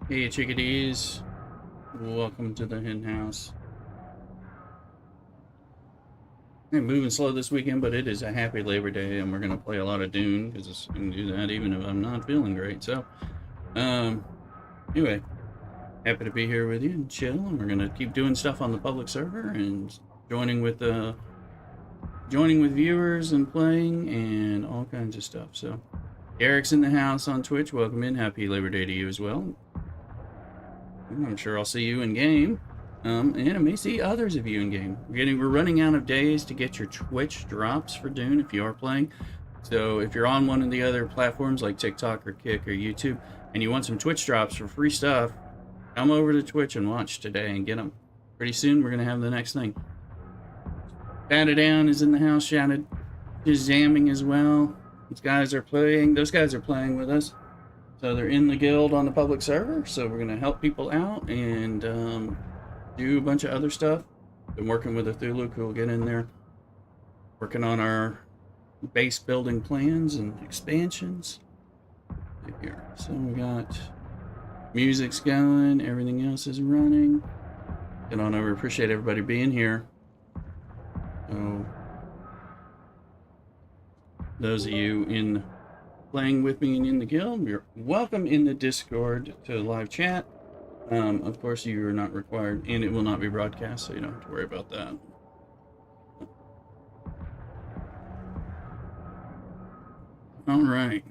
Hey chickadees, welcome to the hen house. I'm moving slow this weekend, but it is a happy Labor Day, and we're gonna play a lot of Dune because I can do that even if I'm not feeling great. So, um, anyway, happy to be here with you and chill. And we're gonna keep doing stuff on the public server and joining with viewers and playing and all kinds of stuff. So, Eric's in the house on Twitch. Welcome in. Happy Labor Day to you as well. I'm sure I'll see you in game. And I may see others of you in game. We're running out of days to get your Twitch drops for Dune if you are playing. So if you're on one of the other platforms like TikTok or Kick or YouTube, and you want some Twitch drops for free stuff, come over to Twitch and watch today and get them. Pretty soon we're gonna have the next thing. Batted Down is in the house, shouted. Just jamming as well. Those guys are playing with us. So they're in the guild on the public server. So we're gonna help people out and do a bunch of other stuff. Been working with a Thulu who will get in there. Working on our base building plans and expansions. Here. So we got music's going, everything else is running. Get on over, appreciate everybody being here. So those of you in playing with me and in the guild, you're welcome in the Discord to live chat. Of course, you are not required, and it will not be broadcast, so you don't have to worry about that. All right.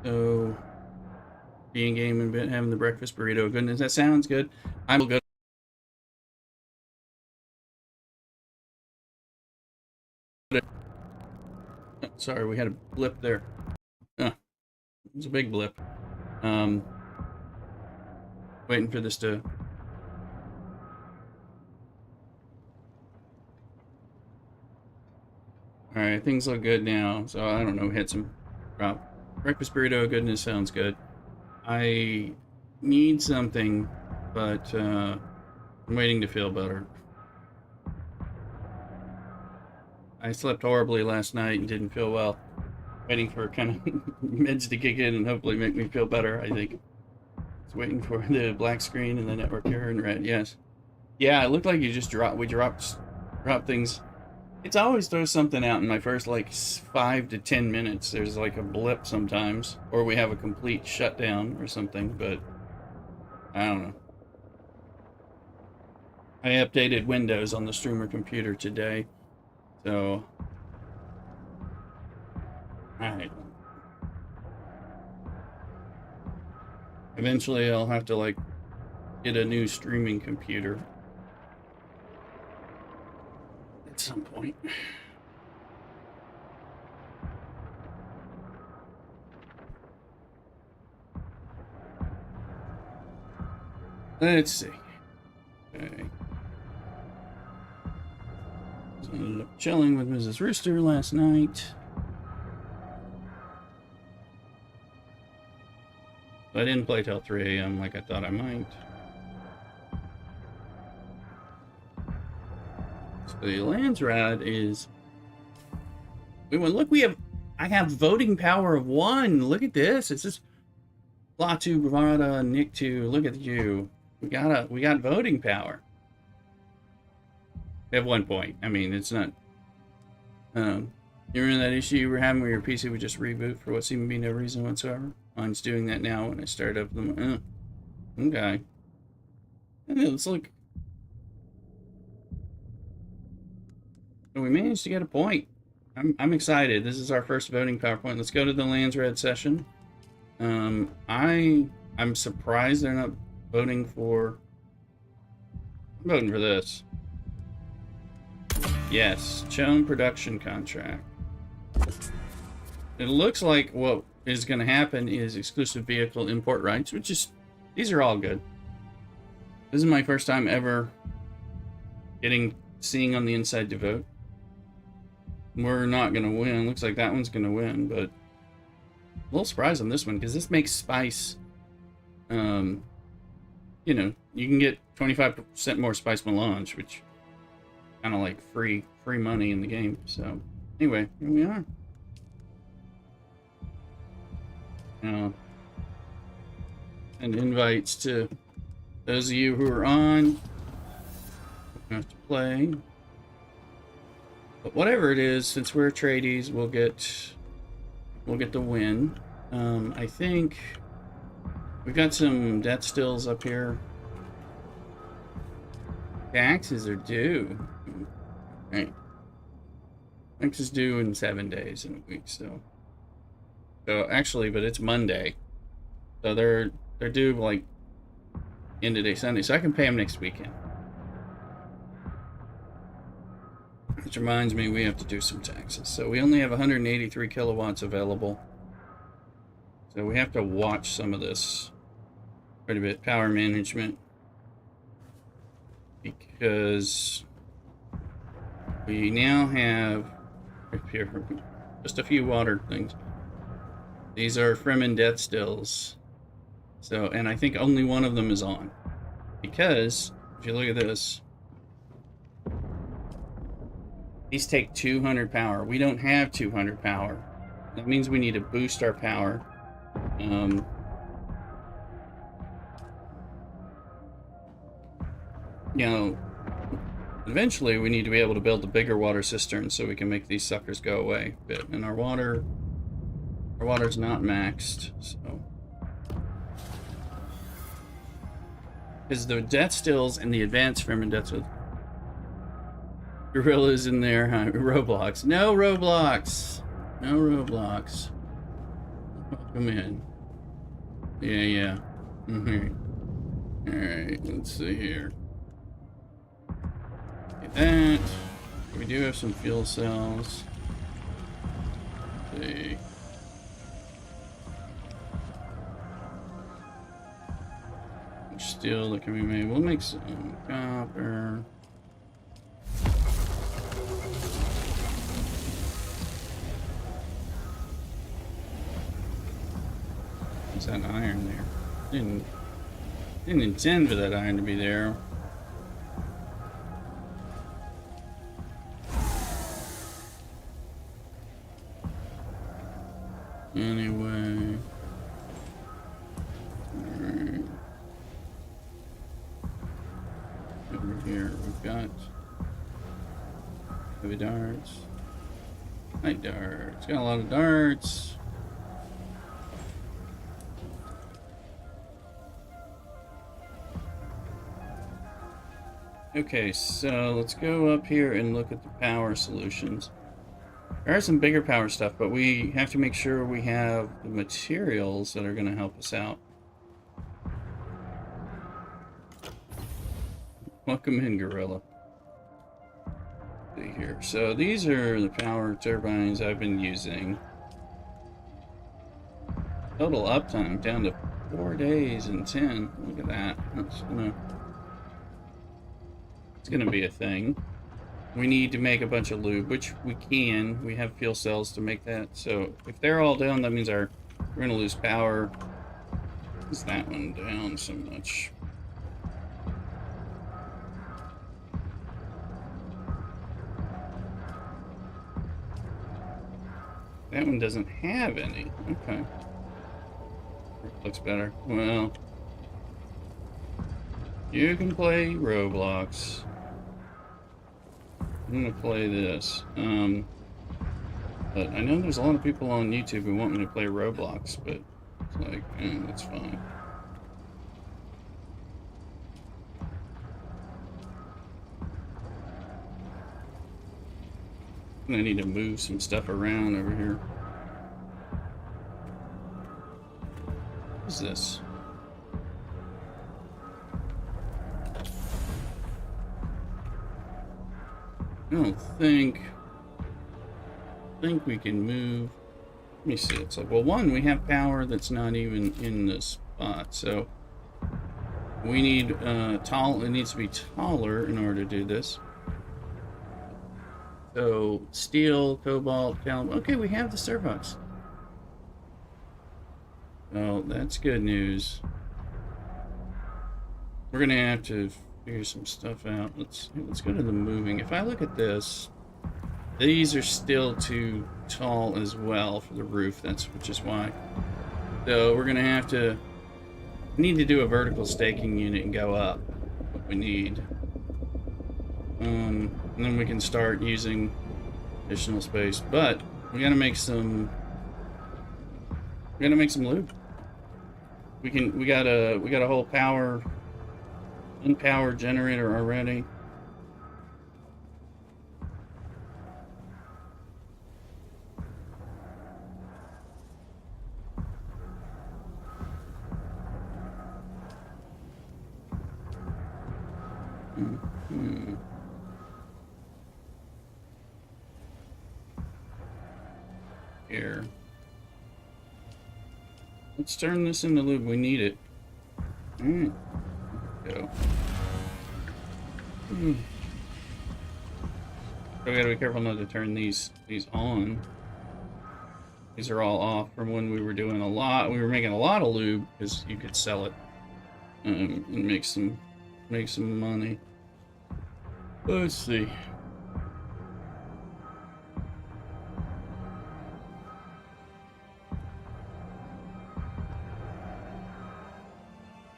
So being game in a bit, having the breakfast burrito. Goodness, that sounds good. I'm good. Sorry, we had a blip there. It was a big blip. Waiting for this to... Alright, things look good now. So, I don't know, hit some drop. Breakfast burrito, goodness, sounds good. I need something, but I'm waiting to feel better. I slept horribly last night and didn't feel well. Waiting for kind of meds to kick in and hopefully make me feel better, I think. It's waiting for the black screen and the network error in red, yes. Yeah, it looked like you just dropped things. It's always throws something out in my first like 5 to 10 minutes. There's like a blip sometimes, or we have a complete shutdown or something, but I don't know. I updated Windows on the streamer computer today, so alright. Eventually I'll have to like get a new streaming computer at some point. Let's see. Okay. So I ended up chilling with Mrs. Rooster last night. I didn't play till 3 a.m. like I thought I might. So the Landsrad is... Look, I have voting power of 1. Look at this. It's just Latu, Bravada, Nick 2. Look at you. We got voting power. At 1 point. I mean, it's not... you remember that issue you were having where your PC would just reboot for what seemed to be no reason whatsoever? Mine's doing that now when I start up the... okay. And let's look. So we managed to get a point. I'm excited. This is our first voting PowerPoint. Let's go to the Landsred session. I'm surprised they're not voting for... I'm voting for this. Yes, Chone production contract. It looks like what is going to happen is exclusive vehicle import rights, which is... These are all good. This is my first time ever seeing on the inside to vote. We're not going to win. Looks like that one's going to win, but... A little surprised on this one, because this makes spice... you know, you can get 25% more spice melange, which... kind of like free money in the game. So anyway, here we are. and invites to those of you who are on. Have to play. But whatever it is, since we're tradies, we'll get the win. I think we've got some debt stills up here. Taxes are due. Right. Taxes due in 7 days in a week, so actually, but it's Monday. So they're due like end of day Sunday, so I can pay them next weekend. Which reminds me, we have to do some taxes. So we only have 183 kilowatts available. So we have to watch some of this quite a bit. Power management. Because we now have here just a few water things. These are Fremen death stills. So, and I think only one of them is on. Because if you look at this, these take 200 power. We don't have 200 power. That means we need to boost our power. You know, eventually we need to be able to build the bigger water cisterns so we can make these suckers go away. And our water's not maxed, so. Because the death stills and the advanced Fremen death stills. Gorillas in there, huh? Roblox. No Roblox! No Roblox. Welcome in. Yeah. Alright, let's see here. Get that. We do have some fuel cells. Let's see. Steel that can be made. We'll make some copper. What's that iron there? Didn't intend for that iron to be there. Anyway. Alright. Over here we've got heavy darts. Light darts. Got a lot of darts. Okay, so let's go up here and look at the power solutions. There are some bigger power stuff, but we have to make sure we have the materials that are going to help us out. Welcome in, Gorilla. Let's see here. So these are the power turbines I've been using. Total uptime down to 4 days and 10. Look at that. It's gonna be a thing. We need to make a bunch of lube, which we can. We have fuel cells to make that. So if they're all down, that means we're gonna lose power. Is that one down so much? That one doesn't have any. Okay. Looks better. Well, you can play Roblox. I'm gonna play this. But I know there's a lot of people on YouTube who want me to play Roblox, but it's like, that's fine. I need to move some stuff around over here. What is this? I don't think we can move. Let me see. It's like, well, one, we have power that's not even in the spot, so we need it needs to be taller in order to do this. So steel, cobalt, caliber. Okay, we have the servox. Oh, that's good news. We're gonna have to figure some stuff out. Let's go to the moving. If I look at this, these are still too tall as well for the roof. Which is why. So we're gonna have to We need to do a vertical staking unit and go up what we need. And then we can start using additional space. But we gotta make some loot. We got a whole unpowered generator already. Here. Let's turn this into lube. We need it. Go. So we gotta be careful not to turn these on. These are all off from when we were doing a lot. We were making a lot of lube because you could sell it and make some money. Let's see.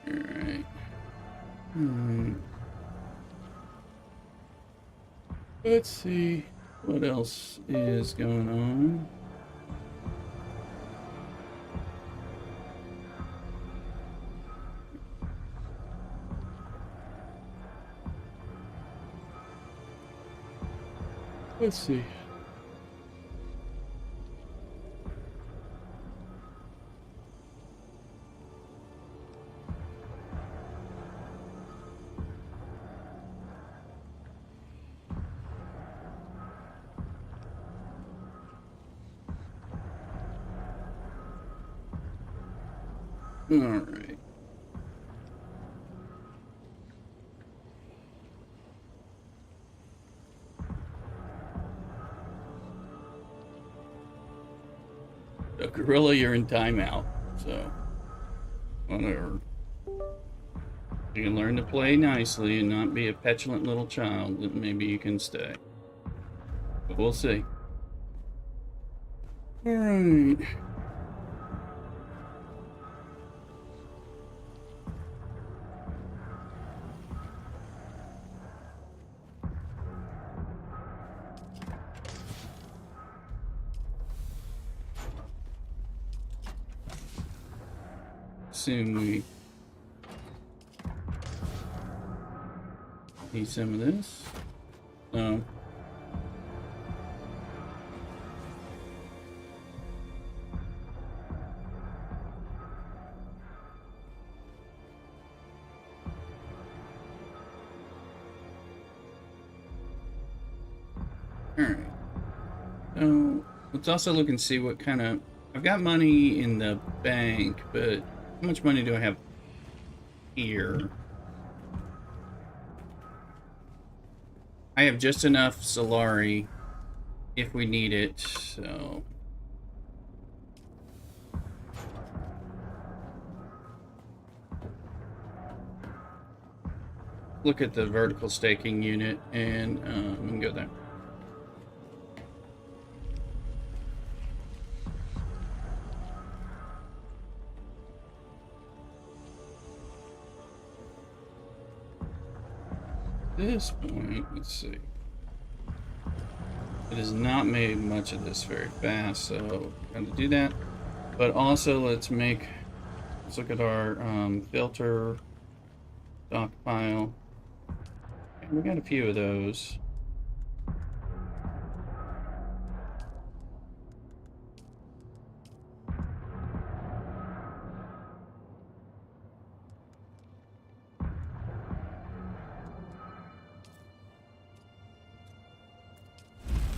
All right. Let's see what else is going on. Let's see. All right. So, Gorilla, you're in timeout. So, whatever. You can learn to play nicely and not be a petulant little child, then maybe you can stay. But we'll see. All right. Assume we need some of this. No. Alright. So let's also look and see what kind of... I've got money in the bank, but how much money do I have here? I have just enough Solari if we need it, so... Look at the vertical staking unit and we can go there. At this point, let's see. It has not made much of this very fast, so we're going to do that. But also, let's look at our filter stockpile. And we got a few of those.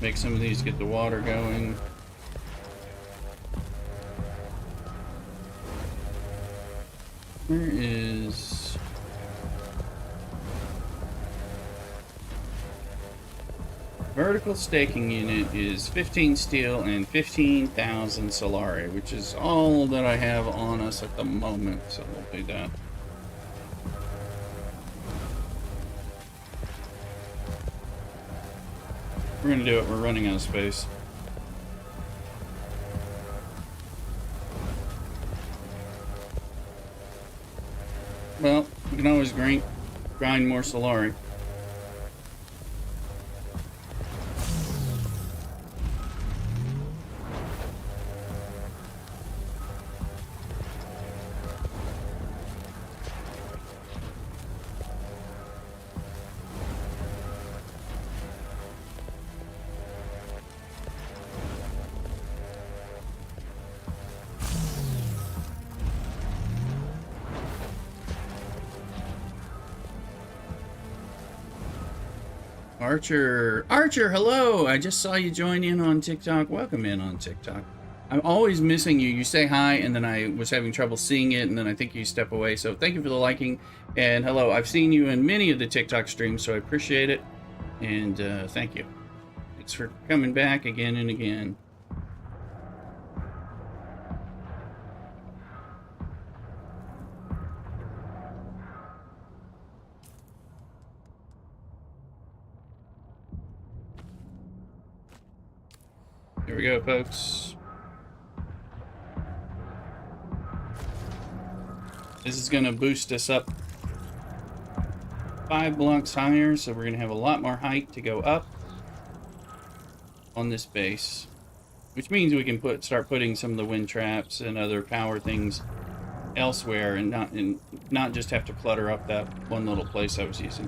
Make some of these get the water going. Where is... Vertical staking unit is 15 steel and 15,000 Solari, which is all that I have on us at the moment, so we'll do that. We're gonna do it, we're running out of space. just grind more Solari. Archer, hello! I just saw you join in on TikTok. Welcome in on TikTok. I'm always missing you. You say hi, and then I was having trouble seeing it, and then I think you step away. So thank you for the liking, and hello. I've seen you in many of the TikTok streams, so I appreciate it, and thank you. Thanks for coming back again and again. Here we go, folks. This is going to boost us up 5 blocks higher, so we're going to have a lot more height to go up on this base, which means we can start putting some of the wind traps and other power things elsewhere, and not just have to clutter up that one little place I was using.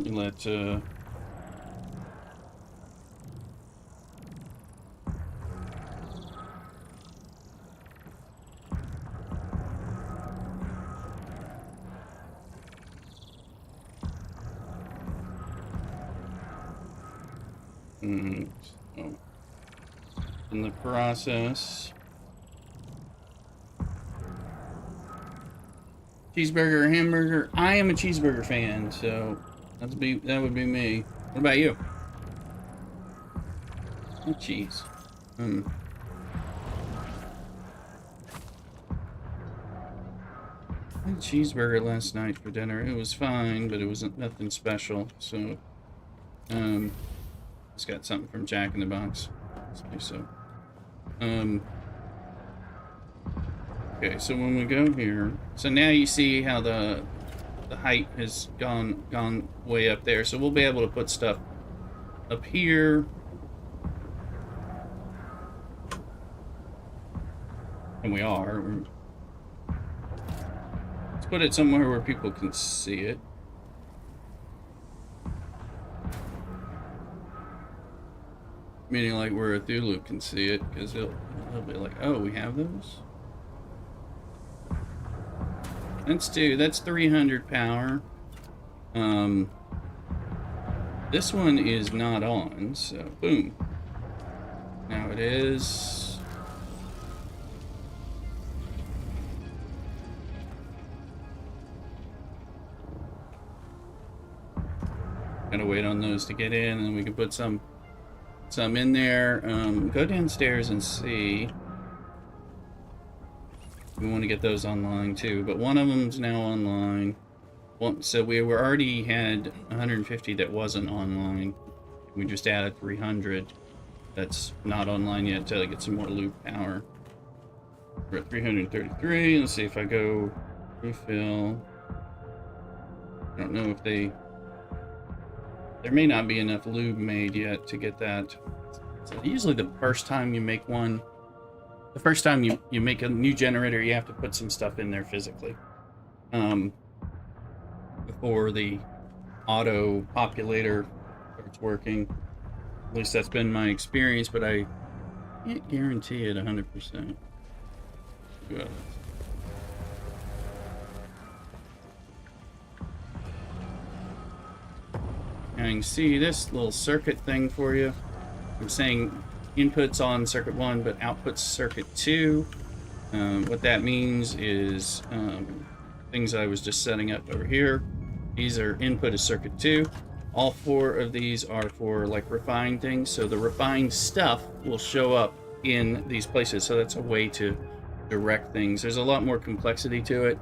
Let so in the process, cheeseburger or hamburger. I am a cheeseburger fan, so that would be me. What about you? Oh, cheese. I had a cheeseburger last night for dinner. It was fine, but it wasn't nothing special. So, just got something from Jack in the Box. So, okay. So when we go here, so now you see how the height has gone way up there. So we'll be able to put stuff up here. And we are. Let's put it somewhere where people can see it. Meaning like where a Thulu can see it, because they'll be like, oh, we have those? That's 300 power. This one is not on, so boom. Now it is. Gotta wait on those to get in, and then we can put some in there. Go downstairs and see. We want to get those online too, but one of them's now online. So we already had 150 that wasn't online. We just added 300 that's not online yet until I get some more loop power. We're at 333. Let's see if I go refill. I don't know if there may not be enough lube made yet to get that. So usually the first time you make one, the first time you make a new generator, you have to put some stuff in there physically. Before the auto populator starts working. At least that's been my experience, but I can't guarantee it 100%. Good. Now you can see this little circuit thing for you. I'm saying inputs on circuit 1, but outputs circuit 2. What that means is things I was just setting up over here. These are input is circuit 2. All 4 of these are for like refined things. So the refined stuff will show up in these places. So that's a way to direct things. There's a lot more complexity to it,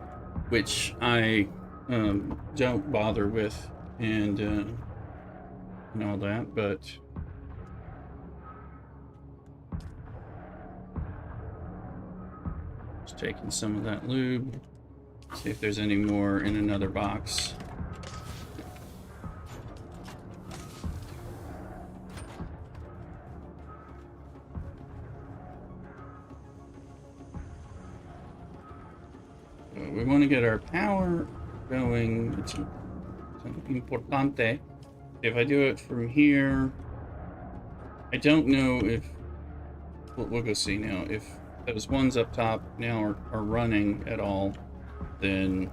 which I don't bother with and all that, but taking some of that lube. See if there's any more in another box. We want to get our power going. It's importante. If I do it from here, I don't know if we'll go see now. If those ones up top now are running at all, then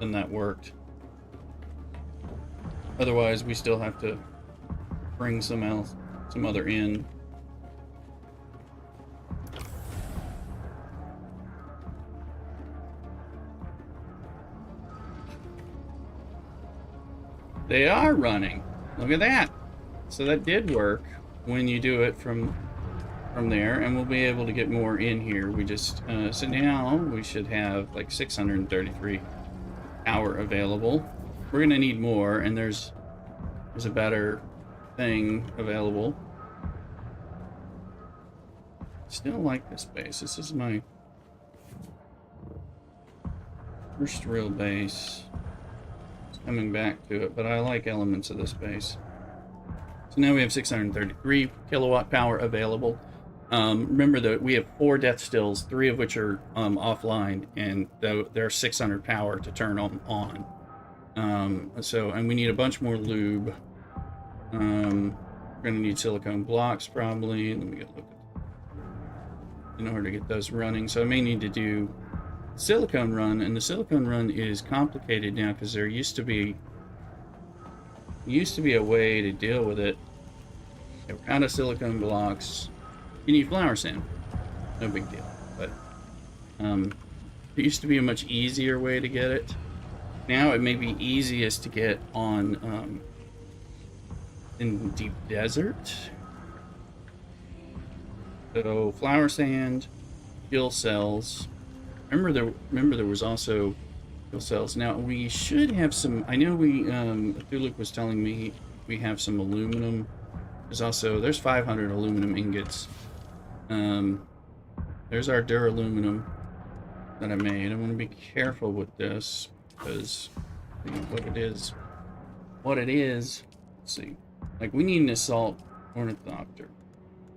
that worked. Otherwise, we still have to bring some other in. They are running. Look at that. So that did work when you do it from there, and we'll be able to get more in here. We just so now we should have like 633 power available. We're gonna need more, and there's a better thing available. Still like this base. This is my first real base. Coming back to it, but I like elements of this base. So now we have 633 kilowatt power available. Remember that we have 4 death stills, 3 of which are offline, and they're 600 power to turn them on. And we need a bunch more lube. We're gonna need silicone blocks probably. Let me get a look at in order to get those running. So I may need to do silicone run, and the silicone run is complicated now because there used to be a way to deal with it. They were out of silicone blocks. You need flour sand, no big deal, but there used to be a much easier way to get it. Now it may be easiest to get on in deep desert. So flour sand, fuel cells. Remember there was also fuel cells. Now we should have some. I know Thuluk was telling me we have some aluminum. There's 500 aluminum ingots. There's our duraluminum that I made. I want to be careful with this because what it is. Let's see. Like we need an assault ornithopter,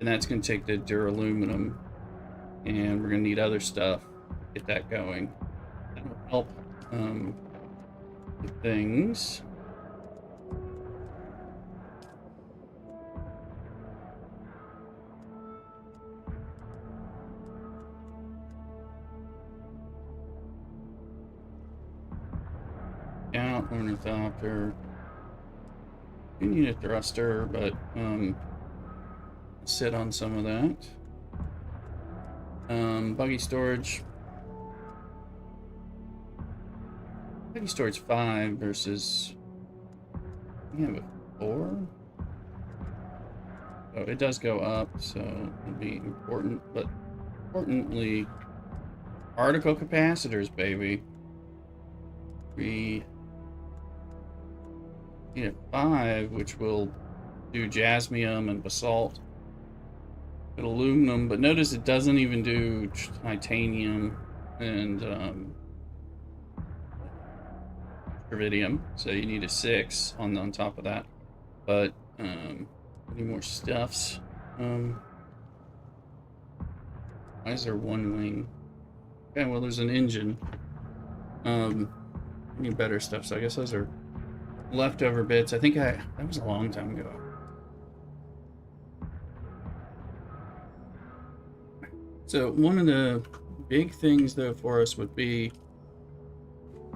and that's going to take the duraluminum, and we're going to need other stuff. Get that going. That'll help with things. Out ornithopter. We need a thruster, but sit on some of that. Buggy storage. Buggy storage 5 versus we have a 4. So it does go up, so it'll be important, but importantly, particle capacitors, baby. We need a 5, which will do jasmium and basalt and aluminum, but notice it doesn't even do titanium and iridium, so you need a 6 on top of that. But any more stuffs? Why is there one wing? Okay, well there's an engine. Need better stuff, so I guess those are leftover bits. I think that was a long time ago. So one of the big things though for us would be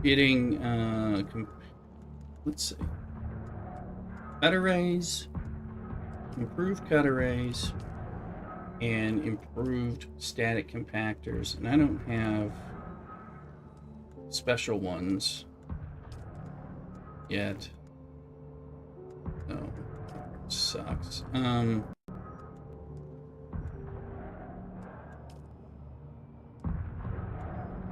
getting let's see, cut arrays, improved cut arrays, and improved static compactors, and I don't have special ones yet, so it sucks.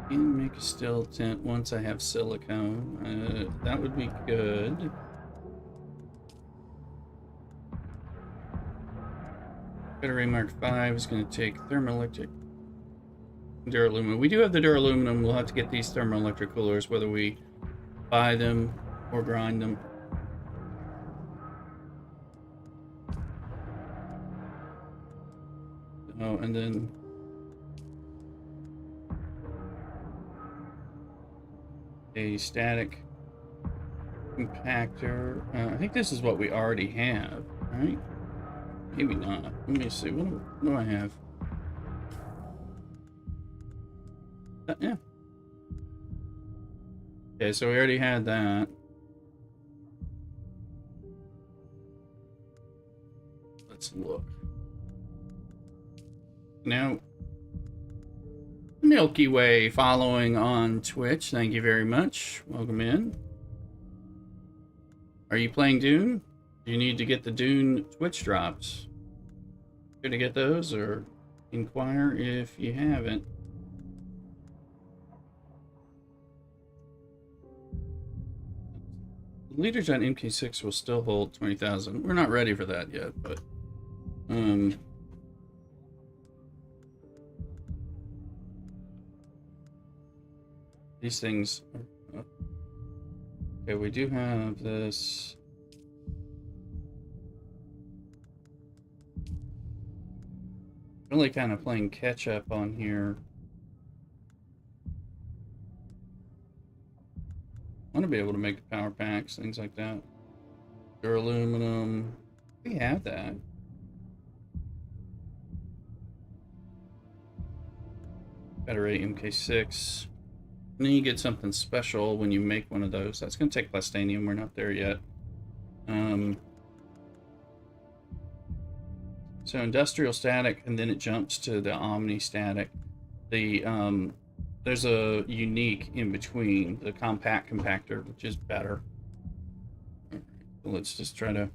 Can make a still tent once I have silicone. That would be good. Cut array Mark 5 is going to take thermoelectric Duraluminum. We do have the duraluminum. We'll have to get these thermoelectric coolers, whether we buy them or grind them. Oh, and then a static compactor. I think this is what we already have, right? Maybe not. Let me see. What do I have? Yeah. Okay, so we already had that. Let's look. Now, Milky Way following on Twitch. Thank you very much. Welcome in. Are you playing Dune? Do you need to get the Dune Twitch drops? Gonna get those, or inquire if you haven't. Leaders on MK6 will still hold 20,000. We're not ready for that yet, but these things are, okay, we do have this. Really kind of playing catch up on here. I want to be able to make the power packs, things like that. Duraluminum. We have that. Battery MK6. And then you get something special when you make one of those. That's going to take plastanium. We're not there yet. So industrial static, and then it jumps to the omni static. The there's a unique in between, the compact compactor, which is better. So let's just try to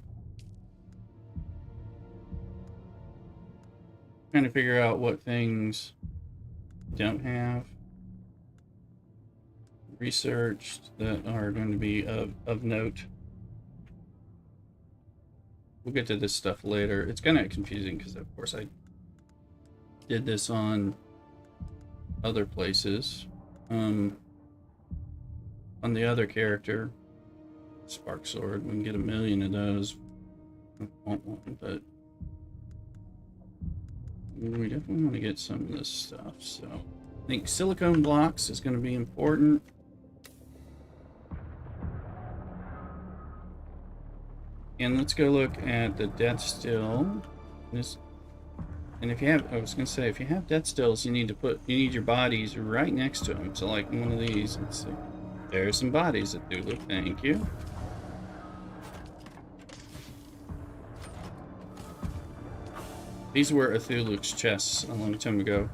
kind of figure out what things don't have researched that are going to be of note. We'll get to this stuff later. It's kind of confusing because, of course, I did this on other places. On the other character, Spark Sword, we can get 1,000,000 of those. I want one, but we definitely want to get some of this stuff. So I think silicone blocks is going to be important. And let's go look at the death still. And if you have, I was gonna say, if you have death stills, you need your bodies right next to them. So like one of these, let's see. There's some bodies that do look. Thank you. These were Cthulhu's chests a long time ago.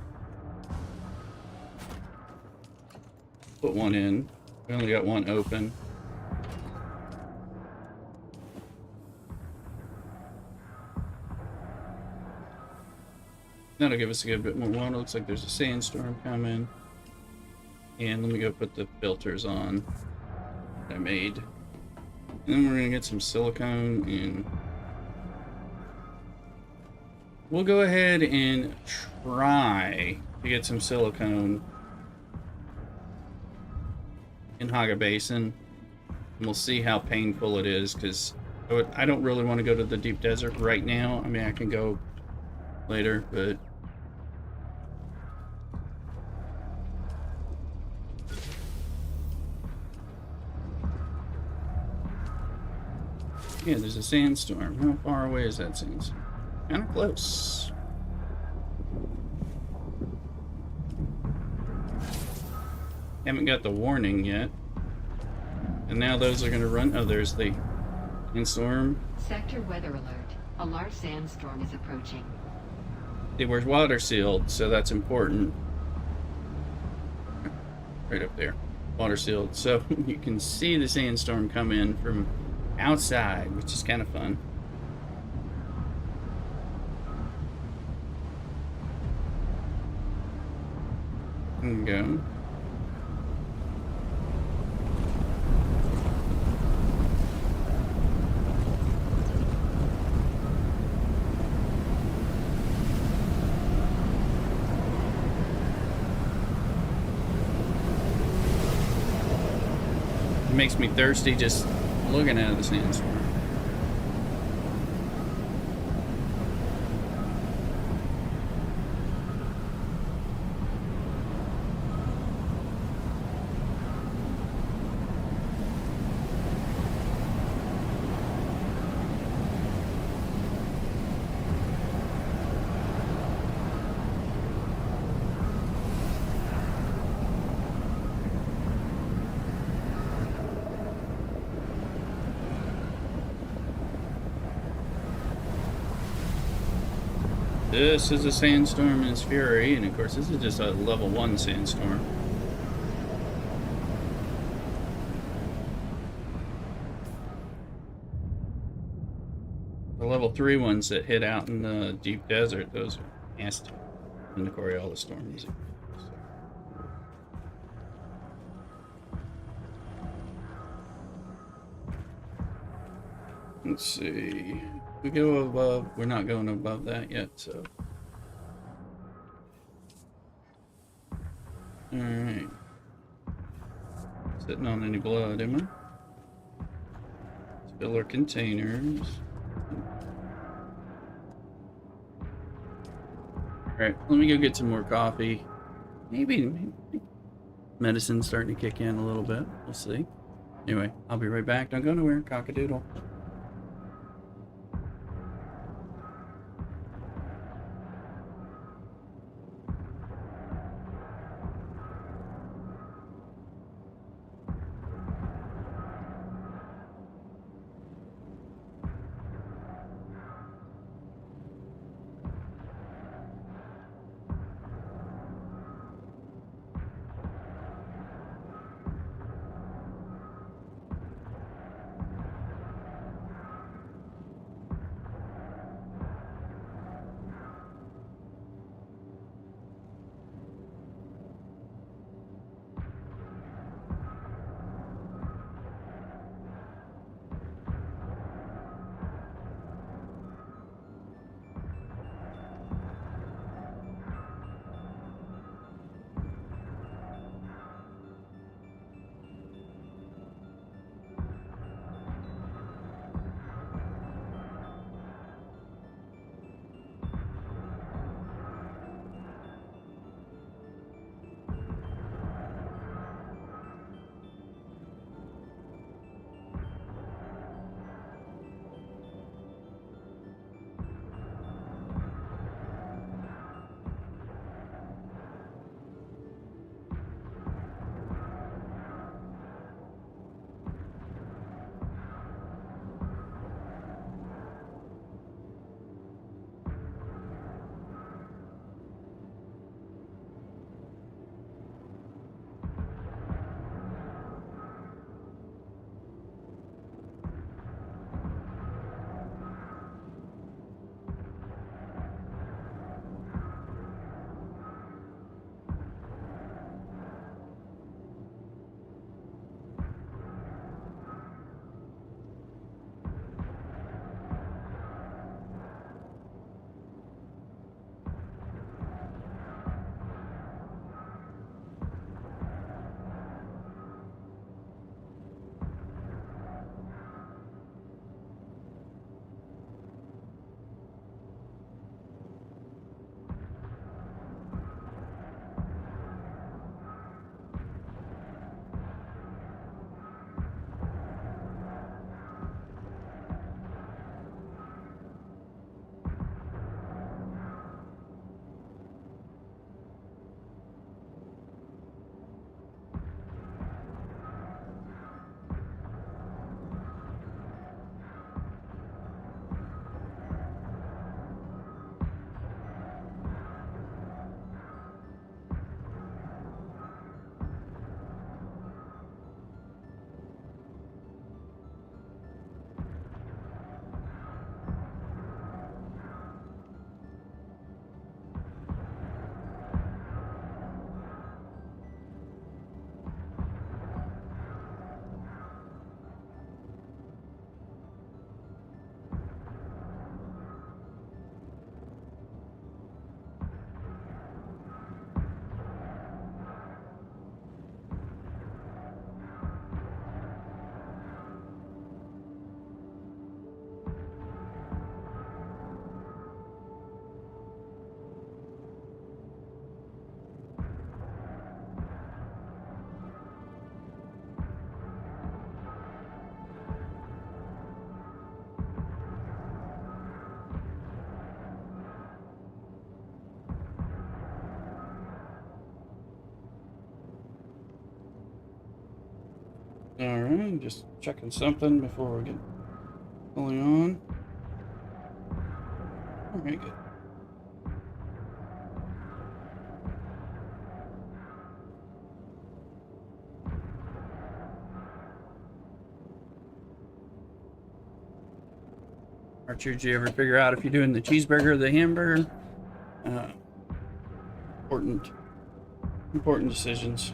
Put one in. We only got one open. That'll give us a good bit more water. Looks like there's a sandstorm coming. And let me go put the filters on that I made. And then we're gonna get some silicone, and we'll go ahead and try to get some silicone in Haga Basin. And we'll see how painful it is, because I don't really want to go to the deep desert right now. I mean, I can go later, but yeah, there's a sandstorm. How far away is that sandstorm? Kind of close. Haven't got the warning yet. And now those are going to run. Oh, there's the sandstorm. Sector weather alert. A large sandstorm is approaching. We're water sealed, so that's important. Right up there. Water sealed. So you can see the sandstorm come in from outside, which is kind of fun. There we go. It makes me thirsty just looking at the sandstorm. This is a sandstorm in its fury, and of course this is just a level 1 sandstorm. The level 3 ones that hit out in the deep desert, those are nasty. And the Coriolis storm is. Let's see. We go above. We're not going above that yet, so. Alright. Sitting on any blood, am I? Filler containers. Alright, let me go get some more coffee. Maybe medicine's starting to kick in a little bit. We'll see. Anyway, I'll be right back. Don't go nowhere. Cock-a-doodle. Alright, just checking something before we get fully on. Alright, good. Archer, did you ever figure out if you're doing the cheeseburger or the hamburger? Important decisions.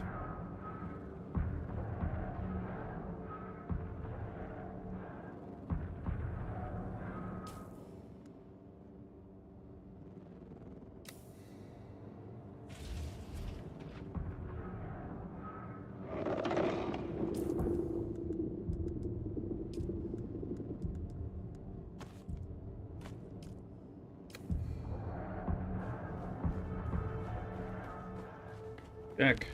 Check.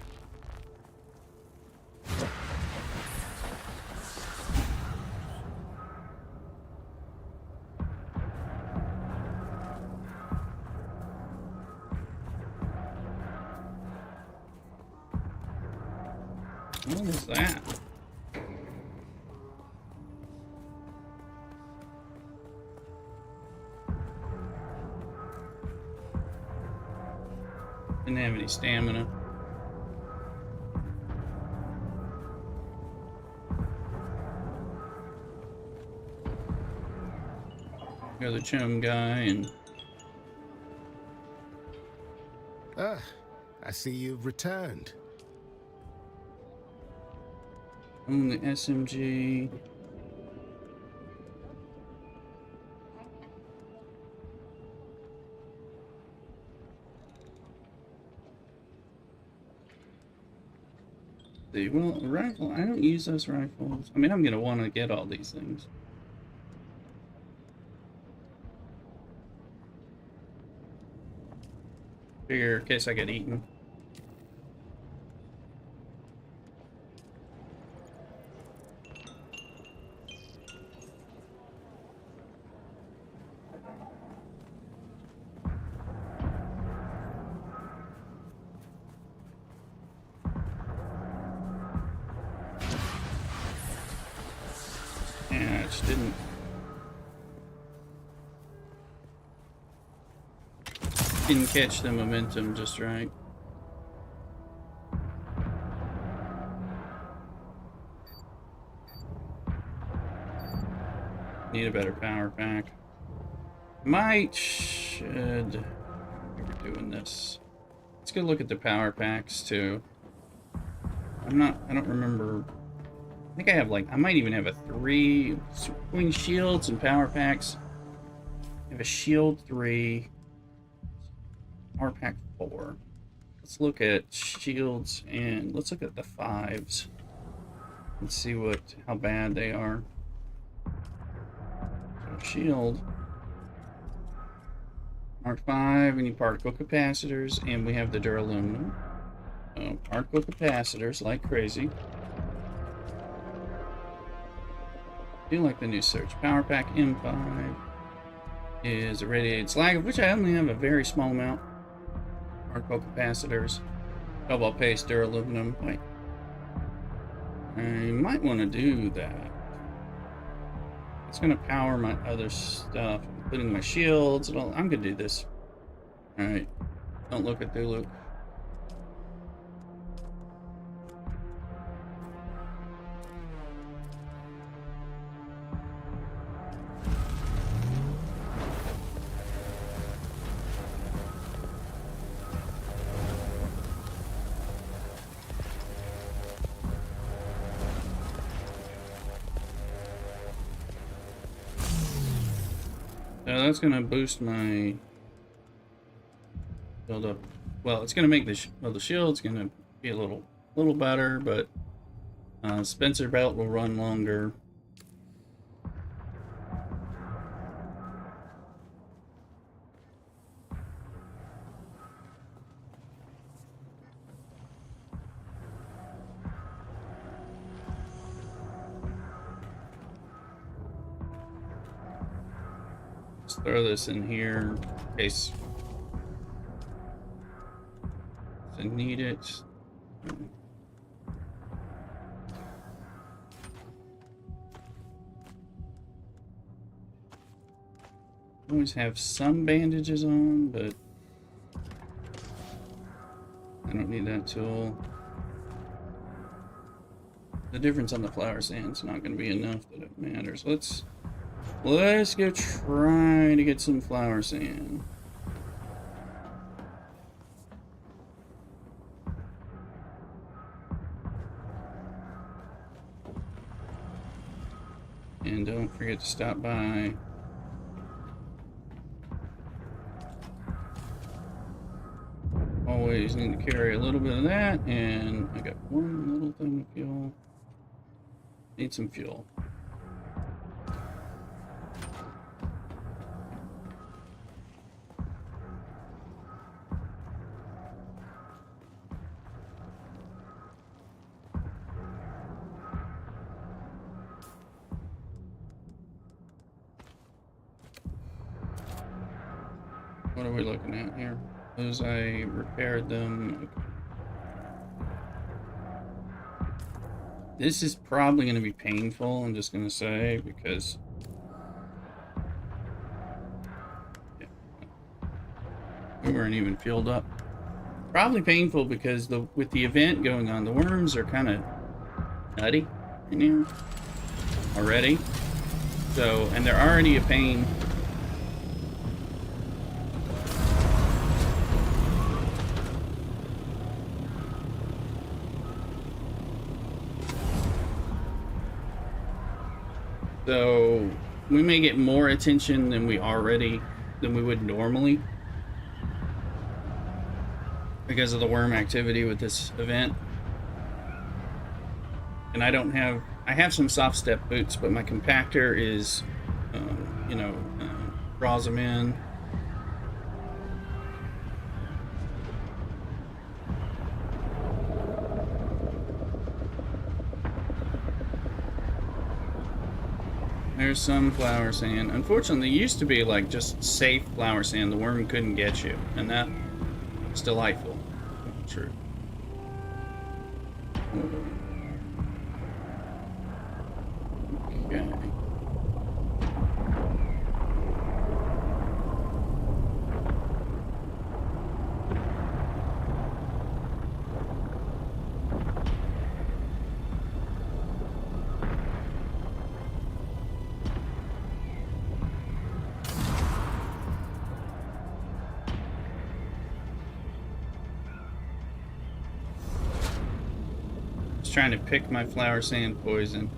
What is that? Didn't have any stamina. Go the chum guy and I see you've returned. own the SMG. Well, rifle, I don't use those rifles. I mean, I'm gonna want to get all these things. Figure in case I get eaten. Yeah, I just didn't catch the momentum just right. Need a better power pack. Should we're doing this. Let's go look at the power packs too. I don't remember. I think I have I might even have a 3 swing shields and power packs. I have a shield 3, power pack 4. Let's look at shields and let's look at the 5s and see how bad they are. So shield. Mark 5, we need particle capacitors, and we have the duraluminum. So particle capacitors like crazy. I do like the new search. Power pack M5 is irradiated slag, of which I only have a very small amount. Particle capacitors, cobalt paste, duraluminum. Wait, I might want to do that. It's going to power my other stuff, including my shields and all. I'm going to do this. Alright. Don't look at Duluth. So that's going to boost my build up. Well, it's going to make the shield's going to be a little better, but Spencer belt will run longer. Let's throw this in here in case I need it. Always have some bandages on, but I don't need that tool. The difference on the flower sand's not going to be enough that it matters. Let's go try to get some flower sand. And don't forget to stop by. Always need to carry a little bit of that, and I got one little thing of fuel. Need some fuel. What are we looking at here? Those I repaired them. Okay. This is probably going to be painful, I'm just going to say, because yeah, we weren't even fueled up. Probably painful because with the event going on, the worms are kind of nutty right now already. So, and they're already a pain. So we may get more attention than we would normally because of the worm activity with this event. And I have some soft step boots, but my compactor is, draws them in. There's some flower sand. Unfortunately, there used to be like just safe flower sand. The worm couldn't get you, and that is delightful. True. Okay. Trying to pick my flower sand poison.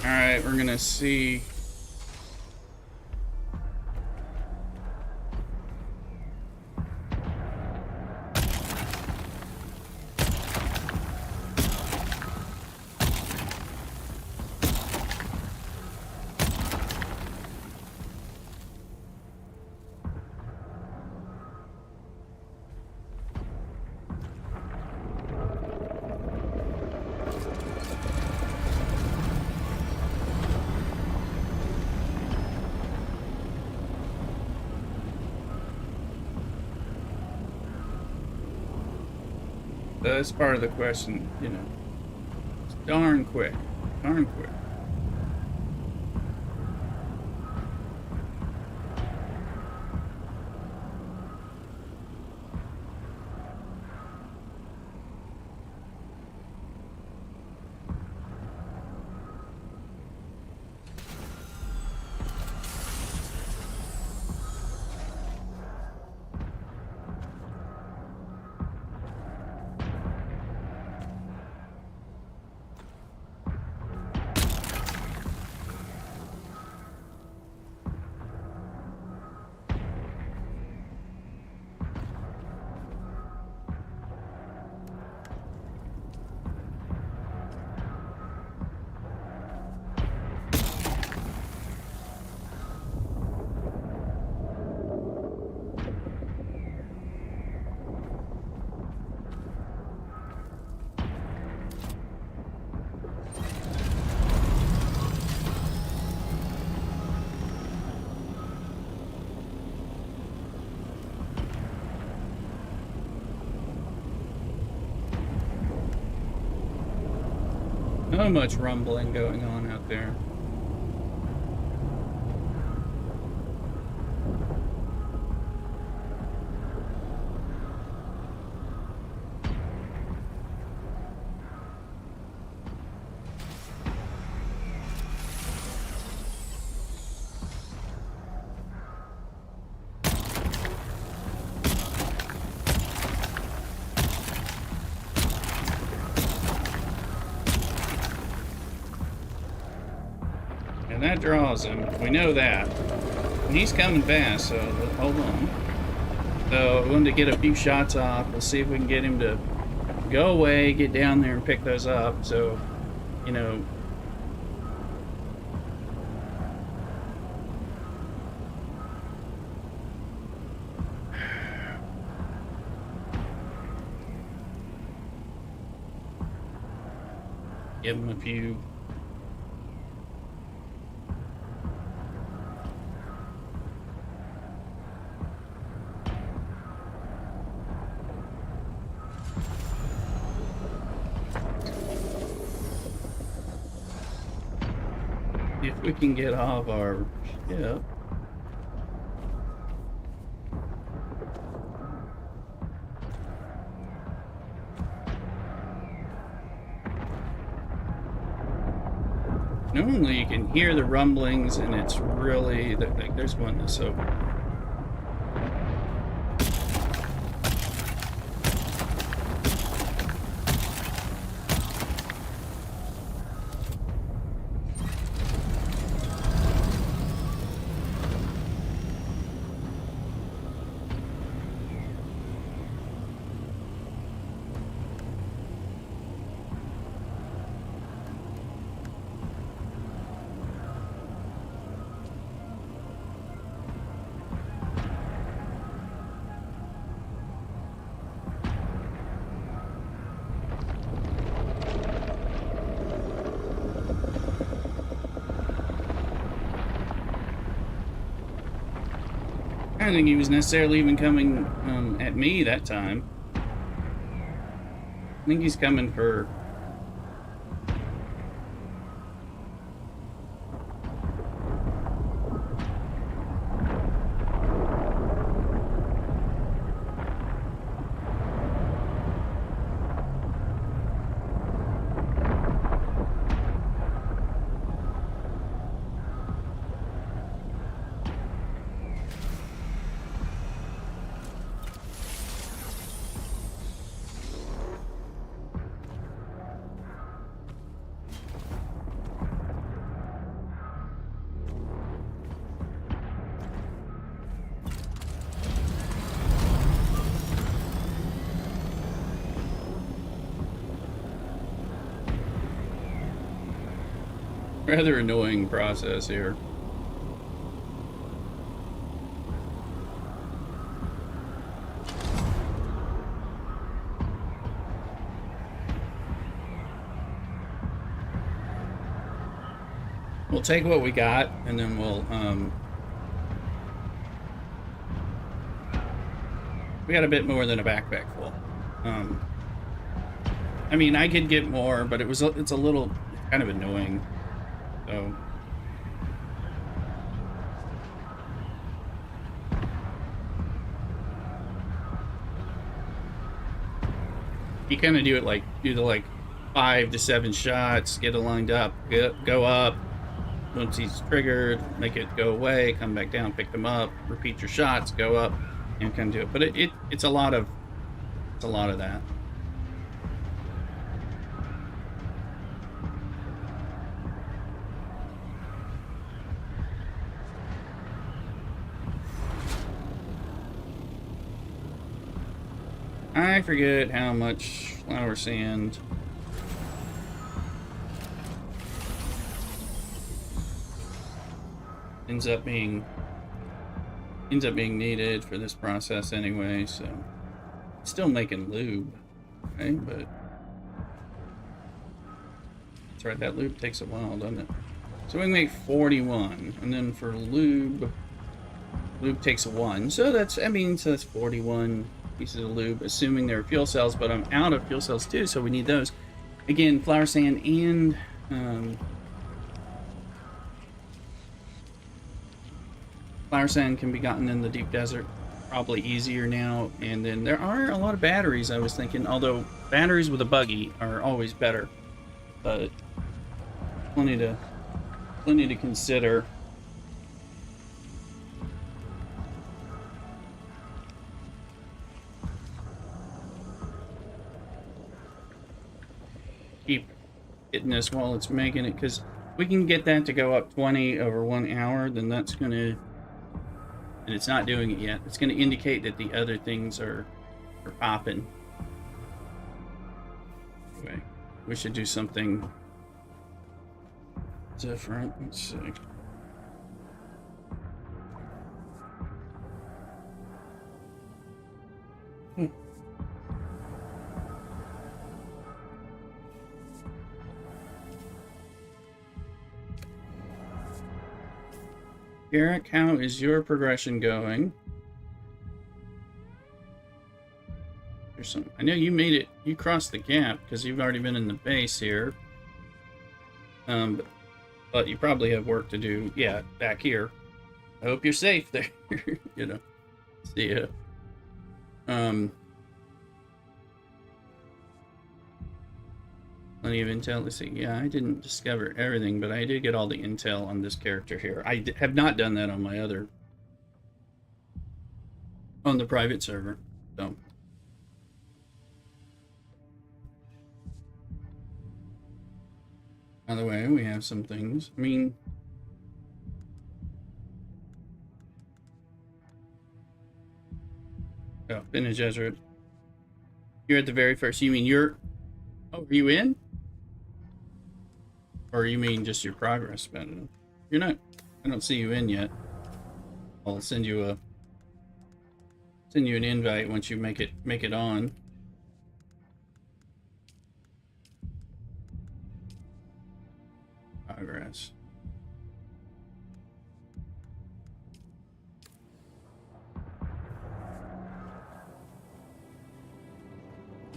Alright, we're gonna see. That's part of the question, It's darn quick. Darn quick. So much rumbling going on out there. And that draws him. We know that. And he's coming fast, so hold on. So we wanted to get a few shots off. We'll see if we can get him to go away, get down there and pick those up. So, you know. Give him a few. If we can get off our ship. Normally you can hear the rumblings and it's really, like, there's one that's so... I don't think he was necessarily even coming at me that time. I think he's coming for... Rather annoying process here. We'll take what we got, and then we'll, we got a bit more than a backpack full. I mean, I could get more, but it's a little kind of annoying. So you kind of do it like, do the like 5 to 7 shots, get it lined up, go up. Once he's triggered, make it go away, come back down, pick them up, repeat your shots, go up, and kind of do it. But it's a lot of that. I forget how much flour sand ends up being needed for this process anyway, so still making lube, okay, but that's right, that lube takes a while, doesn't it? So we can make 41, and then for lube takes 1, so that's, I mean, so that's 41 pieces of lube, assuming they're fuel cells, but I'm out of fuel cells too, so we need those. Again, flour sand and Flower sand can be gotten in the deep desert probably easier now. And then there are a lot of batteries, I was thinking, although batteries with a buggy are always better. But plenty to consider. Keep hitting this while it's making it, because we can get that to go up 20 over 1 hour, then that's gonna, and it's not doing it yet, it's gonna indicate that the other things are popping. Anyway, we should do something different. Let's see. Eric, how is your progression going? There's some. I know you made it. You crossed the gap because you've already been in the base here. But you probably have work to do. Yeah, back here. I hope you're safe there. You know. See ya. Plenty of intel. Let's see. Yeah, I didn't discover everything, but I did get all the intel on this character here. I have not done that on my other, on the private server. So, by the way, we have some things. I mean, oh, finish Ezra. You're at the very first. You mean you're? Oh, are you in? Or you mean just your progress? But you're not. I don't see you in yet. I'll send you an invite once you make it on. Progress.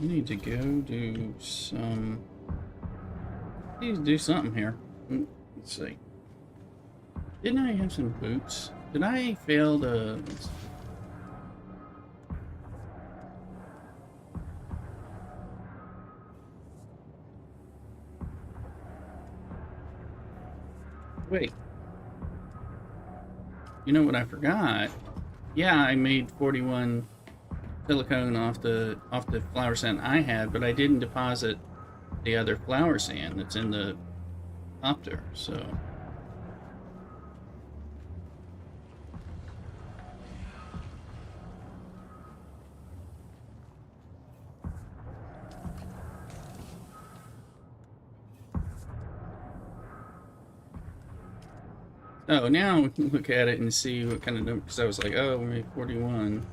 You need to go do some. I need to do something here. Let's see. Didn't I have some boots? Did I fail to? Wait. You know what I forgot? Yeah, I made 41 silicone off the flower sand I had, but I didn't deposit the other flower sand that's in the copter, so. Oh, now we can look at it and see what kind of number, because I was like, oh, we made 41.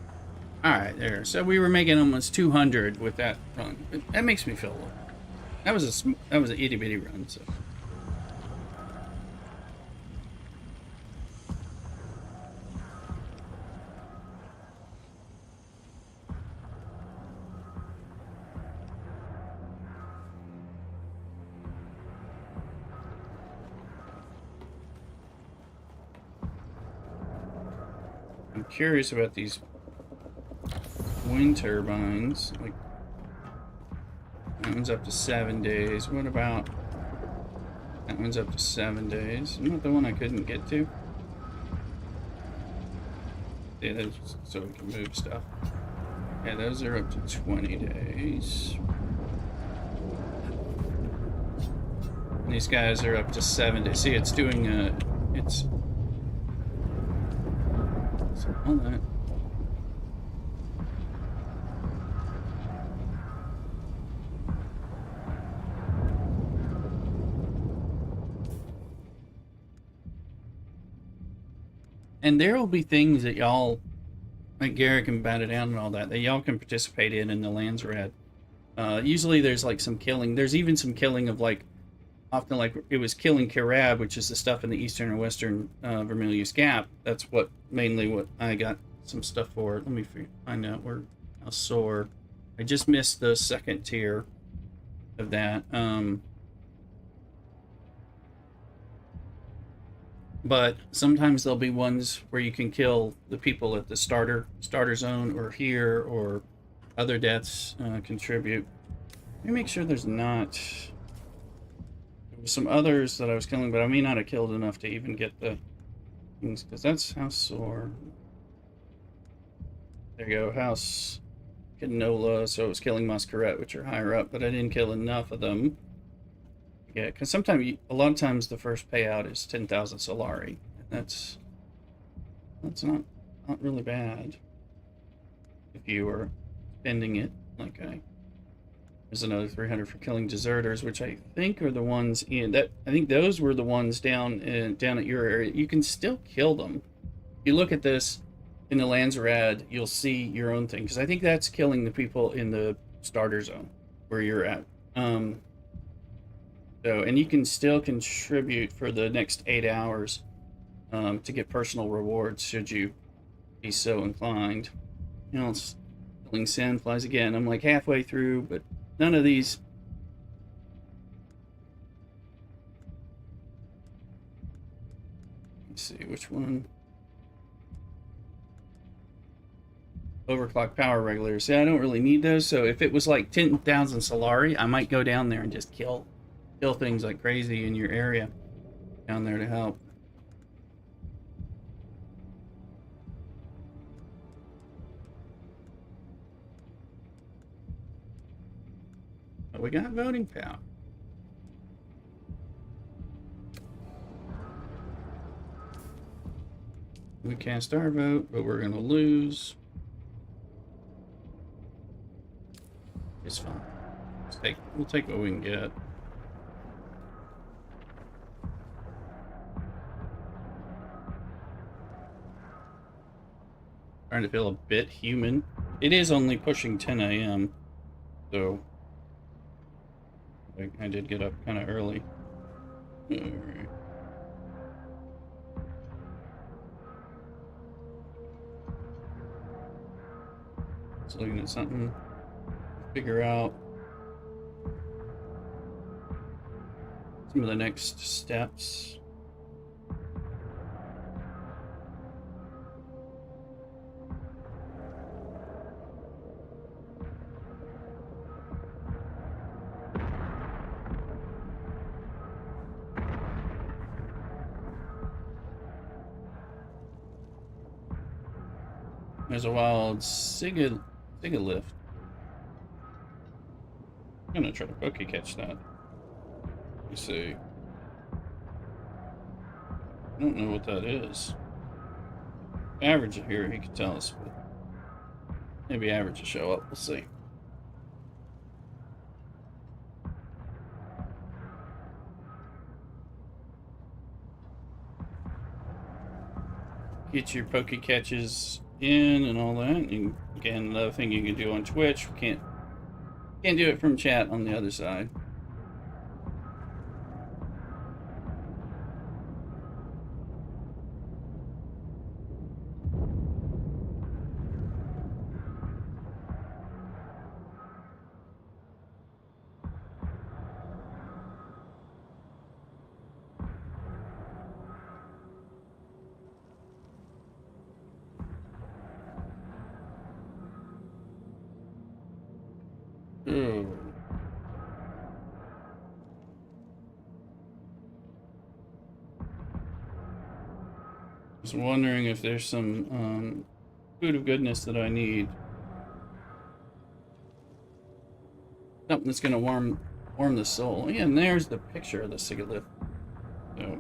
Alright, there. So we were making almost 200 with that run. That makes me feel a little. That was an itty bitty run, so. I'm curious about these wind turbines. Like, that one's up to 7 days. What about that one's up to 7 days? Isn't that the one I couldn't get to? Yeah, that's so we can move stuff. Yeah, those are up to 20 days. And these guys are up to 7 days. See, it's doing it's all that. And there will be things that y'all, like Garrett can bat it down and all that y'all can participate in the lands red. Usually there's like some killing. There's even some killing of like, often like it was killing Karab, which is the stuff in the eastern or western Vermilius Gap. That's what mainly what I got some stuff for. Let me find out where how sore. I just missed the second tier of that. But sometimes there'll be ones where you can kill the people at the starter zone or here, or other deaths contribute. Let me make sure there's not. There was some others that I was killing, but I may not have killed enough to even get the things, because that's House Sore. There you go, House Canola. So it was killing Masquerette, which are higher up, but I didn't kill enough of them. Yeah, because sometimes, a lot of times, the first payout is 10,000 Solari. That's not really bad if you are spending it. Like there's another 300 for killing deserters, which I think are the ones in that. I think those were the ones down at your area. You can still kill them. If you look at this in the Landsrad, you'll see your own thing, because I think that's killing the people in the starter zone where you're at. So, and you can still contribute for the next 8 hours to get personal rewards should you be so inclined. You know, it's killing sandflies again. I'm like halfway through, but none of these. Let's see which one. Overclock power regulators. See, I don't really need those. So if it was like 10,000 Solari, I might go down there and just kill things like crazy in your area down there to help. But we got voting power. We cast our vote, but we're gonna lose. It's fine. We'll take what we can get. Trying to feel a bit human. It is only pushing 10 a.m. So I did get up kind of early. Alright. Just looking at something to figure out some of the next steps. There's a wild Sigilith. I'm gonna try to poke catch that. Let me see. I don't know what that is. Average it here, he could tell us, but maybe average will show up. We'll see. Get your poke catches in and all that. And again, another thing you can do on Twitch. We can't do it from chat on the other side. Oh. Just wondering if there's some food of goodness that I need. Something that's gonna warm the soul. Yeah, and there's the picture of the Sigilith. So.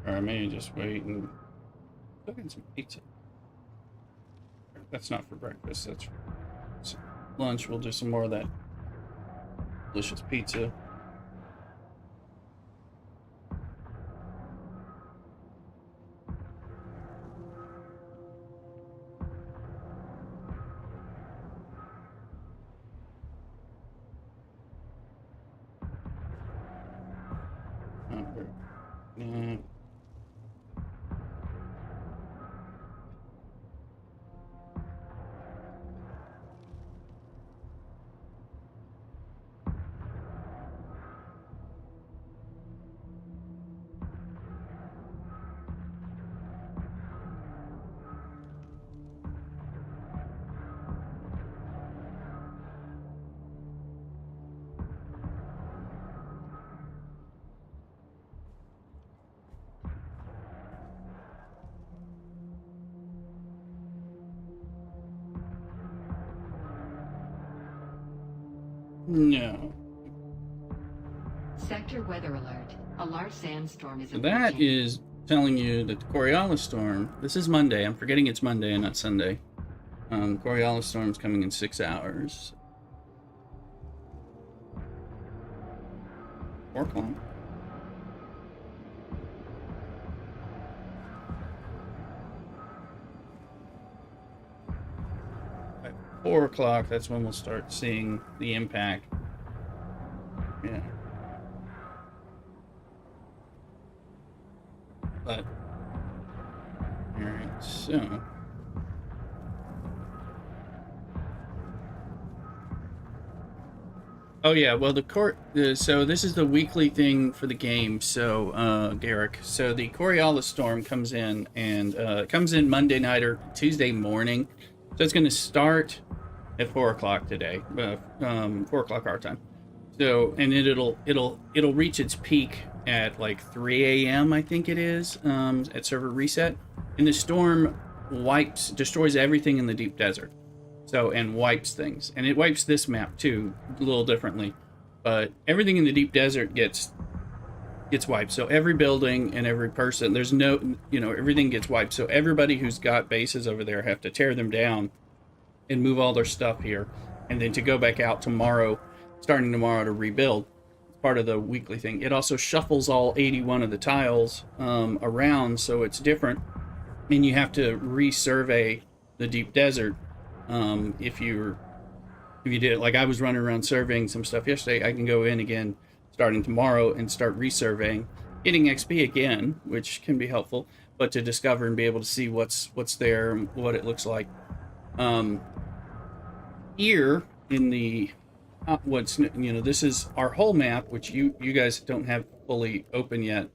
Or I may just wait and cook in some pizza. That's not for breakfast, that's for lunch. We'll do some more of that delicious pizza. Yeah. No. Sector weather alert. A large sandstorm is So approaching. that is telling you that the Coriolis storm, this is Monday. I'm forgetting it's Monday and not Sunday. Coriolis storm's coming in 6 hours. 4 o'clock? At 4 o'clock, that's when we'll start seeing the impact. Yeah. But, alright, so. Oh yeah, well so this is the weekly thing for the game. So Garrick, so the Coriolis storm comes in and comes in Monday night or Tuesday morning. So it's going to start at 4 o'clock today, 4 o'clock our time. So and it'll reach its peak at like 3 a.m. I think it is at server reset, and the storm destroys everything in the deep desert. So, and wipes things. And it wipes this map too, a little differently. But everything in the deep desert gets wiped. So every building and every person, there's no, everything gets wiped. So everybody who's got bases over there have to tear them down and move all their stuff here. And then to go back out tomorrow, starting tomorrow to rebuild. It's part of the weekly thing. It also shuffles all 81 of the tiles around, so it's different. And you have to resurvey the deep desert. If you did it, like I was running around surveying some stuff yesterday, I can go in again starting tomorrow and start resurveying, getting XP again, which can be helpful, but to discover and be able to see what's there and what it looks like. Here in the this is our whole map, which you guys don't have fully open yet.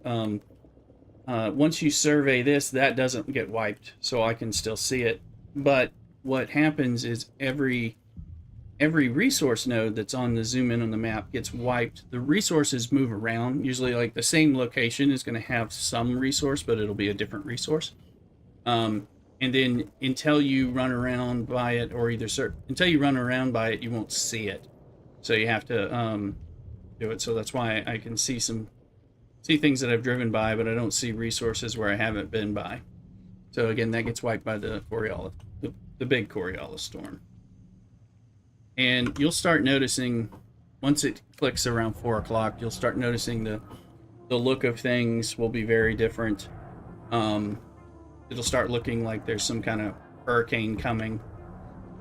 Once you survey this, that doesn't get wiped, so I can still see it. But what happens is every resource node that's on the zoom in on the map gets wiped. The resources move around. Usually, like the same location is going to have some resource, but it'll be a different resource. And then until you run around by it, or until you run around by it, you won't see it. So you have to do it. So that's why I can see things that I've driven by, but I don't see resources where I haven't been by. So again, that gets wiped by the Coriolis. The big Coriolis storm. And you'll start noticing, once it clicks around 4 o'clock, you'll start noticing the look of things will be very different. It'll start looking like there's some kind of hurricane coming.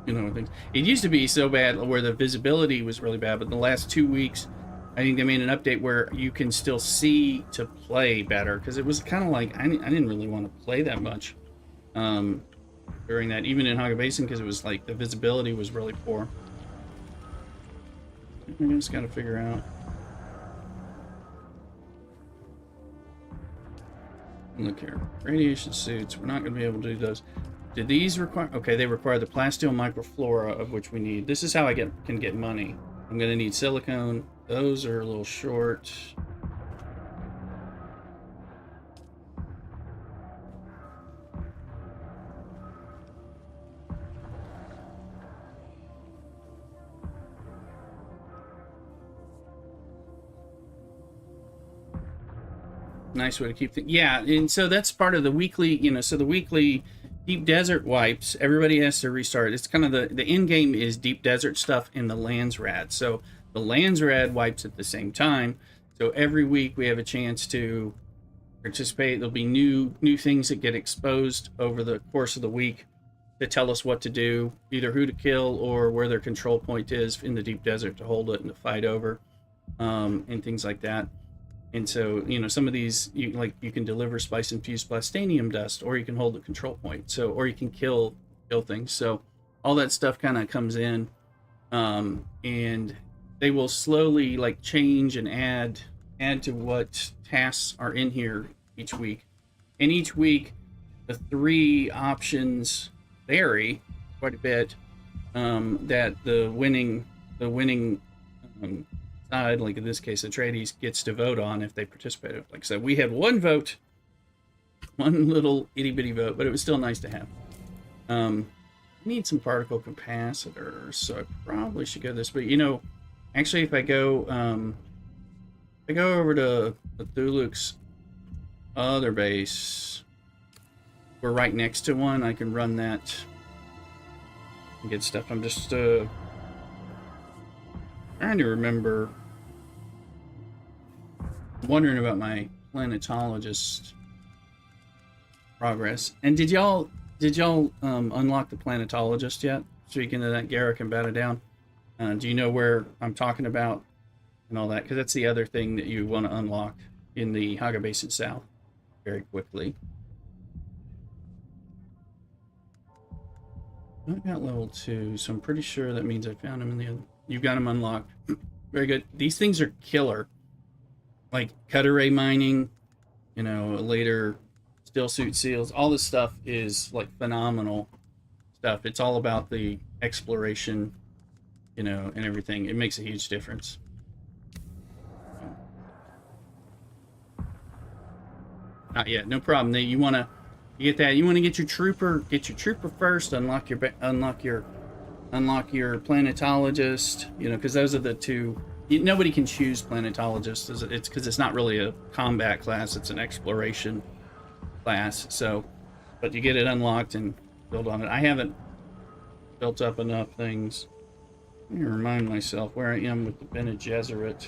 Things. It used to be so bad where the visibility was really bad, but in the last 2 weeks, I think they made an update where you can still see to play better, because it was kind of like I didn't really want to play that much. During that, even in Haga Basin, because it was like the visibility was really poor. We just gotta figure out. Look here, radiation suits. We're not gonna be able to do those. Do these require? Okay, they require the plasteel microflora, of which we need. This is how I can get money. I'm gonna need silicone. Those are a little short. Nice way to keep things. Yeah, and so that's part of the weekly, so the weekly deep desert wipes, everybody has to restart. It's kind of the end game is deep desert stuff in the Landsrad. So the Landsrad wipes at the same time. So every week we have a chance to participate. There'll be new things that get exposed over the course of the week to tell us what to do, either who to kill or where their control point is in the deep desert to hold it and to fight over, and things like that. And so, some of these, you can deliver spice-infused plastanium dust, or you can hold the control point. So, or you can kill things. So, all that stuff kind of comes in, and they will slowly change and add to what tasks are in here each week. And each week, the 3 options vary quite a bit. That the winning side, like in this case, Atreides gets to vote on if they participate. Like I said, we had 1 vote, 1 little itty bitty vote, but it was still nice to have. I need some particle capacitors, so I probably should go this. But Actually, if I go over to Thuluk's other base, we're right next to one. I can run that and get stuff. I'm just trying to remember. Wondering about my planetologist progress. And did y'all unlock the planetologist yet? Speaking of that, Garrick and Bat It Down. Do you know where I'm talking about and all that? Because that's the other thing that you want to unlock in the Haga Basin South very quickly. I got level 2, so I'm pretty sure that means I found him in the other. You got him unlocked. Very good. These things are killer. Like cutter ray mining, you know, later still suit seals. All this stuff is like phenomenal stuff. It's all about the exploration, you know, and everything. It makes a huge difference. Not yet, no problem. You want to get that. You want to get your trooper. Get your trooper first. Unlock your planetologist. You know, because those are the two. Nobody can choose planetologist. It's because it's not really a combat class. It's an exploration class. So, but you get it unlocked and build on it. I haven't built up enough things. Let me remind myself where I am with the Bene Gesserit.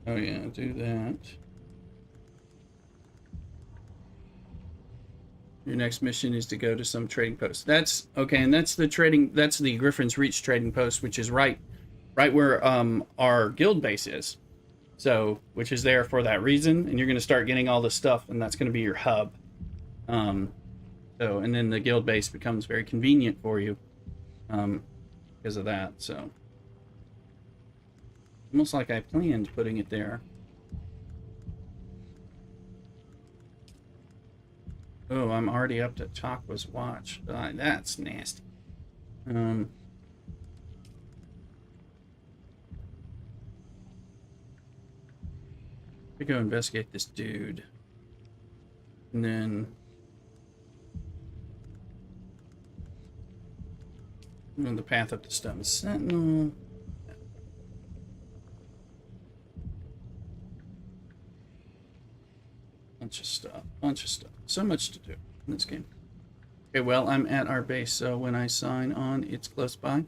Oh yeah, do that. Your next mission is to go to some trading post. That's okay, and that's the Griffin's Reach trading post, which is right where our guild base is. So, which is there for that reason, and you're going to start getting all this stuff, and that's going to be your hub. So, and then the guild base becomes very convenient for you, because of that. So, almost like I planned putting it there. Oh, I'm already up to Takwa's watch. That's nasty. We go investigate this dude. And then on the path up to Stone Sentinel. Bunch of stuff. So much to do in this game. Okay, well, I'm at our base, so when I sign on, it's close by.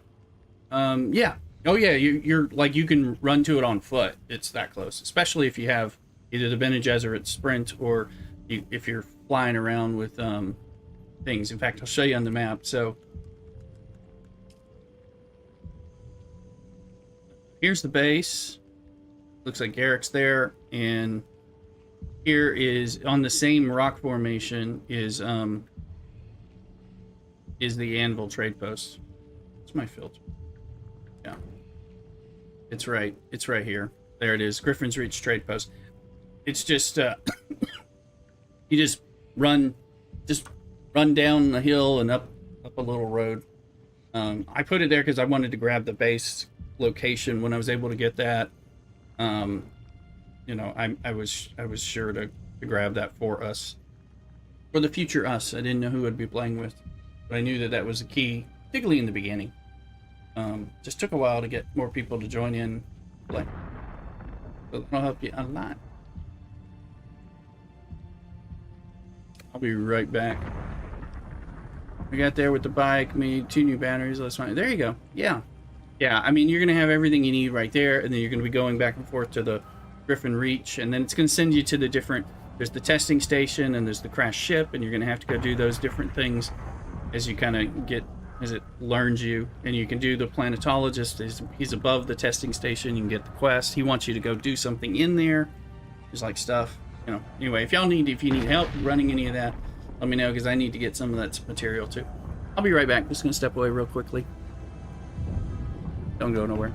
Yeah. Oh, yeah, you're like, you can run to it on foot. It's that close, especially if you have either the Bene Gesserit sprint or if you're flying around with things. In fact, I'll show you on the map. So here's the base. Looks like Garrick's there, and here is on the same rock formation is the Anvil trade post. It's my filter. Yeah. It's right here. There it is. Griffin's Reach trade post. It's just you just run down the hill and up a little road. I put it there because I wanted to grab the base location when I was able to get that. You know, I was sure to grab that for us, for the future us. I didn't know who I'd be playing with, but I knew that was the key, particularly in the beginning. Just took a while to get more people to join in play, but that'll help you a lot. I'll be right back. We got there with the bike, made 2 new batteries. That's fine. There you go. Yeah. I mean, you're gonna have everything you need right there, and then you're gonna be going back and forth to the Griffin Reach, and then it's going to send you to the different, there's the testing station and there's the crash ship, and you're going to have to go do those different things as you kind of get, as it learns you. And you can do the planetologist. He's above the testing station. You can get the quest. He wants you to go do something in there. There's like stuff, you know. Anyway, if you need help running any of that, let me know, because I need to get some of that material too. I'll be right back. Just going to step away real quickly. Don't go nowhere.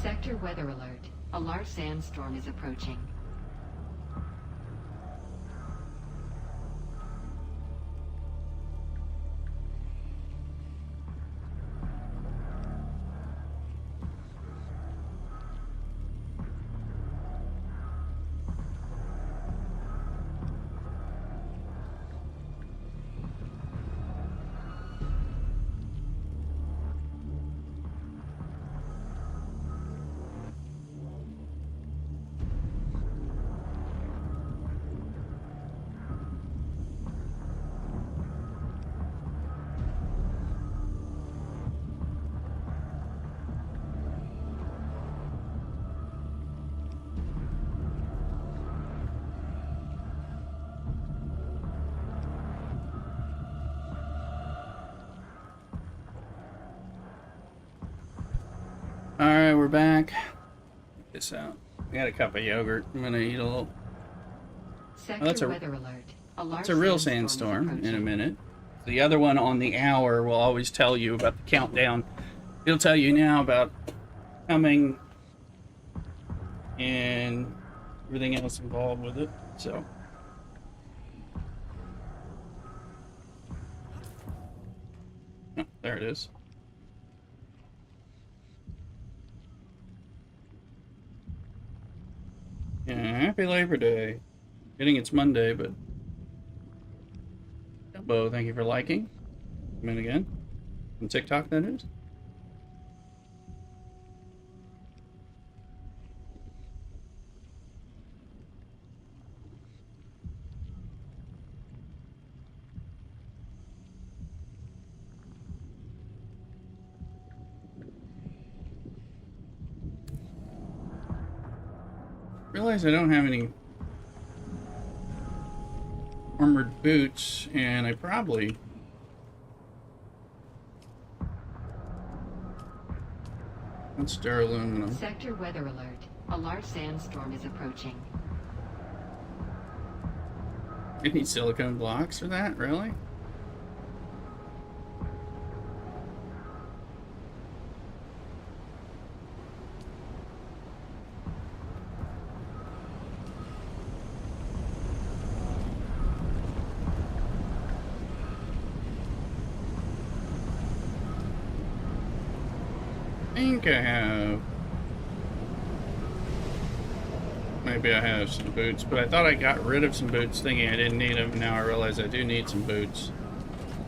Sector weather alert. A large sandstorm is approaching. Alright, we're back. Check this out. I got a cup of yogurt. I'm gonna eat a little. Sector that's a- weather alert. A large It's a real sandstorm is sandstorm in a approaching. minute. The other one on the hour will always tell you about the countdown. It'll tell you now about coming and everything else involved with it. So. Oh, there it is. Yeah, happy Labor Day. Getting it's Monday, but Bo, thank you for liking. Come in again. On TikTok, that is. Realize I don't have any armored boots, and I probably... Let's stir aluminum. Sector weather alert. A large sandstorm is approaching. I need silicone blocks for that, really? I think I have... Maybe I have some boots, but I thought I got rid of some boots thinking I didn't need them. Now I realize I do need some boots.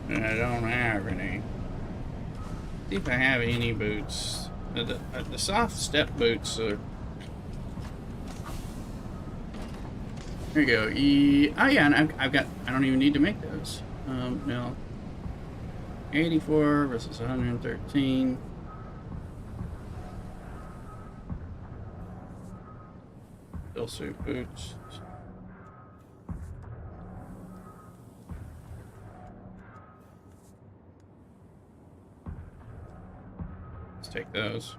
And I don't have any. See if I have any boots. The soft step boots are... There you go. Oh yeah, and I've got... I don't even need to make those. No. 84 versus 113. Still suit boots. Let's take those.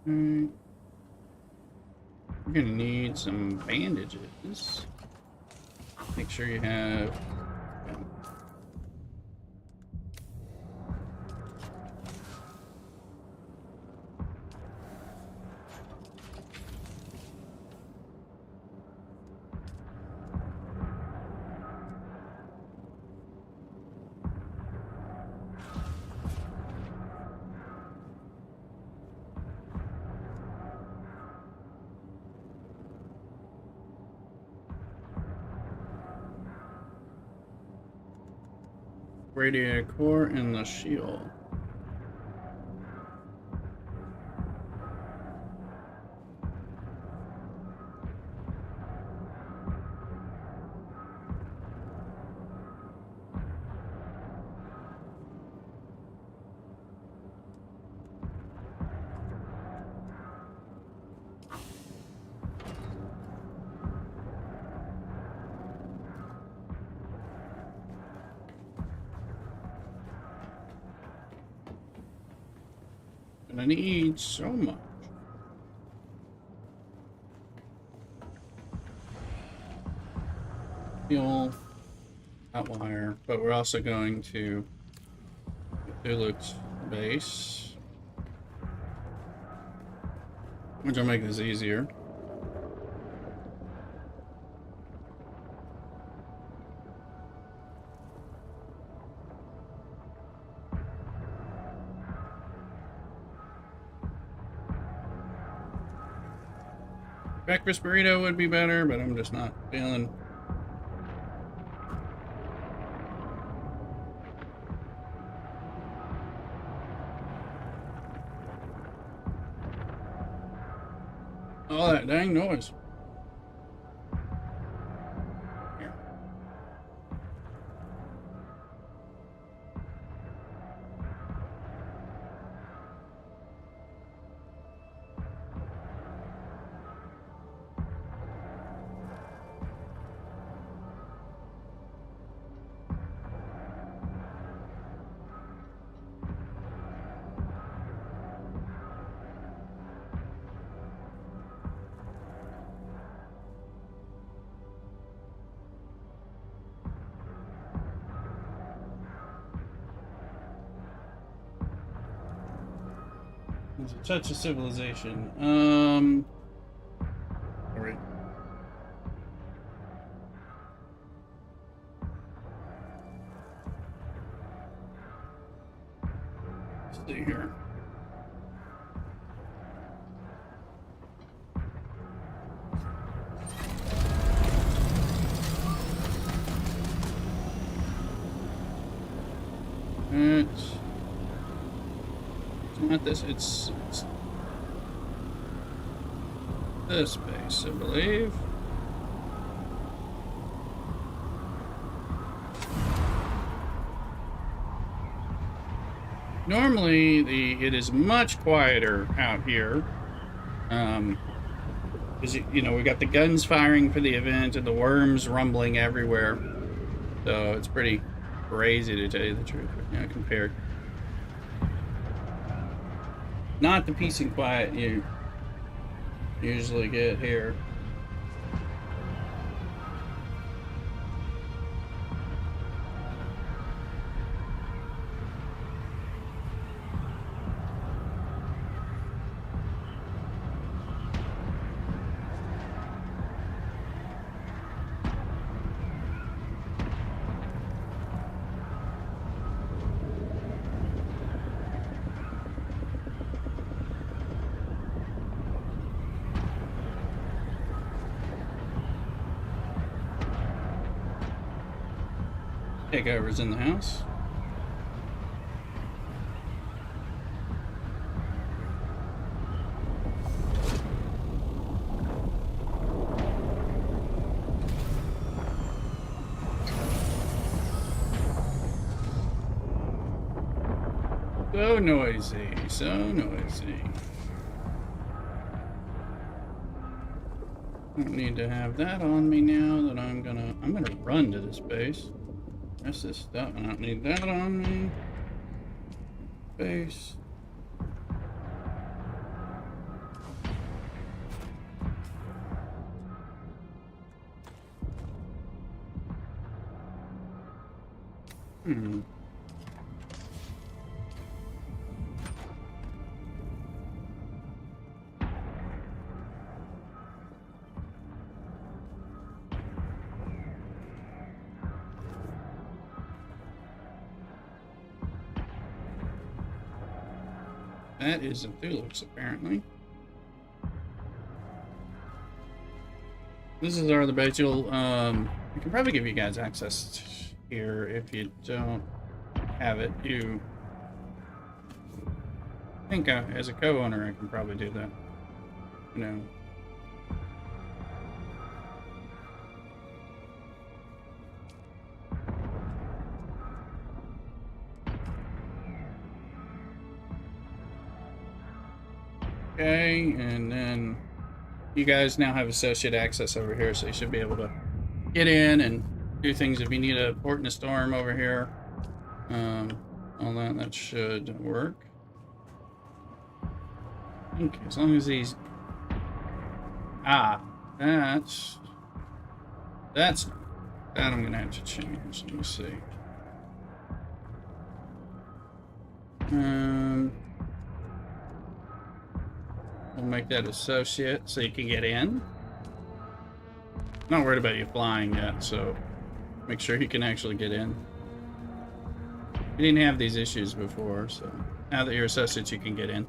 We're gonna need some bandages. Make sure you have... Radiator core and the shield. I need so much. Fuel, outlier, but we're also going to Cthulhu's base, which will make this easier. Breakfast burrito would be better, but I'm just not feeling. All that dang noise. Here. There's a touch of civilization. All right. Let's see here. It's not this, it's this base, I believe. Normally, it is much quieter out here. Because, you know, we got the guns firing for the event and the worms rumbling everywhere. So it's pretty crazy, to tell you the truth, compared. Not the peace and quiet you usually get here. Takeovers in the house. So noisy, so noisy. Don't need to have that on me now that I'm gonna run to this base. That's this stuff. I don't need that on me. Base. That is a Cthulhu's, apparently. This is our other base. You'll, I can probably give you guys access here if you don't have it. I think as a co-owner, I can probably do that. You know. Okay, and then you guys now have associate access over here, so you should be able to get in and do things if you need a port in a storm over here. All that should work. Okay, as long as he's... Ah, that's... That I'm gonna have to change. Let me see. We'll make that associate so you can get in. Not worried about you flying yet, so make sure you can actually get in. We didn't have these issues before, so now that you're associate, you can get in.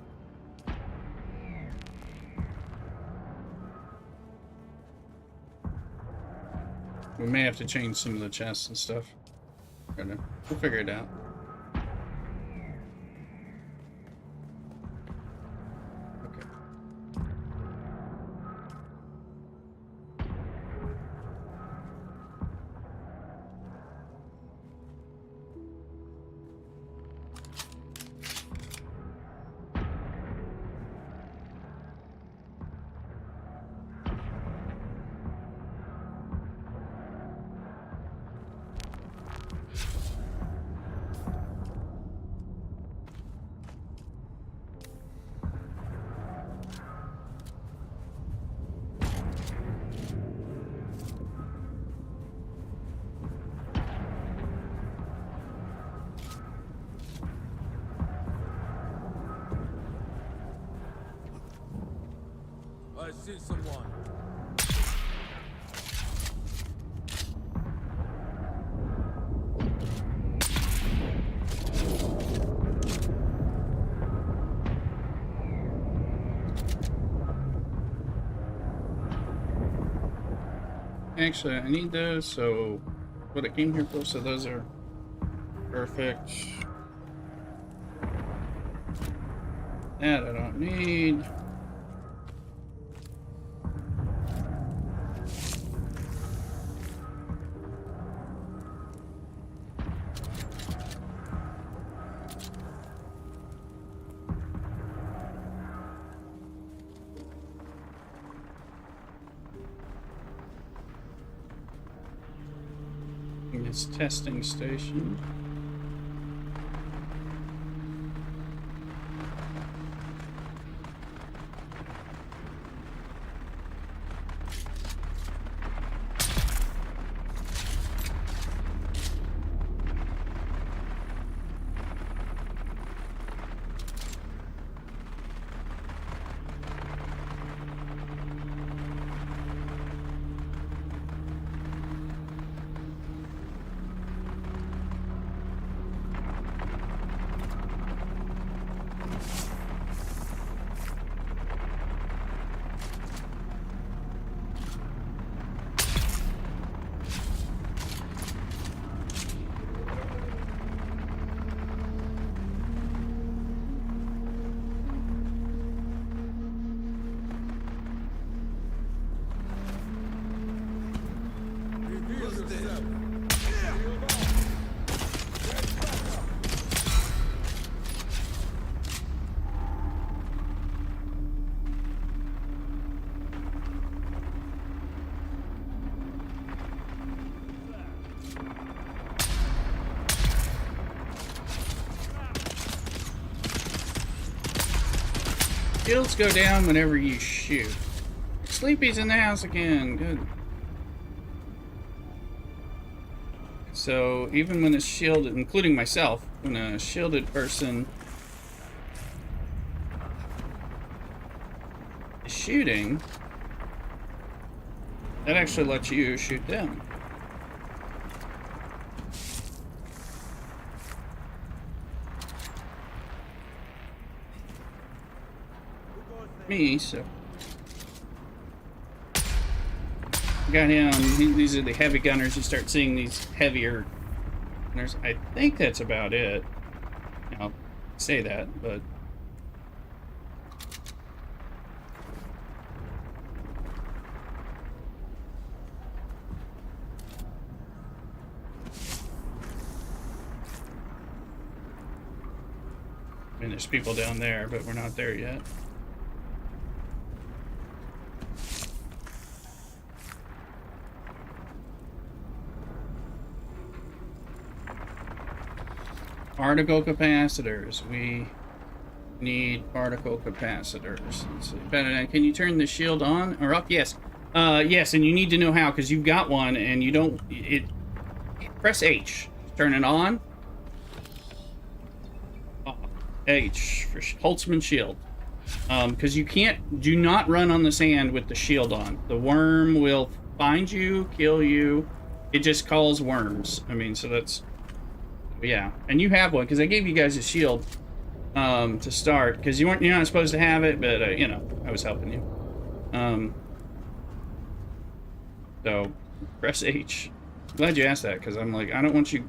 We may have to change some of the chests and stuff. We'll figure it out. Okay. I see someone. Actually, I need those, so what I came here for, so those are perfect. That I don't need. This testing station. Shields go down whenever you shoot. Sleepy's in the house again. Good. So even when a shielded, including myself, when a shielded person is shooting, that actually lets you shoot them. Me, so got him. These are the heavy gunners. You start seeing these heavier gunners. I think that's about it. I'll say that, but I mean, there's people down there, but we're not there yet. Particle capacitors. Need particle capacitors. Let's see. Can you turn the shield on or off? Yes. Yes, and you need to know how because you've got one and you don't. Press H. Turn it on. H for Holtzman shield. Because you can't. Do not run on the sand with the shield on. The worm will find you, kill you. It just calls worms. I mean, so that's. Yeah, and you have one because I gave you guys a shield. To start, because you're not supposed to have it, but you know, I was helping you. So press H. Glad you asked that because I'm like, I don't want you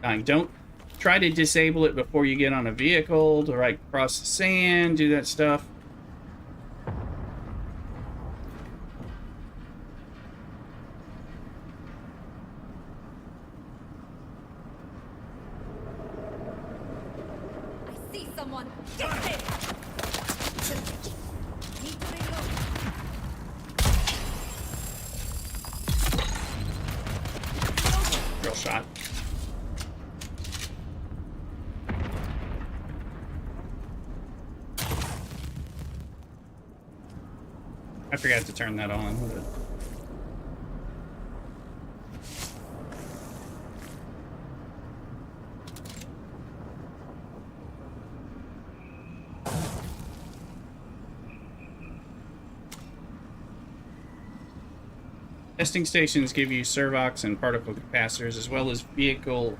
dying. Don't try to disable it before you get on a vehicle to like cross the sand, do that stuff. Someone, get him! Need to reload. Real shot. I forgot to turn that on. But... Testing stations give you servox and particle capacitors, as well as vehicle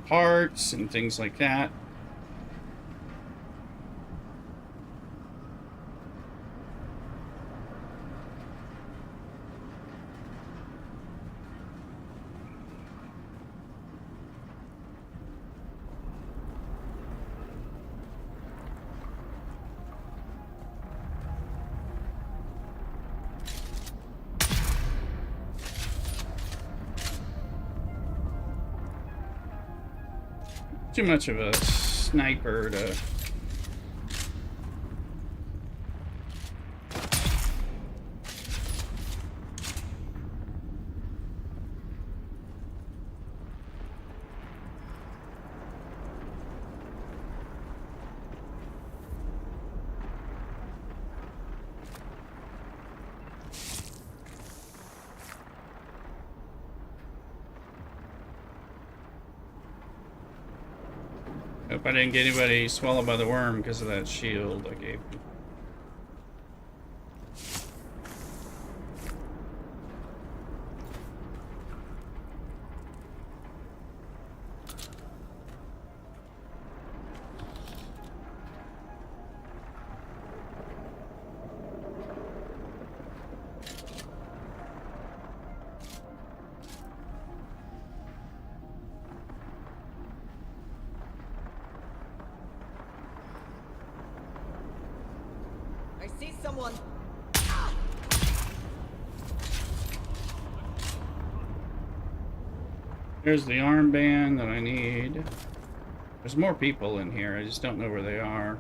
parts and things like that. Too much of a sniper to... Hope I didn't get anybody swallowed by the worm because of that shield I gave you. I see someone. There's the armband that I need. There's more people in here, I just don't know where they are.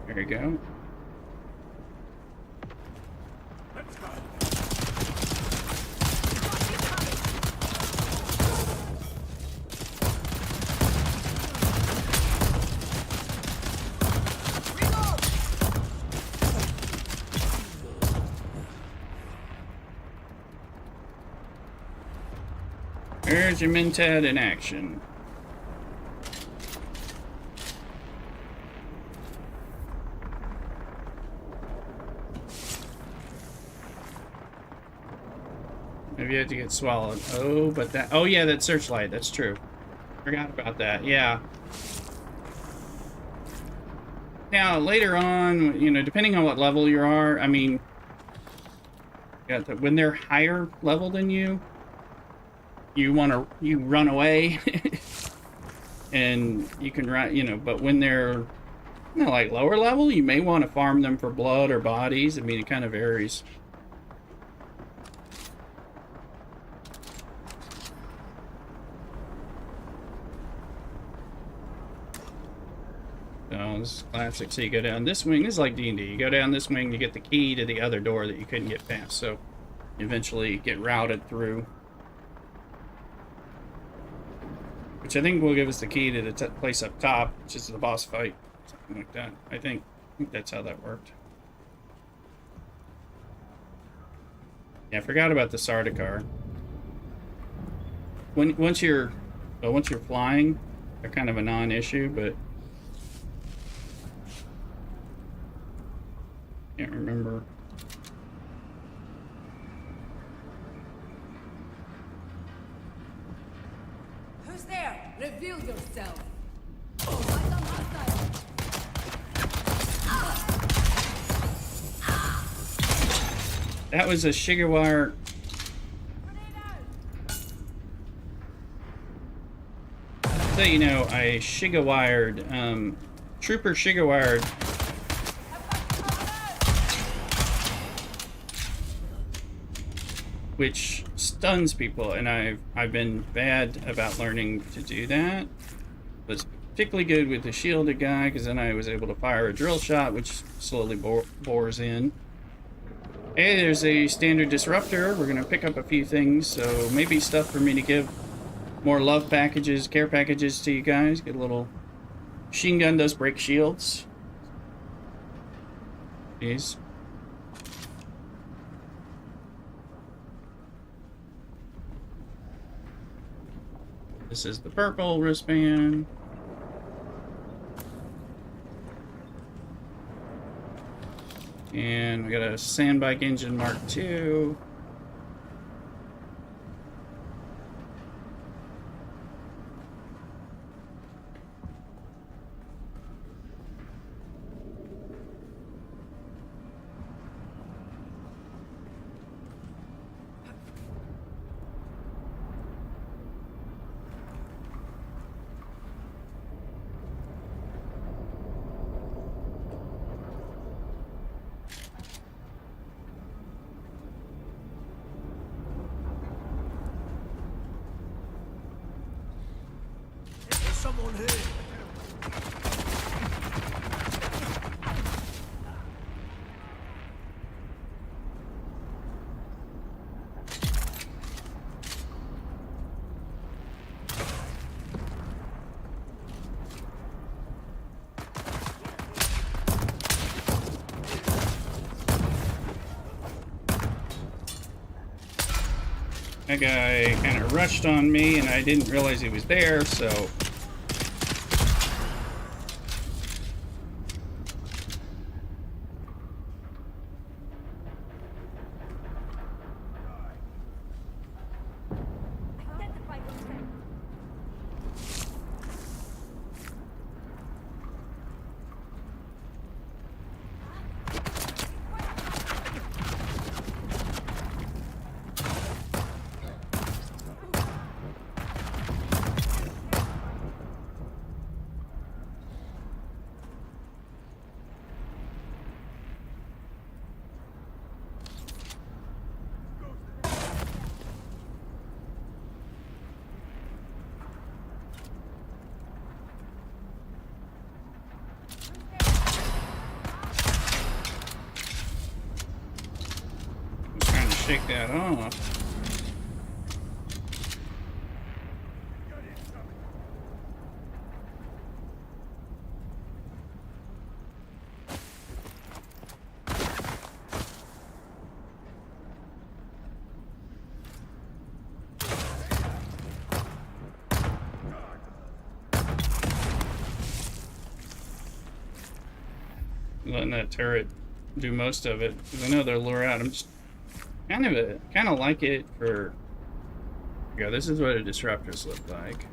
There you go. There's your Mentat in action. Maybe you have to get swallowed. Oh, but that... Oh, yeah, that searchlight. That's true. Forgot about that. Yeah. Now, later on, you know, depending on what level you are, I mean... when they're higher level than you... you run away and you can run, you know, but when they're, you know, like lower level, you may want to farm them for blood or bodies. I mean, it kind of varies. So this is classic. So you go down this wing. This is like D&D. You go down this wing, you get the key to the other door that you couldn't get past. So you eventually get routed through. which I think will give us the key to the place up top, which is the boss fight, something like that. I think that's how that worked. Yeah, I forgot about the Sardaukar. Once you're flying, they're kind of a non-issue, but can't remember. Who's there? Reveal yourself. Oh, I don't hostile. That was a Shigawire. So you know, I Shigawired, Trooper Shigawired. Which stuns people, and I've been bad about learning to do that. Was particularly good with the shielded guy, because then I was able to fire a drill shot, which slowly bores in. Hey, there's a standard disruptor. We're gonna pick up a few things, so maybe stuff for me to give more love packages, care packages to you guys. Get a little machine gun does break shields. Jeez. This is the purple wristband. And we got a sandbike engine Mark II. There's someone here. That guy kind of rushed on me, and I didn't realize he was there, so... Identify yourself. I'm trying to shake that off. Letting that turret do most of it, because I know they'll lure out. I'm just kind of like it for. Yeah, this is what a disruptors look like.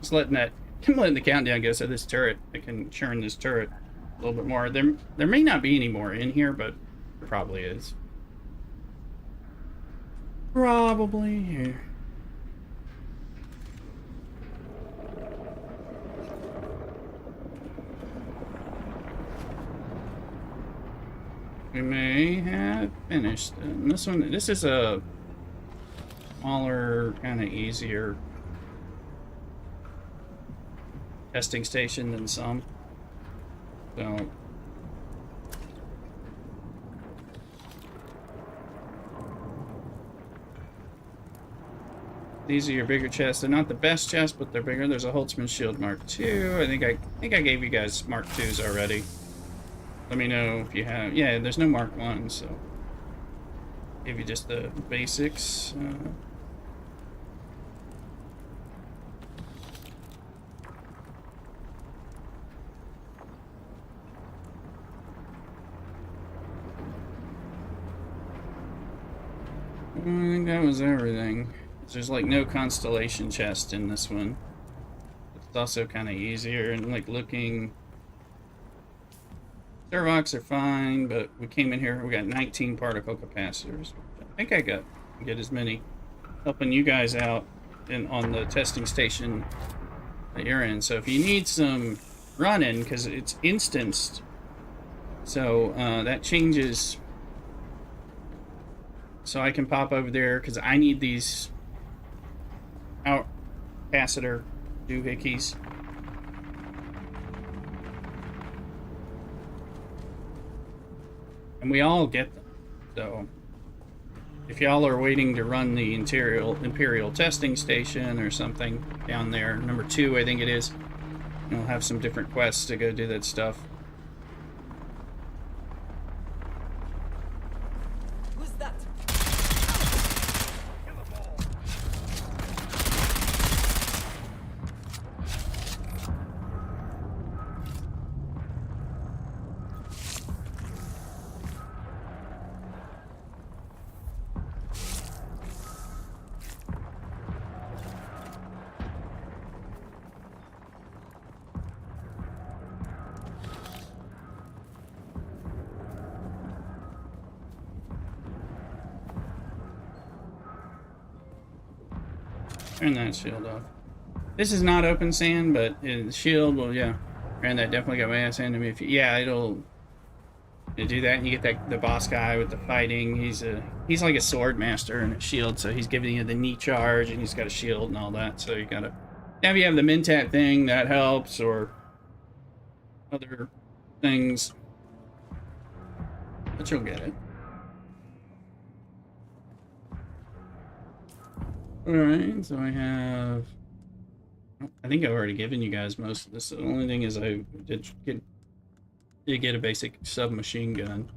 Just letting that, I'm letting the countdown go. So this turret, I can churn this turret a little bit more. There may not be any more in here, but there probably is. Probably here. We may have finished. And this is a smaller, kind of easier testing station than some. So These are your bigger chests. They're not the best chests, but they're bigger. There's a Holtzman Shield Mark II. I think I gave you guys Mark IIs already. Let me know if you have. Yeah, there's no Mark 1, so give you just the basics. I think that was everything. There's like no constellation chest in this one. It's also kind of easier and like looking. Servox are fine, but we came in here. We got 19 particle capacitors. I think I get as many helping you guys out on the testing station that you're in. So if you need some running, because it's instanced, so that changes. So I can pop over there because I need these out capacitor doohickeys. And we all get them. So if y'all are waiting to run the Imperial testing station or something down there, number 2 I think it is, you'll have some different quests to go do that stuff. Who's that? Turn that shield off. This is not open sand, but the shield will, yeah. And that definitely got my ass handed to me. Yeah, it'll do that, and you get the boss guy with the fighting. He's like a sword master and a shield, so he's giving you the knee charge, and he's got a shield and all that. So you gotta. Now if you have the Mentat thing, that helps, or other things, but you'll get it. Alright, so I have... I think I've already given you guys most of this. The only thing is I did get a basic submachine gun.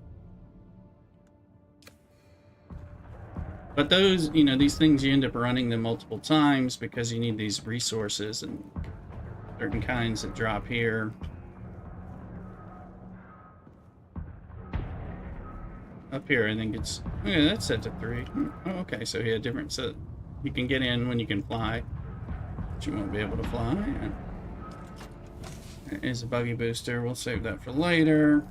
But those, you know, these things, you end up running them multiple times because you need these resources and certain kinds that drop here. Up here, I think it's... Okay, that's set to 3. Oh, okay, so he had different... So you can get in when you can fly, but you won't be able to fly. There is a buggy booster. We'll save that for later.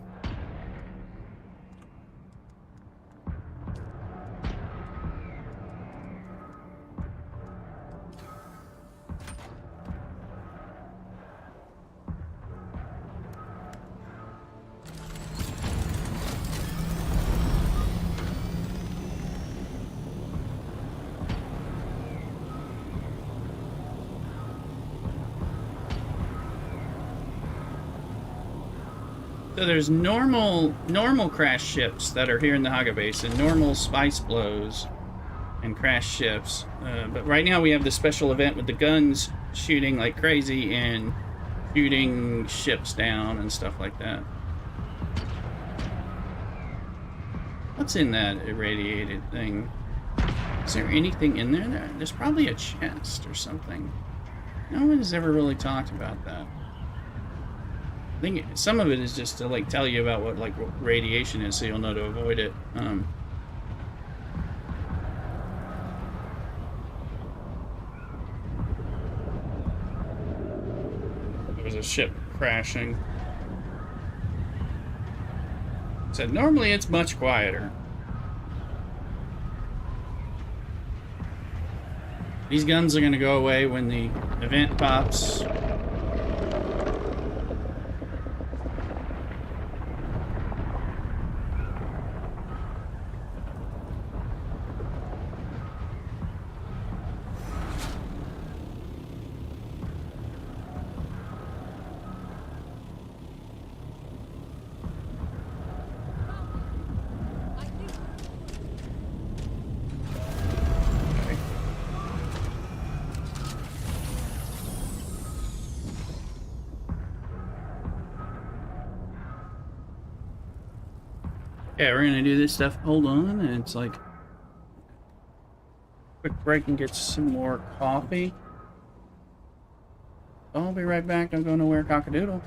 So there's normal crash ships that are here in the Haga Basin, normal spice blows and crash ships. But right now we have the special event with the guns shooting like crazy and shooting ships down and stuff like that. What's in that irradiated thing? Is there anything in there? There's probably a chest or something. No one has ever really talked about that. I think some of it is just to like tell you about what like radiation is, so you'll know to avoid it. There was a ship crashing. Said normally it's much quieter. These guns are going to go away when the event pops. Yeah, we're gonna do this stuff. Hold on, and it's like quick break and get some more coffee. I'll be right back. Don't go nowhere, cockadoodle.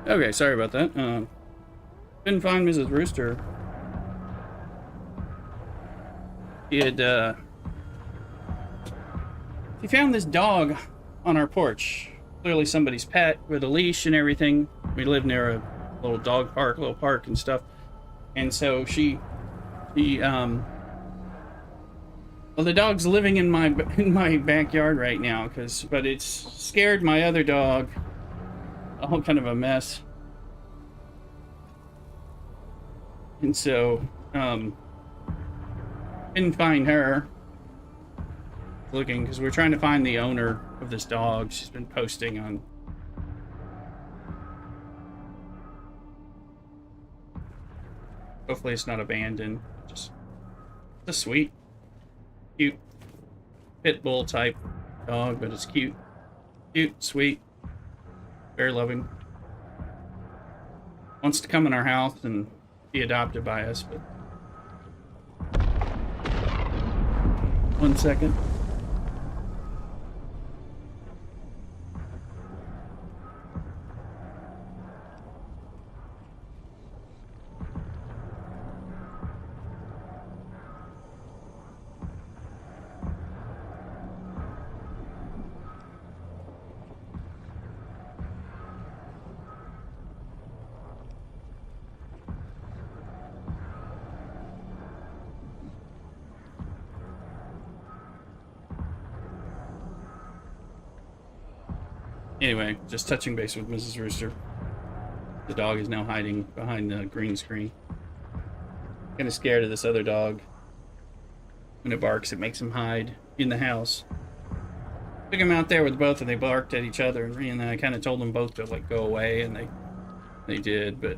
Okay, sorry about that. Couldn't find Mrs. Rooster. He found this dog on our porch. Clearly somebody's pet with a leash and everything. We live near a little dog park, little park and stuff. And so well, the dog's living in my backyard right now, but it's scared my other dog. A whole kind of a mess. And so, didn't find her. Looking, because we're trying to find the owner of this dog. She's been posting on... Hopefully it's not abandoned. Just a sweet, cute, pit bull type dog, but it's cute. Cute, sweet, very loving. Wants to come in our house and be adopted by us, but... 1 second. Anyway, just touching base with Mrs. Rooster. The dog is now hiding behind the green screen. Kind of scared of this other dog. When it barks, it makes him hide in the house. Took him out there with both, and they barked at each other. And then I kind of told them both to like go away, and they did, but...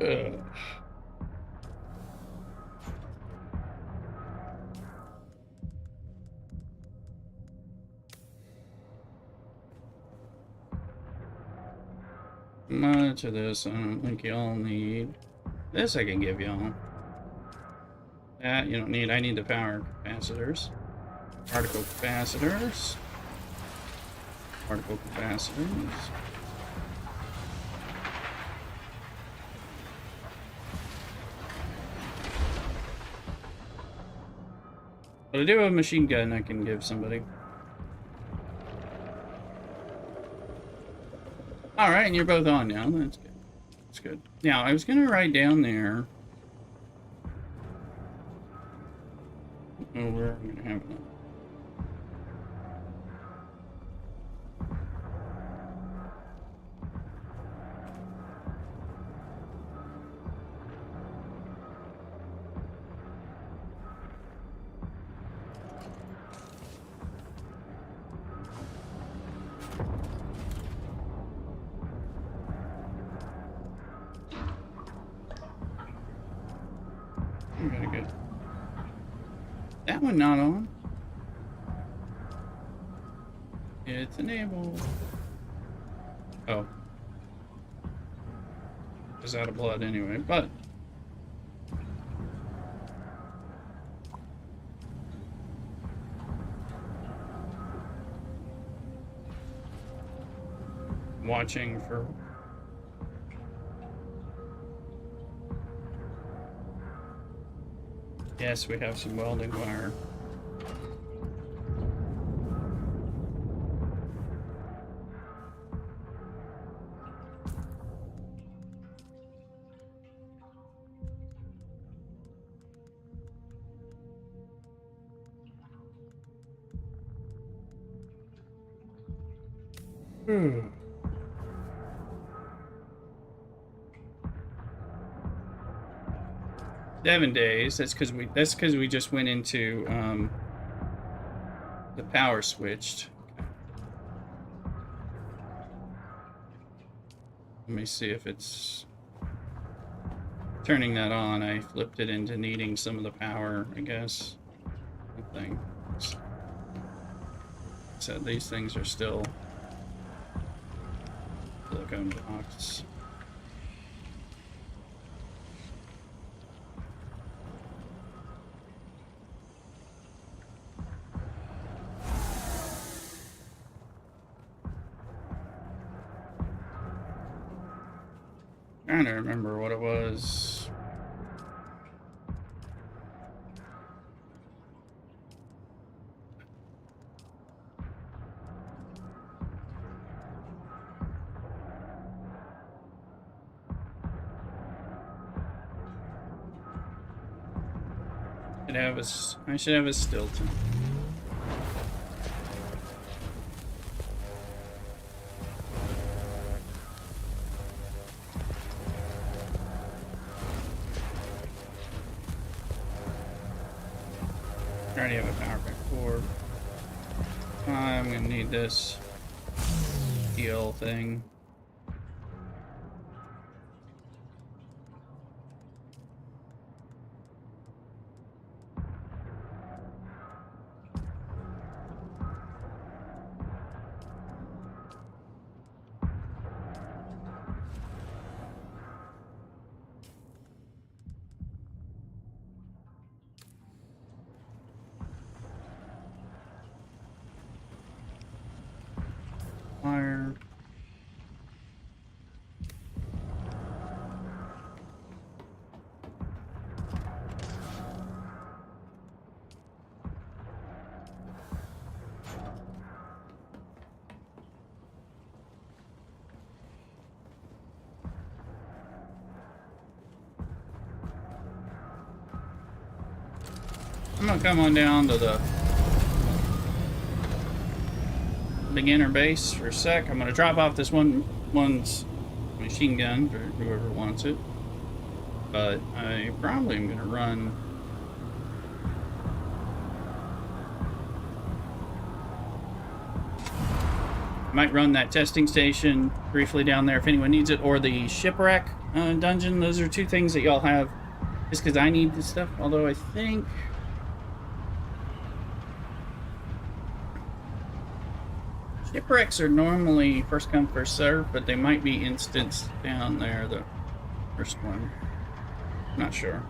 Ugh. Much of this I don't think y'all need. This I can give y'all. That you don't need. I need the power capacitors. Particle capacitors. Particle capacitors. But I do have a machine gun I can give somebody. Alright, and you're both on now. That's good. That's good. Now, I was going to write down there... Oh, where I'm going to have it. Very good. That one not on. It's enabled. Oh. It's out of blood anyway, but... Watching for... Yes, we have some welding wire. Hmm. 7 days. That's because we just went into the power switched. Let me see if it's turning that on. I flipped it into needing some of the power, I guess. Thing. So these things are still shotgun box. Trying to remember what it was. I should have a Stilton. I already have a power pack 4. I'm gonna need this heal thing. Fire. I'm gonna come on down to the beginner base for a sec. I'm gonna drop off this one's machine gun for whoever wants it. But I probably am gonna run might run that testing station briefly down there if anyone needs it, or the shipwreck dungeon. Those are two things that y'all have just because I need this stuff, although I think shipwrecks are normally first come, first serve, but they might be instanced down there, the first one. Not sure.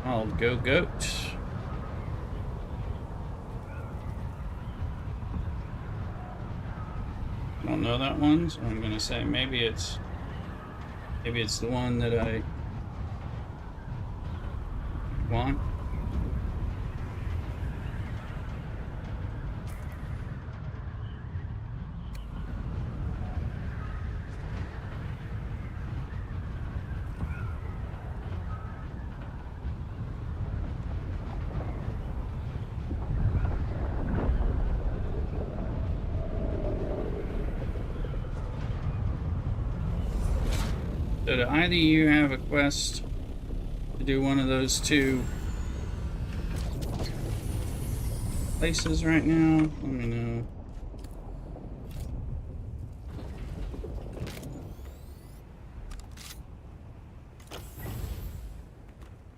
I'll go goat. I don't know that one, so I'm gonna say maybe it's the one that I want. So do either of you have a quest to do one of those two places right now? Let me know.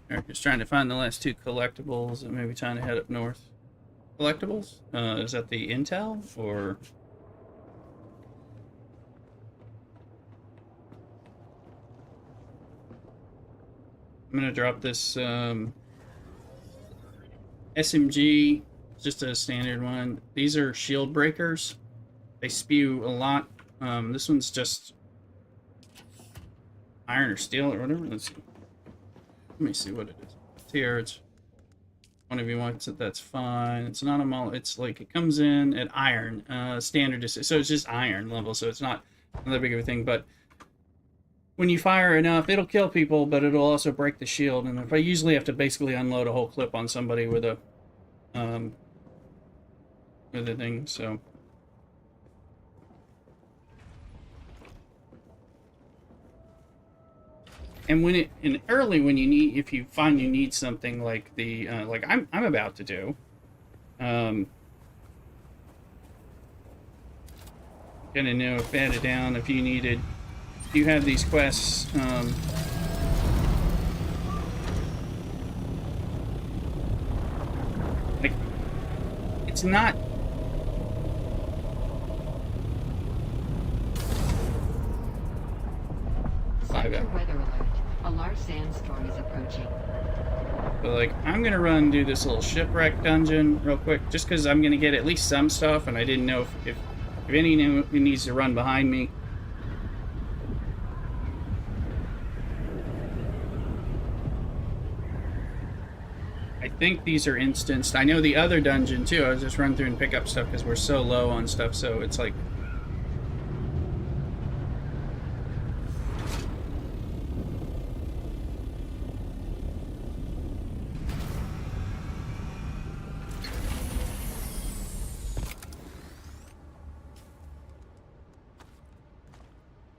Eric is trying to find the last two collectibles and maybe trying to head up north. Collectibles? Is that the intel or? I'm gonna drop this SMG, just a standard one. These are shield breakers. They spew a lot. This one's just iron or steel or whatever. Let's see. Let me see what it is. It's here. It's one of you wants it. That's fine. It's not a mol. It's like it comes in at iron standard. So it's just iron level. So it's not that big of a thing, but when you fire enough, it'll kill people, but it'll also break the shield. And if I usually have to basically unload a whole clip on somebody with a thing, so. And when when you need, if you find you need something like the like I'm about to do, gonna know if add it down if you needed. You have these quests. It's not. Sector weather alert. A large sandstorm is approaching. But like, I'm gonna run and do this little shipwreck dungeon real quick, just because I'm gonna get at least some stuff, and I didn't know if any needs to run behind me. I think these are instanced. I know the other dungeon too. I was just run through and pick up stuff because we're so low on stuff, so it's like.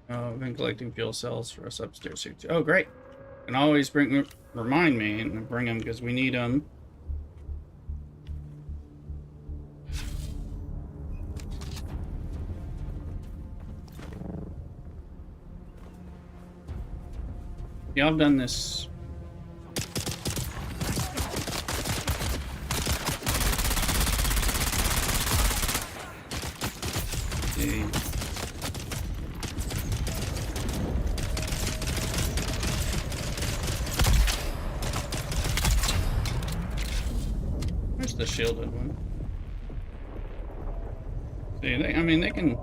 Oh, I've been collecting fuel cells for us upstairs here too. Oh, great. And always remind me and bring them because we need them. Yeah, I've done this. Okay. Where's the shielded one? See, I mean, they can.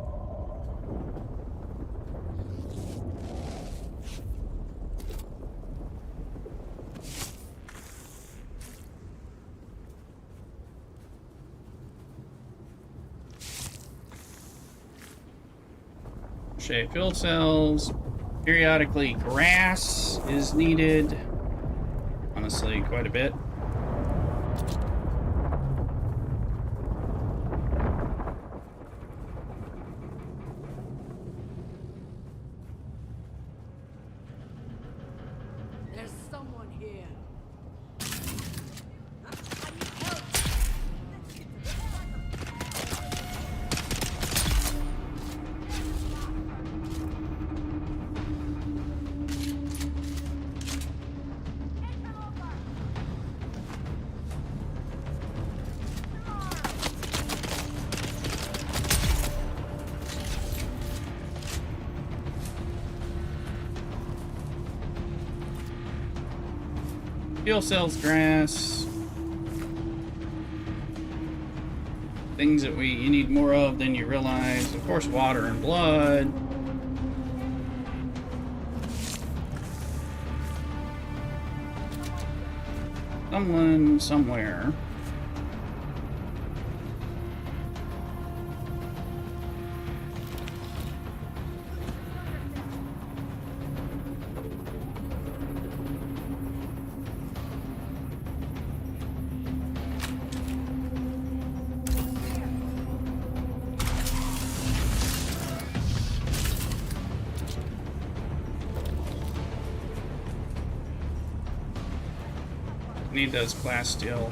Fuel cells. Periodically, grass is needed. Honestly, quite a bit. There's someone here. Fuel cells, grass. Things that you need more of than you realize. Of course, water and blood. Someone, somewhere. Need those glass steel.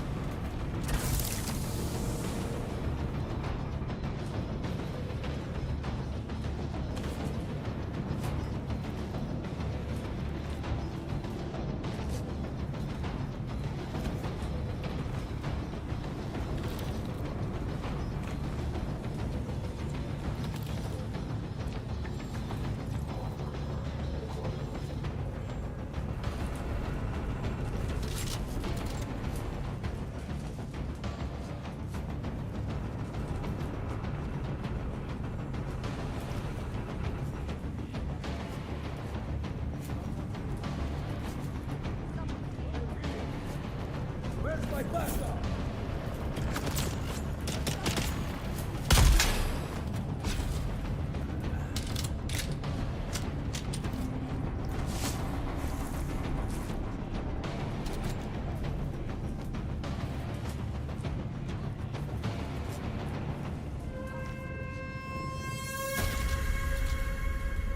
Where's my blaster?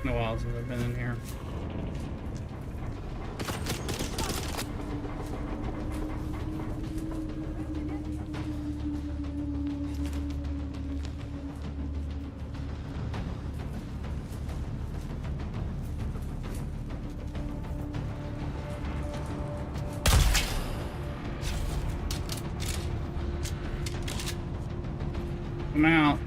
Been a while since I've been in here. I'm out.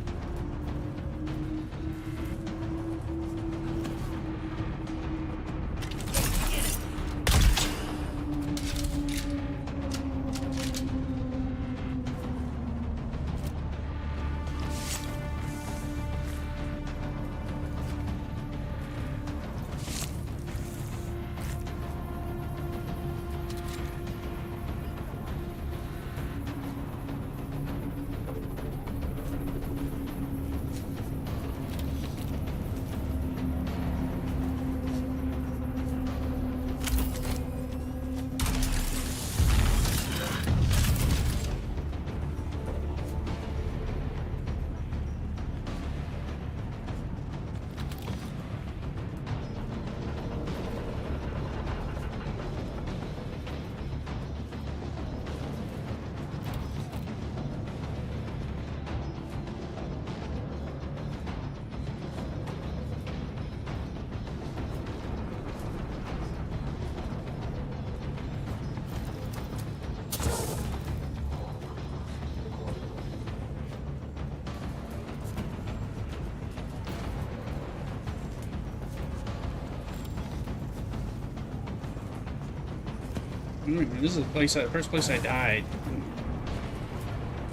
This is the place, first place I died in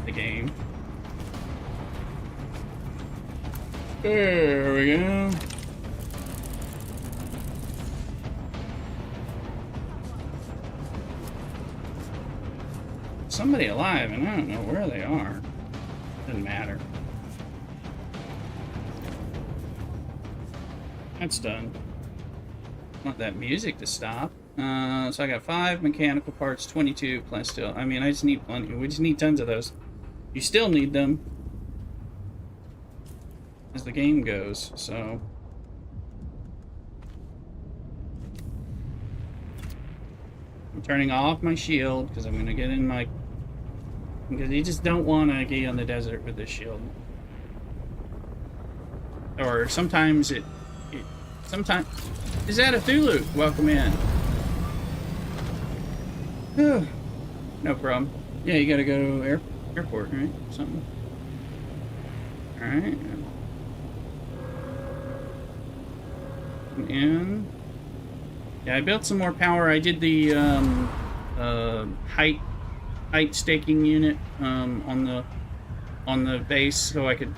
the game. There we go. Somebody alive, and I don't know where they are. Doesn't matter. That's done. Want that music to stop. So I got 5 mechanical parts, 22 plasteel. I mean, I just need plenty. We just need tons of those. You still need them as the game goes, so. I'm turning off my shield because I'm going to get in my... Because you just don't want to get on the desert with this shield. Or sometimes sometimes... Is that a Thulu? Welcome in. Whew. No problem. Yeah, you gotta go to airport, right? Something. Alright. In. Yeah, I built some more power. I did the height staking unit on the base, so I could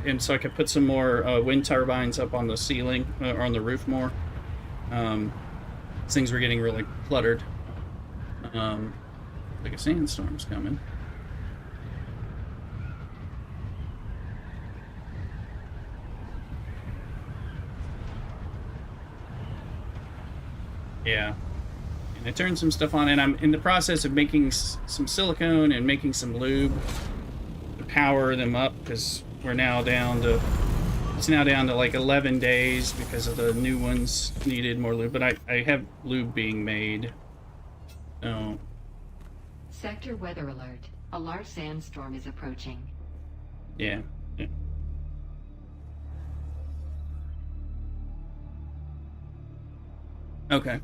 put some more wind turbines up on the ceiling or on the roof more. Things were getting really cluttered. Like a sandstorm's coming. Yeah. And I turned some stuff on, and I'm in the process of making some silicone and making some lube to power them up, because we're now down to... It's now down to like 11 days because of the new ones needed more lube, but I have lube being made. So... Sector weather alert. A large sandstorm is approaching. Yeah. Yeah. Okay.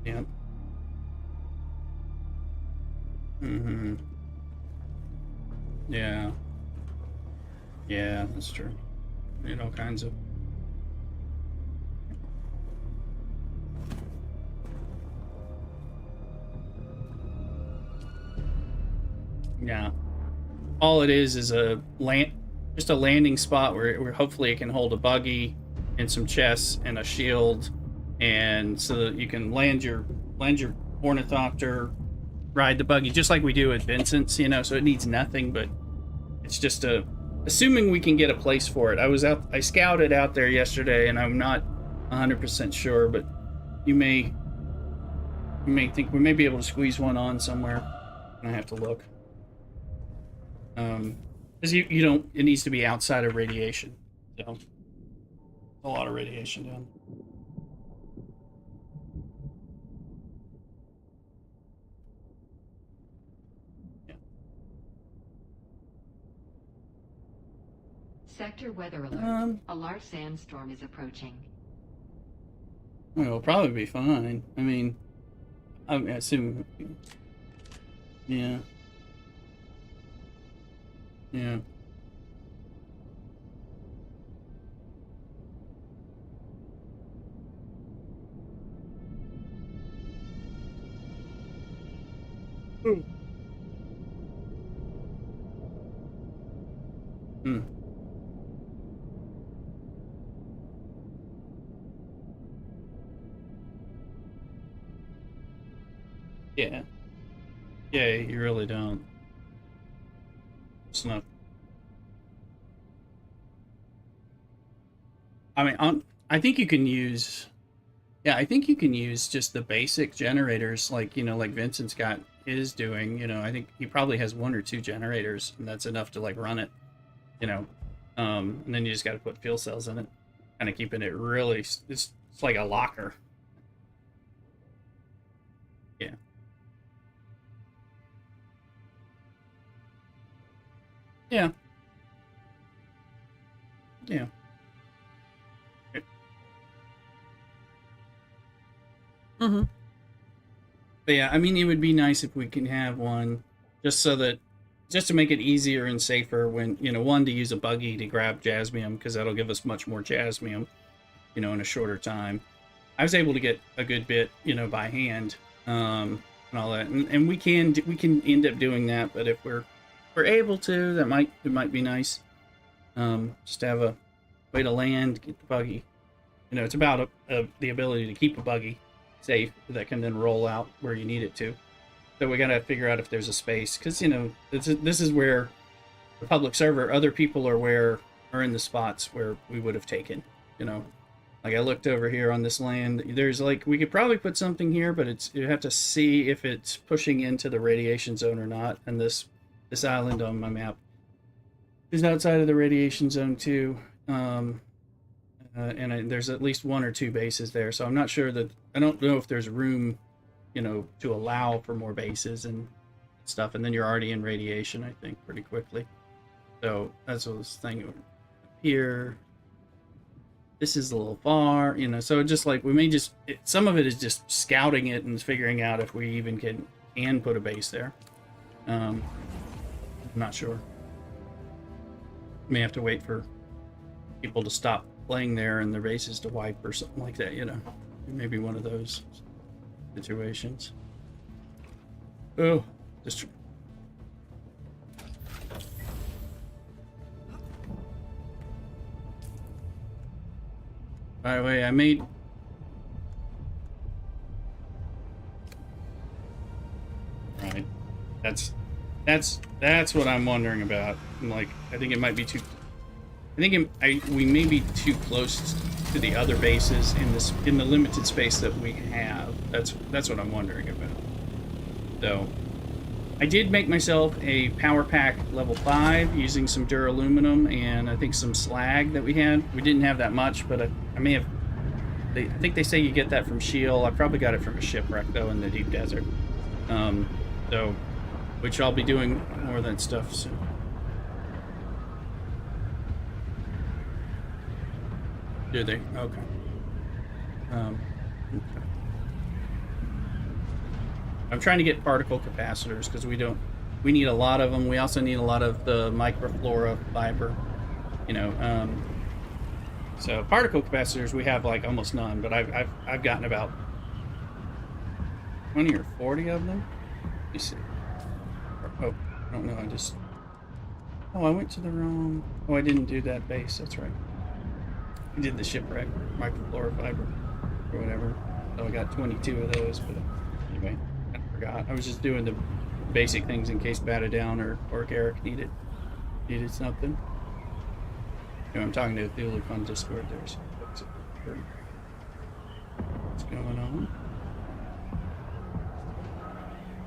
Yep. Mm-hmm. Yeah. Yeah, that's true. Need all kinds of... Yeah. All it is just a landing spot where hopefully it can hold a buggy and some chests and a shield, and so that you can land your ornithopter, ride the buggy just like we do at Vincent's, you know. So it needs nothing, but it's just assuming we can get a place for it. I scouted out there yesterday, and I'm not 100% sure, but you may think we may be able to squeeze one on somewhere. I have to look. Because you don't, it needs to be outside of radiation. So, a lot of radiation down. Yeah. Sector weather alert. A large sandstorm is approaching. Well, it'll probably be fine. I mean, I assume. Yeah. Yeah. Hmm. Yeah. Yeah, you really don't. It's not. I mean, I think you can use. Yeah, I think you can use just the basic generators, like like Vincent's got his doing. I think he probably has one or two generators, and that's enough to like run it. You know, and then you just got to put fuel cells in it, kind of keeping it really. It's like a locker. Yeah. Yeah. Yeah. Mm-hmm. But yeah, I mean, it would be nice if we can have one, just so that, just to make it easier and safer when one to use a buggy to grab jasmium because that'll give us much more jasmium, in a shorter time. I was able to get a good bit, by hand, and all that, and we can end up doing that. But if we're able to, it might be nice, just to have a way to land, get the buggy. It's about the ability to keep a buggy safe that can then roll out where you need it to. So we got to figure out if there's a space, because this is where the public server, other people are in the spots where we would have taken. You know, like I looked over here on this land. There's like we could probably put something here, but you have to see if it's pushing into the radiation zone or not. And this island on my map is outside of the radiation zone too. There's at least one or two bases there, so I'm not sure that I don't know if there's room, to allow for more bases and stuff. And then you're already in radiation, I think, pretty quickly. So that's what I was thinking. Here, this is a little far, So just like we may some of it is just scouting it and figuring out if we even can put a base there. I'm not sure. May have to wait for people to stop playing there and their bases to wipe or something like that, Maybe one of those situations. Oh, just. By the way, I made. Right. That's what I'm wondering about. Like, I think it might be too. I think we may be too close to the other bases in the limited space that we have. That's what I'm wondering about. So, I did make myself a power pack level 5 using some duraluminum and I think some slag that we had. We didn't have that much, but I may have. I think they say you get that from Shield. I probably got it from a shipwreck though in the deep desert. So, which I'll be doing more of that stuff soon. Do they? Okay. Okay. I'm trying to get particle capacitors because we need a lot of them. We also need a lot of the microflora fiber, so particle capacitors we have like almost none, but I've gotten about 20 or 40 of them. Let me see. Oh, I don't know. I went to the wrong. Oh, I didn't do that base. That's right. I did the shipwreck microflora fiber or whatever. So I got 22 of those, but anyway, I forgot. I was just doing the basic things in case Batted Down or Eric needed something. I'm talking to Thulu on Discord there, so that's what's going on.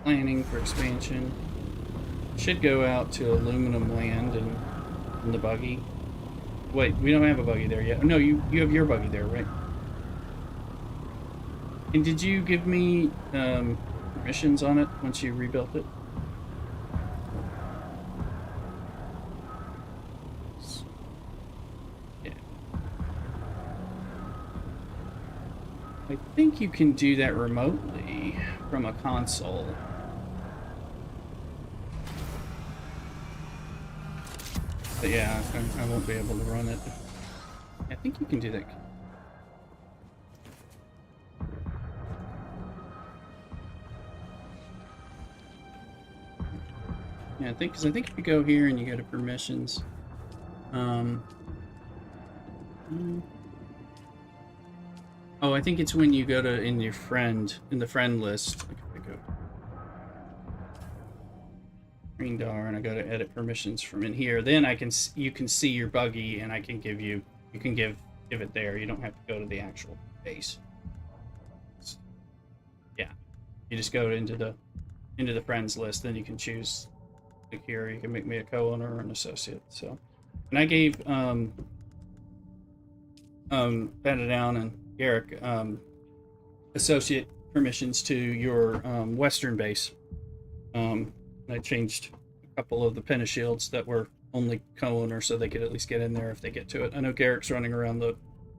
Planning for expansion. Should go out to aluminum land and in the buggy. Wait, we don't have a buggy there yet. No, you have your buggy there, right? And did you give me permissions on it once you rebuilt it? Yeah. I think you can do that remotely from a console. But yeah, I won't be able to run it. I think you can do that. Yeah, because I think if you go here and you go to permissions, um, oh, I think it's when you go to in the friend list. Like if I go green dollar and I go to edit permissions from in here, then you can see your buggy and I can you can give it there. You don't have to go to the actual base. Yeah, you just go into the friends list, then you can choose. Like here, you can make me a co-owner or an associate. So, and I gave Down and Garrick associate permissions to your western base. I changed a couple of the Pentashields that were only co-owner so they could at least get in there if they get to it. I know Garrick's running around the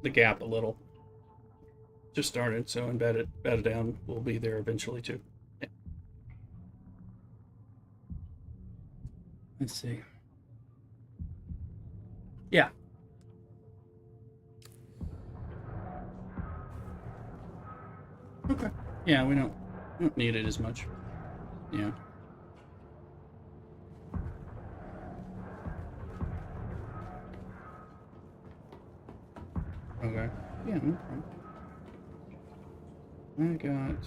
gap a little. Just started, so and Bedded Down will be there eventually too. Yeah. Let's see. Yeah. Okay. Yeah, we don't need it as much. Yeah. Okay. Yeah, no problem. I got.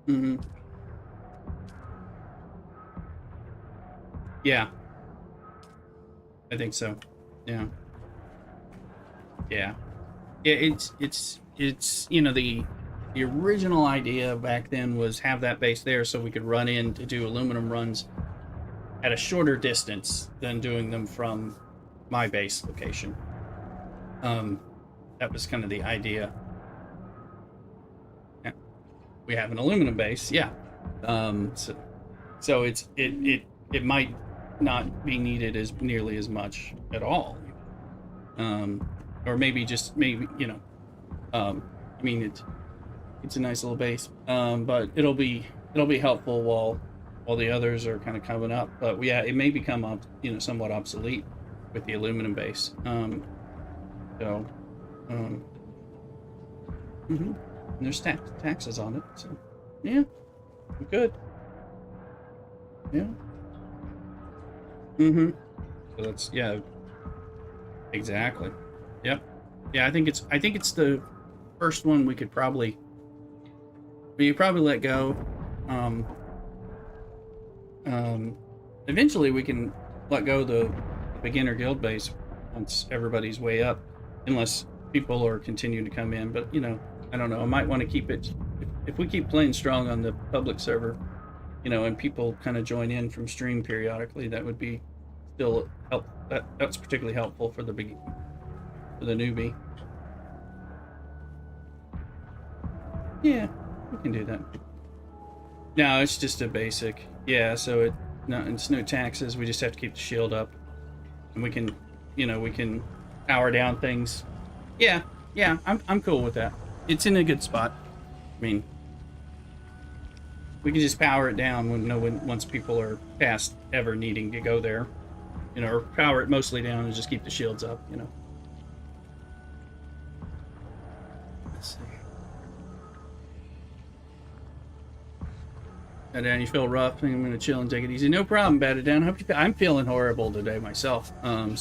Mm-hmm. Yeah. I think so. Yeah. Yeah. Yeah, it's the original idea back then was have that base there so we could run in to do aluminum runs at a shorter distance than doing them from my base location. That was kind of the idea. Yeah. We have an aluminum base, yeah. So it might not be needed as nearly as much at all. Or maybe I mean it's a nice little base. But it'll be helpful while the others are kind of coming up. But yeah, it may become somewhat obsolete with the aluminum base. So and there's taxes on it. So yeah, good. Yeah. So that's exactly. Yep. Yeah, I think it's the first one we could probably let go. Eventually we can let go the beginner guild base once everybody's way up, unless people are continuing to come in. But I don't know. I might want to keep it if we keep playing strong on the public server, and people kind of join in from stream periodically. That would be still help. That's particularly helpful for the newbie. Yeah, we can do that. No, it's just a basic. Yeah, so it's no taxes. We just have to keep the shield up, and we can power down things. Yeah, I'm cool with that. It's in a good spot. I mean, we can just power it down once people are past ever needing to go there, or power it mostly down and just keep the shields up. Let's see. And then you feel rough, and I'm gonna chill and take it easy. No problem, Bedded Down. I'm feeling horrible today myself. I'm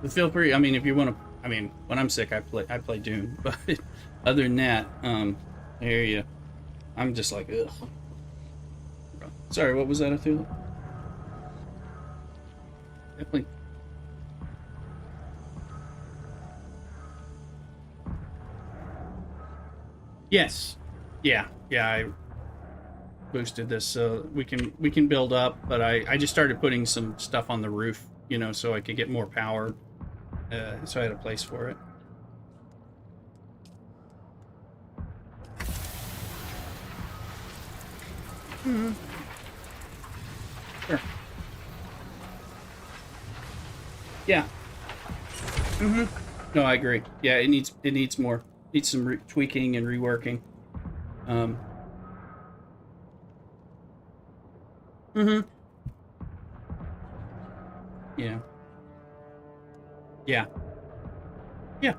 feel free. I mean, if you want to. I mean, when I'm sick, I play Dune. But other than that, I hear you. I'm just like, ugh. Sorry, what was that, Athula? Definitely. Yes. Yeah. I boosted this so we can build up, but I just started putting some stuff on the roof, so I could get more power. So I had a place for it. Sure. Yeah. No, I agree. Yeah, it needs more. Needs some tweaking and reworking. Yeah. Yeah. Yeah.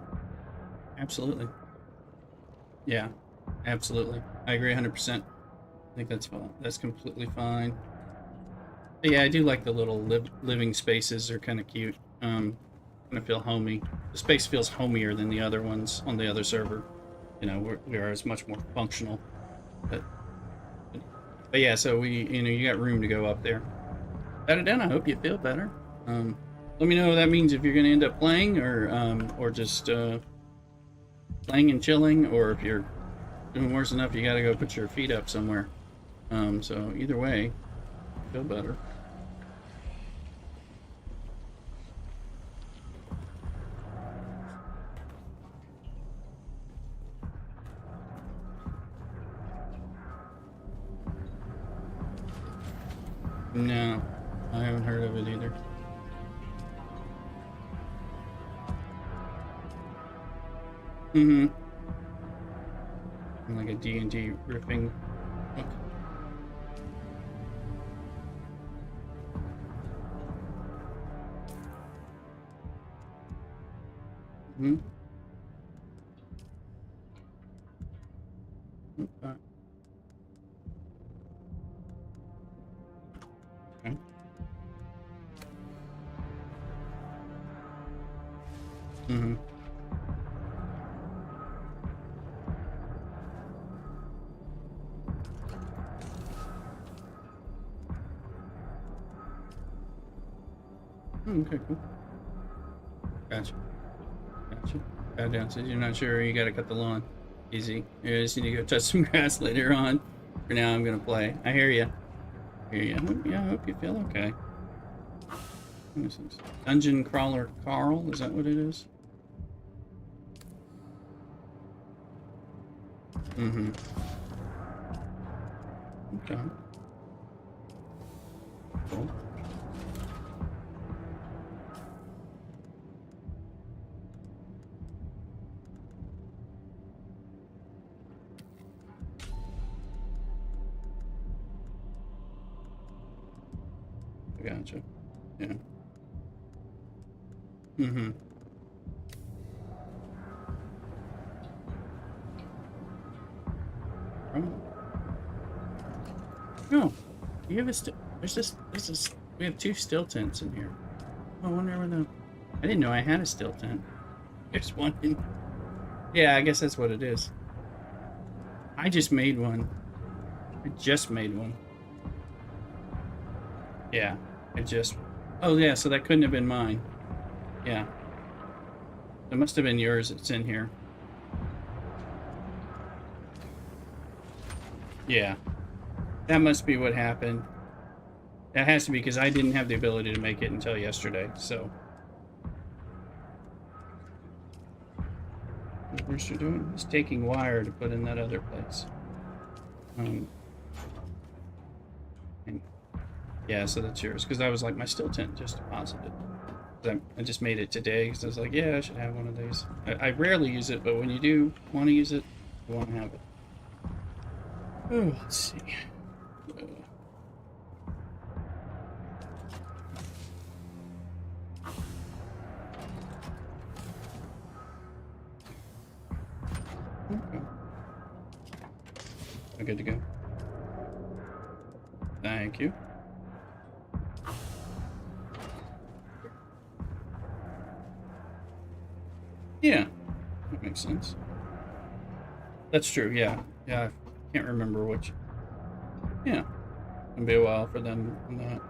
Absolutely. Yeah. Absolutely. I agree 100%. I think that's fine. That's completely fine. But yeah, I do like the little living spaces. They're kind of cute. Kind of feel homey. The space feels homier than the other ones on the other server. You know, we are as much more functional. But, but yeah, so you got room to go up there. That done. I hope you feel better. Let me know what that means if you're going to end up playing or just playing and chilling, or if you're doing worse enough, you got to go put your feet up somewhere. So either way, feel better. No, I haven't heard of it either. Mm-hmm. Like a D&D riffing book. Mm-hmm. Okay. Okay. Mm-hmm. Okay, cool. Gotcha. Gotcha. Bad down says you're not sure, you gotta cut the lawn. Easy. You just need to go touch some grass later on. For now, I'm gonna play. I hear you. Yeah, I hope you feel okay. Dungeon Crawler Carl, is that what it is? Mm-hmm. Okay. Cool. Gotcha. Yeah. Mm-hmm. Oh, you have a we have 2 still tents in here. Oh, I wonder where I didn't know I had a still tent. There's one in... Yeah, I guess that's what it is. I just made one. I just made one. Yeah, Oh, yeah, so that couldn't have been mine. Yeah. It must have been yours that's in here. Yeah. That must be what happened. That has to be because I didn't have the ability to make it until yesterday, so. What Rooster doing? He's taking wire to put in that other place. And yeah, so that's yours. Because I was like, my still tent just deposited. I just made it today because I was like, yeah, I should have one of these. I rarely use it, but when you do want to use it, you want to have it. Oh, let's see. Okay. We're good to go. Thank you. Yeah, that makes sense. That's true, yeah. Yeah, I can't remember which. Yeah, it'll be a while for them on that.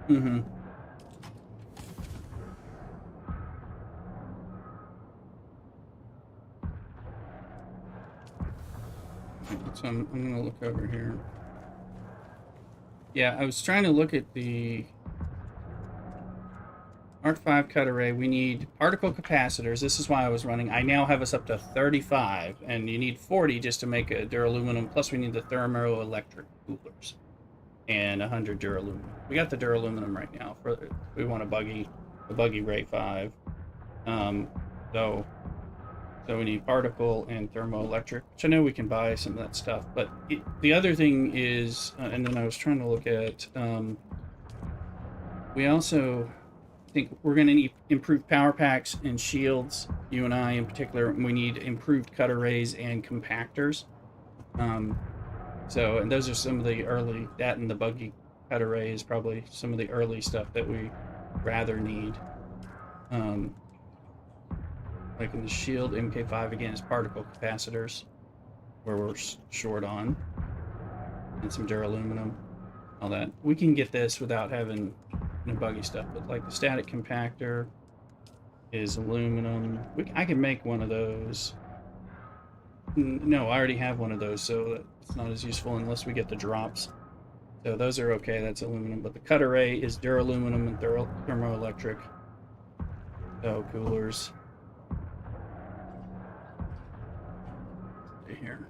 Mm-hmm. So I'm gonna look over here. Yeah, I was trying to look at the Mark 5 cut array. We need particle capacitors. This is why I was running. I now have us up to 35, and you need 40 just to make a duraluminum. Plus, we need the thermoelectric coolers and 100 duraluminum. We got the duraluminum right now. We want the buggy Ray 5. So we need particle and thermoelectric, which I know we can buy some of that stuff. But the other thing is, and then I was trying to look at, we also, think we're going to need improved power packs and shields. You and I, in particular, we need improved cut arrays and compactors. And those are some of the early, that and the buggy cut array is probably some of the early stuff that we rather need. Like in the shield, MK5 again is particle capacitors, where we're short on, and some duraluminum, all that. We can get this without having buggy stuff, but like the static compactor is aluminum. I can make one of those. No, I already have one of those, so it's not as useful unless we get the drops. So those are okay, that's aluminum, but the cut array is duraluminum and thermoelectric. So coolers. Here.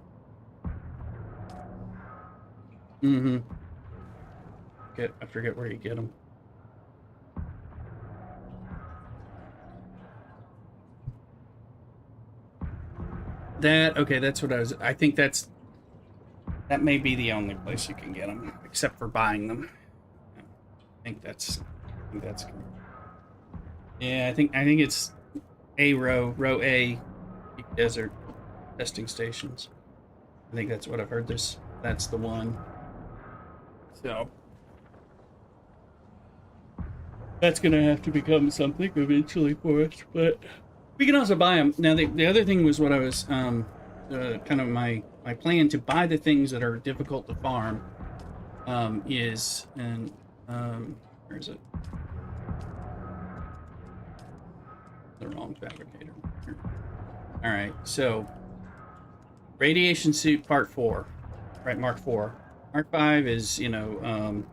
I forget where you get them. Okay, that's what I think that may be the only place you can get them, except for buying them. I think that's yeah, I think it's row A, desert testing stations. I think that's what I've heard. That's the one. So that's gonna have to become something eventually for us, but we can also buy them. Now, the other thing was what I was, kind of my plan to buy the things that are difficult to farm, is, and, where is it? The wrong fabricator. Here. All right, so, radiation suit part 4, right, Mark 4. Mark 5 is, sand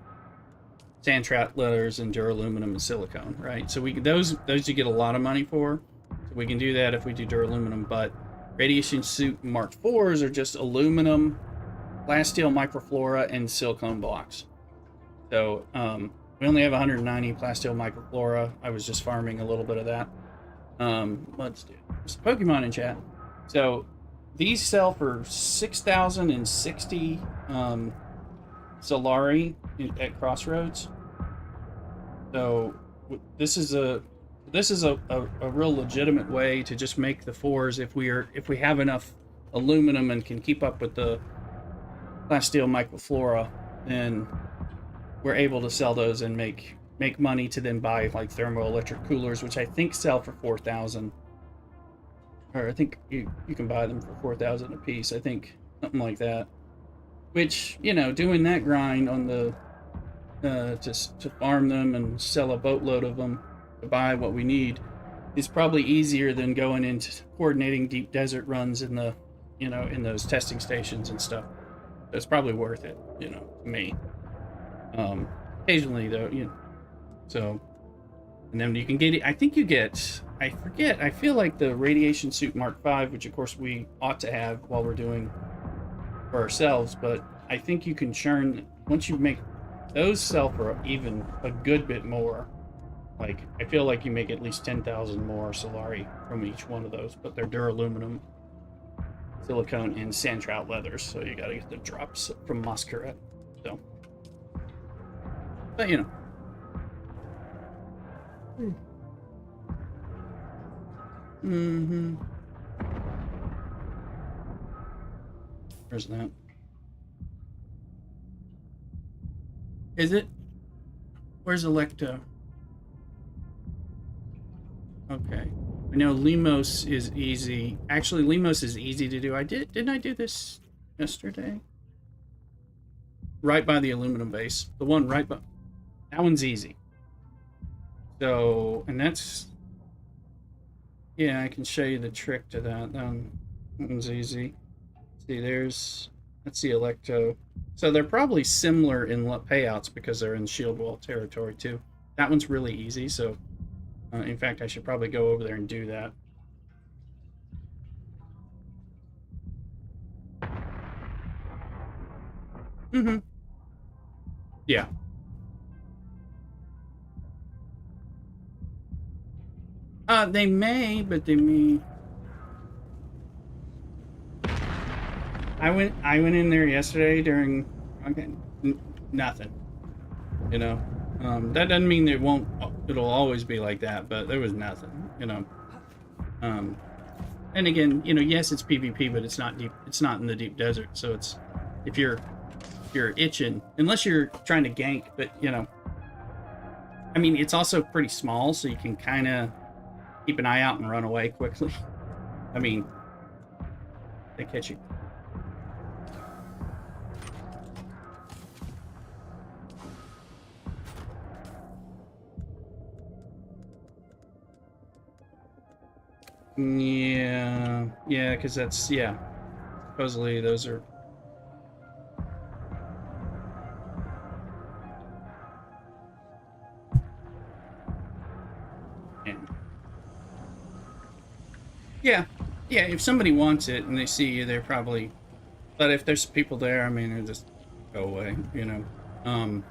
trap letters and duraluminum and silicone, right? So those you get a lot of money for. We can do that if we do duraluminum, but radiation suit Mark 4s are just aluminum, plasteel microflora, and silicone blocks. So we only have 190 plasteel microflora. I was just farming a little bit of that. Let's do some Pokemon in chat. So these sell for 6,060 Solari at Crossroads. So this is a real legitimate way to just make the 4s if we have enough aluminum and can keep up with the plasteel microflora, then we're able to sell those and make money to then buy like thermoelectric coolers, which I think sell for 4,000, or I think you can buy them for 4,000 a piece. I think something like that. Which, doing that grind on the to farm them and sell a boatload of them to buy what we need is probably easier than going into coordinating deep desert runs in the in those testing stations and stuff. So it's probably worth it, to me. Occasionally though, so, and then you can get it. I think you get, I forget, I feel like the radiation suit Mark 5, which of course we ought to have while we're doing for ourselves, but I think you can churn, once you make those sell for even a good bit more. Like, I feel like you make at least 10,000 more Solari from each one of those, but they're duraluminum, silicone, and sand trout leathers, so you gotta get the drops from Masquerade. So, but Where's that? Is it? Where's Electo? Okay. I know Limos is easy. Actually, Limos is easy to do. Didn't I do this yesterday? Right by the aluminum base. The one right by... That one's easy. So, and that's... Yeah, I can show you the trick to that. That one's easy. See, that's the Electo. So they're probably similar in payouts because they're in shield wall territory too. That one's really easy, so in fact I should probably go over there and do that. Yeah. They may, but they may... I went in there yesterday during nothing, That doesn't mean it won't it'll always be like that, but there was nothing, and again, yes, it's PvP, but it's not deep. It's not in the deep desert, so it's if you're itching, unless you're trying to gank, but I mean, it's also pretty small, so you can kind of keep an eye out and run away quickly. I mean, they catch you. Yeah, because that's, yeah. Supposedly those are... Yeah, if somebody wants it and they see you, they're probably... But if there's people there, I mean, they just go away, That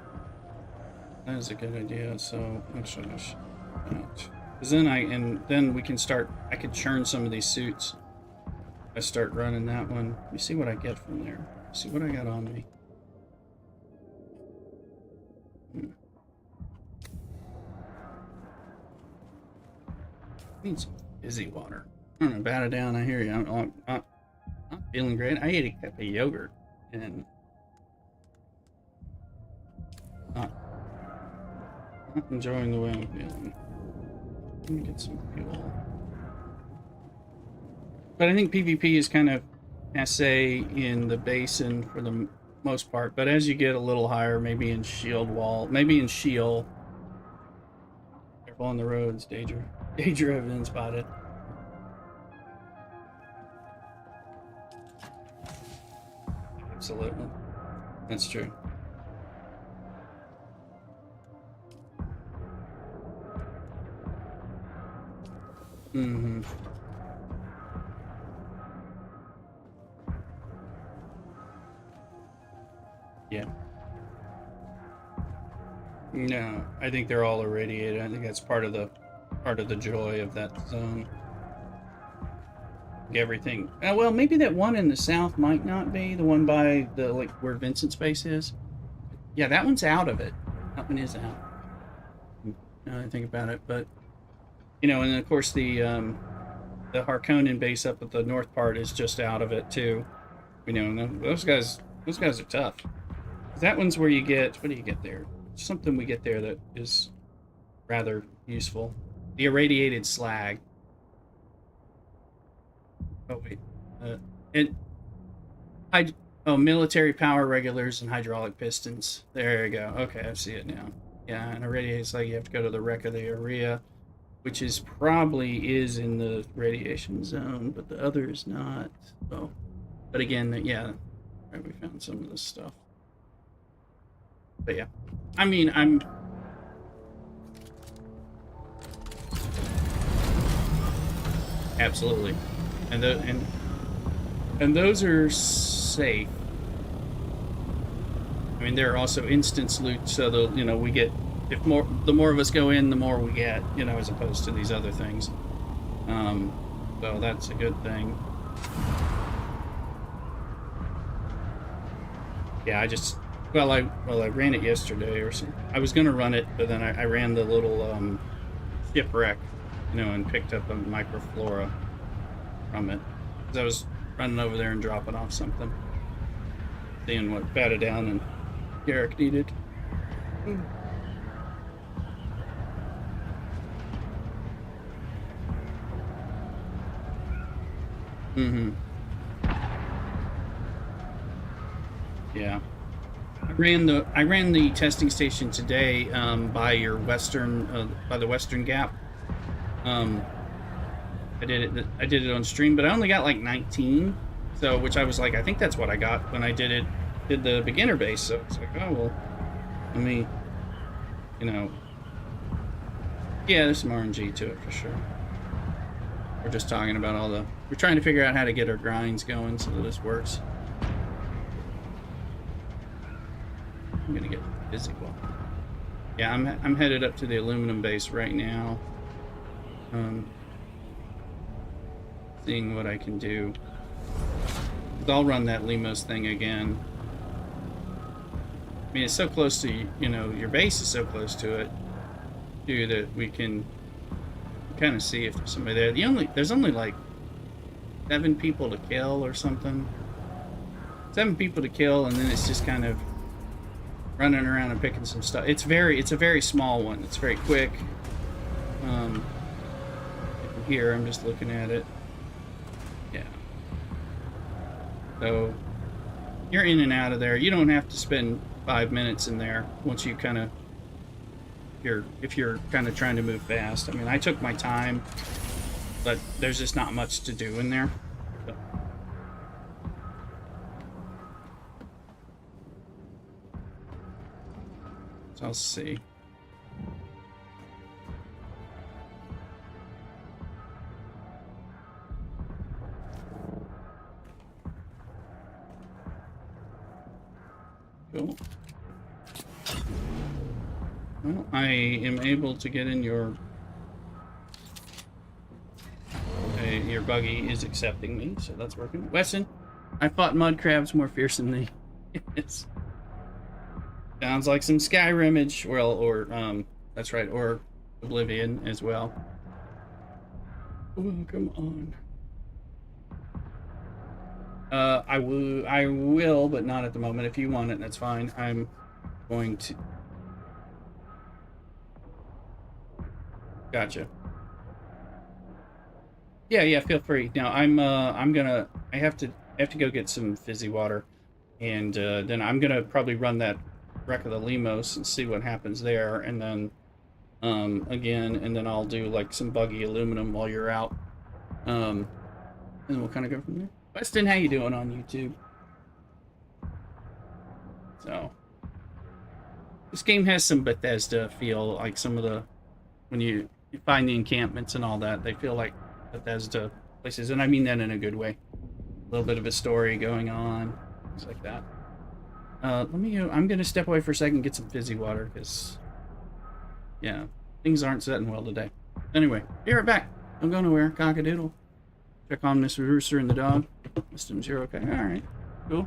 is a good idea, so... Actually, because then we can start... I could churn some of these suits. I start running that one. Let me see what I get from there. See what I got on me. Need some fizzy water. I don't know, bat it down. I hear you. I'm feeling great. I ate a cup of yogurt and not enjoying the way I'm feeling. Let me get some fuel. But I think PvP is kind of essay in the basin for the most part. But as you get a little higher, maybe in Shield Wall, maybe in Sheol. Careful on the roads, danger have been spotted. Absolutely. That's true. Mm-hmm. Yeah. No, I think they're all irradiated. I think that's part of the joy of that zone. Everything. Well, maybe that one in the south might not be the one by the where Vincent's base is. Yeah, that one's out of it. That one is out. Now I think about it, but and of course the Harkonnen base up at the north part is just out of it too. And those guys are tough. That one's where you get, what do you get there? Something we get there that is rather useful. The irradiated slag. Oh wait, military power regulars and hydraulic pistons. There you go. Okay, I see it now. Yeah, and irradiated slag. You have to go to the wreck of the area, which is probably in the radiation zone, but the other is not. Oh, but again, yeah, right, we found some of this stuff. But yeah, I mean, I'm. Absolutely. And those are safe. I mean, there are also instance loot, so we get the more of us go in, the more we get, as opposed to these other things. So that's a good thing. Yeah, I ran it yesterday or something. I was gonna run it, but then I ran the little shipwreck, and picked up a microflora from it. Because I was running over there and dropping off something. Seeing what batted down and Garrick needed. Mm-hmm. Yeah. I ran the testing station today by your by the Western Gap. I did it on stream, but I only got like 19. So, which I was like, I think that's what I got when I did the beginner base. So it's like, oh well, let me, yeah, there's some RNG to it for sure. We're just talking about we're trying to figure out how to get our grinds going so that this works. I'm gonna get physical. Yeah, I'm headed up to the aluminum base right now. Seeing what I can do. I'll run that Limos thing again. I mean, it's so close to, your base is so close to it. too that we can kind of see if there's somebody there. There's only like 7 people to kill or something. 7 people to kill, and then it's just kind of running around and picking some stuff. It's a very small one. It's very quick. Here I'm just looking at it. Yeah. So you're in and out of there. You don't have to spend 5 minutes in there once you kind of if you're kind of trying to move fast. I mean, I took my time, but there's just not much to do in there. So I'll see. Cool. Well, I am able to get in your... your buggy is accepting me, so that's working. Wesson, I fought mud crabs more fierce than they. It's... Sounds like some Skyrimage. Well, or, that's right, or Oblivion as well. Oh, come on. I will, but not at the moment. If you want it, that's fine. I'm going to... Gotcha. Yeah, feel free. Now, I have to go get some fizzy water, and then I'm gonna probably run that Wreck of the Limos and see what happens there, and then, again, and then I'll do, like, some buggy aluminum while you're out. And then we'll kind of go from there. Weston, how you doing on YouTube? So, this game has some Bethesda feel, like some of the, when you find the encampments and all that, they feel like Bethesda places, and I mean that in a good way. A little bit of a story going on, things like that. Let me go, I'm gonna step away for a second and get some fizzy water, because, yeah, things aren't setting well today. Anyway, be right back. Don't go nowhere, cock-a-doodle. Check on Mr. Rooster and the dog. Systems, you're okay. Alright, cool.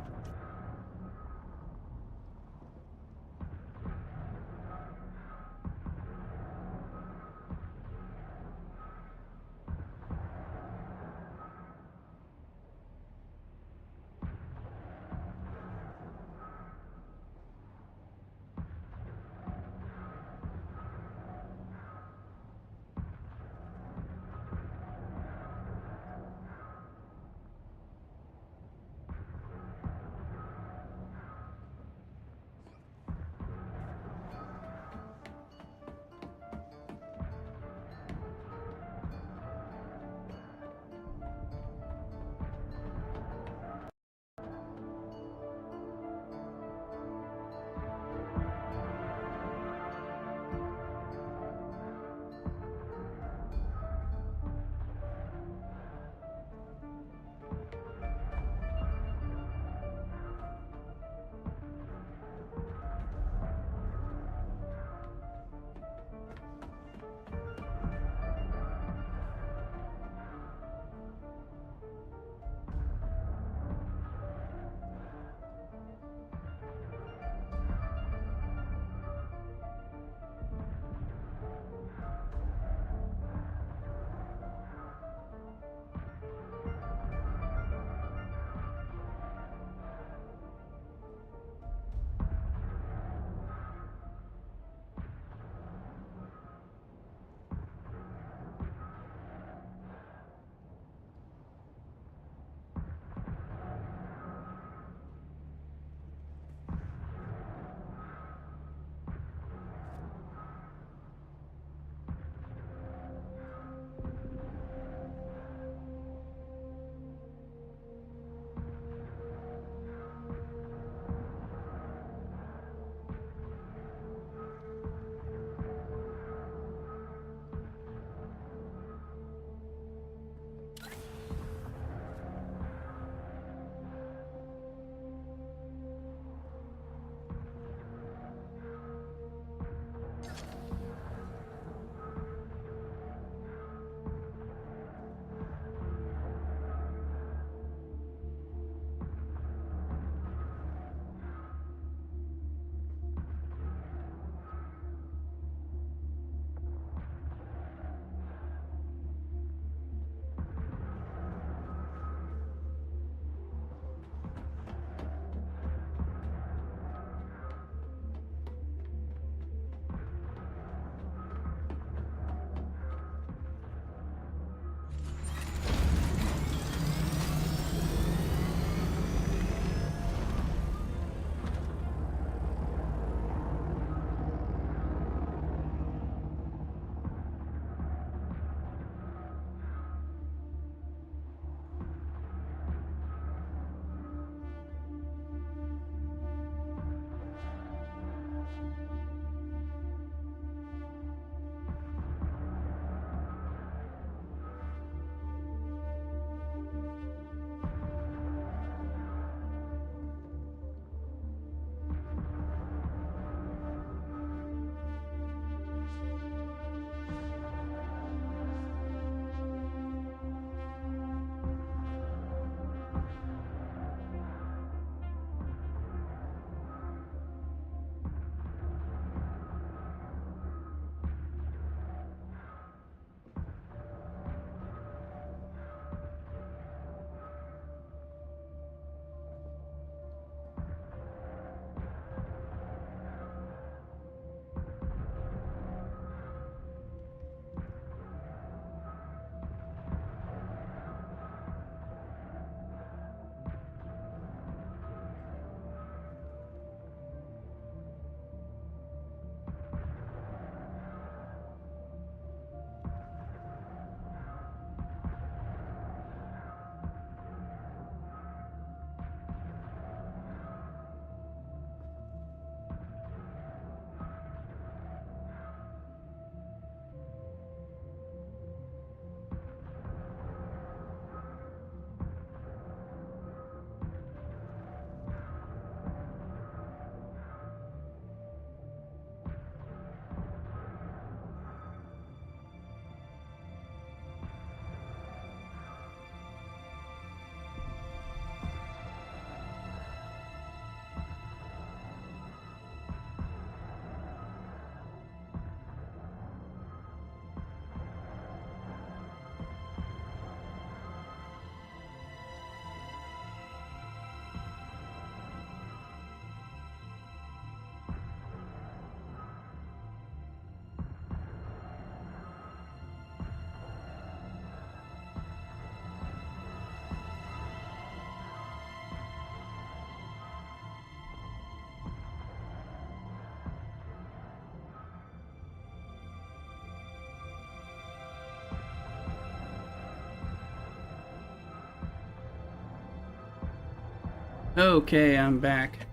Okay, I'm back.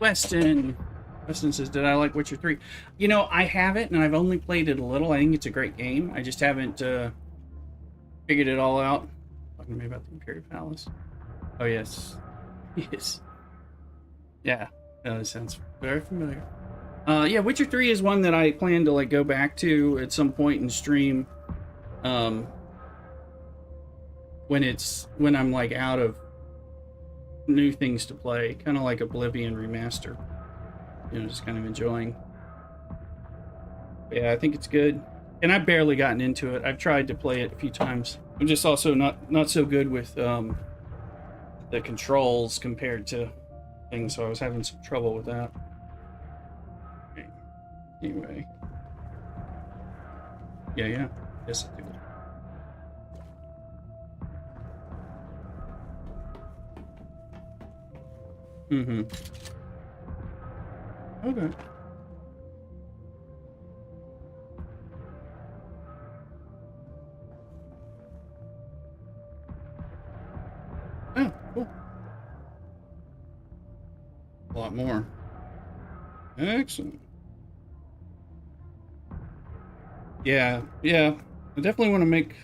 Weston. Weston says, did I like Witcher 3? You know, I haven't, and I've only played it a little. I think it's a great game. I just haven't figured it all out. Talking to me about the Imperial Palace. Oh, yes. Yes. Yeah, that sounds very familiar. Yeah, Witcher 3 is one that I plan to like go back to at some point and stream when I'm like out of new things to play, kind of like Oblivion Remaster. You know, just kind of enjoying. Yeah, I think it's good. And I've barely gotten into it. I've tried to play it a few times. I'm just also not so good with the controls compared to things, so I was having some trouble with that. Okay. Anyway. Yeah. Yes, I do. Mm-hmm. Okay. Oh, cool. A lot more. Excellent. Yeah. I definitely want to make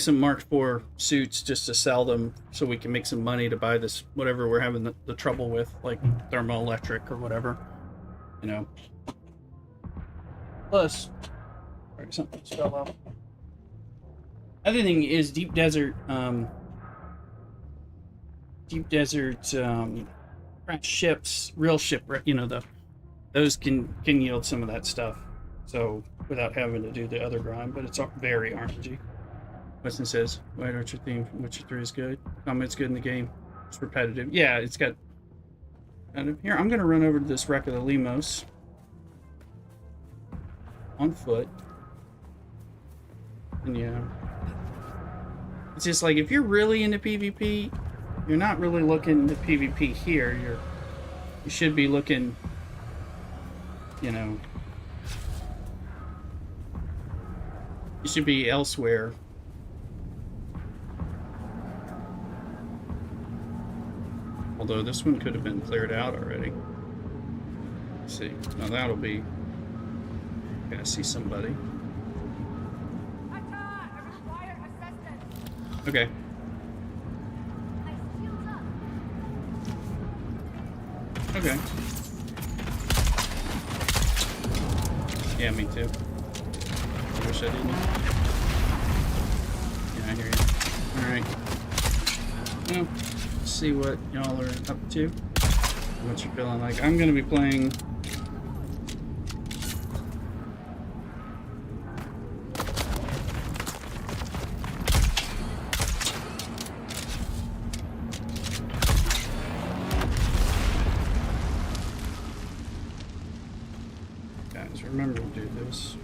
some Mark IV suits just to sell them so we can make some money to buy this whatever we're having the trouble with, like thermoelectric or whatever, you know. Plus, sorry, something just fell out. Other thing is deep desert ships, real shipwreck, you know, those can yield some of that stuff. So without having to do the other grind, but it's very RNG. Weston says, White Orchard theme from Witcher 3 is good. Combat's good in the game. It's repetitive. Yeah, it's got kind of... Here, I'm going to run over to this wreck of the Lemos. On foot. And yeah. It's just like, if you're really into PvP, you're not really looking at PvP here. You should be looking, you know... You should be elsewhere. Although this one could have been cleared out already. Let's see. Now that'll be... Gonna see somebody. Okay. Okay. Yeah, me too. I wish I didn't. Yeah, I hear you. Alright. Well, let's see what y'all are up to. What you're feeling like. I'm gonna be playing... Guys, remember to do this.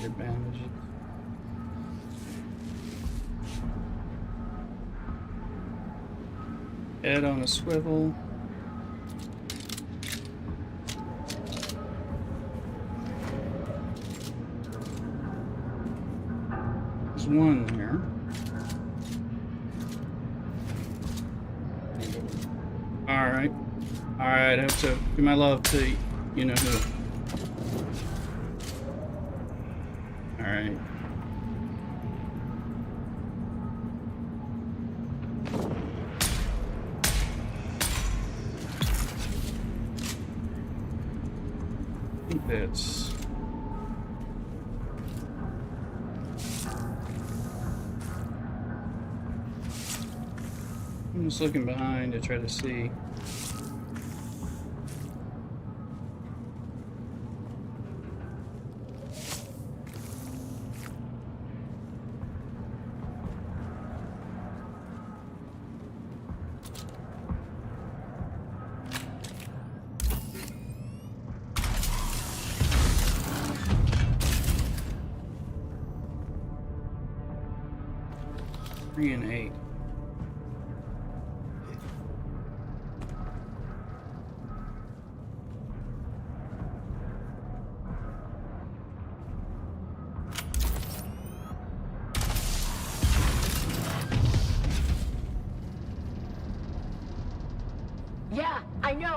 Your bandages. Head on a swivel. There's one there. Alright. Alright, I have to give my love to you know who. Alright. I think that's... I'm just looking behind to try to see. Three and 8.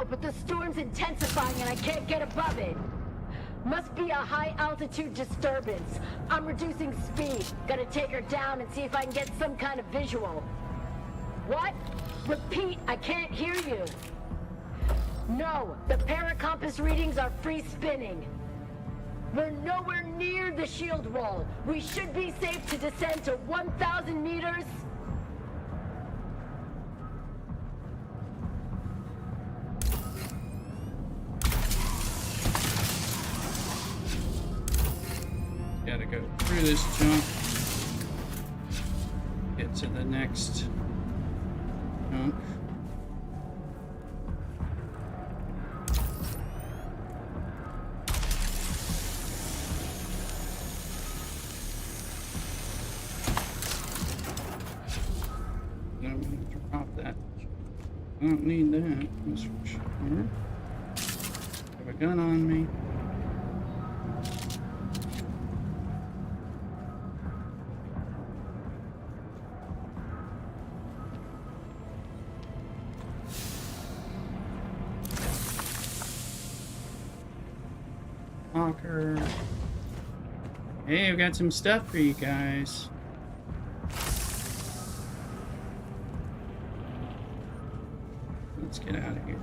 but the storm's intensifying and I can't get above it. Must be a high-altitude disturbance. I'm reducing speed. Gotta take her down and see if I can get some kind of visual. What? Repeat, I can't hear you. No, the paracompass readings are free spinning. We're nowhere near the shield wall. We should be safe to descend to 1,000 meters. Gotta go through this junk. Get to the next junk. I'm gonna drop that. I don't need that, that's for sure. Have a gun on me. Locker. Hey, I've got some stuff for you guys. Let's get out of here.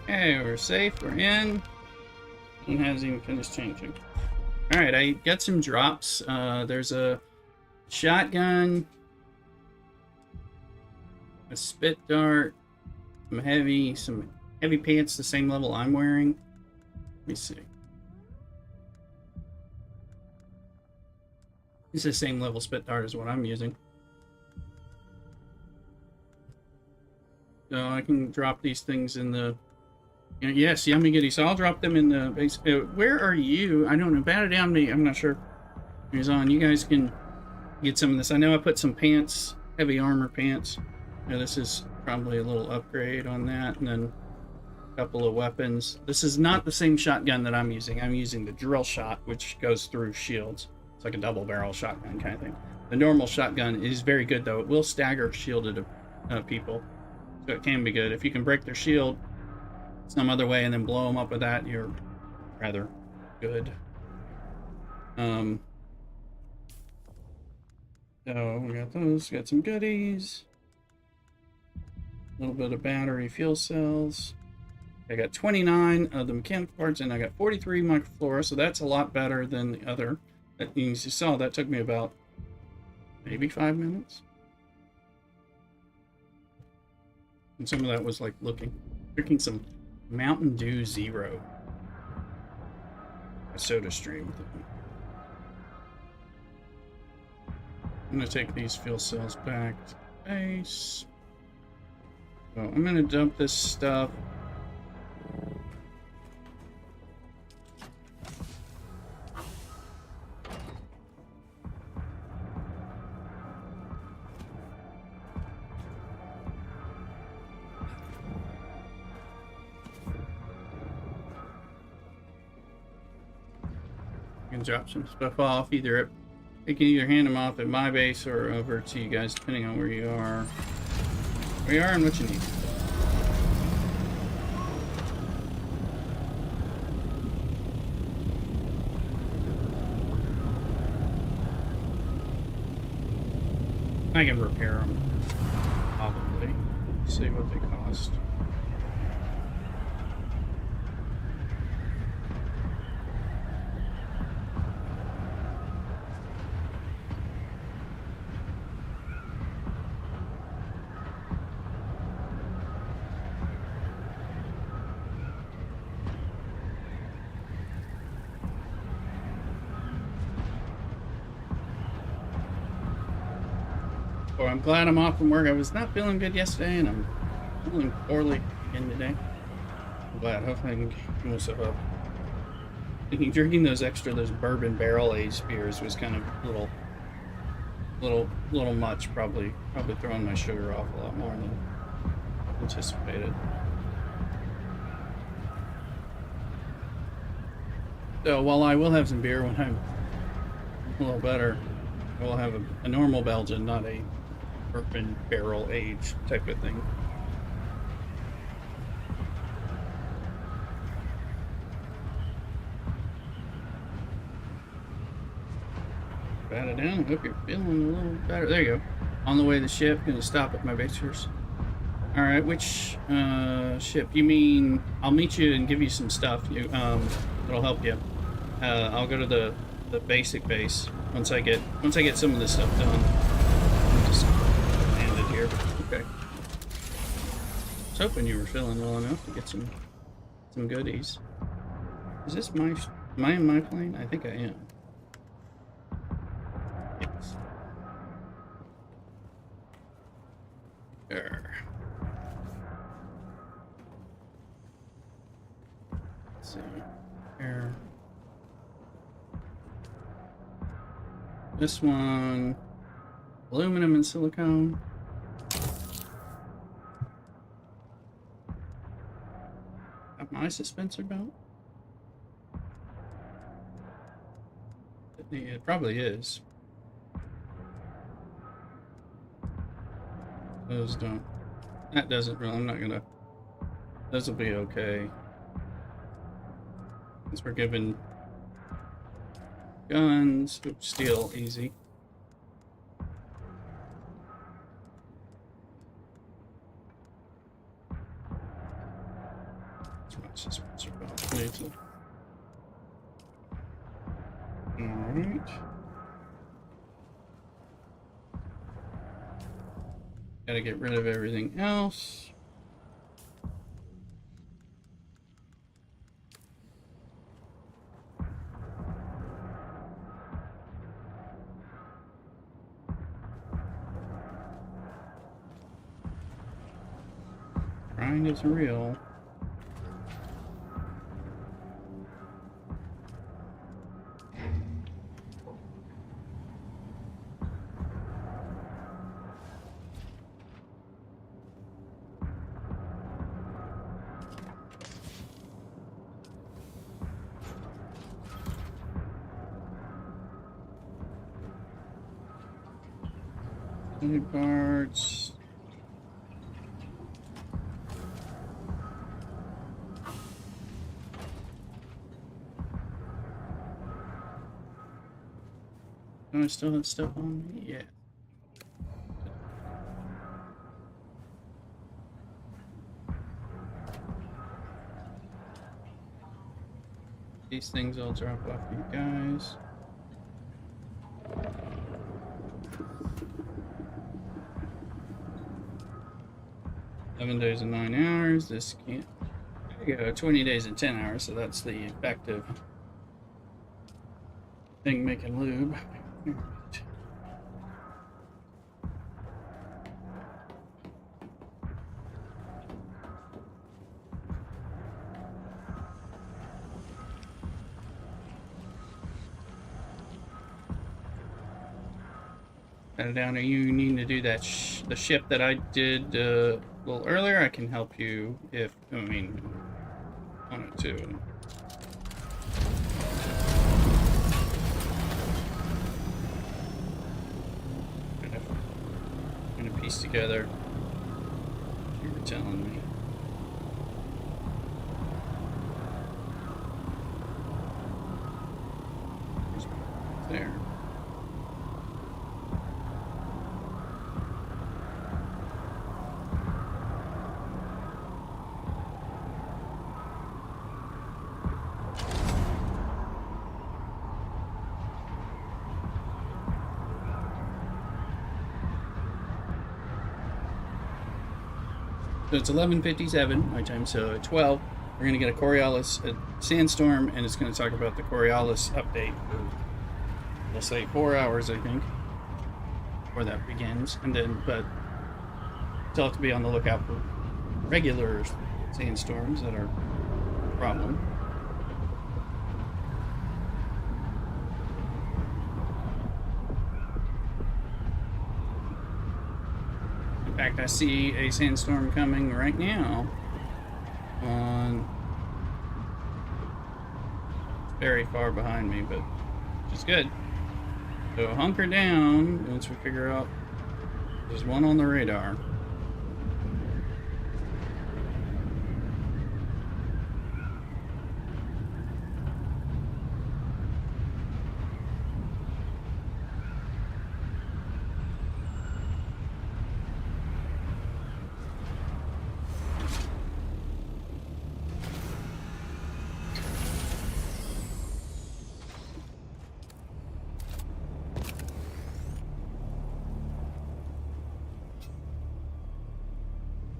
Okay, we're safe, we're in. It hasn't even finished changing. Alright, I got some drops. There's a shotgun, a spit dart, some heavy pants the same level I'm wearing. Let me see. It's the same level spit dart as what I'm using. So I can drop these things in the... Yes, yummy goody. So I'll drop them in the base. Where are you? I don't know. Bat it down me. I'm not sure. He's on. You guys can get some of this. I know I put some pants, heavy armor pants. Now this is probably a little upgrade on that, and then a couple of weapons. This is not the same shotgun that I'm using. I'm using the drill shot, which goes through shields. It's like a double barrel shotgun kind of thing. The normal shotgun is very good though. It will stagger shielded people, so it can be good if you can break their shield some other way and then blow them up with that. You're rather good. So we got those. Got some goodies. A little bit of battery fuel cells. I got 29 of the mechanical parts, and I got 43 microflora, so that's a lot better than the other. As you saw, that took me about maybe 5 minutes. And some of that was like drinking some Mountain Dew Zero. A soda stream with it. I'm gonna take these fuel cells back to base. So I'm gonna dump this stuff. I can drop some stuff off either at, you can either hand them off at my base or over to you guys, depending on where you are. Where you are and what you need. I can repair them, probably. See what they cost. Well, I'm glad I'm off from work. I was not feeling good yesterday, and I'm feeling poorly again today. I'm glad. Hopefully I can keep myself up. Thinking drinking those bourbon barrel aged beers was kind of a little much. Probably throwing my sugar off a lot more than anticipated. So while I will have some beer when I'm a little better, I will have a normal Belgian, not a bourbon barrel age type of thing. Pat it down. I hope you're feeling a little better. There you go. On the way to the ship. Gonna stop at my pictures. All right, which ship? You mean I'll meet you and give you some stuff. It'll help you. I'll go to the basic base once I get some of this stuff done. Just landed here. Okay. I was hoping you were feeling well enough to get some goodies. Is this am I in my plane? I think I am. Yes. There. Let's see. Here. This one, aluminum and silicone. Got my suspensor belt. It probably is. Those don't. That doesn't really. I'm not gonna. Those will be okay. Since we're given guns, oops, steel, easy. That's my dispenser belt. Alright. Gotta get rid of everything else. Grind is real. Any parts? Do I still have stuff on me? Yeah. These things I'll drop off for you guys. Days and 9 hours. This can't. There you go. 20 days and 10 hours. So that's the effective thing making lube. Got down. Are you needing to do that? The ship that I did a little earlier. I can help you if I mean wanted to. I'm gonna piece together. You were telling me. There. So it's 11:57 my time, so at 12 we're going to get a Coriolis sandstorm, and it's going to talk about the Coriolis update. We'll say 4 hours, I think, before that begins, and then, but still have to be on the lookout for regular sandstorms that are a problem. In fact, I see a sandstorm coming right now. It's very far behind me, but which is good. So hunker down once we figure out there's one on the radar.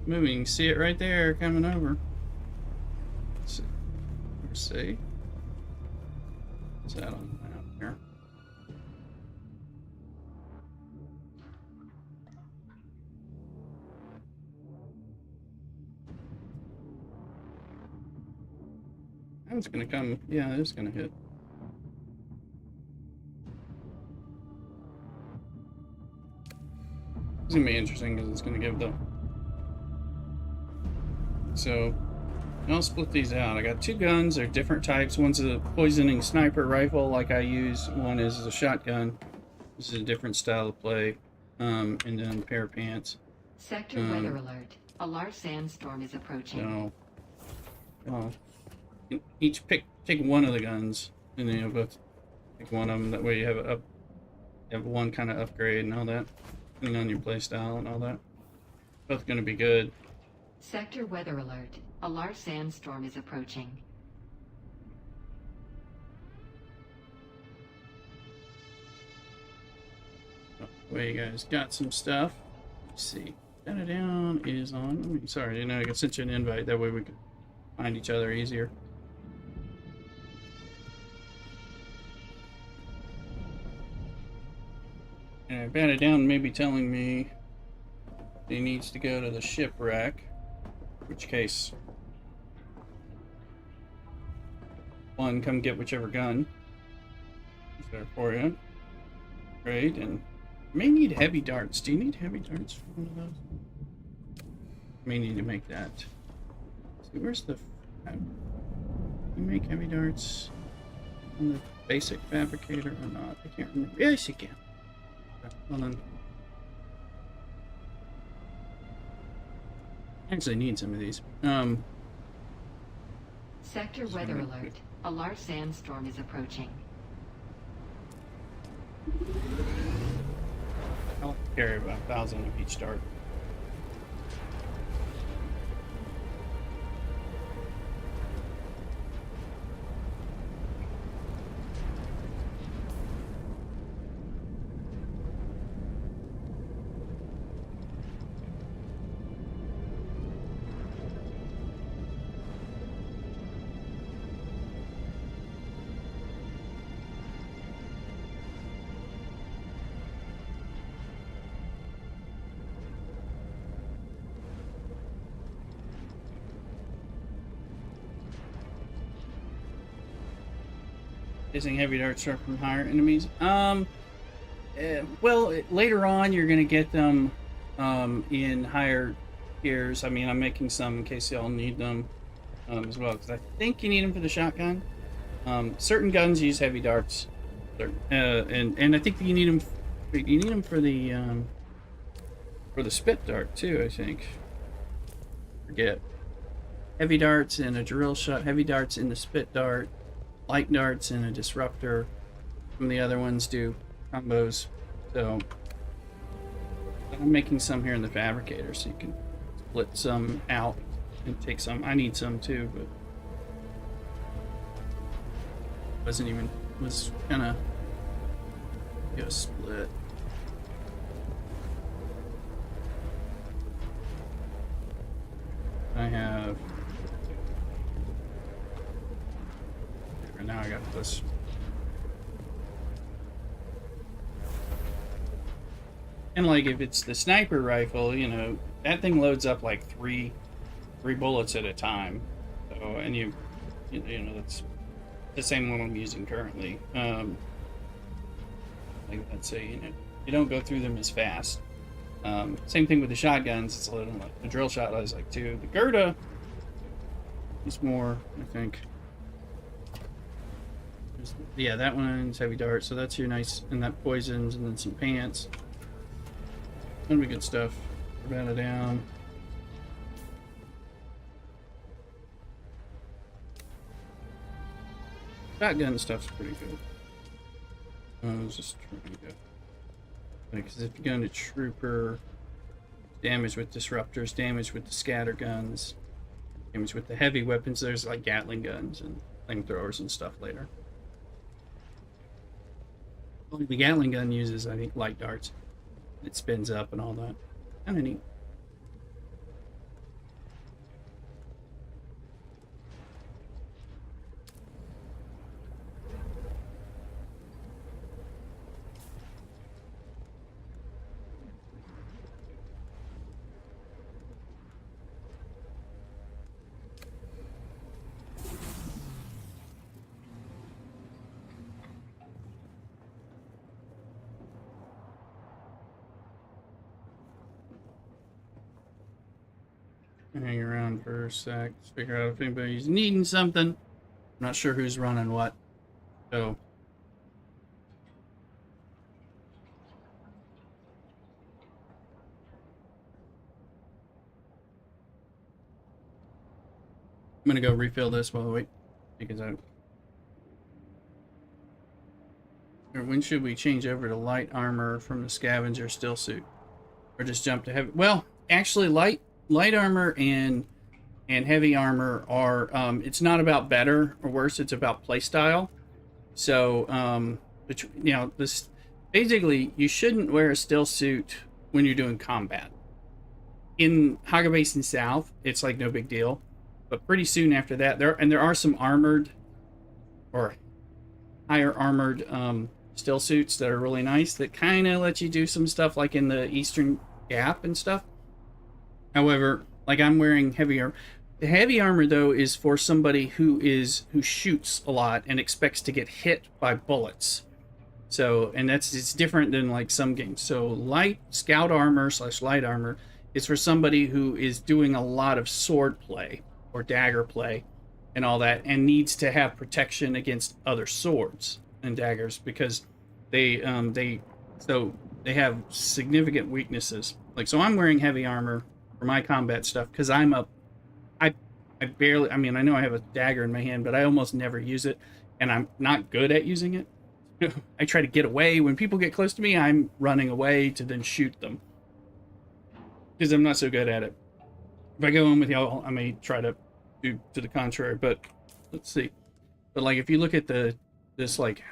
Moving, see it right there coming over. Let's see. What's that on the map here? That's gonna come. Yeah, it's gonna hit. It's gonna be interesting because it's gonna give the. So, I'll split these out. I got two guns. They're different types. One's a poisoning sniper rifle, like I use. One is a shotgun. This is a different style of play. And then a pair of pants. Sector weather alert. A large sandstorm is approaching. So, each take one of the guns, and then you'll both pick one of them. That way you have one kind of upgrade and all that, depending on your play style and all that. Both going to be good. Sector weather alert. A large sandstorm is approaching. Well, you guys got some stuff. Let's see. Data down is on. Sorry, I could send you an invite. That way we could find each other easier. And Data down may be telling me he needs to go to the shipwreck. In which case, one, come get whichever gun is there for you. Great, and may need heavy darts. Do you need heavy darts for one of those? May need to make that. See, where's the? You make heavy darts on the basic fabricator or not? I can't remember. Yes, you can. Hold on. Actually need some of these. Sector weather alert. A large sandstorm is approaching. I'll carry about 1,000 of each dart. Using heavy darts from higher enemies. Well, later on you're gonna get them in higher tiers. I mean, I'm making some in case y'all need them as well, because I think you need them for the shotgun. Certain guns use heavy darts, and I think you need them. You need them for the spit dart too. I think. Forget. Heavy darts and a drill shot. Heavy darts in the spit dart. Light darts and a disruptor. Some of the other ones do combos. So I'm making some here in the fabricator so you can split some out and take some. I need some too, but was kind of a split. I have. Now I got this. And like if it's the sniper rifle, that thing loads up like three bullets at a time. So and you know that's the same one I'm using currently. Like let's say you don't go through them as fast. Same thing with the shotguns. It's a little like the drill shot I was like 2. The Gerda is more, I think. Yeah, that one's heavy dart, so that's your nice, and that poisons, and then some pants. That'll be good stuff. Banana down. Shotgun stuff's pretty good. I was just trying to go. Because if you're going to trooper, damage with disruptors, damage with the scatter guns, damage with the heavy weapons, there's like Gatling guns and flamethrowers and stuff later. Only the Gatling gun uses, I think, light darts. It spins up and all that. Kind of neat. Hang around for a sec, figure out if anybody's needing something. I'm not sure who's running what, so I'm gonna go refill this while I wait, because or when should we change over to light armor from the scavenger still suit, or just jump to heavy? Well, actually, light armor and heavy armor are it's not about better or worse, it's about playstyle. So you know, this basically, you shouldn't wear a still suit when you're doing combat. In Haga Basin South, it's like no big deal, but pretty soon after that, there are some armored or higher armored still suits that are really nice that kind of let you do some stuff like in the Eastern Gap and stuff. However, like I'm wearing heavy armor. The heavy armor though is for somebody who shoots a lot and expects to get hit by bullets. So, and it's different than like some games. So light scout armor / light armor is for somebody who is doing a lot of sword play or dagger play and all that, and needs to have protection against other swords and daggers because they have significant weaknesses. Like, so I'm wearing heavy armor for my combat stuff because I barely, I mean, I know I have a dagger in my hand, but I almost never use it, and I'm not good at using it. I try to get away. When people get close to me, I'm running away to then shoot them because I'm not so good at it. If I go in with y'all, I may try to do to the contrary, but let's see. But like, if you look at this like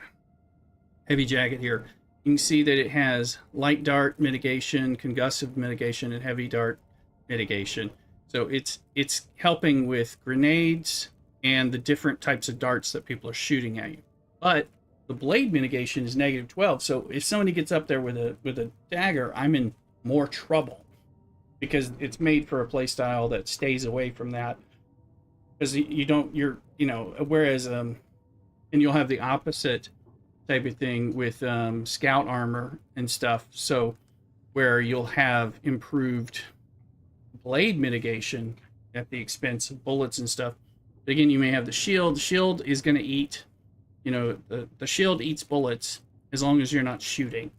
heavy jacket here, you can see that it has light dart mitigation, concussive mitigation, and heavy dart mitigation. So it's helping with grenades and the different types of darts that people are shooting at you. But the blade mitigation is -12. So if somebody gets up there with a dagger, I'm in more trouble because it's made for a playstyle that stays away from that. Because whereas and you'll have the opposite type of thing with scout armor and stuff. So where you'll have improved blade mitigation at the expense of bullets and stuff. But again, you may have the shield. The shield is going to eat, the shield eats bullets as long as you're not shooting.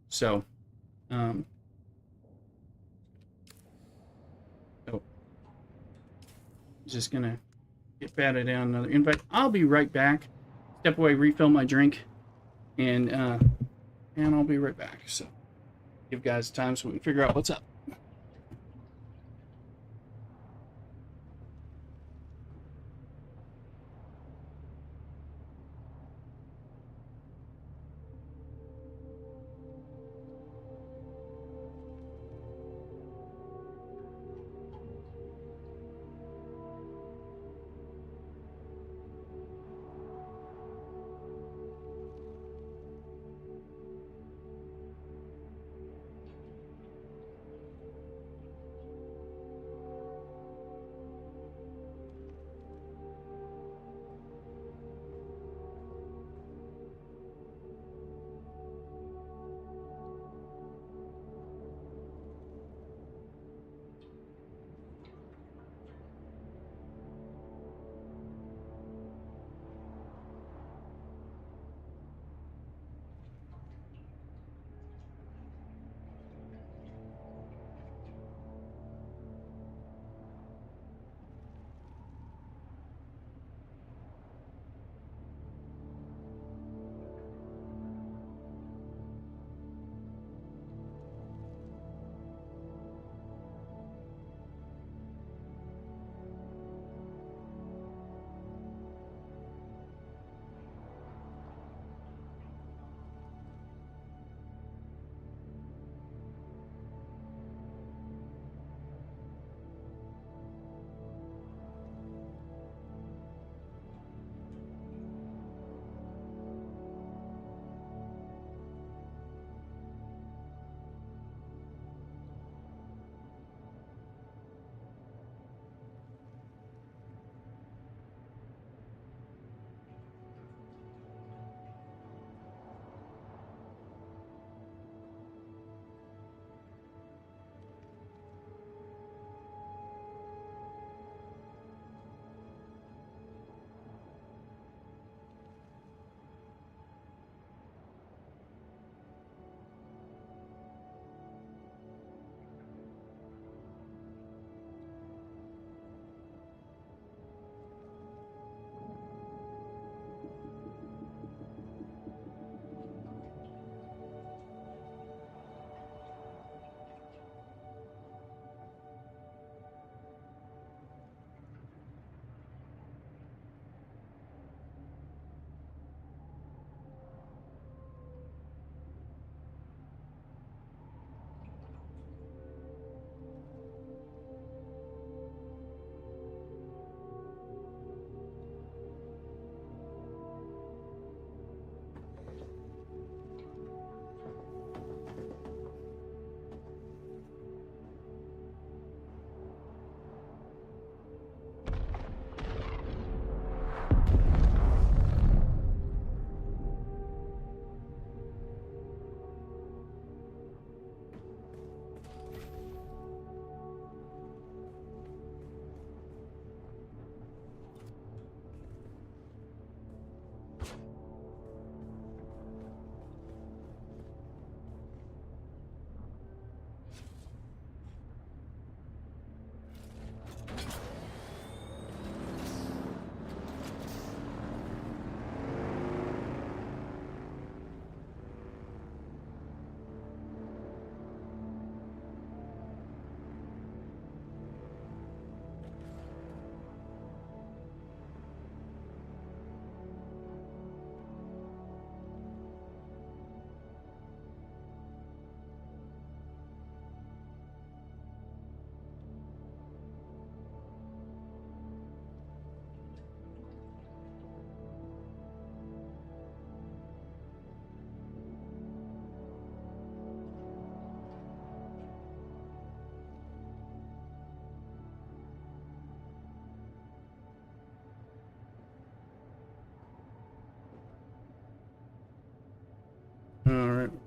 So, just going to get batted down another invite. I'll be right back. Step away, refill my drink, and I'll be right back. So, give guys time so we can figure out what's up.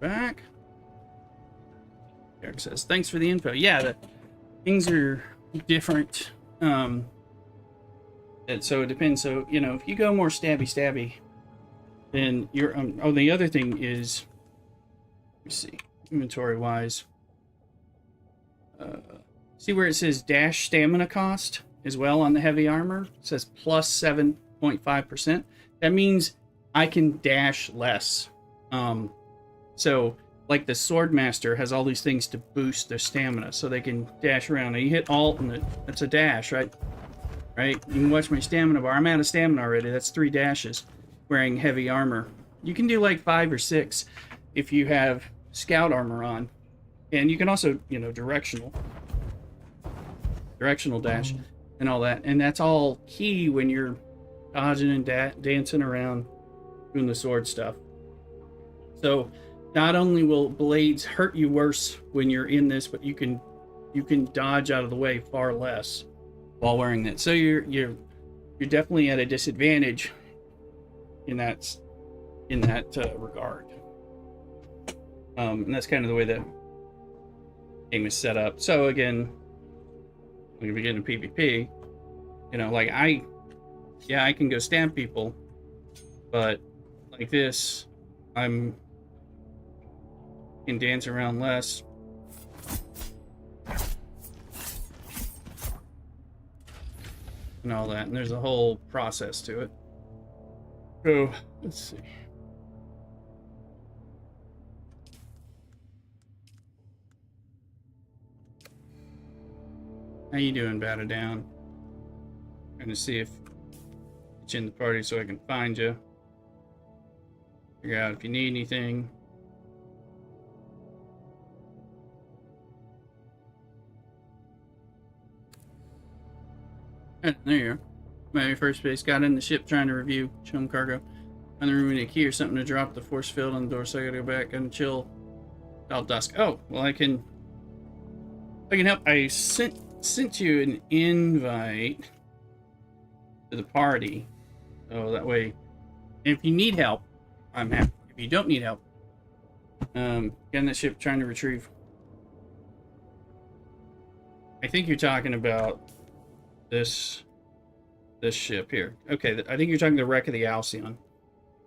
back. Eric says, thanks for the info. Yeah, things are different. And so it depends. So, you know, if you go more stabby, then you're... oh, the other thing is... Let me see. Inventory-wise. See where it says dash stamina cost as well on the heavy armor? It says plus 7.5%. That means I can dash less. So, like the Swordmaster has all these things to boost their stamina, so they can dash around. And you hit Alt, and that's a dash, right? Right? You can watch my stamina bar. I'm out of stamina already. That's 3 dashes wearing heavy armor. You can do like 5 or 6 if you have scout armor on. And you can also, you know, directional dash and all that. And that's all key when you're dodging and dancing around doing the sword stuff. So not only will blades hurt you worse when you're in this, but you can dodge out of the way far less while wearing that. So you're definitely at a disadvantage in that regard. And that's kind of the way that game is set up. So again, when we get into PvP, you know, like I can go stamp people, but like this, I can dance around less. And all that, and there's a whole process to it. So, let's see. How you doing, Batter Down? Trying to see if it's in the party so I can find you. Figure out if you need anything. There you are. My first base got in the ship trying to review chum cargo. On the room in a key or something to drop the force field on the door, so I gotta go back and chill till dusk. Oh, well, I can help. I sent you an invite to the party, so that way, if you need help, I'm happy. If you don't need help, get in that ship trying to retrieve. I think you're talking about this ship here. Okay, I think you're talking the wreck of the Alcyon.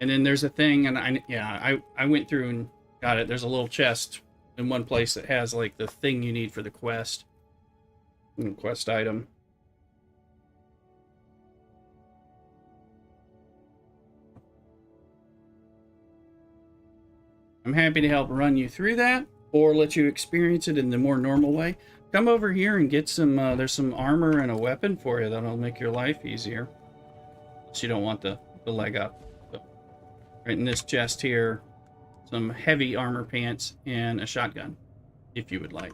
And then there's a thing, and I went through and got it. There's a little chest in one place that has like the thing you need for the quest. Quest item. I'm happy to help run you through that, or let you experience it in the more normal way. Come over here and get some, there's some armor and a weapon for you that'll make your life easier. Unless you don't want the leg up. So, right in this chest here, some heavy armor pants and a shotgun, if you would like.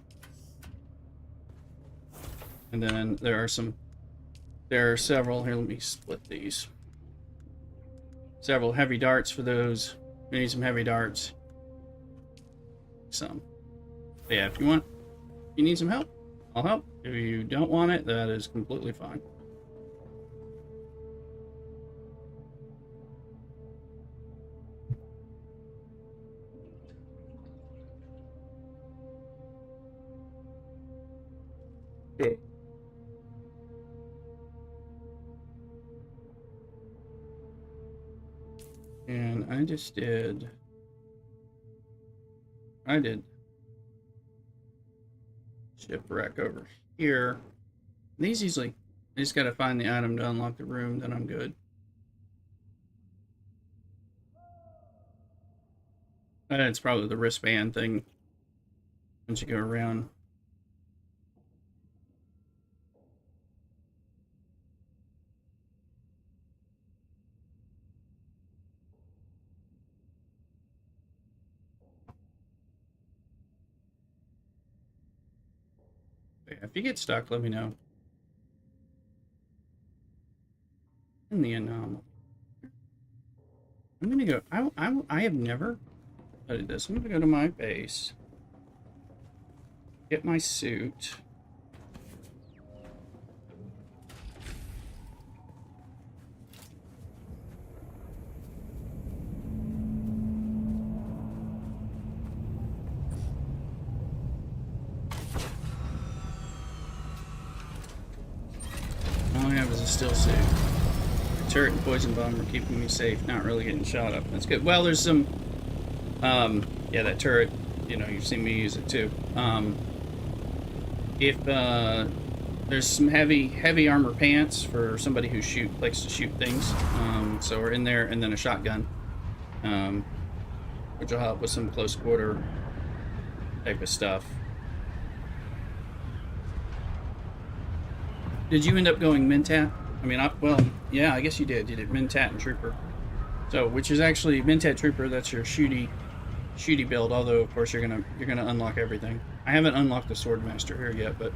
And then there are several, here, let me split these. Several heavy darts for those. We need some heavy darts. Some. But yeah, if you need some help, I'll help. If you don't want it, that is completely fine. Good. And I did shipwreck over here. These easily, I just gotta find the item to unlock the room, then I'm good. It's probably the wristband thing once you go around. If you get stuck, let me know. In the anomaly. I'm gonna go. I have never studied this. I'm gonna go to my base. Get my suit. still see. Turret and poison bomb are keeping me safe, not really getting shot up. That's good. Well, there's some, yeah, that turret, you know, you've seen me use it too. If there's some heavy armor pants for somebody who likes to shoot things. So we're in there, and then a shotgun, which will help with some close quarter type of stuff. Did you end up going Mentat? I mean, well, yeah, I guess you did. You did Mentat and Trooper. So, which is actually Mentat Trooper. That's your shooty build. Although, of course, you're gonna unlock everything. I haven't unlocked the Swordmaster here yet, but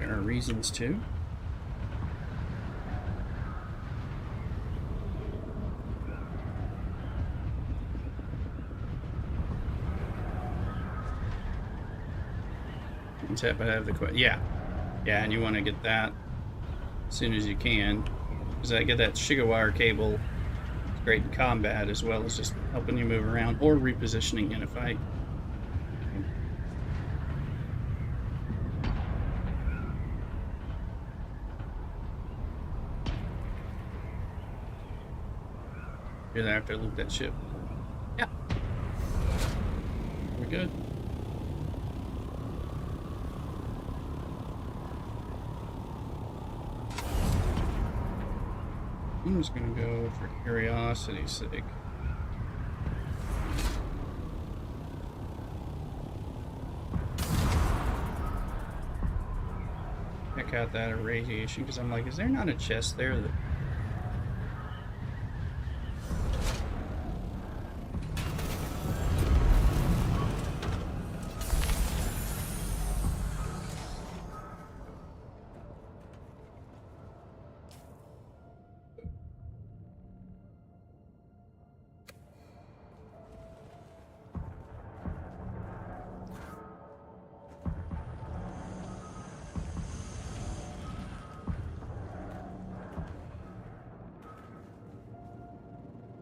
there are reasons to. Tap, I have the yeah, and you want to get that as soon as you can, because I get that Shigawire cable. It's great in combat as well as just helping you move around or repositioning in a fight. You're there after I loot that ship. Yeah, we're good. I'm just gonna go for curiosity's sake. Check out that irradiation, because I'm like, is there not a chest there that...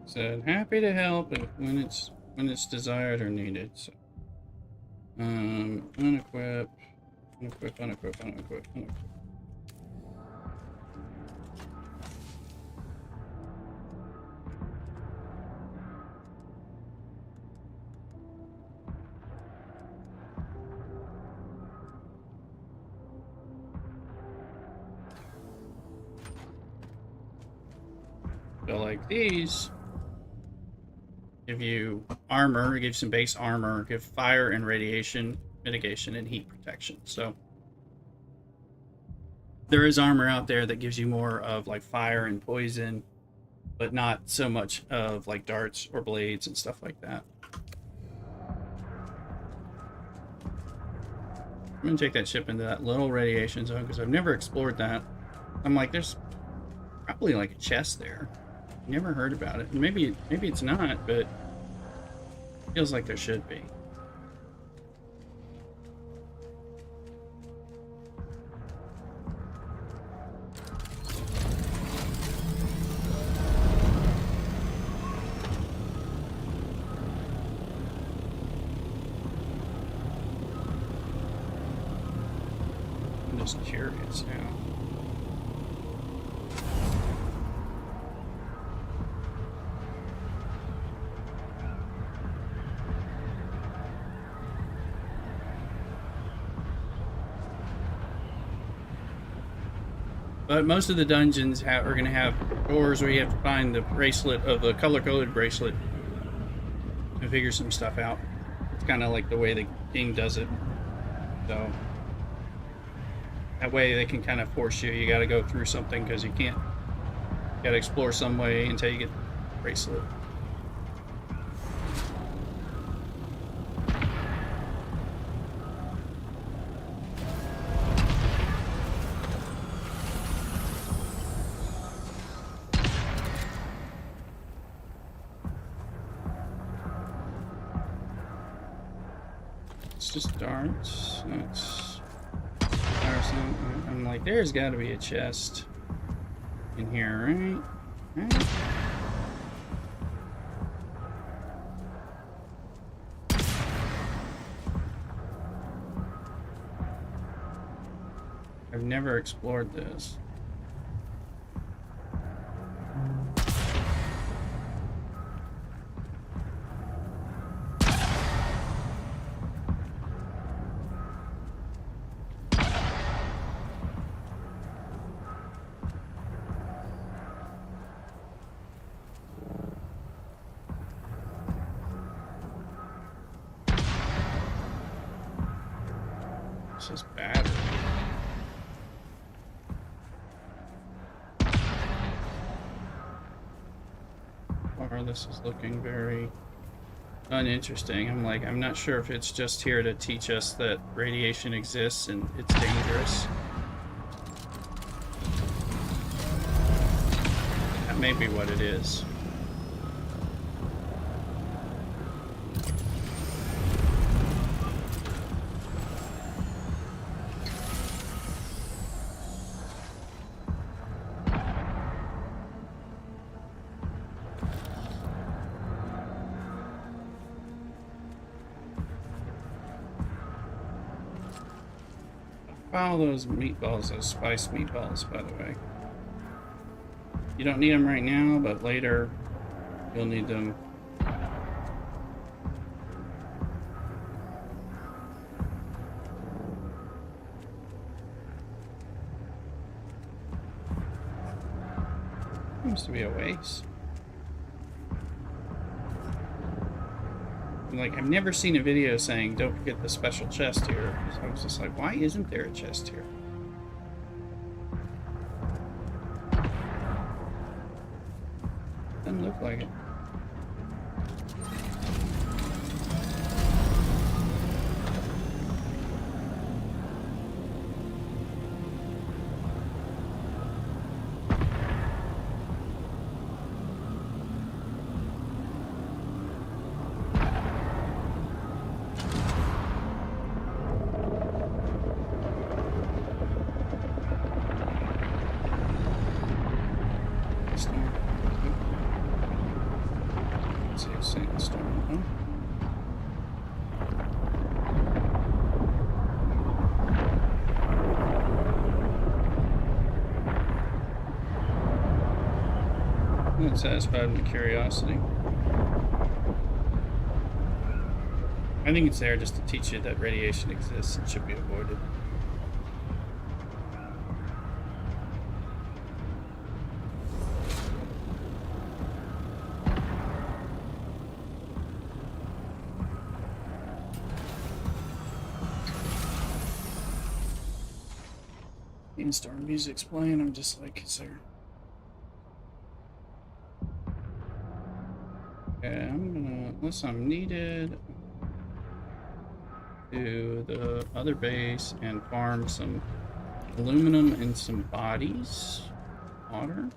Said happy to help when it's desired or needed. So, unequip. So like these. Give you armor, give some base armor, give fire and radiation mitigation and heat protection. So there is armor out there that gives you more of like fire and poison, but not so much of like darts or blades and stuff like that. I'm gonna take that ship into that little radiation zone because I've never explored that. I'm like, there's probably like a chest there. Never heard about it. Maybe it's not, but it feels like there should be. I'm just curious now. But most of the dungeons are going to have doors where you have to find the bracelet of the color-coded bracelet to figure some stuff out. It's kind of like the way the game does it. So that way they can kind of force you. You got to go through something because you can't. You got to explore some way until you get the bracelet. It's just darts. That's tiresome. I'm like, there's got to be a chest in here, right? Right? never explored this. This is bad. Or this is looking very uninteresting. I'm not sure if it's just here to teach us that radiation exists and it's dangerous. That may be what it is. Follow those meatballs, those spiced meatballs, by the way. You don't need them right now, but later you'll need them. Seems to be a waste. I've never seen a video saying don't forget the special chest here. So I was just like, why isn't there a chest here? Doesn't look like it. Satisfied my curiosity. I think it's there just to teach you that radiation exists and should be avoided. Storm music's playing. I'm just like, is there? Okay, I'm gonna, unless I'm needed, to the other base and farm some aluminum and some bodies. Water.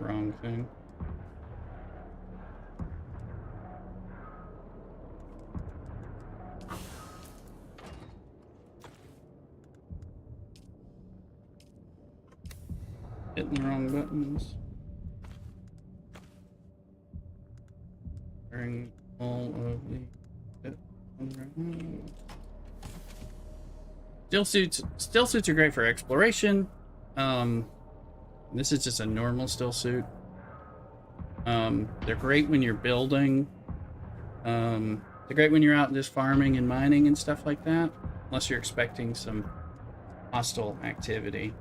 Wrong thing. Hitting the wrong buttons. Wearing all of the still suits are great for exploration. This is just a normal still suit. They're great when you're building. They're great when you're out just farming and mining and stuff like that. Unless you're expecting some hostile activity.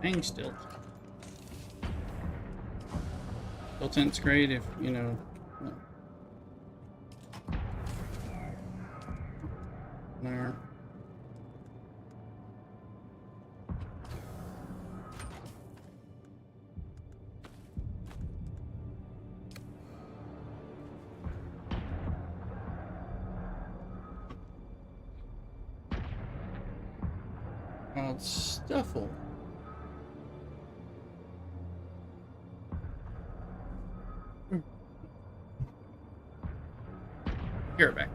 Hang still. Tent's great if, you know... There. called Stuffle. Here, back.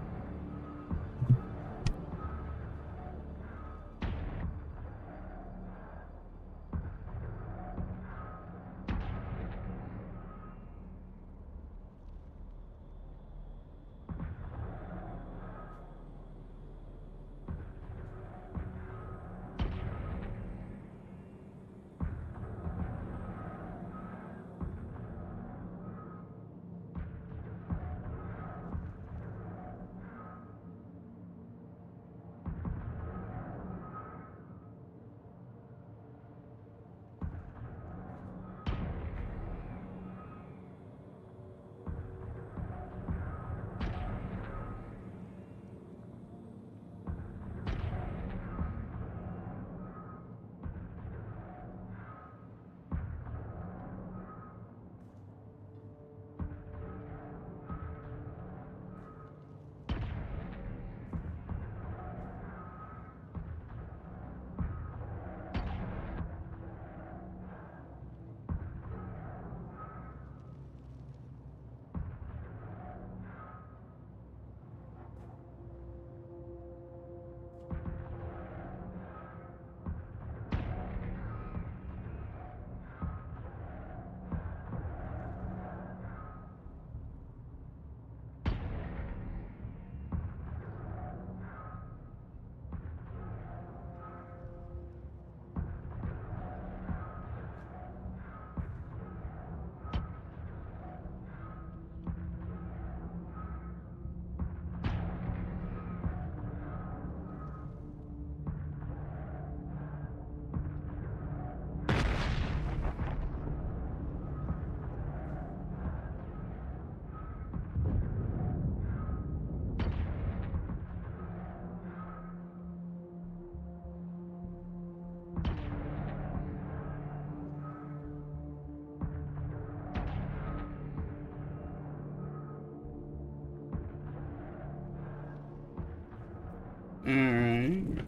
Alright.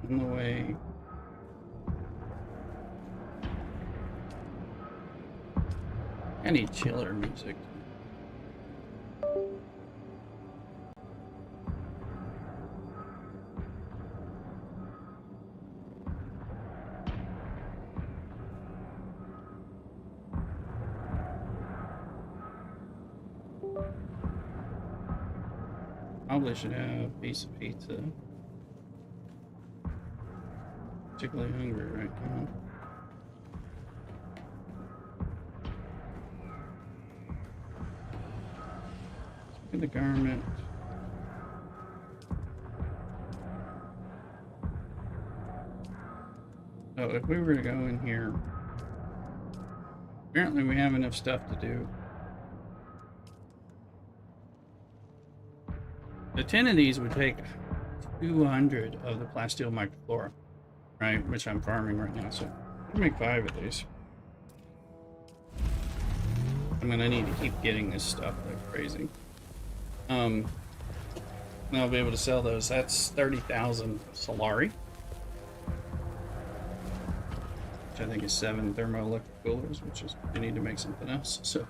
On the way. I need chiller music. Probably should have a piece of pizza. Particularly hungry right now. Look at the garment. So if we were to go in here, apparently we have enough stuff to do. The 10 of these would take 200 of the plasteel microflora, right? Which I'm farming right now, so I'll make 5 of these. I'm gonna need to keep getting this stuff like crazy. And I'll be able to sell those. That's 30,000 Solari, which I think is 7 thermoelectric coolers, which is you need to make something else. So.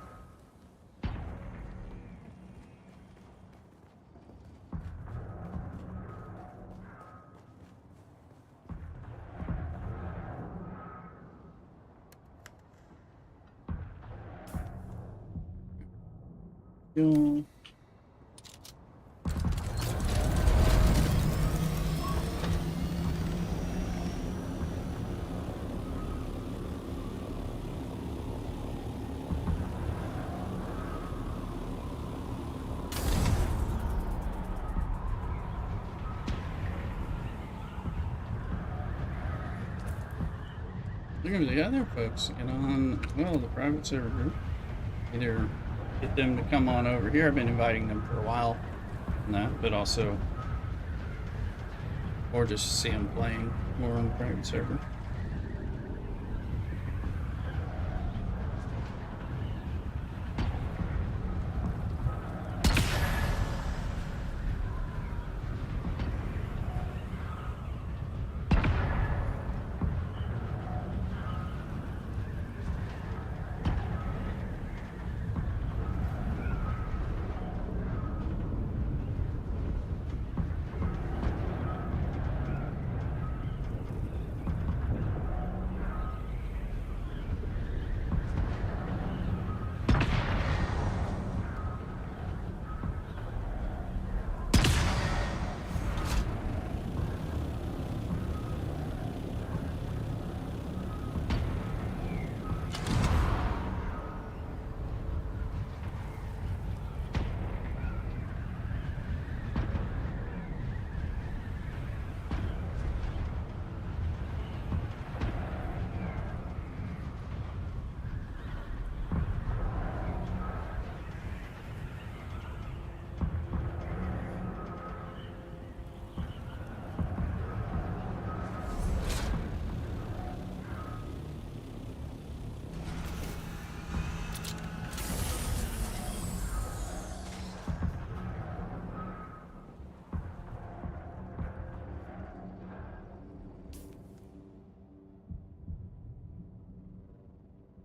Fuel. Look at the other folks get on, well, the private server group. Either get them to come on over here. I've been inviting them for a while, but also, or just see them playing more on the private server.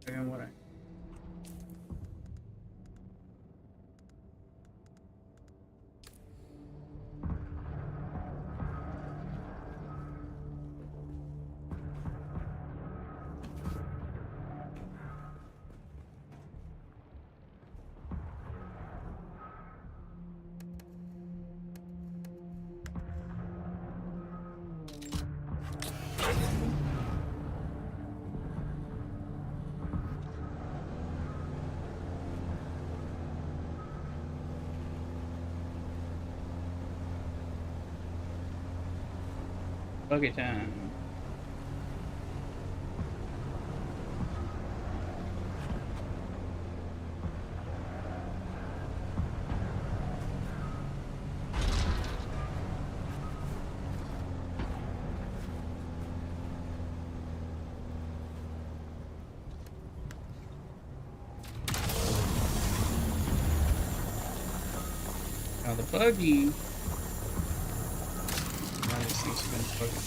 And what I buggy time. Now the buggy. Now these things have been buggy.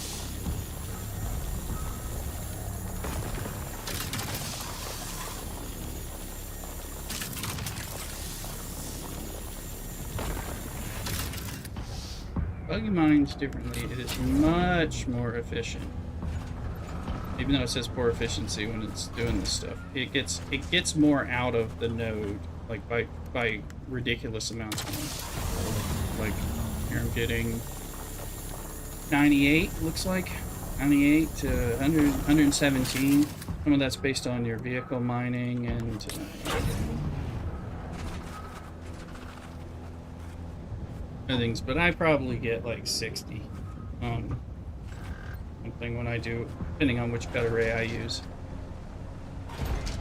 Buggy mines differently. It is much more efficient. Even though it says poor efficiency when it's doing this stuff, it gets more out of the node, like by ridiculous amounts more. Like here I'm getting 98, looks like 98 to 100, 117. Some of that's based on your vehicle mining and other things, but I probably get like 60. Something when I do, depending on which cut array I use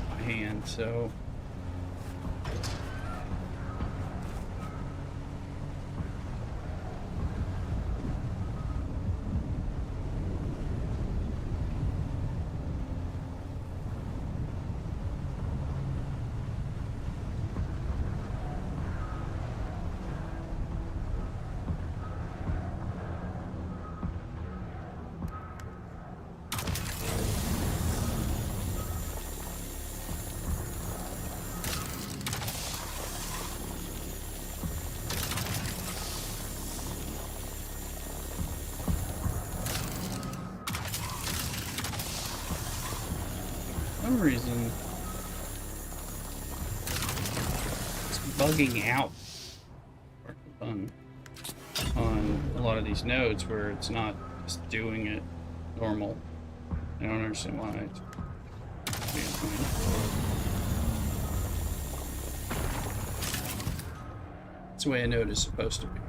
by hand. So. For some reason it's bugging out on a lot of these nodes where it's not just doing it normal. I don't understand why. It's the way a node is supposed to be.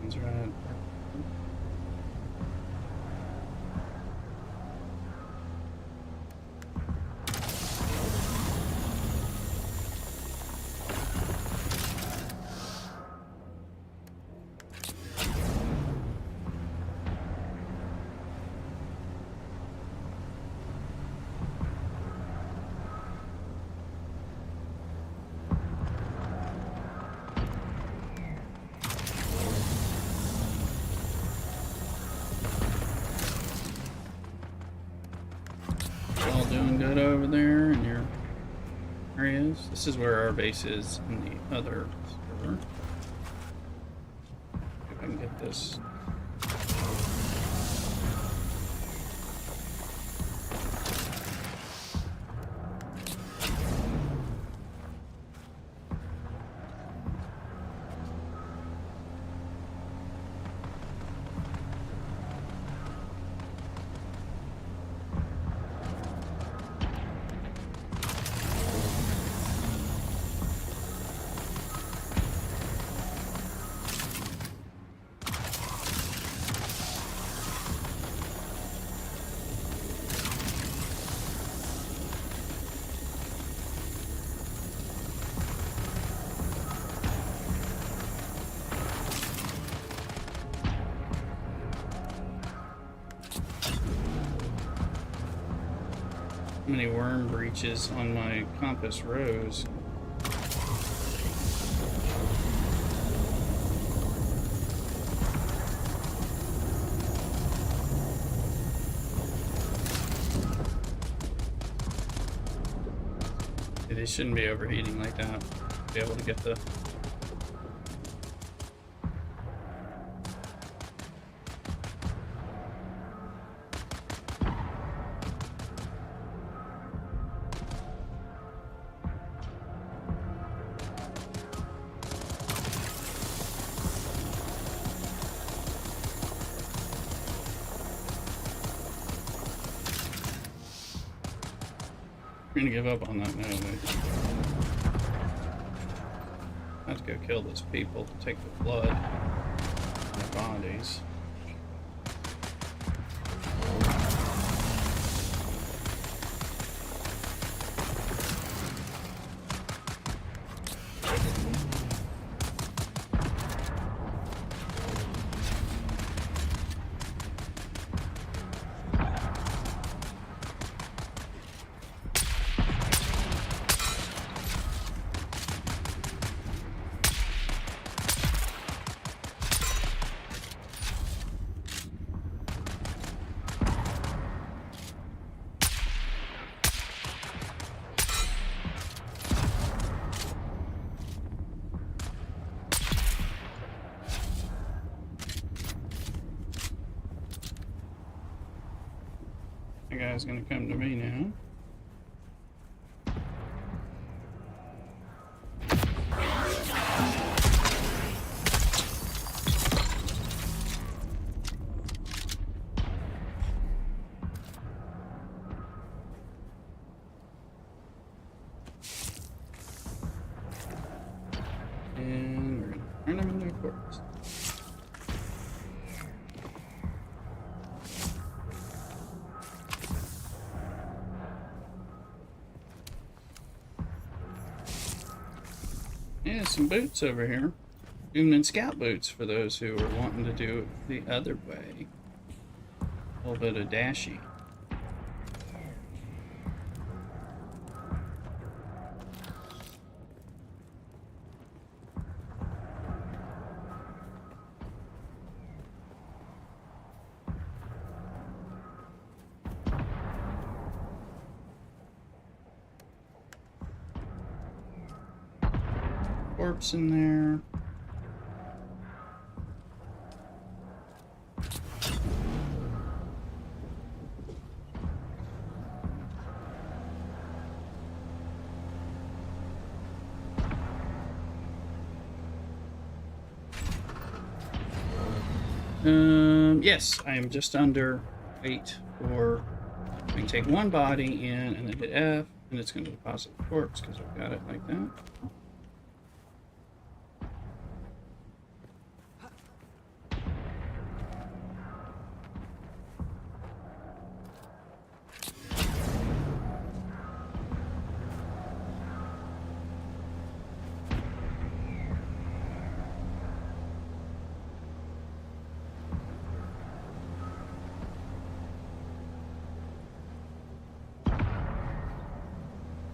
That's right. All doing good over there in your areas. This is where our base is in the other server. If I can get this. many worm breaches on my compass rose. They shouldn't be overheating like that. Be able to get the I'm gonna give up on that now. I have to go kill those people to take the blood from their bodies. The guy's gonna come to me now. And we're gonna turn him into a corpse. Yeah, some boots over here. Dune and Scout boots for those who are wanting to do it the other way. A little bit of dashy. Corpse in there. Yes, I am just under 8 for. I can take one body in and then hit F, and it's going to deposit the corpse because I've got it like that.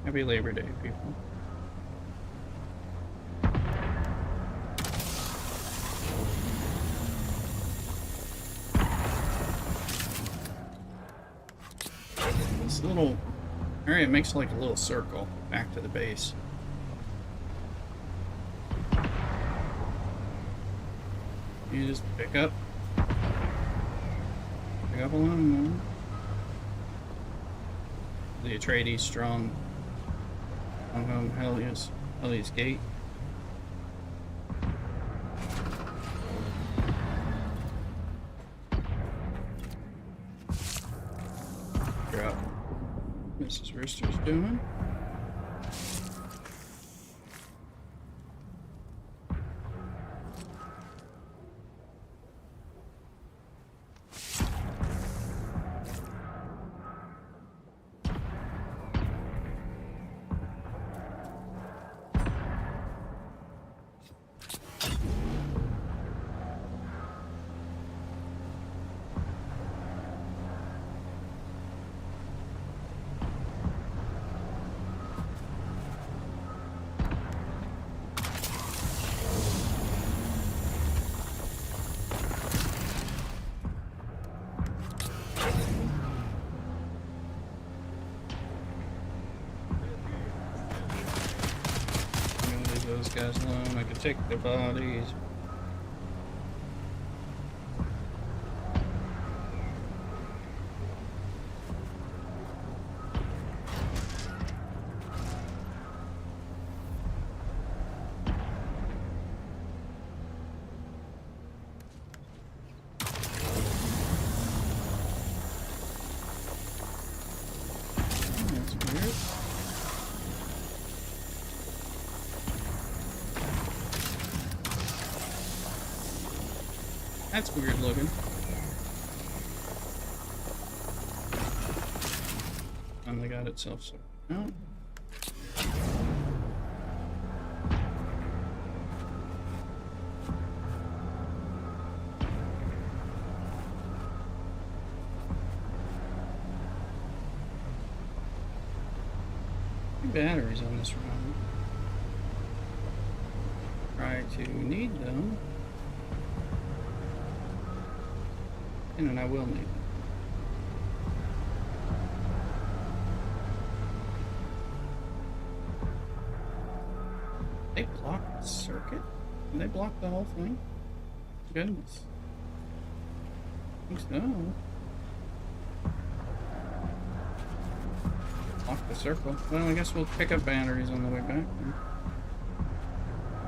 Happy Labor Day, people. This little area makes like a little circle back to the base. You just pick up a lawnmower. The Atreides strong. Helios Gate. Figure out what Mrs. Rooster's doing. guys alone. I can take their bodies. That's weird. That's weird looking. Finally got itself sorted out. Batteries on this run. Try to need them. And I will need them. They blocked the circuit? Did they block the whole thing? Goodness. I think so. Block the circle. Well, I guess we'll pick up batteries on the way back.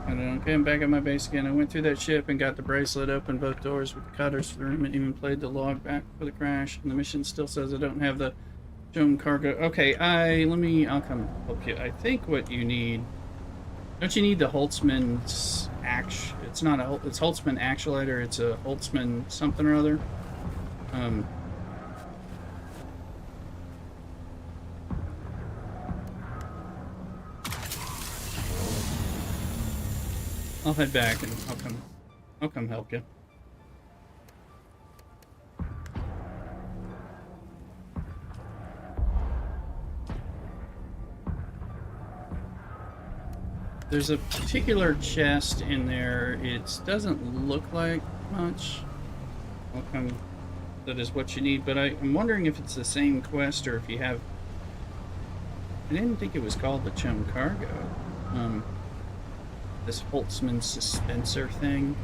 I don't know. Okay, I'm back at my base again. I went through that ship and got the bracelet, opened both doors with the cutters through them, and even played the log back for the crash. And the mission still says I don't have the Joan cargo. Okay, I'll come help you. I think what you need, don't you need the Holtzman's it's not a, it's Holtzman actuator, it's a Holtzman something or other. I'll head back and I'll come help you. There's a particular chest in there. It doesn't look like much. I'll come. That is what you need, but I'm wondering if it's the same quest or if you have. I didn't think it was called the Chum Cargo. This Holtzman dispenser thing.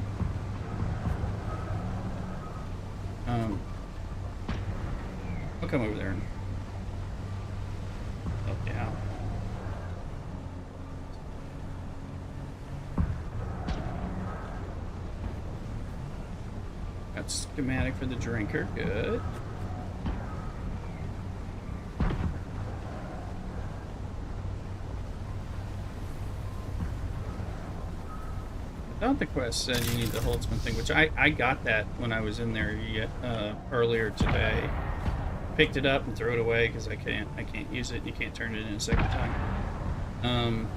I'll come over there and help you out. Got schematic for the drinker, good. I thought the quest said you need the Holtzman thing, which I got that when I was in there earlier today. Picked it up and threw it away because I can't use it. You can't turn it in a second time.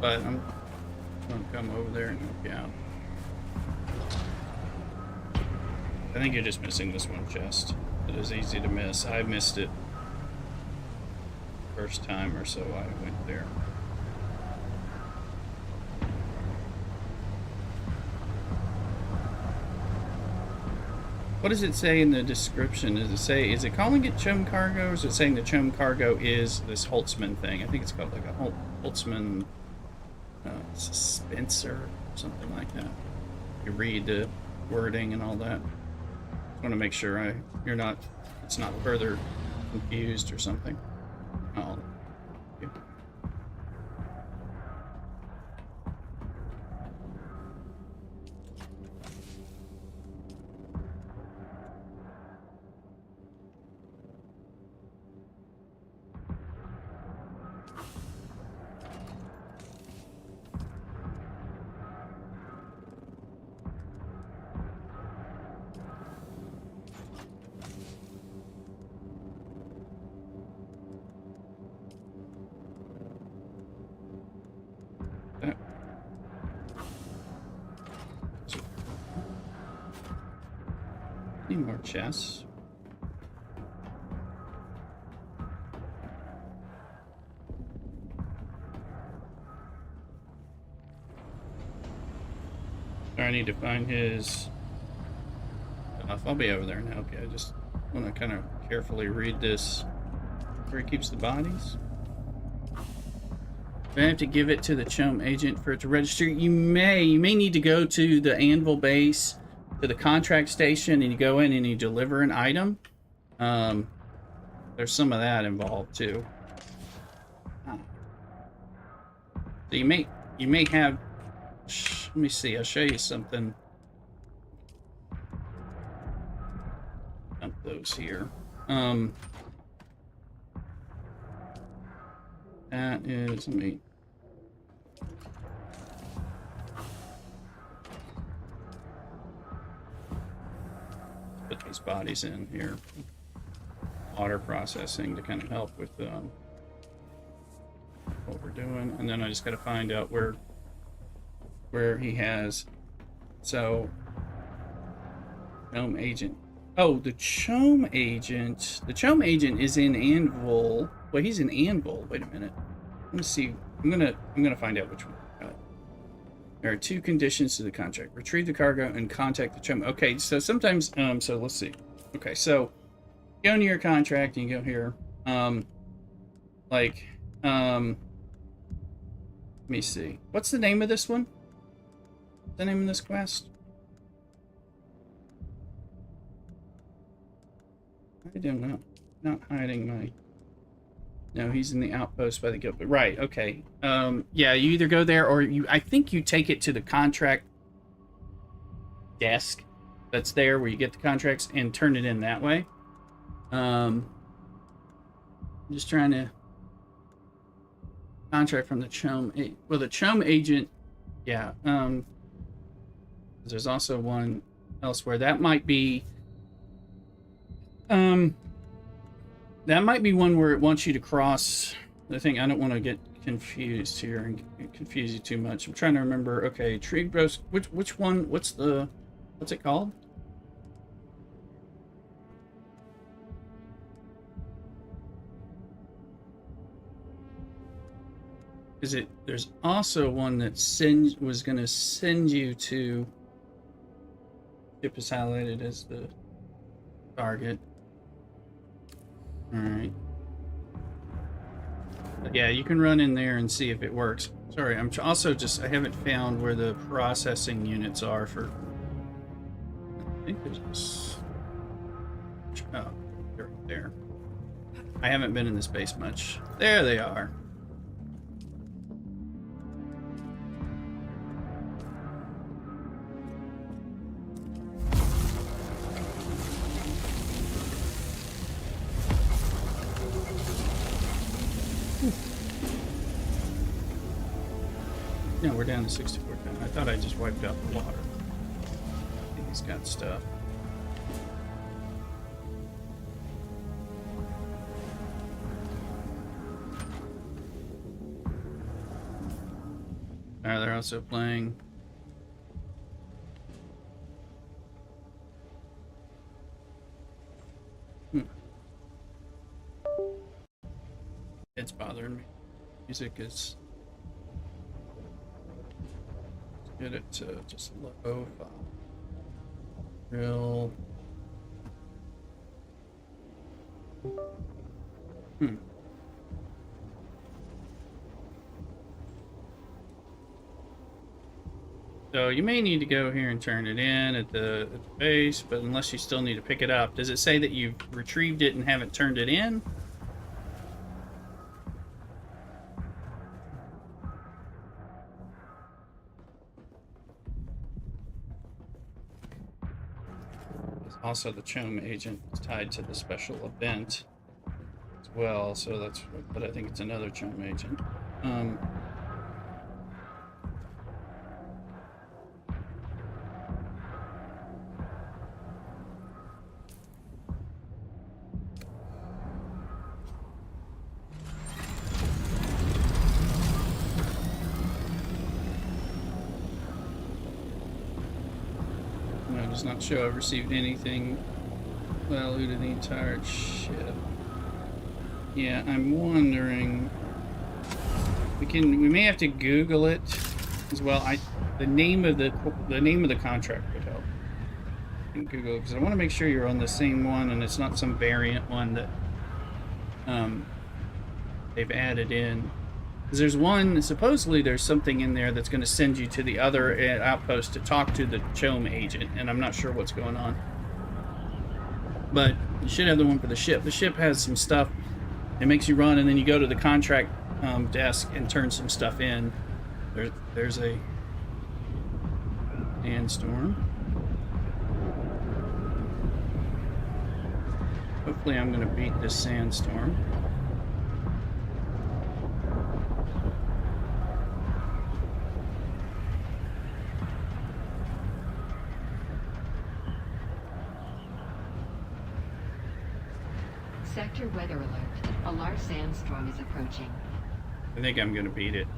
But I'm gonna come over there and help you out. I think you're just missing this one chest. It is easy to miss. I missed it first time or so I went there. What does it say in the description? Does it say, is it calling it Chum Cargo, or is it saying the Chum Cargo is this Holtzman thing? I think it's called like a Holtzman dispenser, something like that. You read the wording and all that. I want to make sure it's not further confused or something. Yeah. Need more chests. I need to find his stuff. I'll be over there now. Okay, I just want to kind of carefully read this. Where he keeps the bodies. Do I have to give it to the chum agent for it to register? You may need to go to the Anvil base, to the contract station, and you go in and you deliver an item. There's some of that involved too. So you may have. Let me see. I'll show you something. Dump those here. That is, let me. Put these bodies in here. Water processing to kind of help with what we're doing, and then I just got to find out where he has. So, Chome agent. Oh, the Chome agent. The Chome agent is in Anvil. Well, he's in Anvil. Wait a minute. Let me see. I'm gonna find out which one. There are 2 conditions to the contract: retrieve the cargo and contact the Chome. Okay, so sometimes so let's see. Okay, so go into your contract and you go here. Let me see. What's the name of this one? The name of this quest? I don't know. Not hiding my. No, he's in the outpost by the guild. But right, okay. Yeah, you either go there or I think you take it to the contract desk that's there where you get the contracts and turn it in that way. I'm just trying to contract from the Chome. Well, the Chome agent, yeah. There's also one elsewhere. That might be. That might be one where it wants you to cross. I think I don't want to get confused here and confuse you too much. I'm trying to remember. Okay, tree gross. Which one? What's it called? Is it? There's also one that was going to send you to. Ship is highlighted as the target. All right. Yeah, you can run in there and see if it works. Sorry, I'm also just I haven't found where the processing units are for. I think there's. Oh, they're right there. I haven't been in this base much. There they are. No, we're down to 64 10. I thought I just wiped out the water. I think he's got stuff. They're also playing. It's bothering me. Music is. Get it to just low file. Real. So you may need to go here and turn it in at the base, but unless you still need to pick it up. Does it say that you've retrieved it and haven't turned it in? Also, the Chome agent is tied to the special event as well, so that's. But I think it's another Chome agent. Does not show I've received anything. Well, looted the entire ship. Yeah, I'm wondering. We may have to Google it as well. the name of the contract would help in Google, because I want to make sure you're on the same one and it's not some variant one that they've added in. Because there's one, supposedly there's something in there that's going to send you to the other outpost to talk to the CHOAM agent, and I'm not sure what's going on. But you should have the one for the ship. The ship has some stuff. It makes you run, and then you go to the contract desk and turn some stuff in. There's a sandstorm. Hopefully I'm going to beat this sandstorm. Sector weather alert. A large sandstorm is approaching. I think I'm going to beat it.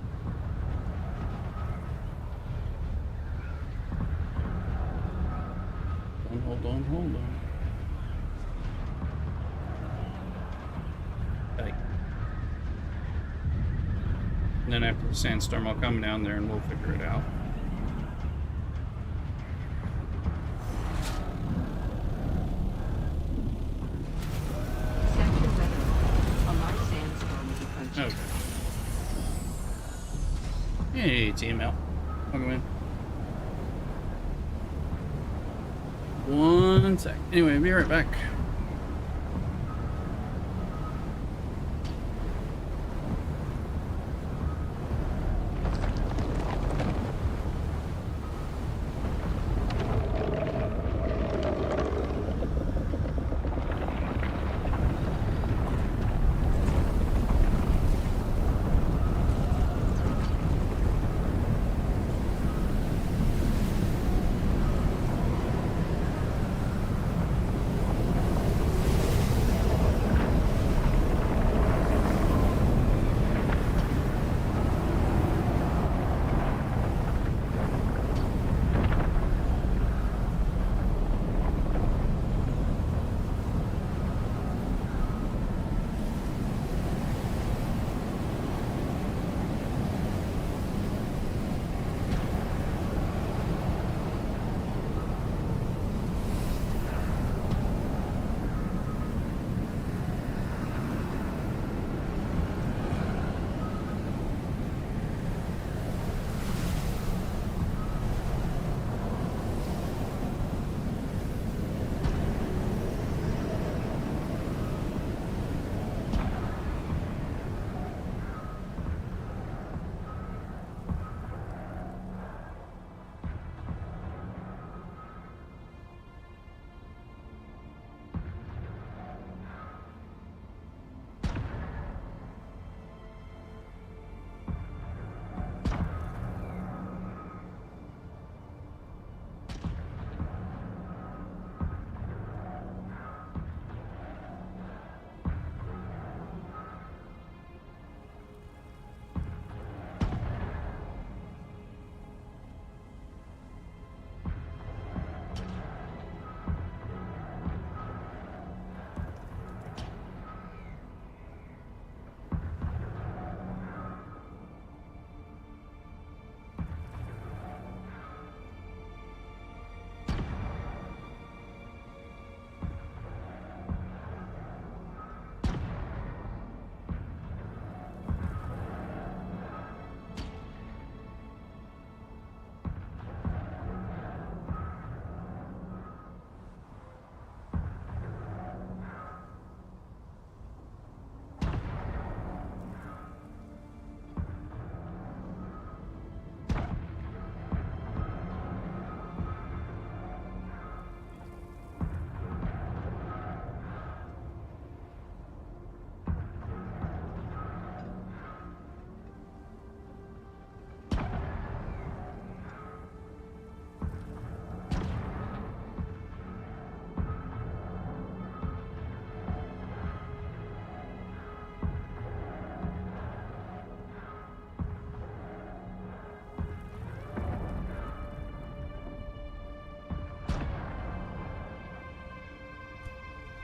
Hold on. Okay. And then after the sandstorm, I'll come down there and we'll figure it out. Sector weather alert. A large sandstorm is approaching. Okay. Hey, TML. Welcome in. One sec. Anyway, I'll be right back.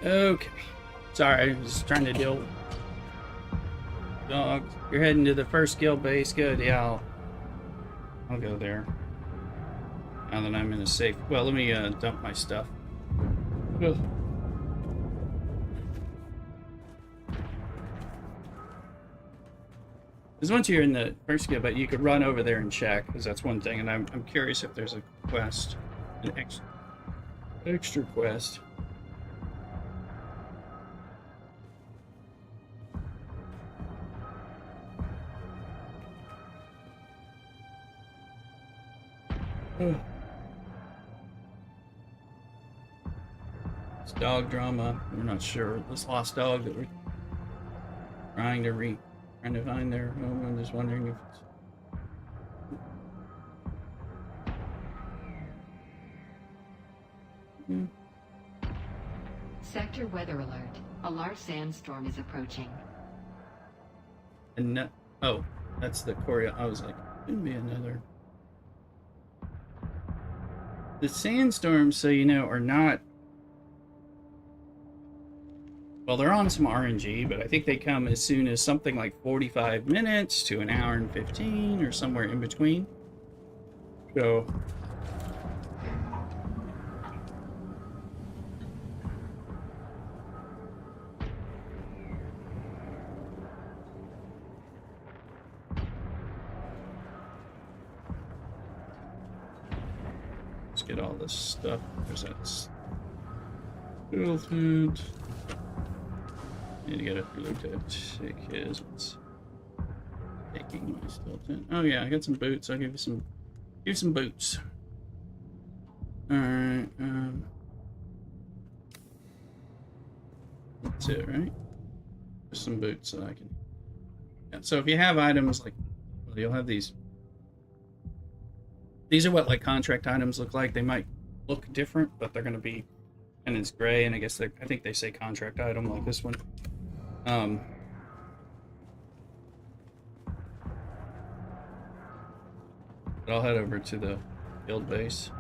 Okay. Sorry, I was trying to deal with dogs. You're heading to the first guild base. Good, yeah, I'll go there. Now that I'm in a safe... Well, let me dump my stuff. Ugh. Because once you're in the first skill, but you could run over there and check, because that's one thing, and I'm curious if there's a quest, an extra quest. Ugh. This dog drama, we're not sure. This lost dog that we're trying to find their home. I'm just wondering if it's... Sector weather alert. A large sandstorm is approaching. And no, oh, that's the choreo. I was like, couldn't be another. The sandstorms, so you know, are not... Well, they're on some RNG, but I think they come as soon as something like 45 minutes to an hour and 15 or somewhere in between. So... let's get all this stuff. There's that food. Need to get a food to take his. What's taking my skeleton? Oh yeah, I got some boots. I'll give you some boots. Alright, that's it, right? Just some boots so I can... Yeah, so if you have items like... Well, you'll have these. These are what like contract items look like. They might look different, but they're going to be... And it's gray, and I guess I think they say contract item like this one. But I'll head over to the guild base.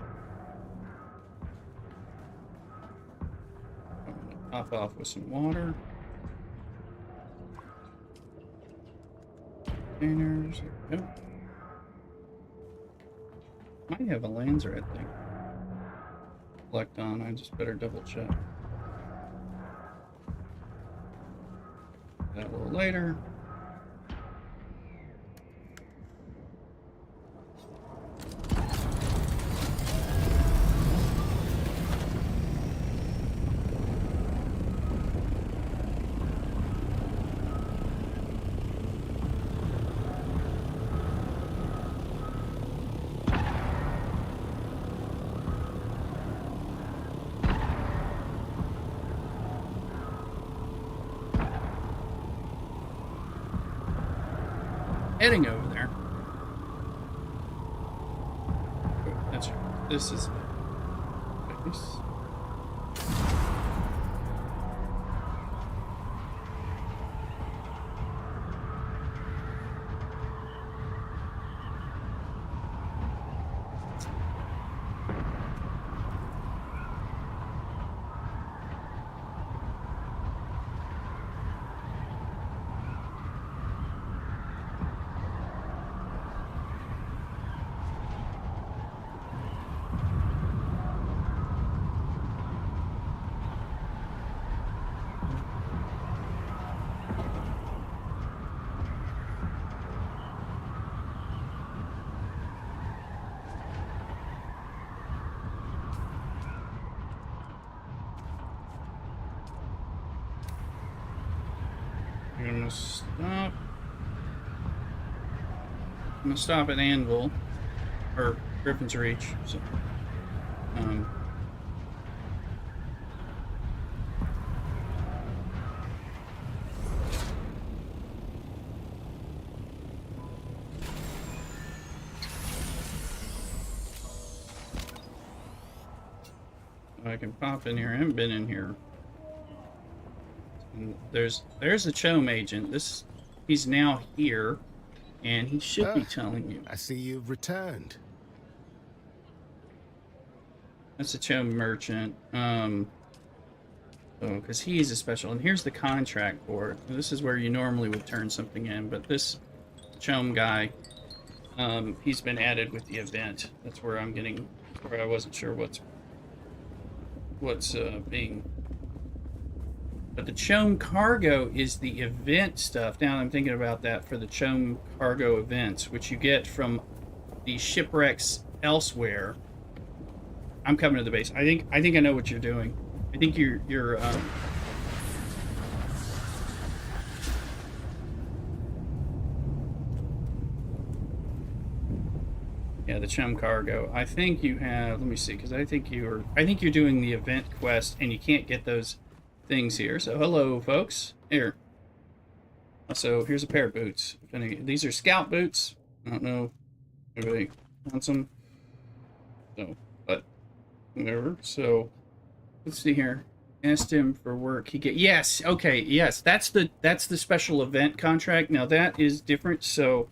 I'm gonna top off with some water. Containers. Yep. Might have a Lancer, I think. Select on. I just better double check. That a little later. Heading over there. That's right. This is nice. I'm gonna stop at Anvil or Griffin's Reach. So, I can pop in here. I haven't been in here. And there's a Chome agent. He's now here, and he should be telling you. I see you've returned. That's a Chome merchant. Because he's a special. And here's the contract for it. This is where you normally would turn something in, but this Chome guy, he's been added with the event. That's where I'm getting where I wasn't sure what's being. But the Chome Cargo is the event stuff. Now I'm thinking about that for the Chome Cargo events, which you get from the shipwrecks elsewhere. I'm coming to the base. I think I know what you're doing. I think you're yeah, the Chum Cargo. I think you have. Let me see, because I think you're doing the event quest, and you can't get those things here. So hello, folks. Here. So here's a pair of boots. These are scout boots. I don't know if anybody wants them. No, but whatever. So let's see here. Asked him for work. He get yes. Okay, yes. That's the special event contract. Now that is different. So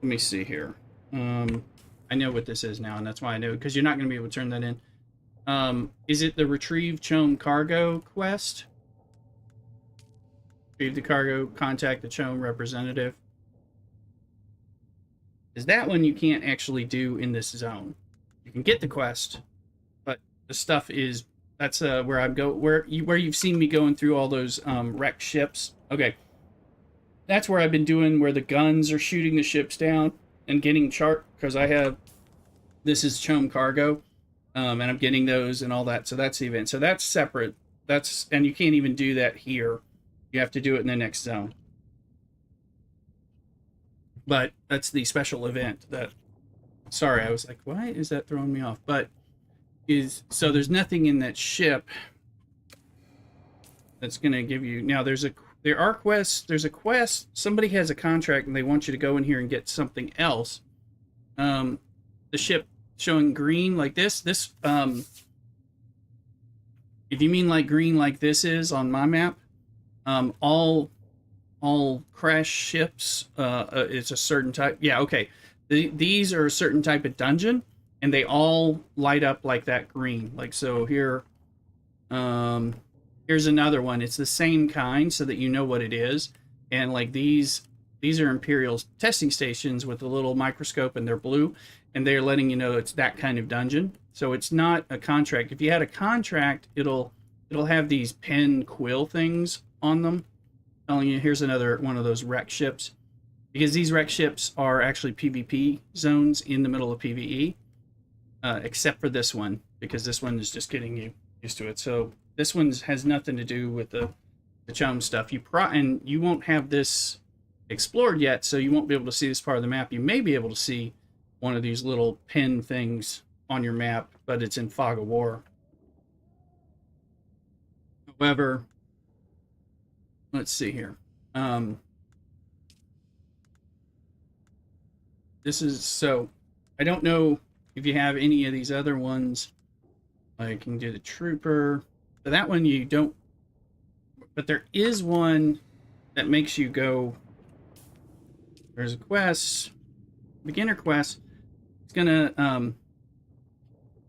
let me see here. I know what this is now, and that's why I know, because you're not going to be able to turn that in. Is it the Retrieve Chome Cargo quest? Retrieve the cargo, contact the Chome representative. Is that one you can't actually do in this zone? You can get the quest, but the stuff is that's where I'm where you've seen me going through all those wrecked ships. Okay, that's where I've been doing where the guns are shooting the ships down and getting chart, because I have this is Chome Cargo, and I'm getting those and all that. So that's the event. So that's separate. And you can't even do that here. You have to do it in the next zone. But that's the special event that. Sorry, I was like, why is that throwing me off? But so there's nothing in that ship that's gonna give you. Now there are quests. There's a quest. Somebody has a contract and they want you to go in here and get something else. The ship showing green like this. If you mean like green like this is on my map, all crash ships, it's a certain type. Yeah, okay. These are a certain type of dungeon, and they all light up like that green. Like so here. Here's another one. It's the same kind, so that you know what it is. And like these are Imperial testing stations with a little microscope, and they're blue, and they're letting you know it's that kind of dungeon. So it's not a contract. If you had a contract, it'll have these pen quill things on them, telling you here's another one of those wreck ships. Because these wreck ships are actually PvP zones in the middle of PvE, except for this one, because this one is just getting you used to it. So this one has nothing to do with the Chome stuff. And you won't have this explored yet, so you won't be able to see this part of the map. You may be able to see one of these little pin things on your map, but it's in Fog of War. However, let's see here. This is so. I don't know if you have any of these other ones. I can do the trooper. But that one you don't. But there is one that makes you go. There's a quest, beginner quest. It's gonna.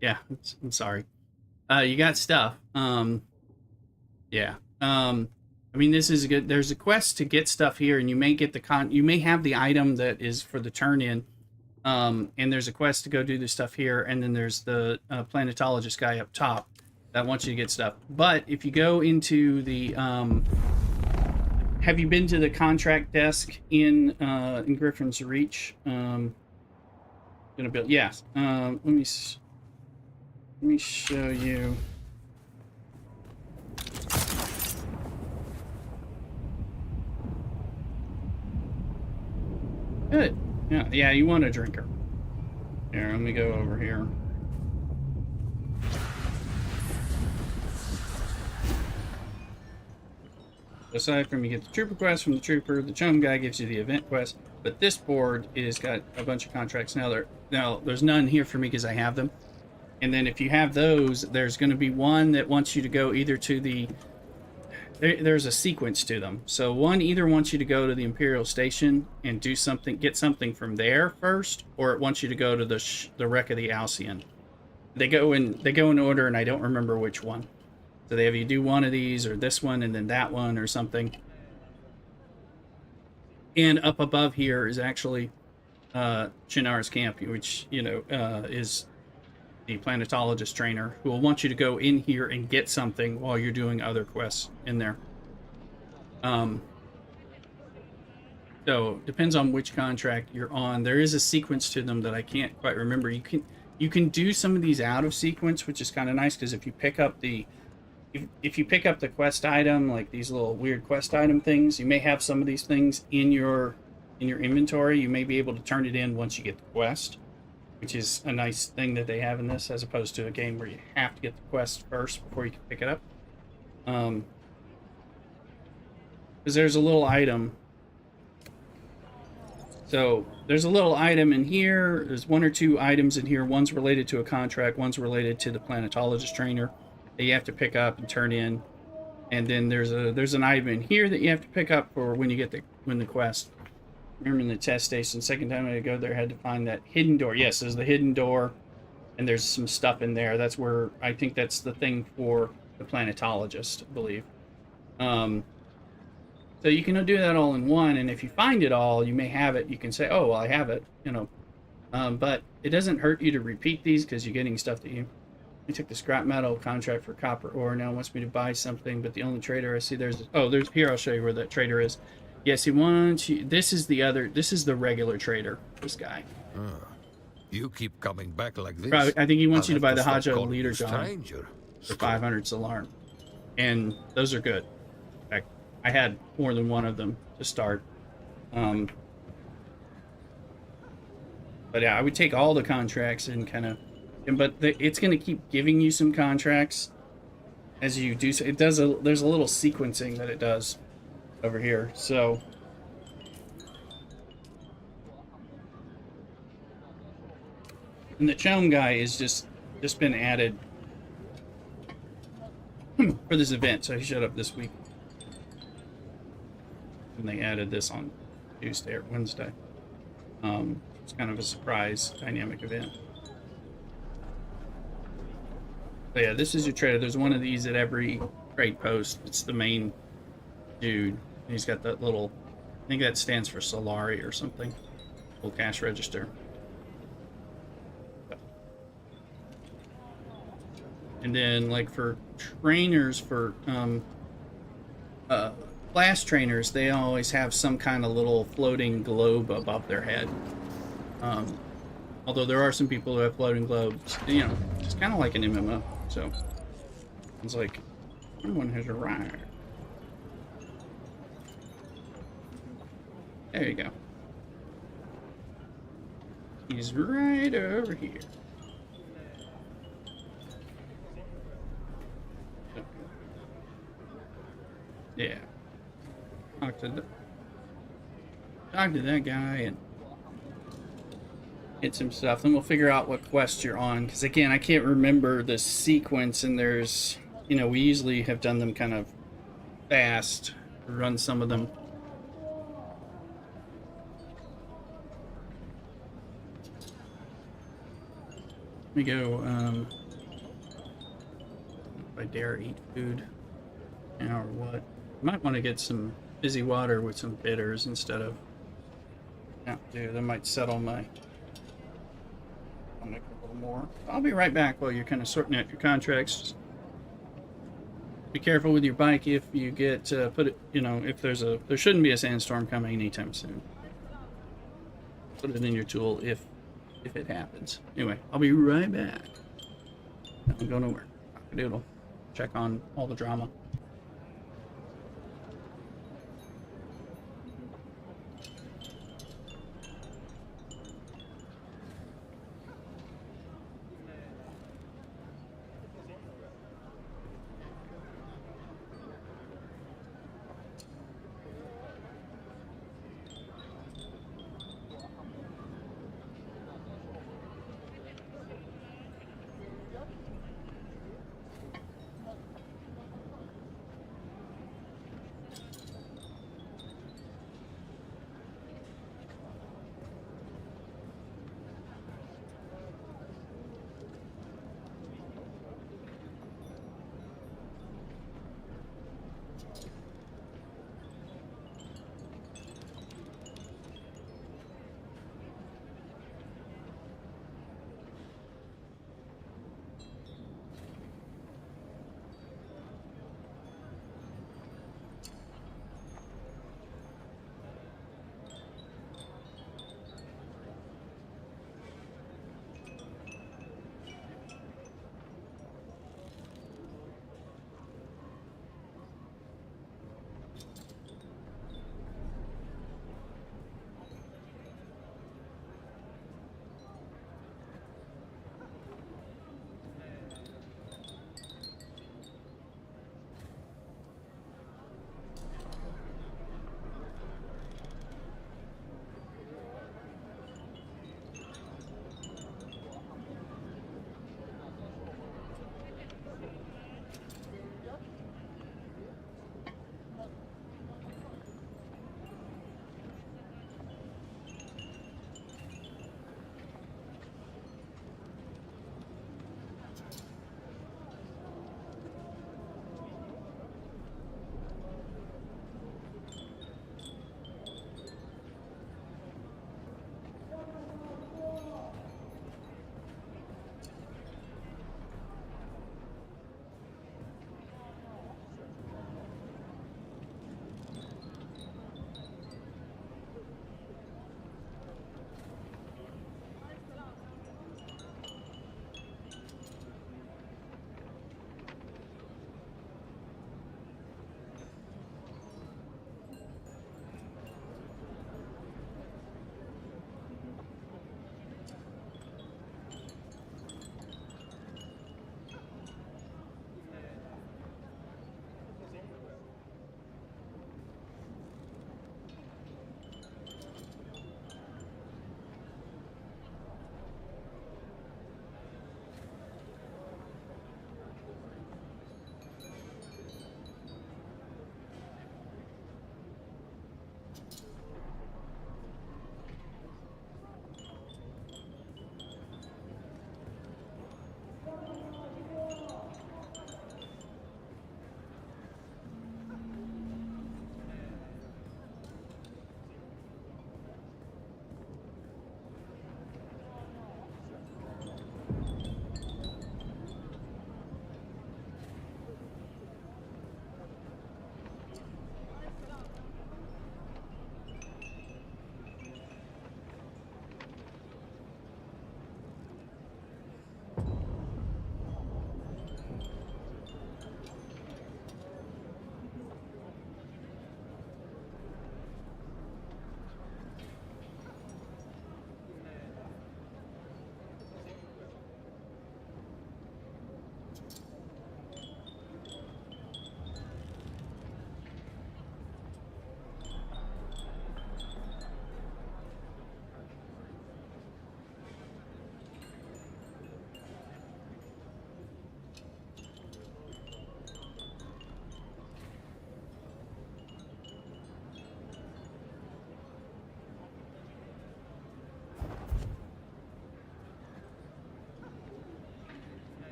Yeah, I'm sorry. You got stuff. Yeah. I mean, this is good. There's a quest to get stuff here, and you may get you may have the item that is for the turn-in, and there's a quest to go do the stuff here, and then there's the planetologist guy up top that wants you to get stuff. But if you go into the, have you been to the contract desk in Griffin's Reach? Gonna build. Yes. Let me show you. Good. Yeah, you want a drinker. Here, let me go over here. Aside from you get the trooper quest from the trooper, the Chome guy gives you the event quest, but this board is got a bunch of contracts. Now there's none here for me because I have them. And then if you have those, there's going to be one that wants you to go either to the there's a sequence to them. So one either wants you to go to the Imperial Station and do something, get something from there first, or it wants you to go to the wreck of the Alcyon. They go in order, and I don't remember which one. So they have you do one of these or this one and then that one or something. And up above here is actually Chinar's camp, which is the planetologist trainer, who will want you to go in here and get something while you're doing other quests in there. So depends on which contract you're on. There is a sequence to them that I can't quite remember. You can do some of these out of sequence, which is kind of nice, because if you pick up the quest item, like these little weird quest item things, you may have some of these things in your inventory. You may be able to turn it in once you get the quest, which is a nice thing that they have in this, as opposed to a game where you have to get the quest first before you can pick it up. Because there's a little item. So there's a little item in here. There's one or two items in here. One's related to a contract. One's related to the planetologist trainer that you have to pick up and turn in. And then there's an item in here that you have to pick up for when you get the quest. Remember in the test station, second time I go there, I had to find that hidden door. Yes, there's the hidden door, and there's some stuff in there. That's where I think that's the thing for the planetologist, I believe. So you can do that all in one, and if you find it all, you may have it. You can say, "Oh, well, I have it," you know. But it doesn't hurt you to repeat these, because you're getting stuff that you took the scrap metal contract for copper ore. Now wants me to buy something, but the only trader I see there's here. I'll show you where that trader is. Yes, he wants you. This is the regular trader. This guy. You keep coming back like this. Probably, I think he wants I'll you to buy have the stop Haja calling leader you John stranger. for 500 Solar, and those are good. In fact, I had more than one of them to start. But yeah, I would take all the contracts and kind of, but it's going to keep giving you some contracts as you do. So it does. There's a little sequencing that it does over here. So and the Chome guy is just been added for this event, so he showed up this week. And they added this on Tuesday or Wednesday. It's kind of a surprise dynamic event. So yeah, this is your trader. There's one of these at every trade post. It's the main dude. He's got that little, I think that stands for Solari or something. Little cash register. And then like for trainers, for class trainers, they always have some kind of little floating globe above their head. Although there are some people who have floating globes, you know, it's kind of like an MMO. So it's like someone has arrived. There you go. He's right over here. Yeah. Talk to that guy and get some stuff. Then we'll figure out what quest you're on. Because again, I can't remember the sequence, and there's, you know, we usually have done them kind of fast, run some of them. Let me go, if I dare eat food now or what. Might want to get some fizzy water with some bitters instead of that might settle my. I'll make a little more. I'll be right back while you're kind of sorting out your contracts. Just be careful with your bike if you get put it, you know, if there shouldn't be a sandstorm coming anytime soon. Put it in your tool if it happens. Anyway, I'll be right back. I'm going nowhere. Cock-a-doodle. Check on all the drama.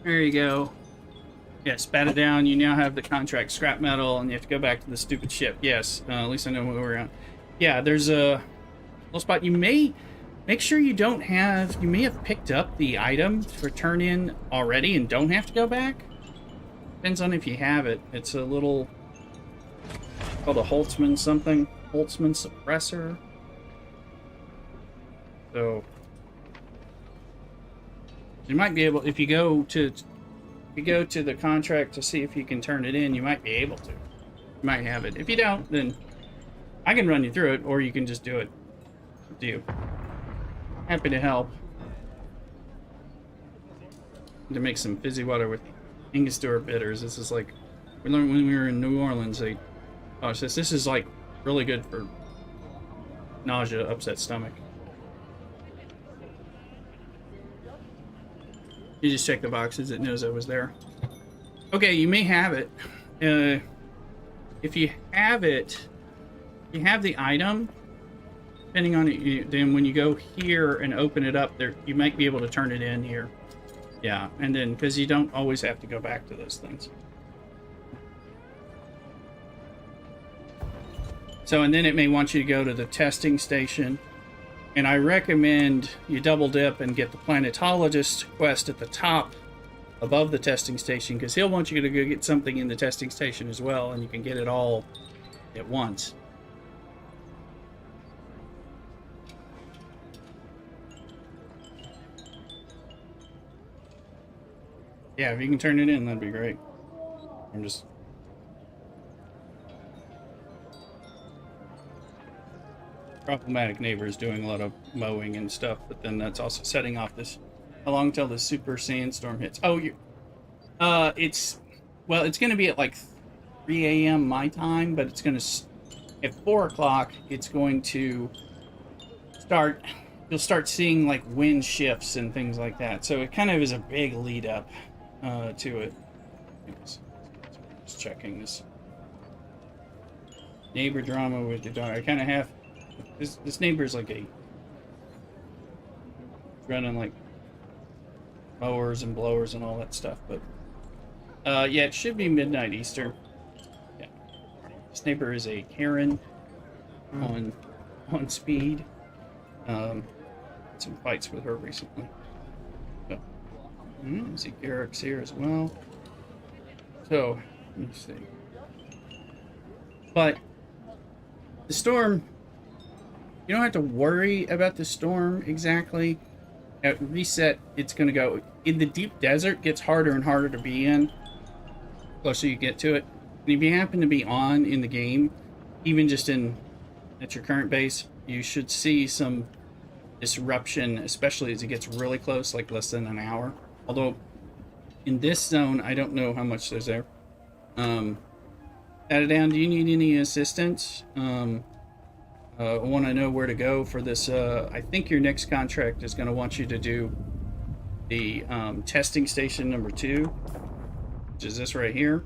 There you go. Yeah, spat it down. You now have the contract scrap metal, and you have to go back to the stupid ship. Yes, at least I know where we're at. Yeah, there's a little spot. You may make sure you don't have. You may have picked up the item for turn in already and don't have to go back. Depends on if you have it. It's a little called a Holtzman something. Holtzman suppressor. So you might be able, if you go to the contract to see if you can turn it in, you might be able to. You might have it. If you don't, then I can run you through it, or you can just do it. Up to you. Happy to help. To make some fizzy water with Angostura bitters. This is like, we learned when we were in New Orleans. This is like really good for nausea, upset stomach. You just check the boxes, it knows I was there. Okay, you may have it. If you have it, you have the item, depending on it, then when you go here and open it up, there you might be able to turn it in here. Yeah, and then, because you don't always have to go back to those things. So, and then it may want you to go to the testing station. And I recommend you double dip and get the planetologist quest at the top above the testing station, because he'll want you to go get something in the testing station as well, and you can get it all at once. Yeah, if you can turn it in, that'd be great. I'm just... problematic neighbor is doing a lot of mowing and stuff, but then that's also setting off this. How long till the super sandstorm hits? Oh, it's going to be at like 3 a.m. my time, but it's going to at 4 o'clock. It's going to start. You'll start seeing like wind shifts and things like that. So it kind of is a big lead up to it. Just checking this neighbor drama with the dog. I kind of have this neighbor's like running like mowers and blowers and all that stuff, but yeah, it should be midnight Eastern. Yeah, this neighbor is a Karen on speed. Some fights with her recently. So, I see Garrick's here as well. So let me see. But the storm, you don't have to worry about the storm exactly. At reset, it's going to go in the deep desert. Gets harder and harder to be in the closer you get to it. And if you happen to be on in the game, even just at your current base, you should see some disruption, especially as it gets really close, like less than an hour. Although in this zone, I don't know how much there's there. Down, do you need any assistance? I want to know where to go for this. I think your next contract is going to want you to do the testing station number 2, which is this right here,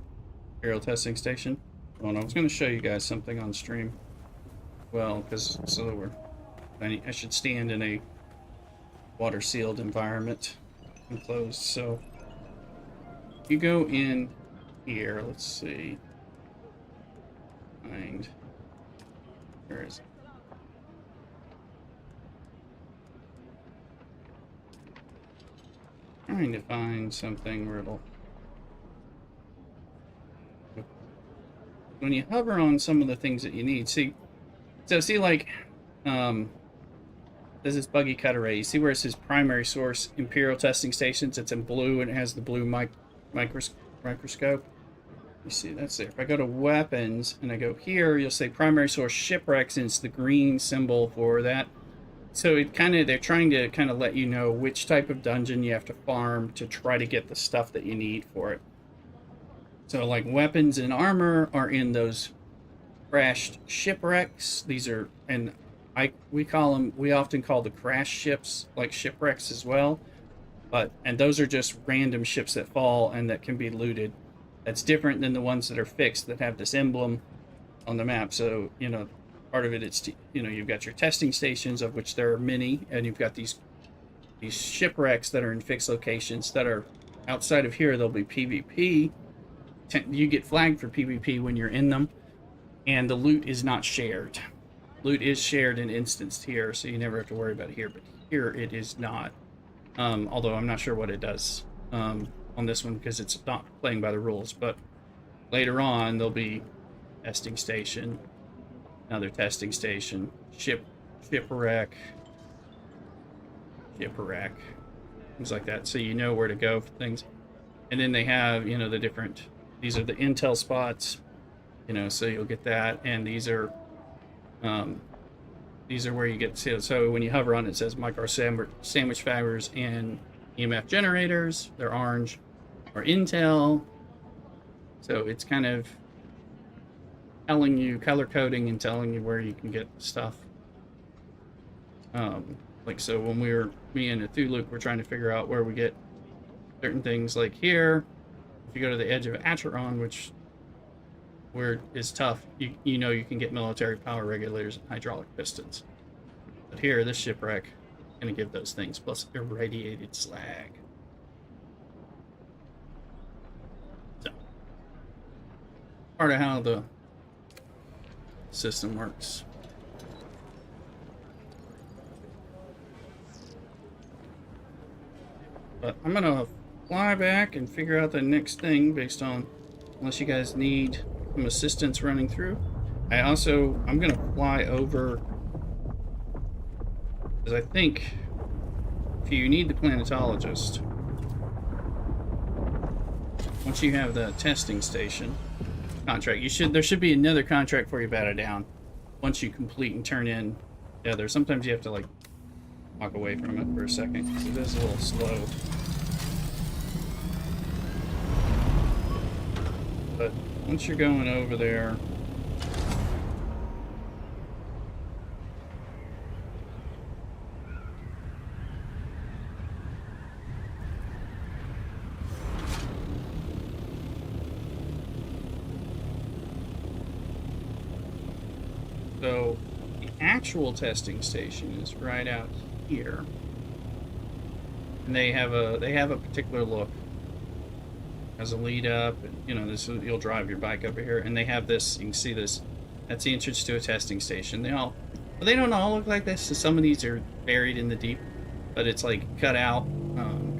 aerial testing station. Well, I was going to show you guys something on stream. Well, because so that I should stand in a water sealed environment, enclosed. So you go in here. Let's see. Find. Where is it? Trying to find something where it'll. When you hover on some of the things that you need, see like, there's this buggy cut array. You see where it says primary source Imperial testing stations? It's in blue and it has the blue microscope. You see that's there. If I go to weapons and I go here, you'll say primary source shipwrecks, and it's the green symbol for that. So they're trying to kind of let you know which type of dungeon you have to farm to try to get the stuff that you need for it. So like weapons and armor are in those crashed shipwrecks. These are, and we often call the crash ships like shipwrecks as well. And those are just random ships that fall and that can be looted. That's different than the ones that are fixed that have this emblem on the map. So, part of it, it's, you've got your testing stations, of which there are many, and you've got these shipwrecks that are in fixed locations that are outside of here. There'll be PvP. You get flagged for PvP when you're in them, and the loot is not shared. Loot is shared and instanced here, so you never have to worry about it here, but here it is not. Although I'm not sure what it does on this one, because it's not playing by the rules, but later on there'll be testing station, another testing station, shipwreck, things like that, so you know where to go for things. And then they have, the different, these are the intel spots, so you'll get that, and these are where you get to, so when you hover on it, it says micro sandwich fibers and EMF generators. They're orange, or intel. So it's kind of telling you, color coding and telling you where you can get stuff. So when me and Cthulhu, we're trying to figure out where we get certain things. Like here, if you go to the edge of Acheron, which where is tough, you know you can get military power regulators and hydraulic pistons. But here, this shipwreck is going to give those things, plus irradiated slag. So, part of how the system works. But I'm going to fly back and figure out the next thing based on, unless you guys need some assistance running through. I'm going to fly over, because I think if you need the planetologist, once you have the testing station contract, there should be another contract for you batted down once you complete and turn in Yeah, there's sometimes you have to like walk away from it for a second because it is a little slow. But once you're going over there, so the actual testing station is right out here, and they have a particular look as a lead up. And, you know, this you'll drive your bike over here, and they have this. You can see this. That's the entrance to a testing station. They don't all look like this. So some of these are buried in the deep, but it's like cut out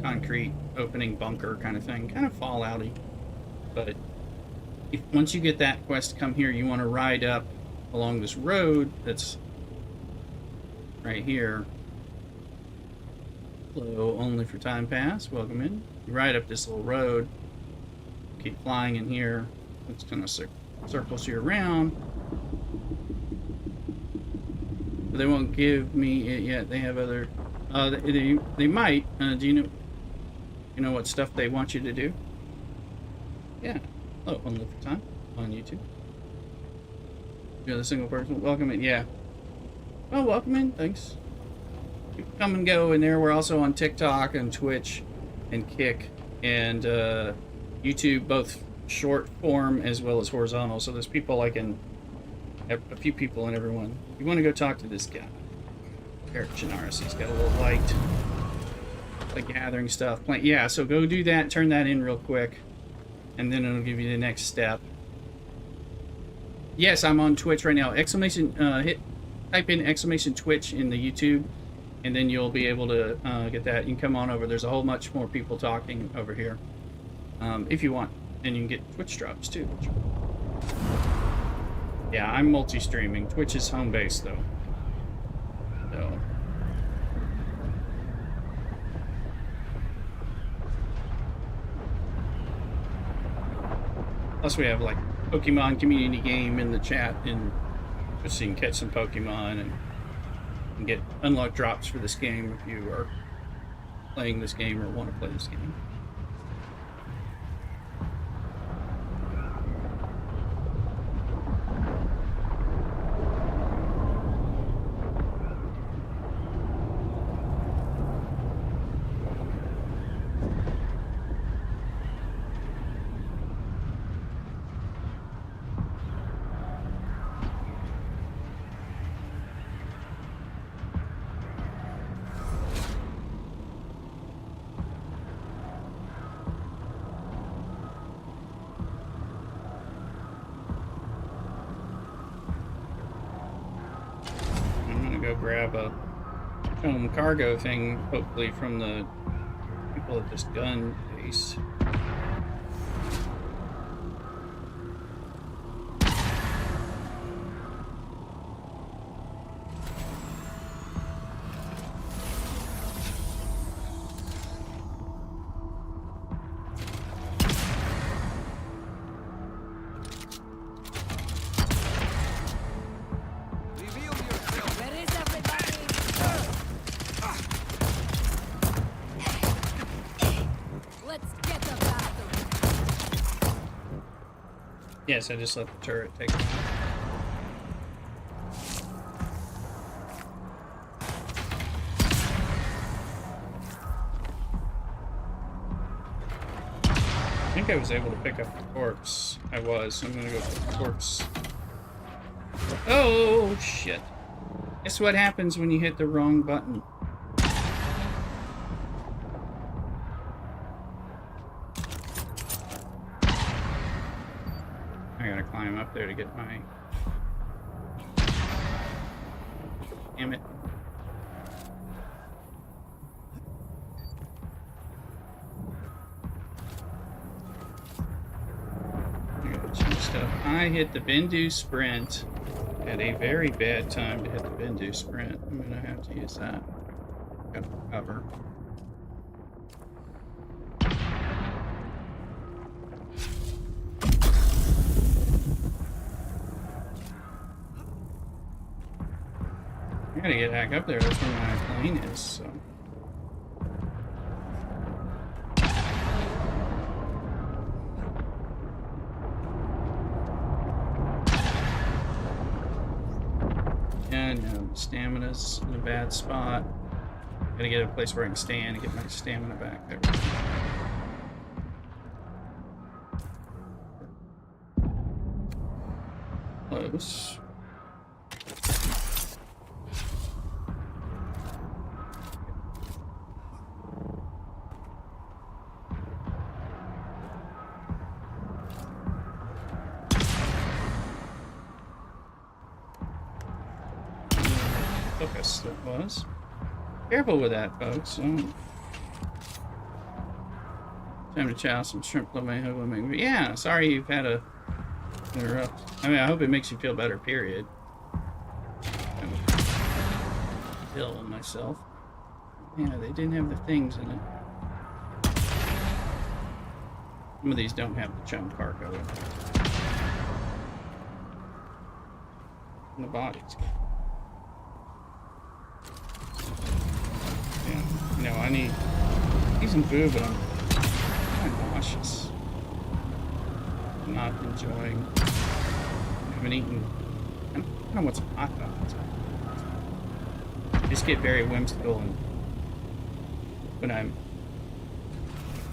concrete opening bunker kind of thing, kind of fallouty. But once you get that quest to come here, you want to ride up along this road that's right here. Hello, only for time pass. Welcome in. You ride up this little road, keep flying in here. It's gonna circles you around. But they won't give me it yet. They have other. They might. Do you know what stuff they want you to do? Yeah. Oh, only for time on YouTube. You're the single person. Welcome in. Yeah. Oh, welcome in. Thanks. People come and go in there. We're also on TikTok and Twitch and Kick and YouTube, both short form as well as horizontal. So there's people like in a few people in everyone. You want to go talk to this guy, Eric Chinaris. He's got a little light, like gathering stuff. Yeah. So go do that. Turn that in real quick, and then it'll give you the next step. Yes, I'm on Twitch right now. Type in exclamation Twitch in the YouTube, and then you'll be able to get that. You can come on over. There's a whole much more people talking over here, if you want, and you can get Twitch drops too. Yeah, I'm multi-streaming. Twitch is home base though. So. Plus we have like Pokemon community game in the chat, and just so you can catch some Pokemon and get unlock drops for this game if you are playing this game or want to play this game. Grab a home cargo thing, hopefully from the people at this gun base. Yes, I just let the turret take it. I think I was able to pick up the corpse. I was. I'm gonna go for the corpse. Oh, shit. Guess what happens when you hit the wrong button? I gotta climb up there to get my... Damn it. I gotta change stuff. I hit the Bendu sprint at a very bad time to hit the Bendu sprint. I'm gonna have to use that. Gotta recover. I gotta get back up there. That's where my plane is, so. Yeah, no, stamina's in a bad spot. Gotta get a place where I can stand and get my stamina back there. Close. Focus, that was. Careful with that, folks. Time to chow some shrimp lo mein ho lo mein. Yeah, sorry you've had a interrupt. I mean, I hope it makes you feel better, period. Kill myself. Yeah, they didn't have the things in it. Some of these don't have the chum cargo in it. And the bodies. Yeah, you know, I need some food, but I'm kind of nauseous. I'm not enjoying. I haven't eaten. I don't know what's hot dogs. I just get very whimsical, and when I'm.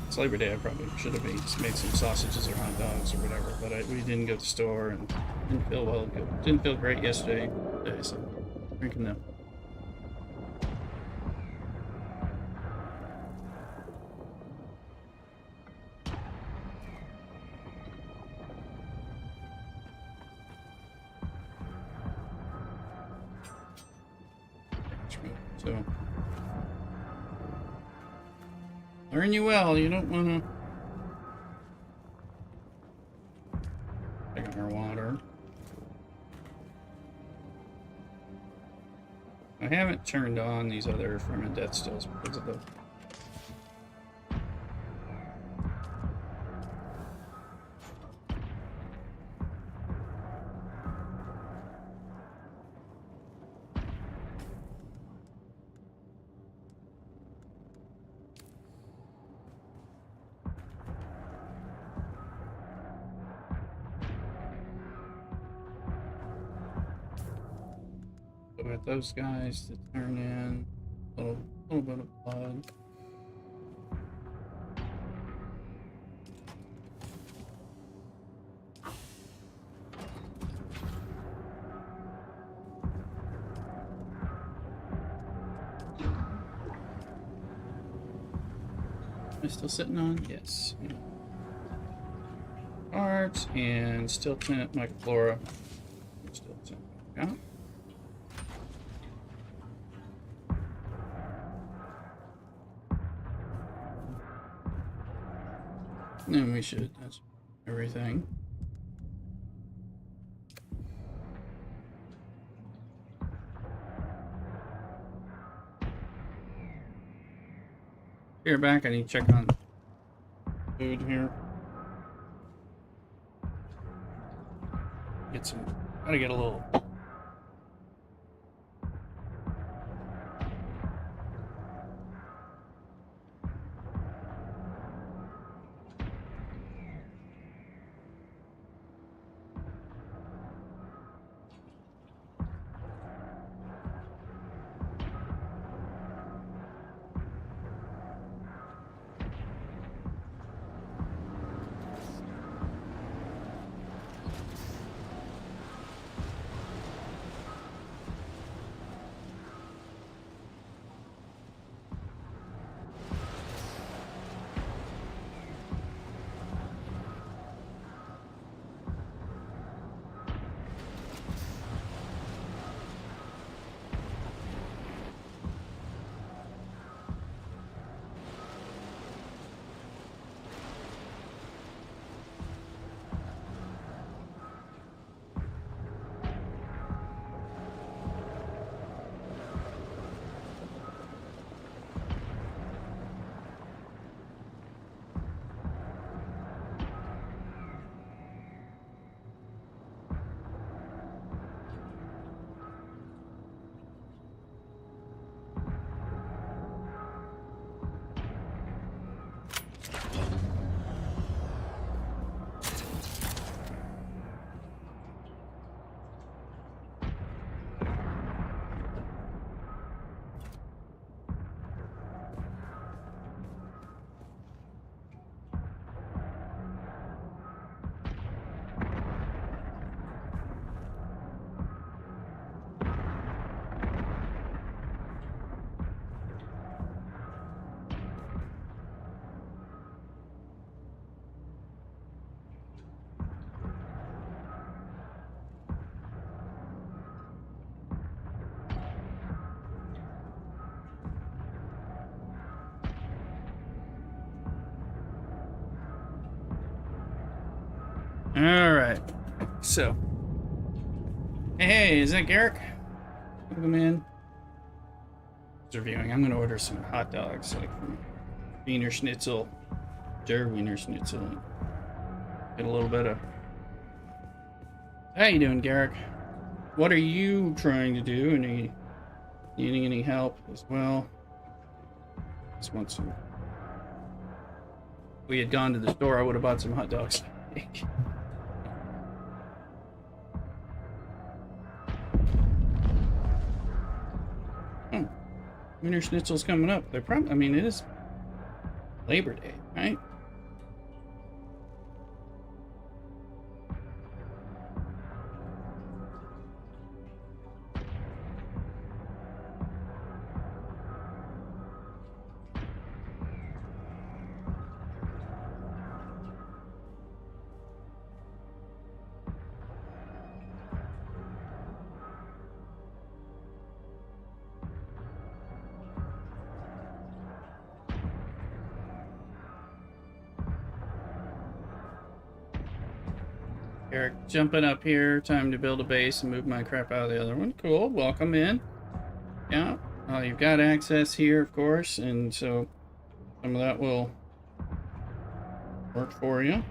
It's Labor Day, I probably should have made some sausages or hot dogs or whatever, but we didn't go to the store and didn't feel well. Didn't feel great yesterday, so drinking them. So, learn you well. You don't want to take our water. I haven't turned on these other ferment death stills because of the. Got those guys to turn in a little bit of blood. Am I still sitting on? Yes. Art and still tint microflora. Still tint. Yeah. And we should. That's everything. Here back, I need to check on food here. Get some. Gotta get a little. Alright. So. Hey, is that Garrick? Welcome in. Reviewing. I'm gonna order some hot dogs, like from Wiener Schnitzel, Der Wiener Schnitzel. Get a little bit of. How you doing, Garrick? What are you trying to do? Needing any help as well? Just want some. If we had gone to the store, I would have bought some hot dogs. Wiener Schnitzel's coming up. They're probably. I mean, it is Labor Day, right? Eric jumping up here. Time to build a base and move my crap out of the other one. Cool. Welcome in. Yeah. You've got access here, of course, and so some of that will work for you.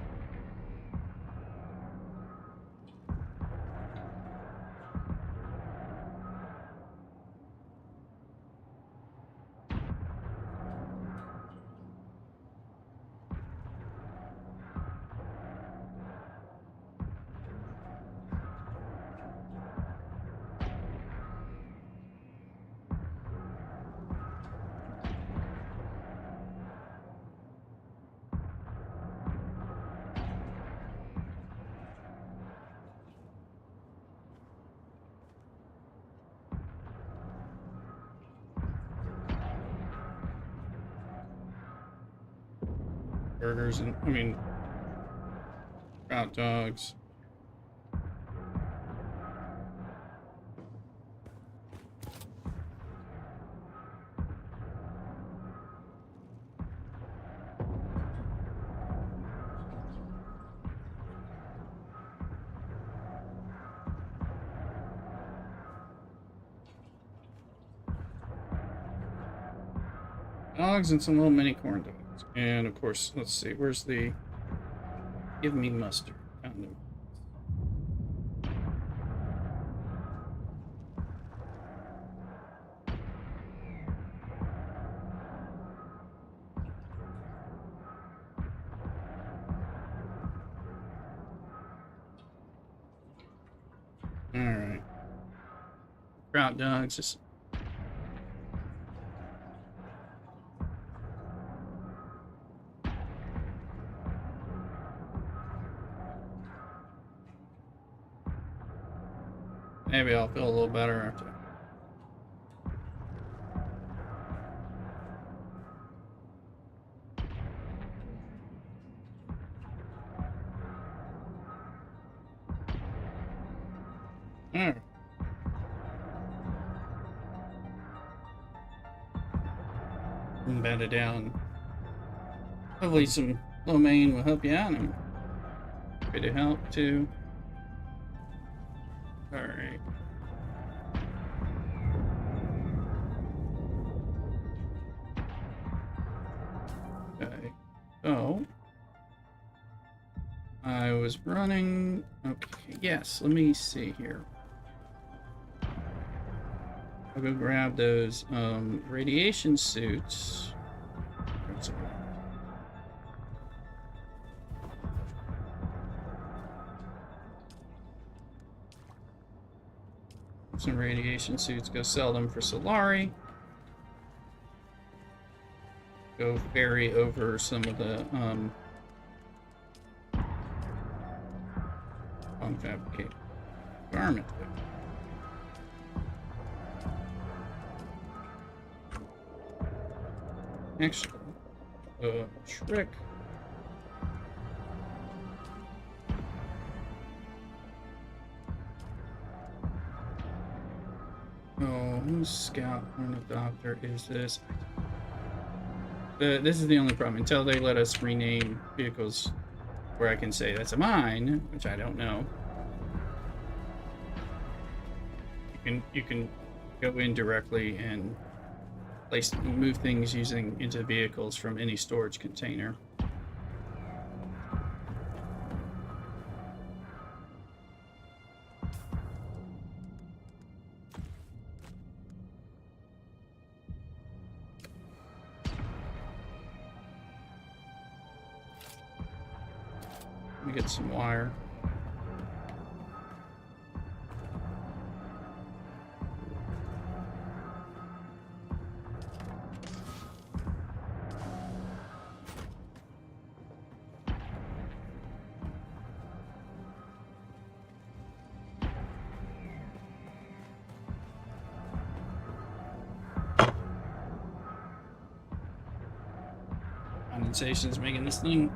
Burgers and, I mean, hot dogs. Dogs and some little mini corn dogs. And of course, let's see, where's the give me mustard? Alright. Trout dogs, just maybe I'll feel a little better after. Alright. Bend it down. Hopefully some lo mein will help you out. I'm happy to help too. Alright. Okay. So I was running. Okay, yes, let me see here. I'll go grab those radiation suits. Some radiation suits, go sell them for Solari. Go ferry over some of the unfabricated garment. Actually, trick. Oh, whose scout ornithopter is this? This is the only problem. Until they let us rename vehicles where I can say that's a mine, which I don't know. You can go in directly and move things into vehicles from any storage container. Let me get some wire. Condensation's making this thing.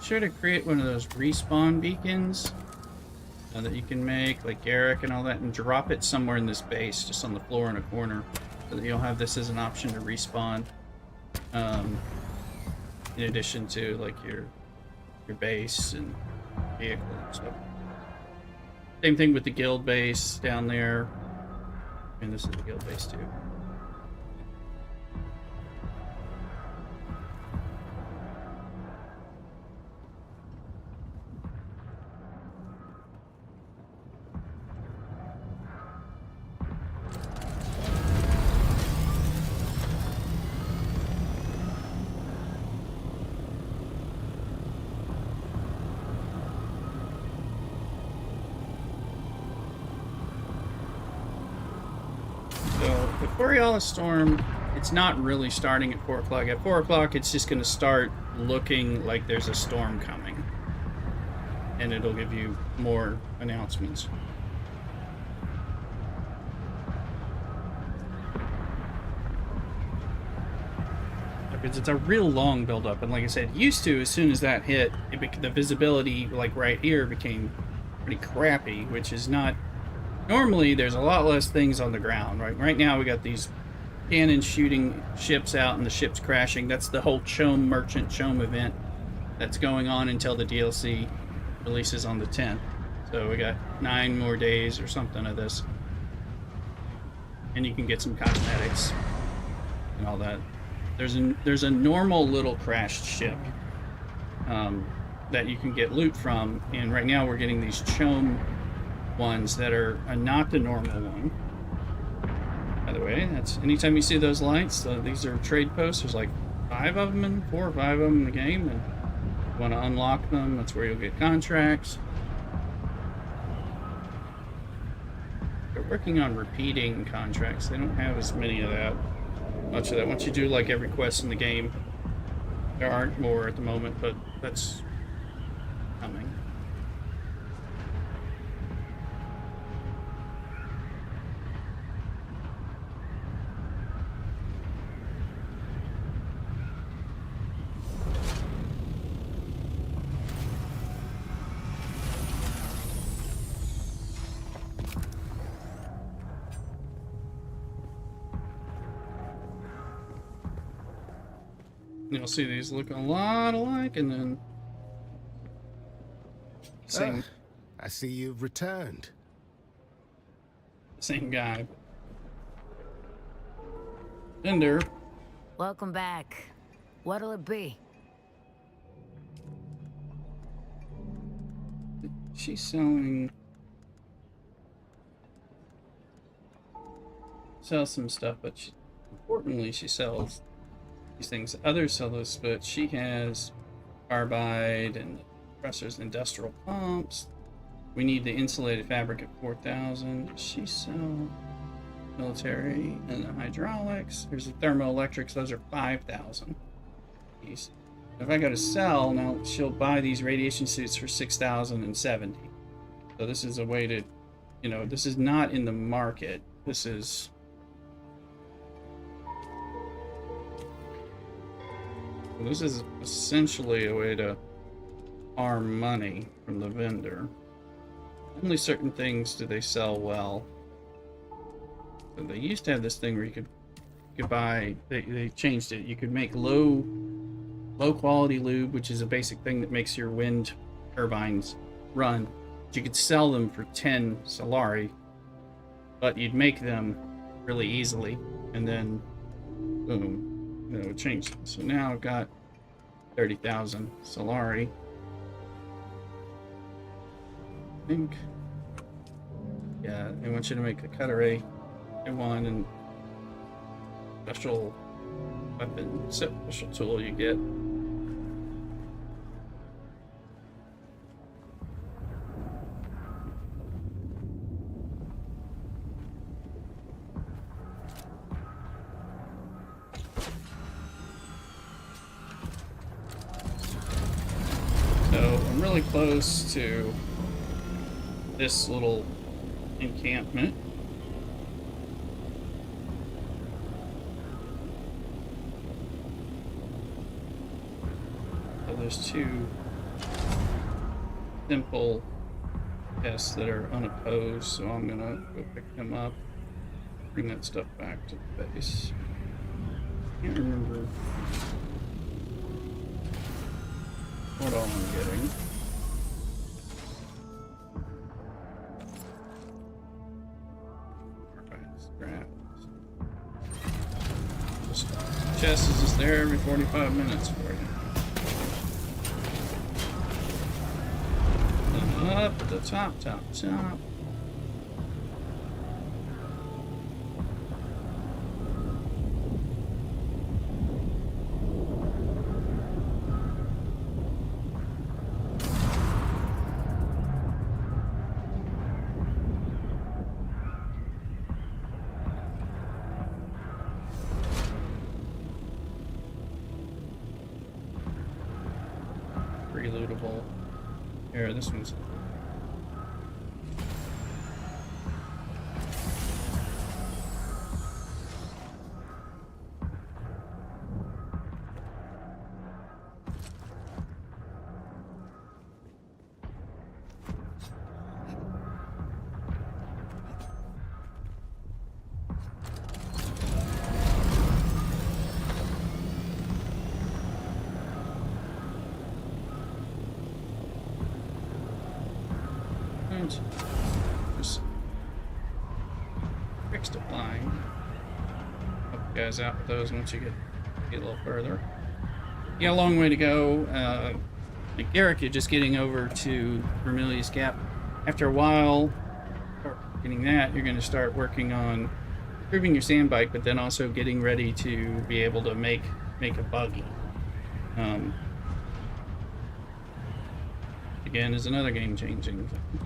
Sure to create one of those respawn beacons that you can make, like Garrick and all that, and drop it somewhere in this base, just on the floor in a corner, so that you'll have this as an option to respawn. In addition to like your base and vehicle and stuff. Same thing with the guild base down there, and this is the guild base too. Borealis storm, it's not really starting at 4 o'clock. At 4 o'clock, it's just going to start looking like there's a storm coming. And it'll give you more announcements. Because it's a real long buildup. And like I said, used to, as soon as that hit, the visibility, like right here, became pretty crappy, which is not... Normally, there's a lot less things on the ground, right? Right now, we got these cannons shooting ships out and the ships crashing. That's the whole Merchant Chome event that's going on until the DLC releases on the 10th. So we got 9 more days or something of this. And you can get some cosmetics and all that. There's a normal little crashed ship that you can get loot from. And right now, we're getting these Chome ones that are not the normal one. By the way, that's anytime you see those lights, these are trade posts. There's like 4 or 5 of them in the game, and you want to unlock them. That's where you'll get contracts. They're working on repeating contracts. They don't have as many of that, much of that. Once you do like every quest in the game, there aren't more at the moment, but that's coming. You'll see these look a lot alike, and then same. I see you've returned. Same guy. Ender. Welcome back. What'll it be? She's selling. Sells some stuff, but importantly, she sells these things. Others sell this, but she has carbide and compressors, industrial pumps. We need the insulated fabric at 4,000. She sells military and the hydraulics. There's the thermoelectrics. Those are 5,000. If I go to sell now, she'll buy these radiation suits for 6,070. So this is a way to, this is not in the market. This is. Well, this is essentially a way to farm money from the vendor. Only certain things do they sell well. So they used to have this thing where you could buy. They changed it. You could make low quality lube, which is a basic thing that makes your wind turbines run. But you could sell them for 10 Solari, but you'd make them really easily, and then boom, it would change them. So now I've got 30,000 Solari. I think, yeah, they want you to make a cutlery one and special weapon, special tool you get. So I'm really close to this little encampment. So there's two simple tests that are unopposed, so I'm gonna go pick them up, bring that stuff back to the base. Can't remember what all I'm getting. Chest is just there every 45 minutes for you. And up at the top. Reloadable. Here, this one's. Just fixed applying. Help you guys out with those once you get a little further. You got a long way to go. Like Garrick, you're just getting over to Vermilius Gap. After a while, getting that, you're going to start working on improving your sand bike, but then also getting ready to be able to make a buggy. Again, is another game-changing thing.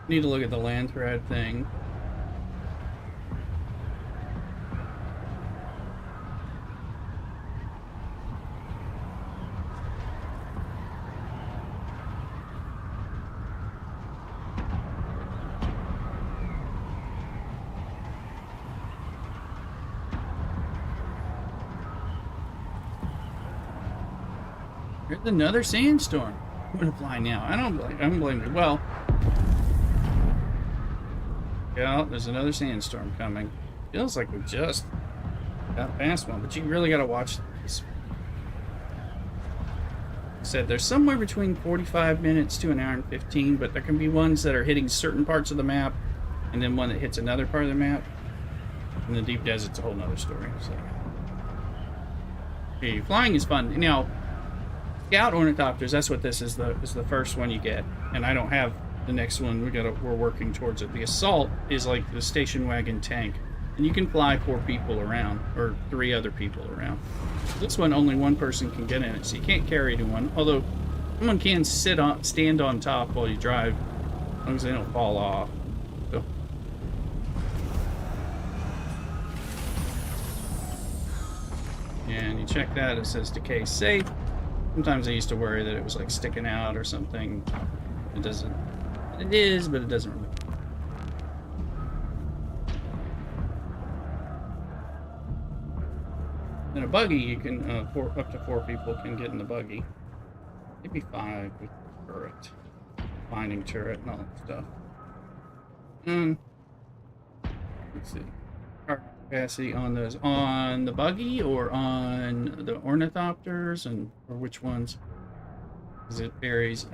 Need to look at the land thread thing. There's another sandstorm. I'm gonna fly now. I don't blame you. Well, yeah, there's another sandstorm coming. Feels like we just got past one, but you really gotta watch this. I said there's somewhere between 45 minutes to an hour and 15, but there can be ones that are hitting certain parts of the map, and then one that hits another part of the map. And the deep desert's a whole nother story. So, okay, flying is fun. Now, Scout ornithopters, that's what this is. The first one you get, and I don't have the next one. We're working towards it. The assault is like the station wagon tank, and you can fly 4 people around or 3 other people around. This one only one person can get in it, so you can't carry anyone. Although someone can stand on top while you drive, as long as they don't fall off. So. and you check that, it says decay safe. Sometimes I used to worry that it was like sticking out or something. It doesn't. It is, but it doesn't really. In a buggy, you can up to 4 people can get in the buggy. Maybe 5 with the turret, binding turret, and all that stuff. Let's see. Cargo capacity on those on the buggy or on the ornithopters, and or which ones? Because it varies.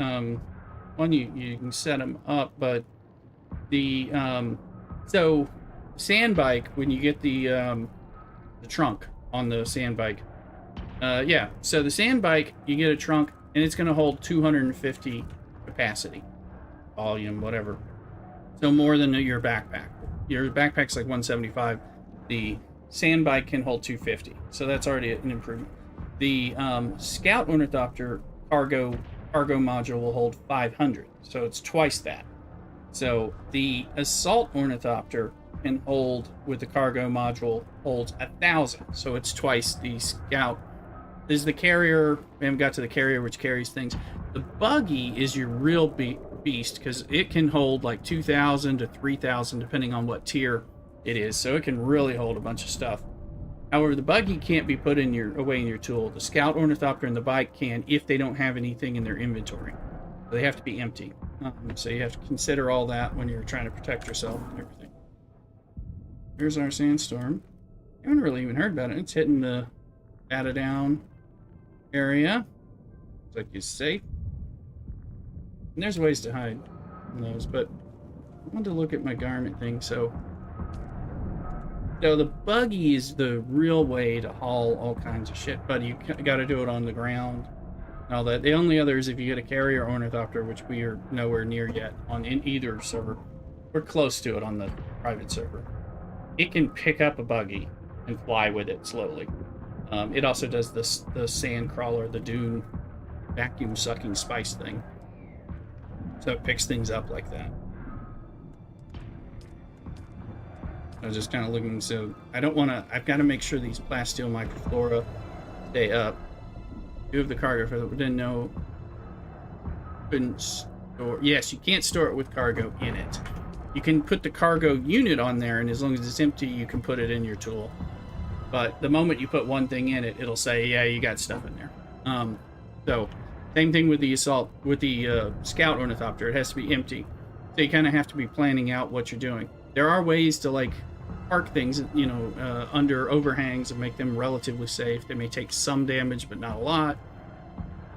One you can set them up, but the so sand bike, when you get the trunk on the sand bike, yeah. So the sand bike, you get a trunk, and it's going to hold 250 capacity, volume, whatever. So more than your backpack. Your backpack's like 175. The sand bike can hold 250. So that's already an improvement. The Scout Ornithopter cargo module will hold 500. So it's twice that. So the Assault Ornithopter can hold, with the cargo module, holds 1,000. So it's twice the Scout. This is the carrier. We haven't got to the carrier, which carries things. The buggy is your real beast, because it can hold like 2,000 to 3,000 depending on what tier it is. So it can really hold a bunch of stuff. However, the buggy can't be put in away in your tool. The Scout Ornithopter and the bike can, if they don't have anything in their inventory. They have to be empty. So you have to consider all that when you're trying to protect yourself and everything. Here's our sandstorm. I haven't really even heard about it. It's hitting the data down area. Looks like it's safe. And there's ways to hide in those, but I wanted to look at my garment thing. So the buggy is the real way to haul all kinds of shit, but you got to do it on the ground and all that. The only other is if you get a carrier ornithopter, which we are nowhere near yet in either server. We're close to it on the private server. It can pick up a buggy and fly with it slowly. It also does the sand crawler, the Dune vacuum sucking spice thing. So it picks things up like that. I was just kind of looking, so I don't want to, I've got to make sure these plasteel microflora stay up. 2 of the cargo for that we didn't know. Couldn't store, yes, you can't store it with cargo in it. You can put the cargo unit on there, and as long as it's empty, you can put it in your tool. But the moment you put one thing in it, it'll say, yeah, you got stuff in there. So same thing with the assault, with the Scout Ornithopter. It has to be empty. So you kind of have to be planning out what you're doing. There are ways to like park things, you know, under overhangs and make them relatively safe. They may take some damage, but not a lot.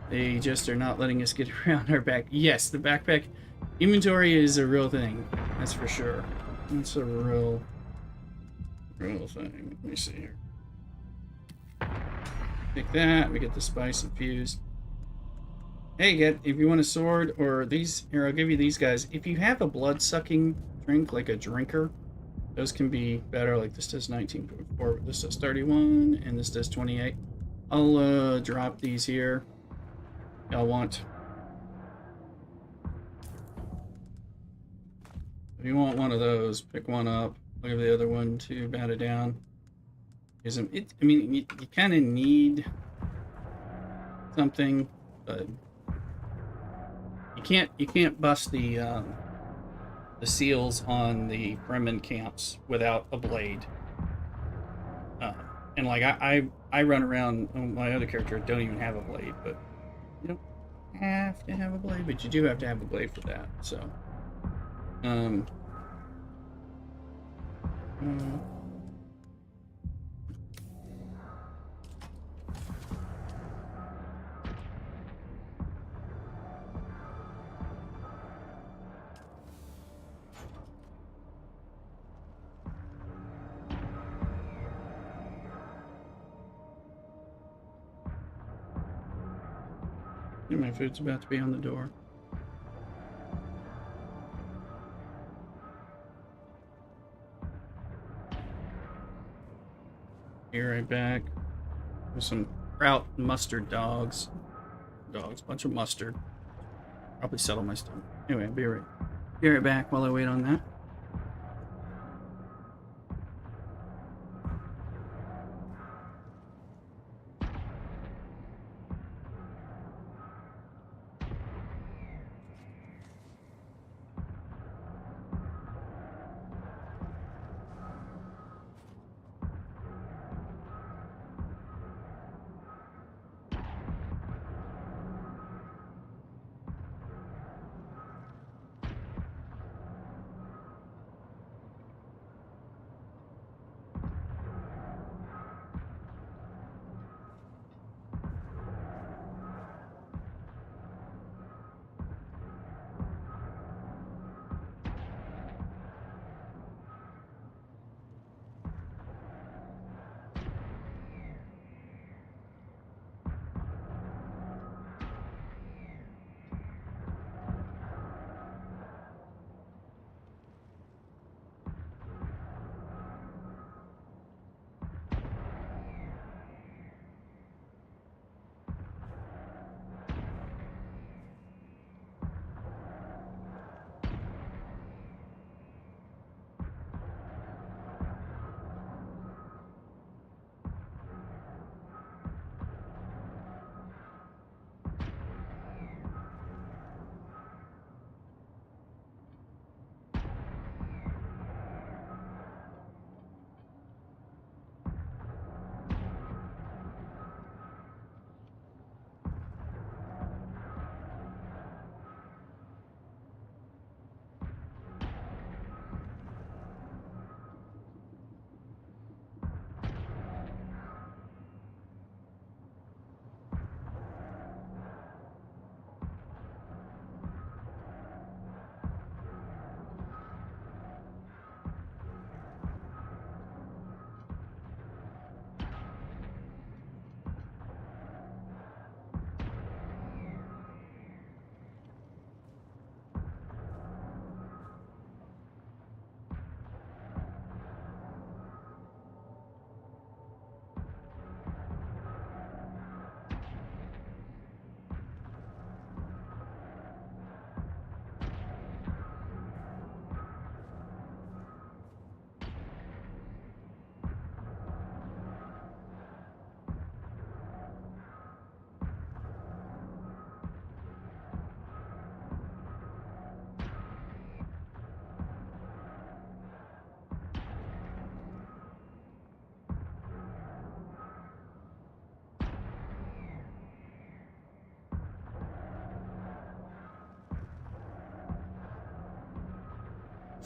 They just are not letting us get around our back. Yes, the backpack inventory is a real thing. That's for sure. That's a real thing. Let me see here. Take that. We get the spice infused. Hey, if you want a sword or these, here, I'll give you these guys. If you have a blood-sucking drink, like a drinker, those can be better. Like this does 19.4, this does 31, and this does 28. I'll drop these here. Y'all want. If you want one of those, pick one up. Look at the other one to bat it down. I mean, you kind of need something, but you can't bust the seals on the Fremen camps without a blade. And like I run around, my other character don't even have a blade, but you don't have to have a blade, but you do have to have a blade for that. So my food's about to be on the door. Be right back with some kraut and mustard dogs. Bunch of mustard. Probably settle my stomach. Anyway, I'll be right back while I wait on that.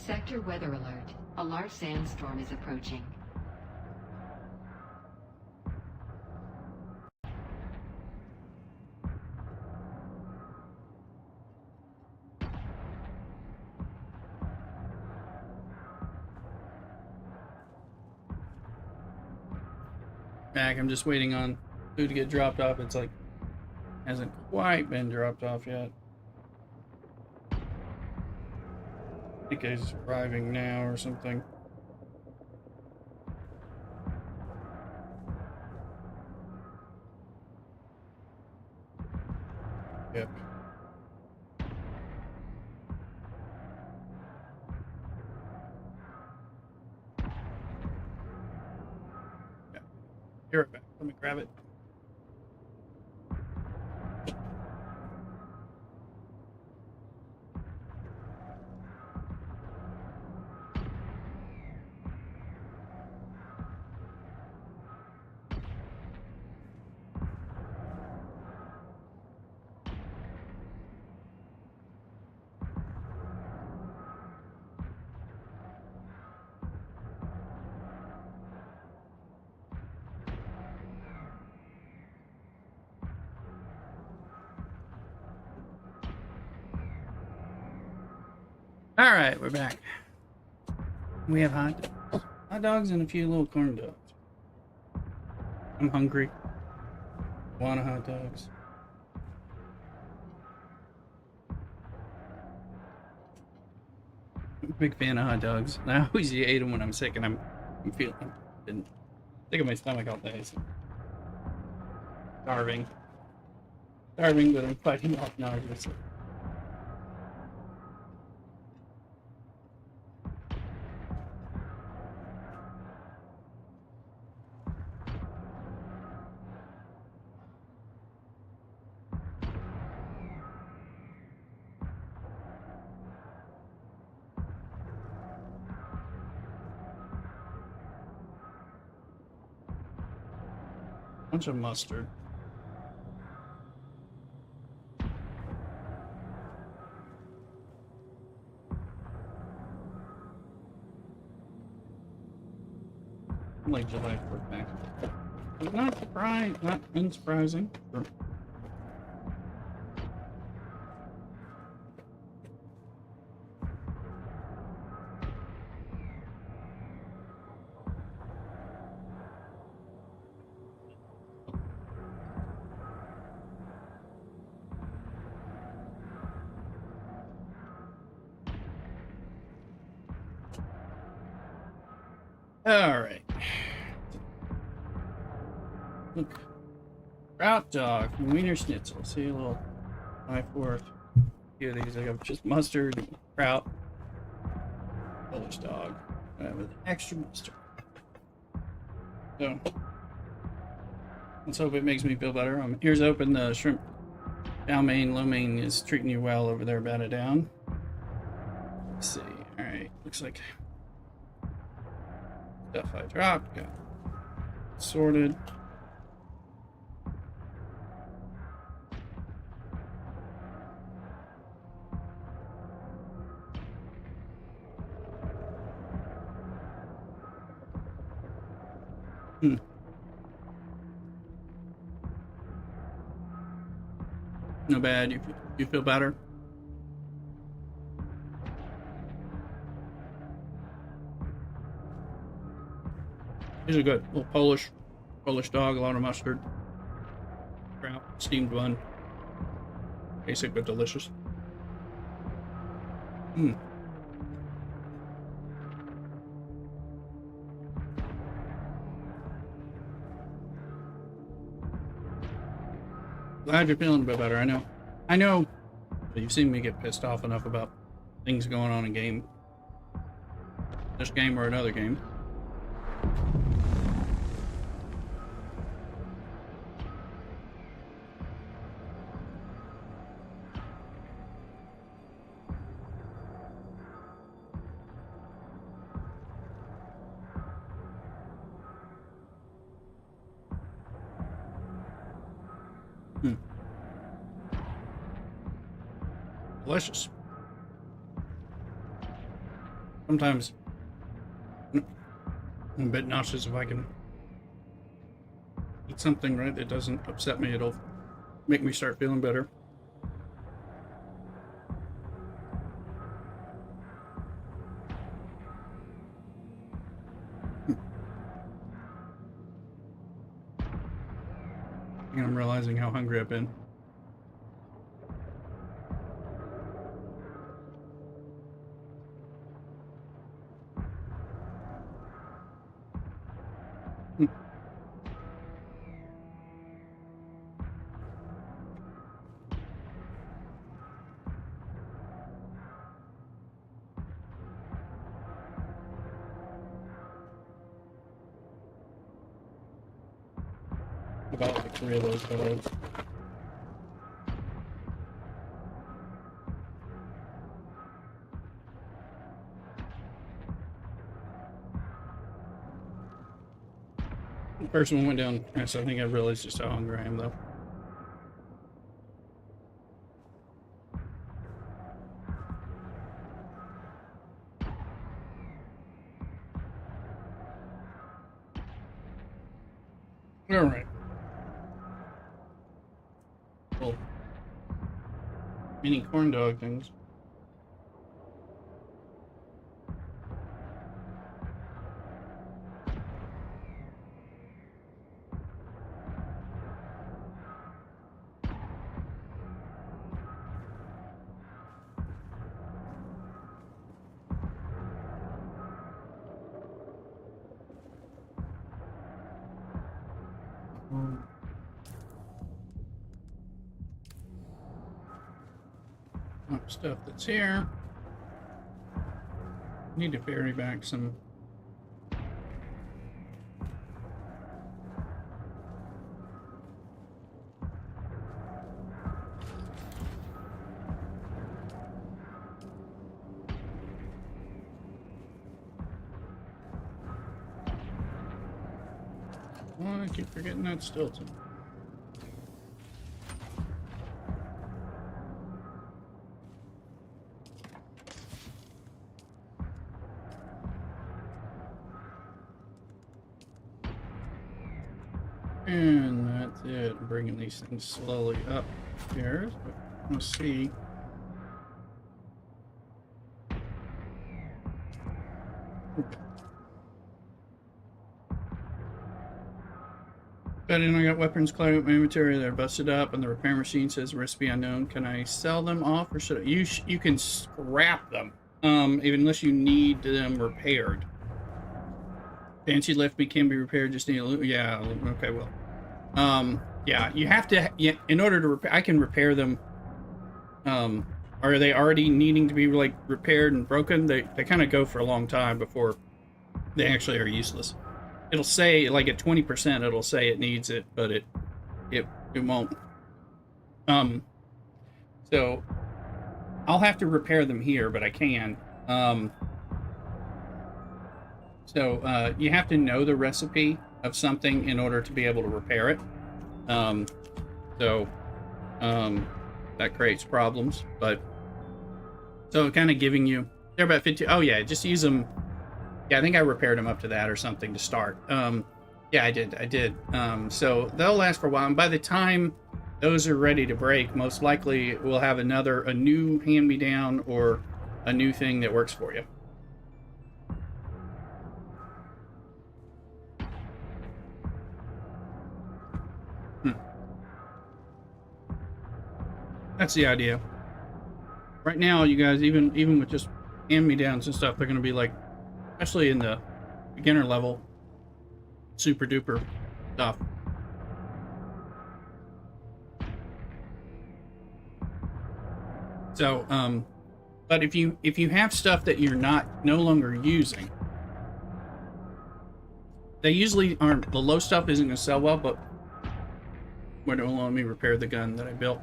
Sector weather alert. A large sandstorm is approaching. Back, I'm just waiting on food to get dropped off. It's like, hasn't quite been dropped off yet. I think he's arriving now or something. Yep. Yeah. Be right back. Let me grab it. All right, we're back. We have hot dogs and a few little corn dogs. I'm hungry. Want a hot dogs. I'm a big fan of hot dogs. I always ate them when I'm sick, and I'm feeling sick of my stomach all day. So. Starving, but I'm fighting off nausea. So. Bunch of mustard. Like July 4th back. Not surprised, not unsurprising. All right. Look, Kraut dog, Wiener Schnitzel. See a little 5/4. Few of these. I have just mustard, kraut, Polish dog with extra mustard. So let's hope it makes me feel better. Here's open. The shrimp chow mein, lo mein is treating you well over there. Bat it down. Let's see. All right, looks like stuff I dropped got sorted. No bad. You feel better? These are good. Little Polish dog, a lot of mustard. Kraut, steamed bun. Basic but delicious. Glad you're feeling a bit better. I know you've seen me get pissed off enough about things going on in game. This game or another game. Delicious. Sometimes I'm a bit nauseous. If I can eat something right that doesn't upset me, it'll make me start feeling better. And I'm realizing how hungry I've been. About like 3 of those dogs. The first one went down. Yes, I think I realized just how hungry I am, though. All right. Well, mini corn dog things. Stuff that's here. Need to ferry back some. Oh, I keep forgetting that Stilton. And that's it. I'm bringing these things slowly up here. Let's see. But then I got weapons clogging up my inventory. They're busted up, and the repair machine says recipe unknown. Can I sell them off, or should I? You can scrap them, even unless you need them repaired. Fancy lift can be repaired. Just need a little. Yeah. Okay. Well. Yeah. You have to. Yeah. In order to repair, I can repair them. Are they already needing to be like repaired and broken? They kind of go for a long time before they actually are useless. It'll say like at 20%, it'll say it needs it, but it won't. So I'll have to repair them here, but I can. So you have to know the recipe of something in order to be able to repair it. That creates problems, but so kind of giving you, they're about 50. Oh yeah, just use them. Yeah, I think I repaired them up to that or something to start. Yeah, I did. So they'll last for a while, and by the time those are ready to break, most likely we'll have a new hand-me-down or a new thing that works for you. That's the idea. Right now, you guys, even with just hand-me-downs and stuff, they're going to be like, especially in the beginner level, super duper stuff. So, but if you have stuff that you're no longer using, they usually aren't. The low stuff isn't going to sell well, but wait, let me repair the gun that I built.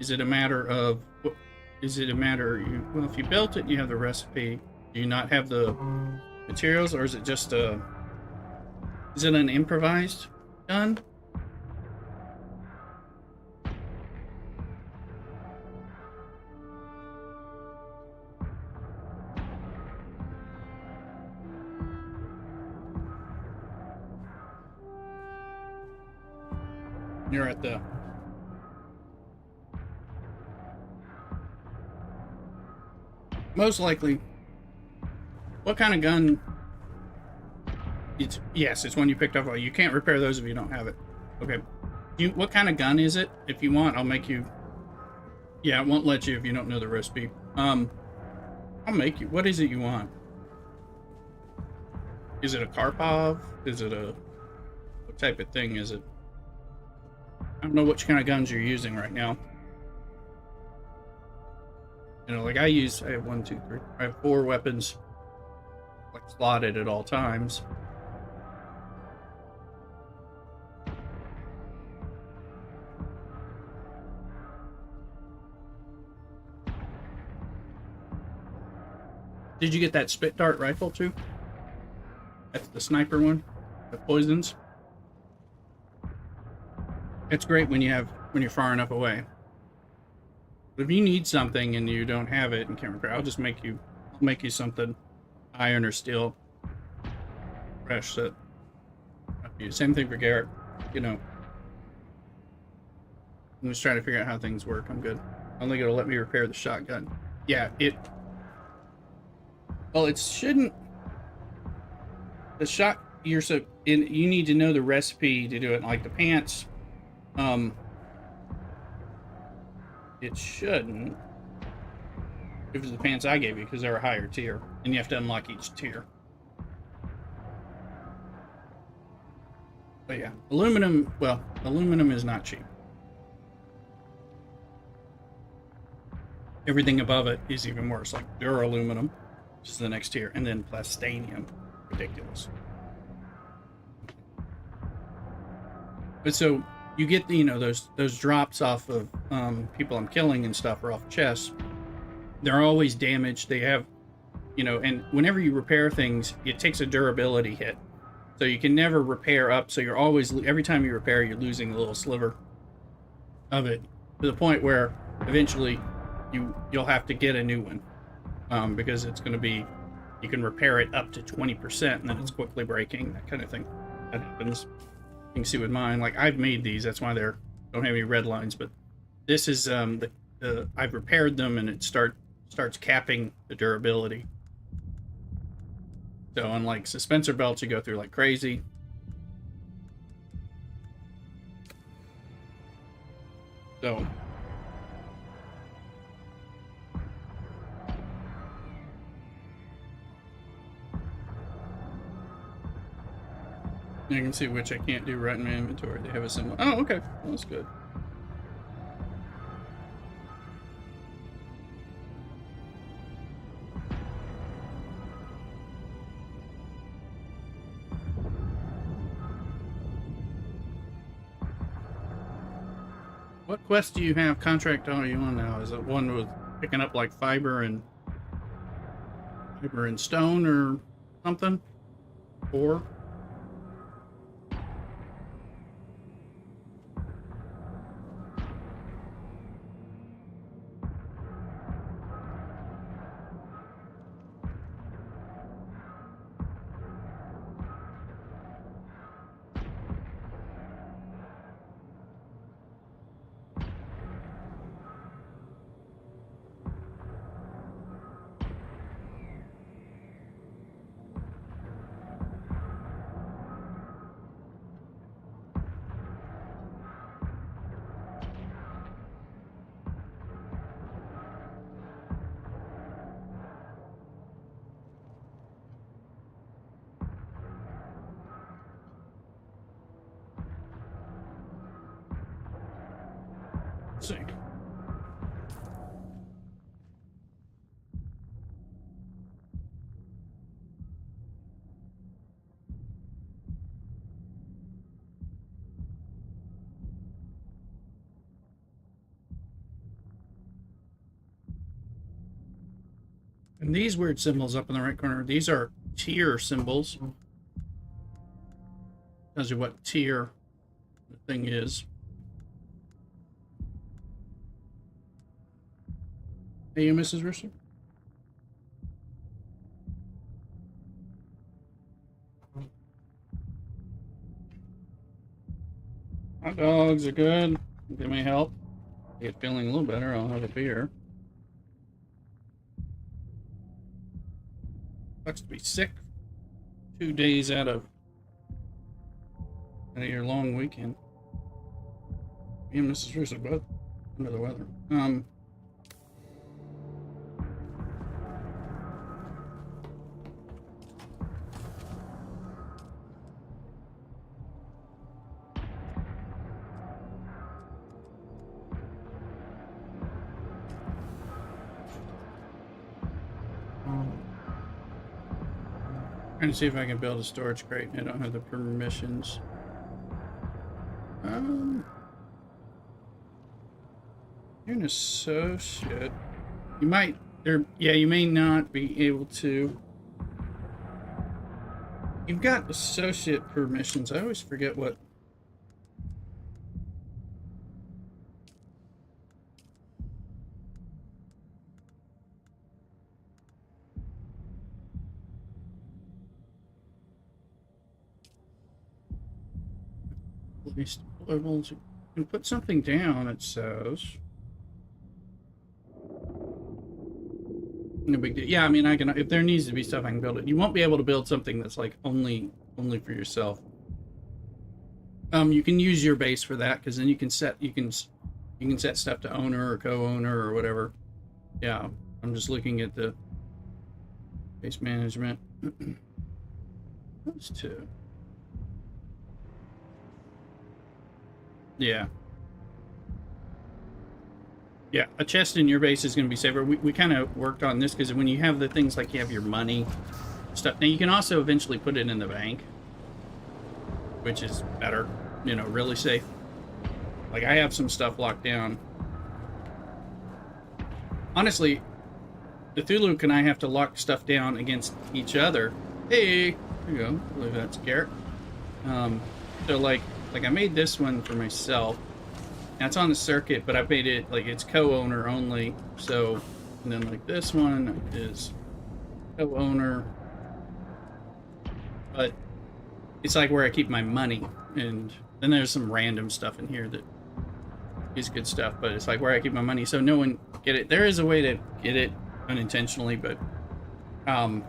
Is it a matter of? Well, if you built it, you have the recipe. Do you not have the materials, or is it just is it an improvised gun? You're at the... Most likely... What kind of gun... Yes, it's one you picked up. Oh, you can't repair those if you don't have it. Okay. What kind of gun is it? If you want, I'll make you... Yeah, it won't let you if you don't know the recipe. I'll make you... What is it you want? Is it a Karpov? Is it a... What type of thing is it? I don't know which kind of guns you're using right now. You know, like I have 1, 2, 3. I have 4 weapons, like slotted at all times. Did you get that spit dart rifle too? That's the sniper one that poisons. It's great when you're far enough away. But if you need something and you don't have it and can't repair, I'll make you something, iron or steel, fresh that. Same thing for Garrett. You know, I'm just trying to figure out how things work. I'm good. Only gonna let me repair the shotgun. Yeah, well, it shouldn't. You need to know the recipe to do it. Like the pants, it shouldn't. If it's the pants I gave you, because they're a higher tier, and you have to unlock each tier. But yeah, aluminum. Well, aluminum is not cheap. Everything above it is even worse, like duraluminum, which is the next tier, and then plastanium. Ridiculous. But so you get those drops off of people I'm killing and stuff, or off chests. They're always damaged. They have, and whenever you repair things, it takes a durability hit. So you can never repair up. So you're always, every time you repair, you're losing a little sliver of it, to the point where eventually you'll have to get a new one, because it's going to be, you can repair it up to 20% and then it's quickly breaking, that kind of thing. That happens. You can see with mine, like I've made these, that's why don't have any red lines, but this is I've repaired them and it starts capping the durability. So unlike suspensor belts, you go through like crazy. So you can see which I can't do right in my inventory. They have a symbol. Oh, okay. Well, that's good. What quest do you have? Contract are you on now? Is it one with picking up like fiber and stone or something? Or let's see. And these weird symbols up in the right corner, these are tier symbols. Tells you what tier the thing is. Hey, you, Mrs. Rooster? Hot dogs are good. They may help. I get feeling a little better. I'll have a beer. Sucks to be sick. 2 days out of your long weekend. Me and Mrs. Russo both under the weather. Trying to see if I can build a storage crate. I don't have the permissions. You're an associate. You might, yeah, you may not be able to. You've got associate permissions. I always forget what. Least levels. You can put something down, it says. No big deal. Yeah, I mean, I can. If there needs to be stuff, I can build it. You won't be able to build something that's like only for yourself. You can use your base for that because then you can set stuff to owner or co-owner or whatever. Yeah, I'm just looking at the base management. Those two. Yeah. Yeah, a chest in your base is going to be safer. We kind of worked on this because when you have the things like you have your money stuff, now you can also eventually put it in the bank, which is better, you know, really safe. Like I have some stuff locked down. Honestly, Cthulhu and I have to lock stuff down against each other. Hey, there you go. I believe that's Garrett. So like I made this one for myself. Now it's on the circuit, but I've made it like it's co-owner only. So, and then like this one is co-owner, but it's like where I keep my money. And then there's some random stuff in here that is good stuff, but it's like where I keep my money. So no one get it. There is a way to get it unintentionally, but, and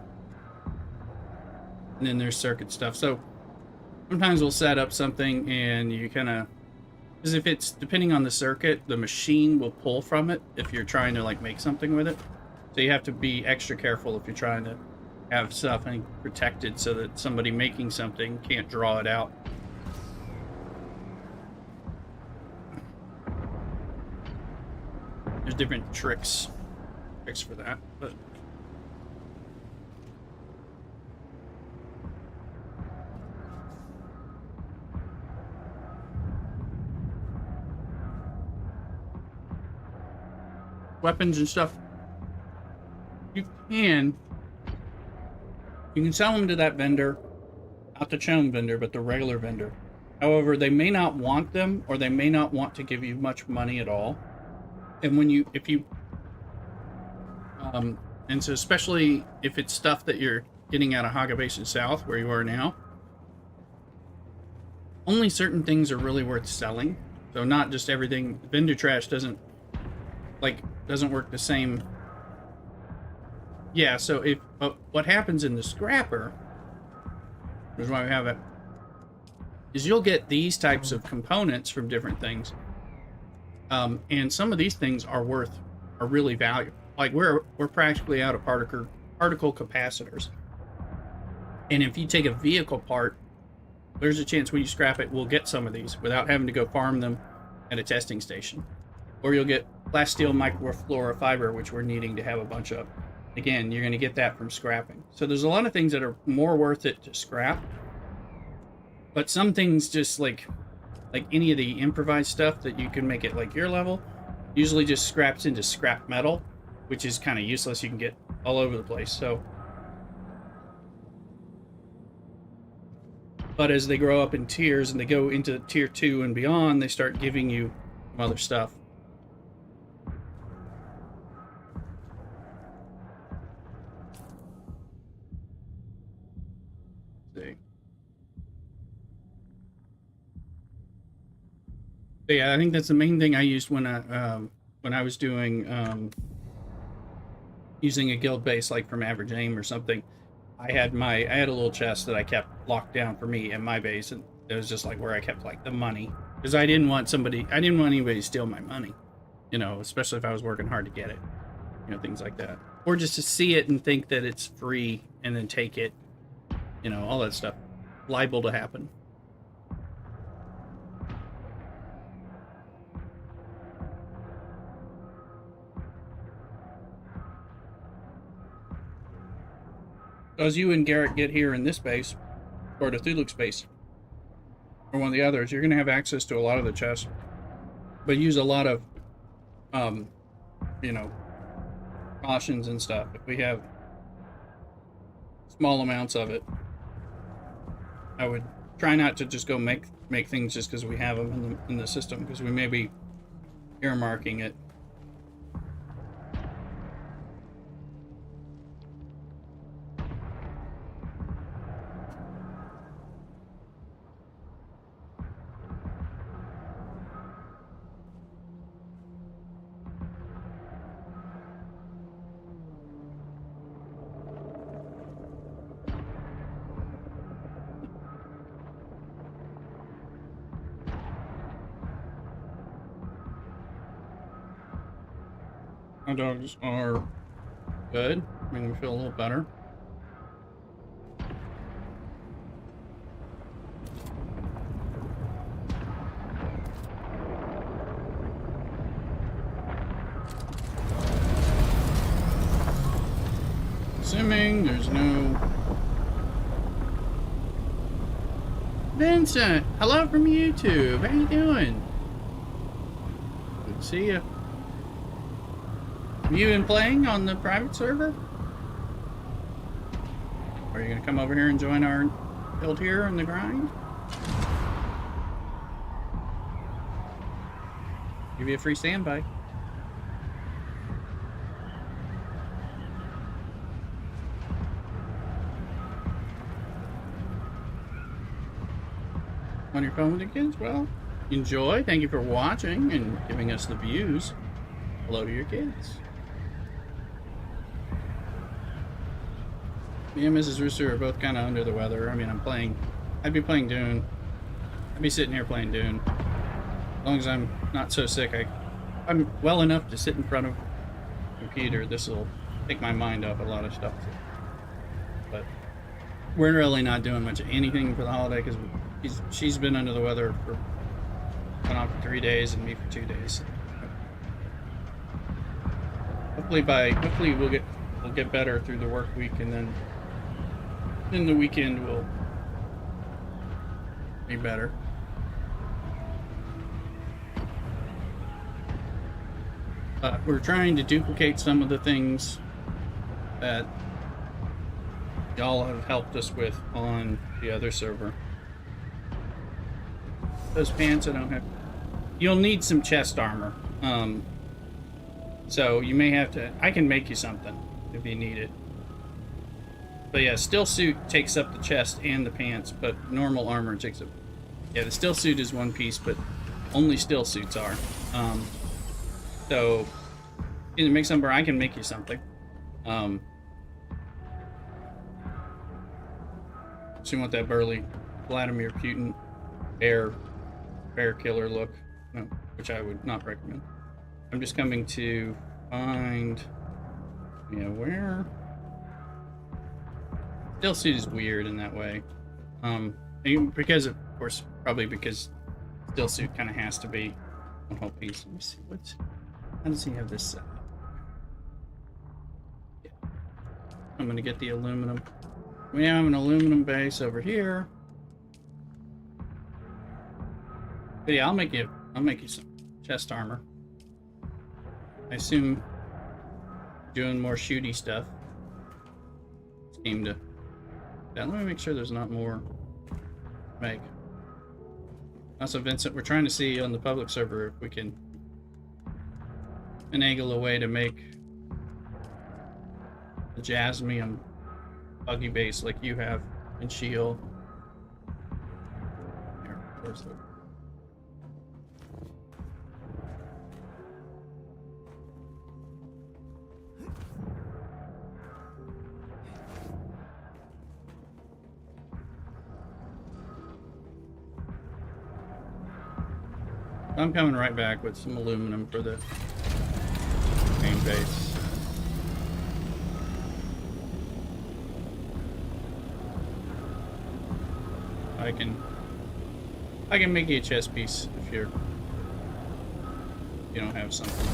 then there's circuit stuff. So sometimes we'll set up something and you kind of, because if it's depending on the circuit, the machine will pull from it if you're trying to like make something with it. So you have to be extra careful if you're trying to have stuff protected so that somebody making something can't draw it out. There's different tricks for that, but weapons and stuff, you can sell them to that vendor, not the chum vendor, but the regular vendor. However, they may not want them, or they may not want to give you much money at all. And and so especially if it's stuff that you're getting out of Haga Basin South, where you are now, only certain things are really worth selling. So not just everything. Vendor trash doesn't work the same. Yeah, so if what happens in the scrapper, which is why we have it, is you'll get these types of components from different things. And some of these things are really valuable. Like we're practically out of particle capacitors. And if you take a vehicle part, there's a chance when you scrap it, we'll get some of these without having to go farm them at a testing station. Or you'll get plasteel microflora fiber, which we're needing to have a bunch of. Again, you're going to get that from scrapping. So there's a lot of things that are more worth it to scrap. But some things just like any of the improvised stuff that you can make it like your level, usually just scraps into scrap metal, which is kind of useless. You can get all over the place. So, but as they grow up in tiers and they go into tier 2 and beyond, they start giving you other stuff. See. But yeah, I think that's the main thing I used when I was doing using a guild base like from Average Aim or something. I had a little chest that I kept locked down for me in my base, and it was just like where I kept like the money, because I didn't want anybody to steal my money, you know, especially if I was working hard to get it, you know, things like that, or just to see it and think that it's free and then take it, you know, all that stuff, liable to happen. As you and Garrett get here in this base, or the Thuluk space, or one of the others, you're going to have access to a lot of the chests, but use a lot of, you know, cautions and stuff. If we have small amounts of it, I would try not to just go make things just because we have them in the system, because we may be earmarking it. Our dogs are good. Making me feel a little better. Assuming there's no... Vincent! Hello from YouTube! How you doing? Good to see you. Have you been playing on the private server? Are you gonna come over here and join our guild here in the grind? Give you a free standby. On your phone with the kids? Well, enjoy. Thank you for watching and giving us the views. Hello to your kids. Me and Mrs. Rooster are both kind of under the weather. I mean, I'd be playing Dune. I'd be sitting here playing Dune. As long as I'm not so sick, I'm well enough to sit in front of a computer. This will take my mind off a lot of stuff. But we're really not doing much of anything for the holiday, because she's been under the weather for 3 days and me for 2 days. Hopefully we'll get better through the work week, and then in the weekend will be better. We're trying to duplicate some of the things that y'all have helped us with on the other server. Those pants I don't have. You'll need some chest armor. So you may have to... I can make you something if you need it. But yeah, still suit takes up the chest and the pants, but normal armor takes up... Yeah, the still suit is one piece, but only still suits are. So, you can make something, or I can make you something. So you want that burly Vladimir Putin bear killer look, no, which I would not recommend. I'm just coming to find, where... Still suit is weird in that way. Because, of course, probably because still suit kind of has to be one whole piece. Let me see, how does he have this set? Yeah. I'm gonna get the aluminum. We have an aluminum base over here. But yeah, I'll make you some chest armor. I assume doing more shooty stuff. Seem to... Yeah, let me make sure there's not more to make. Also, Vincent, we're trying to see on the public server if we can finagle a way to make a Jasmium buggy base like you have in Shield. Here, where's the... I'm coming right back with some aluminum for the main base. I can make you a chess piece if you don't have something.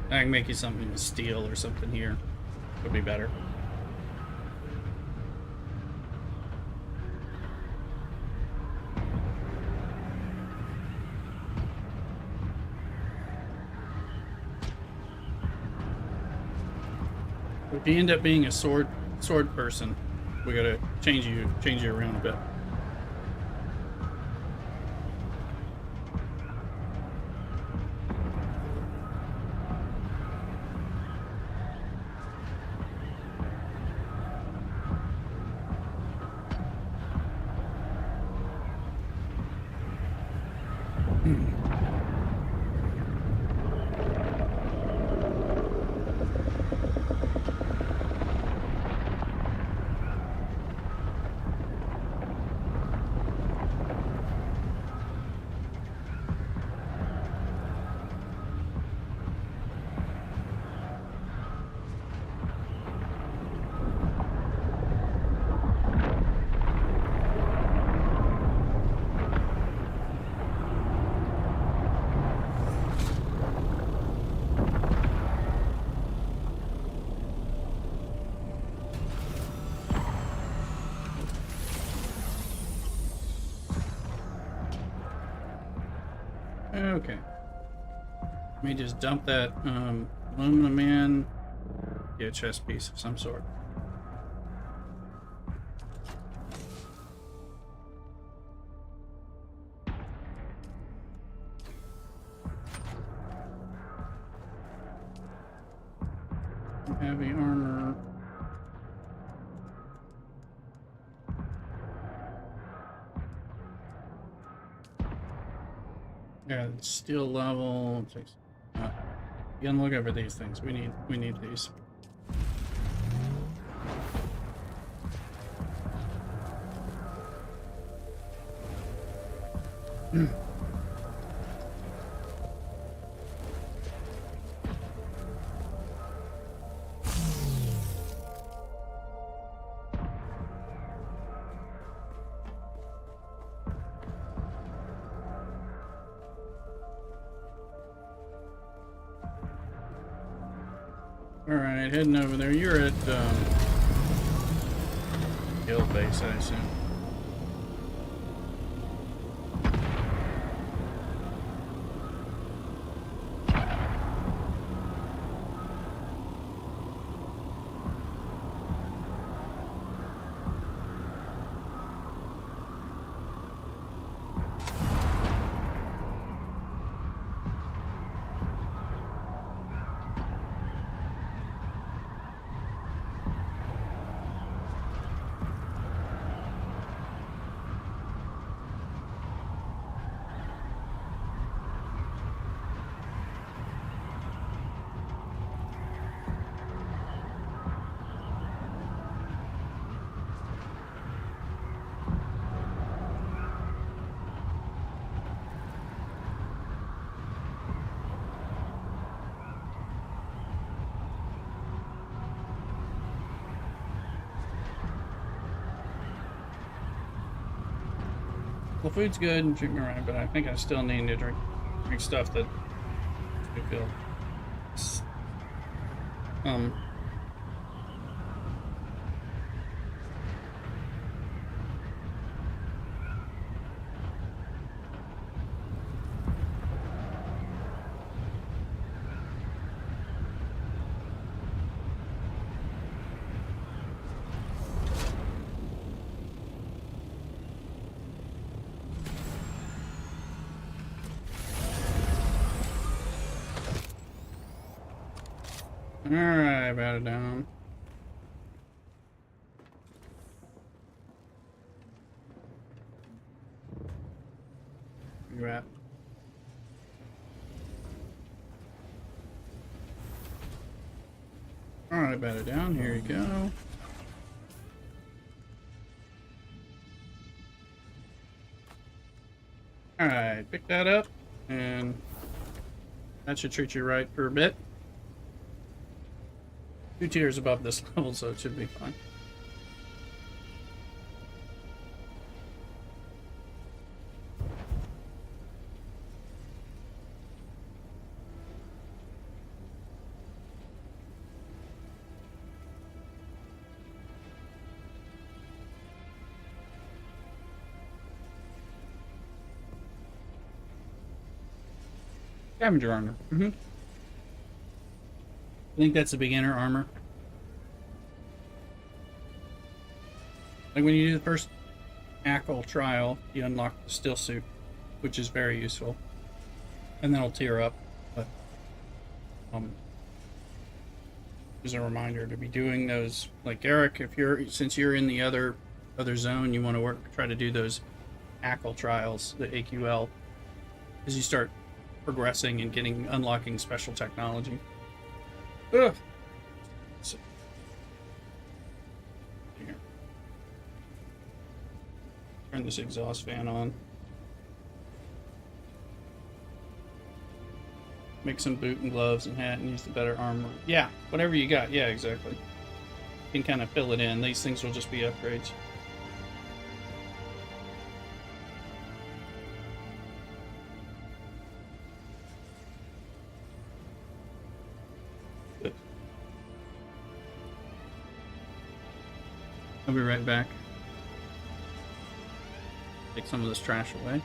I can make you something with steel or something here. Would be better. If you end up being a sword person, we gotta change you around a bit. Okay. Let me just dump that aluminum in. Get a chest piece of some sort. Heavy armor. Yeah, it's steel level. You can look over these things. We need these. Alright, heading over there. You're at Hill Base, I assume. Well, food's good and treat me right, but I think I still need to drink stuff that I feel. Alright, about it down. Where you at? Alright, about it down. Here you go. pick that up, and that should treat you right for a bit. 2 tiers above this level, so it should be fine. Scavenger armor. I think that's the beginner armor. Like when you do the first ACL trial, you unlock the still suit, which is very useful. And then it'll tear up. But as a reminder to be doing those, like Eric, if you're since you're in the other zone, you want to try to do those ACL trials, the AQL, as you start progressing and unlocking special technology. Ugh. So, here. Turn this exhaust fan on. Make some boot and gloves and hat and use the better armor. Yeah, whatever you got. Yeah, exactly. You can kind of fill it in. These things will just be upgrades. I'll be right back. Take some of this trash away.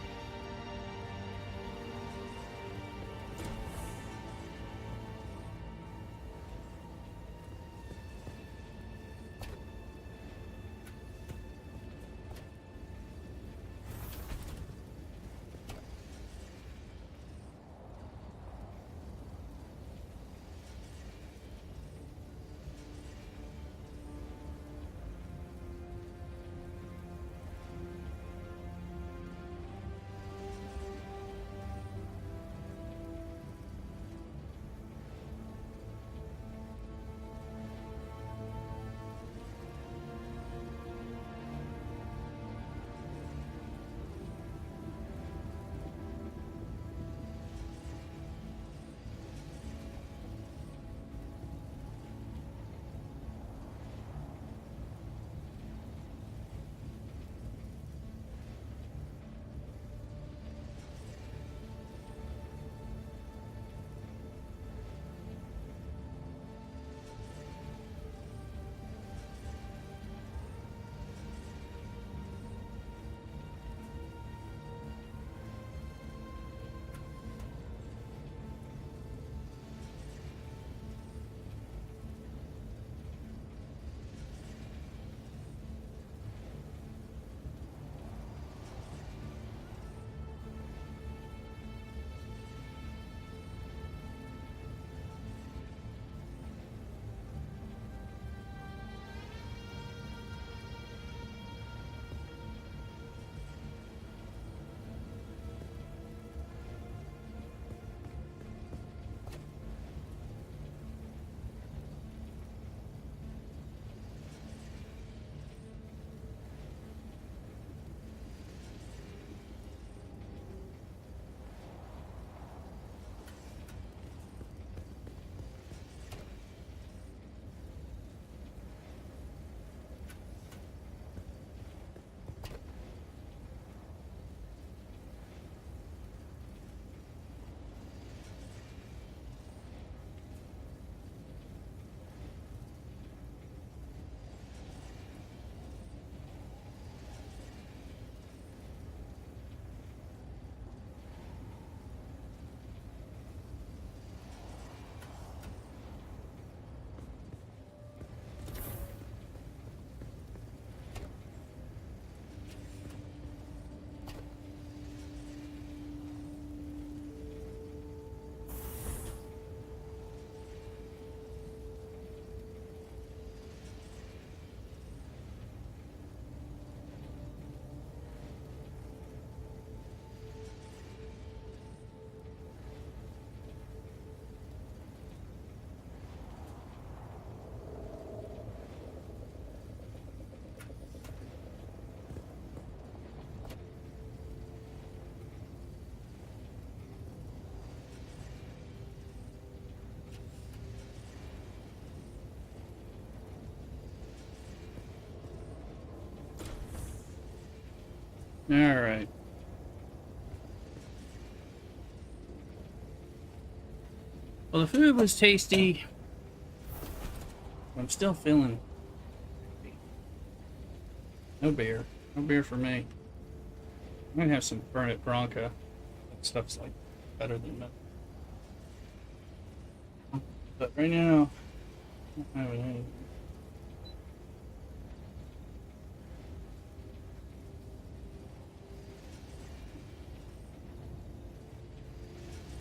Alright. Well, the food was tasty. I'm still feeling... No beer. No beer for me. I might have some Fernet Branca. That stuff's like better than that. But right now, I don't have anything.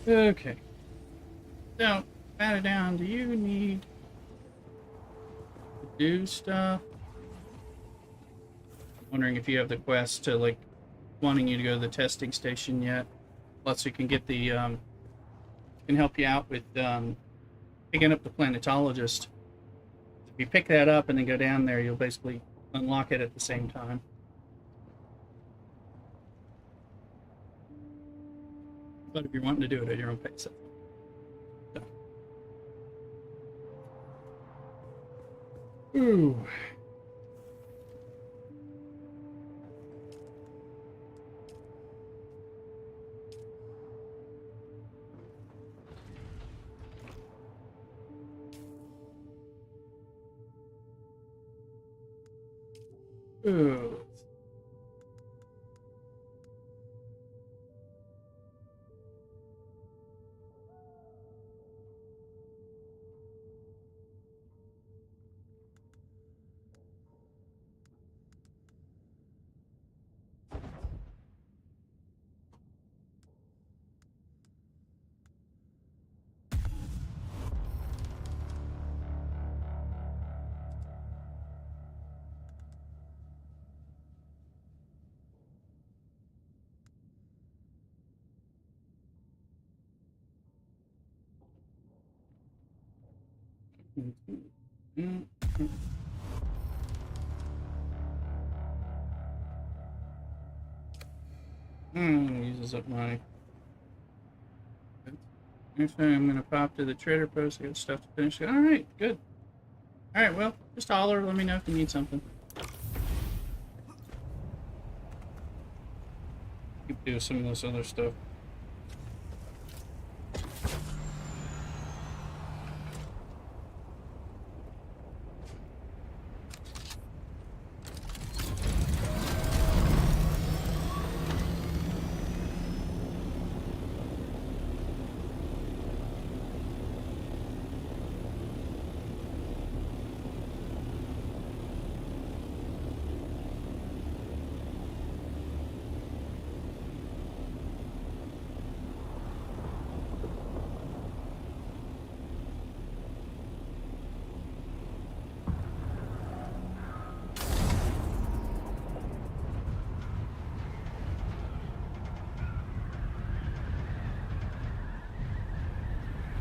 Okay. So, pat it down. Do you need to do stuff? I'm wondering if you have the quest to, like, wanting you to go to the testing station yet. Plus, we can get the, can help you out with, picking up the planetologist. If you pick that up and then go down there, you'll basically unlock it at the same time. But if you're wanting to do it at your own pace. So. Ooh. Ooh. Uses up money. Next time I'm gonna pop to the trader post. I got stuff to finish. All right, good. All right, well, just holler. Let me know if you need something. Keep doing some of this other stuff.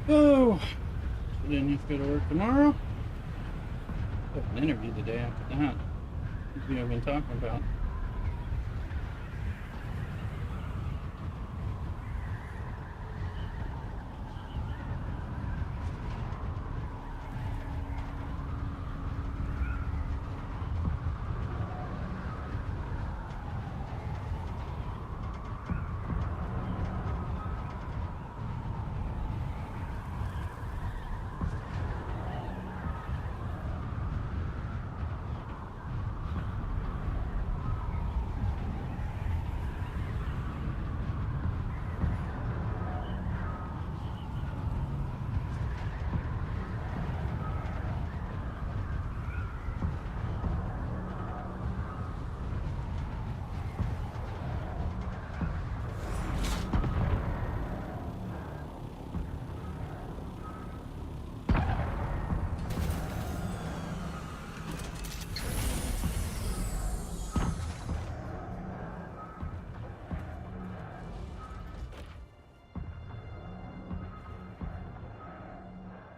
Oh, I didn't have to go to work tomorrow. I have an interview the day after that. What have been talking about?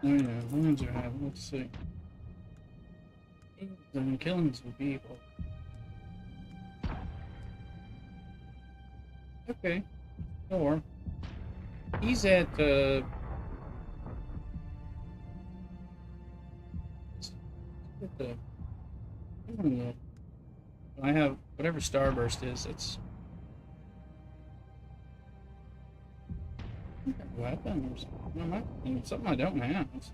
Oh yeah, lands are having. Let's see. They've been killing some people. Okay. Or he's at I don't know. I have whatever Starburst is. It's Weapons. Something I don't have. So.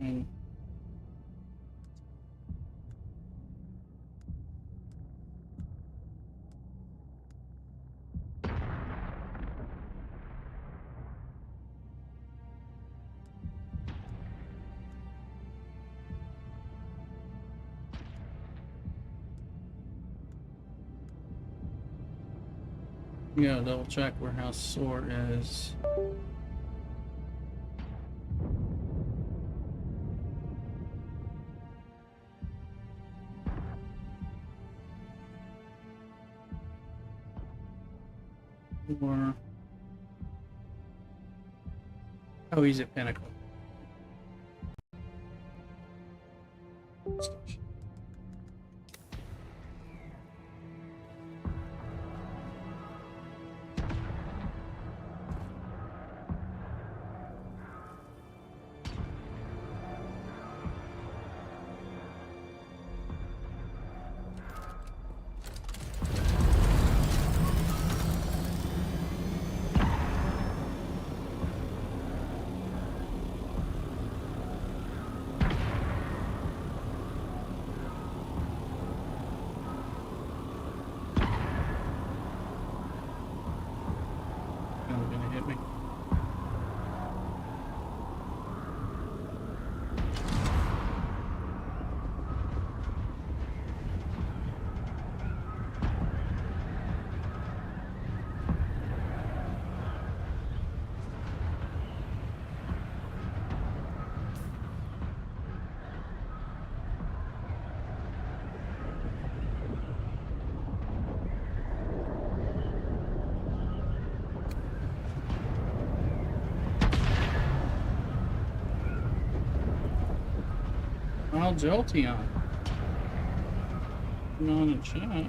I mean, you gotta double check where House Sore is. Or oh, he's at Pinnacle. Gonna hit me. I'll Jolteon. Not in chat.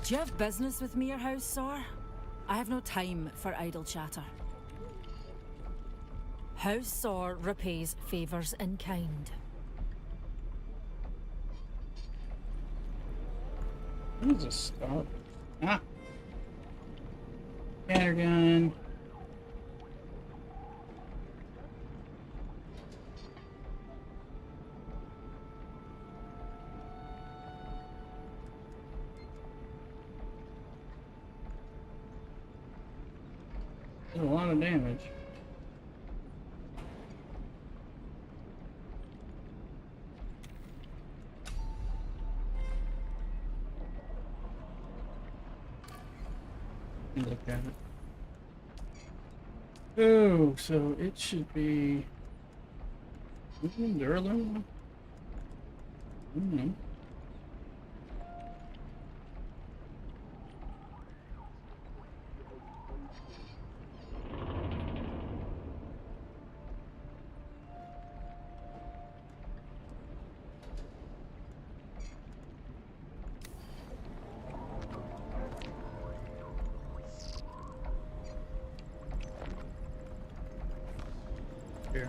Do you have business with me or House Sor? I have no time for idle chatter. House Sor repays favors in kind. What is a star? Ah! Scattergun. A lot of damage. Look at it. Oh, so it should be Durlin. Here.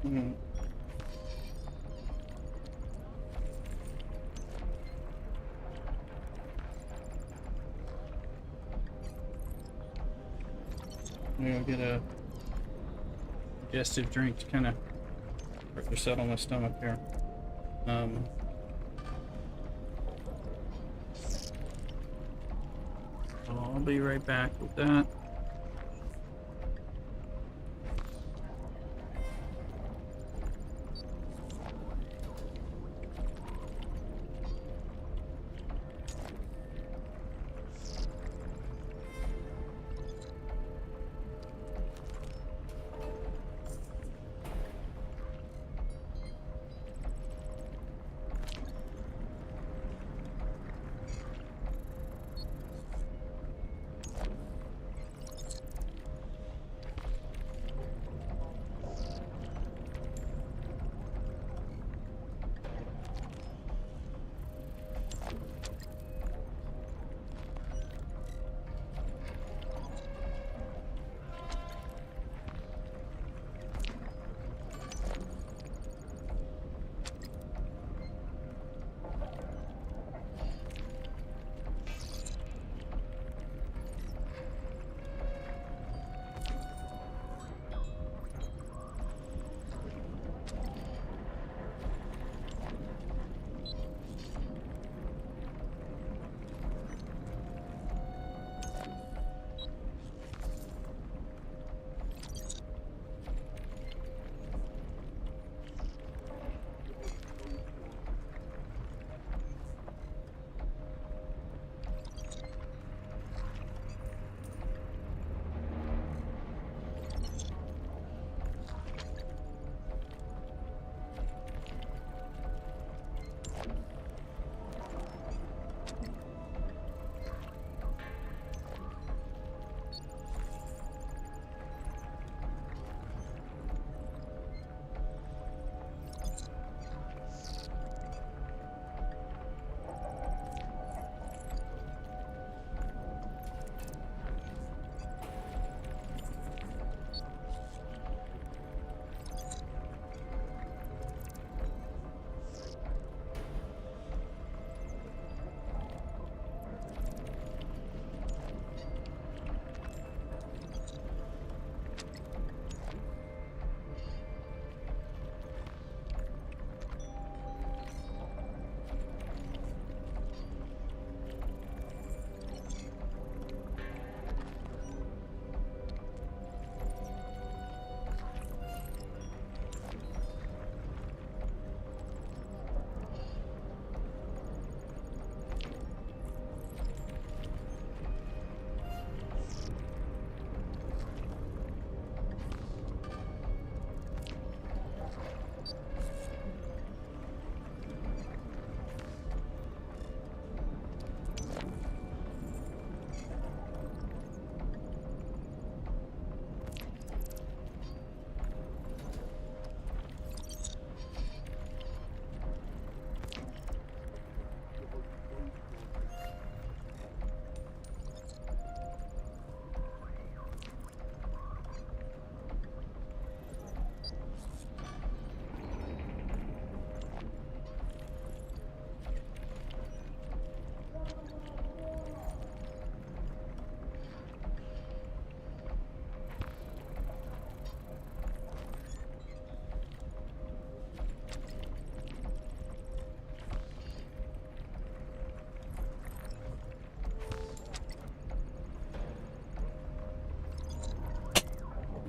Hmm. We'll get a digestive drink to kind of settle my stomach here. So I'll be right back with that.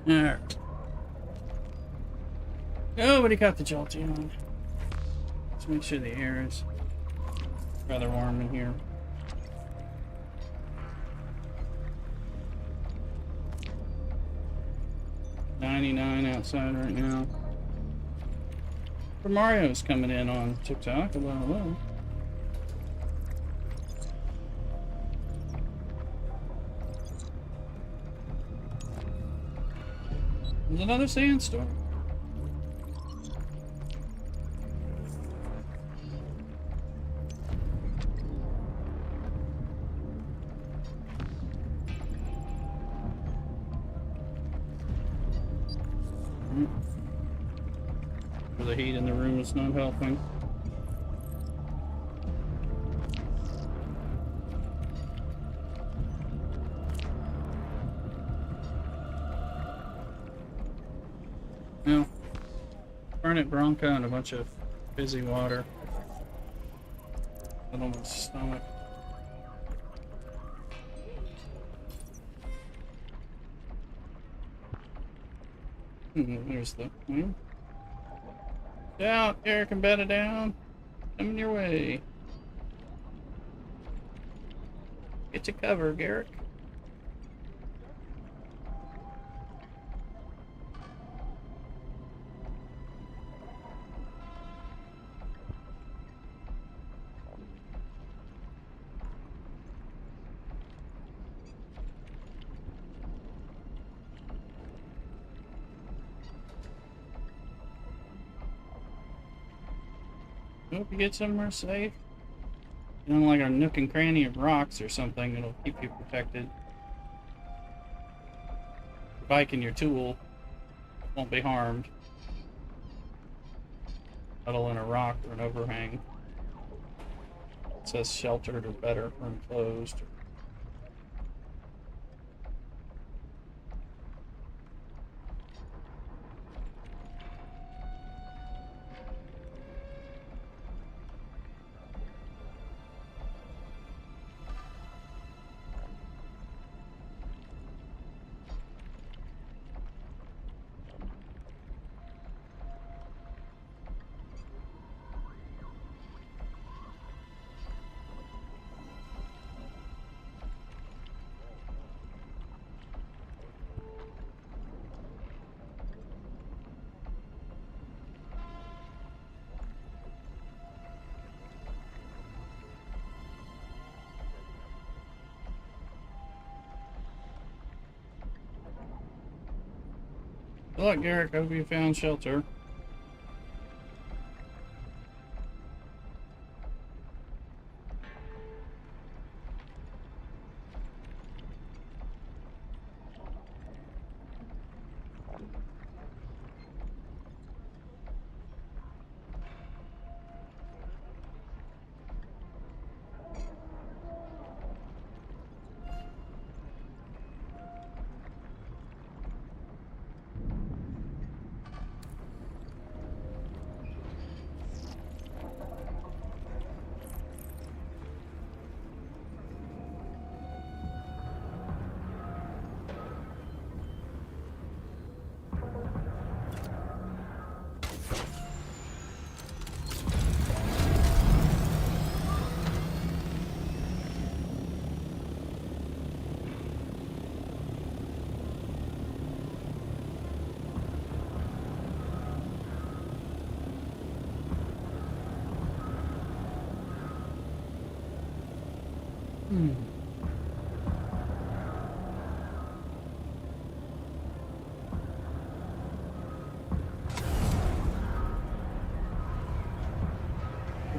Alright. Nobody got the jolty on. Let's make sure the air is rather warm in here. $99 outside right now. For Mario's coming in on TikTok. Hello, hello. There's another sandstorm. the heat in the room is not helping. No. Burnt Bronco and a bunch of fizzy water. I don't my stomach. There's the wing. Out, Eric, and bed it down. Coming your way. Get to cover, Garrick. Hope you get somewhere safe. You know, like a nook and cranny of rocks or something that'll keep you protected. Your bike and your tool won't be harmed. Huddle in a rock or an overhang. It says sheltered or better or enclosed. Good luck, Garrick. Hope you found shelter.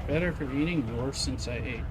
Better for eating or worse since I ate?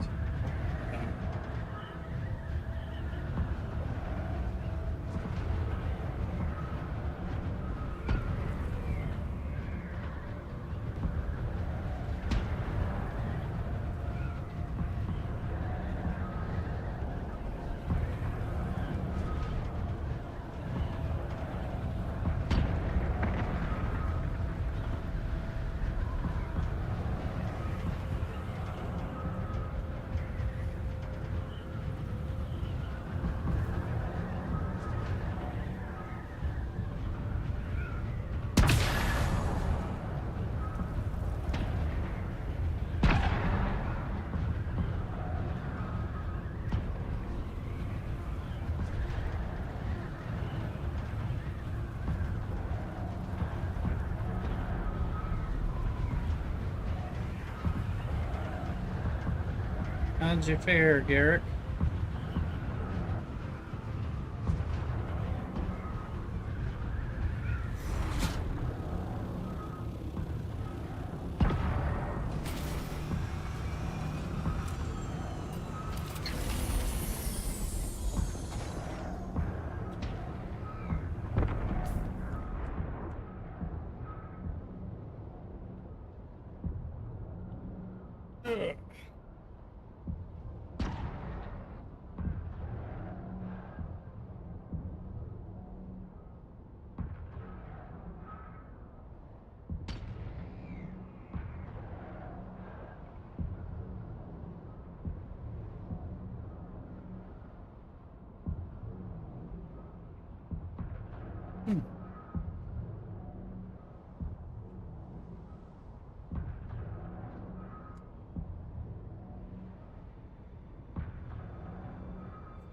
How'd you fare, Garrick?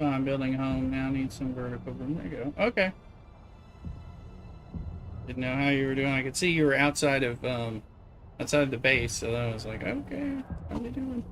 I'm building a home now. Need some vertical room. There you go. Okay. Didn't know how you were doing. I could see you were outside of the base, so I was like, okay, how are you doing?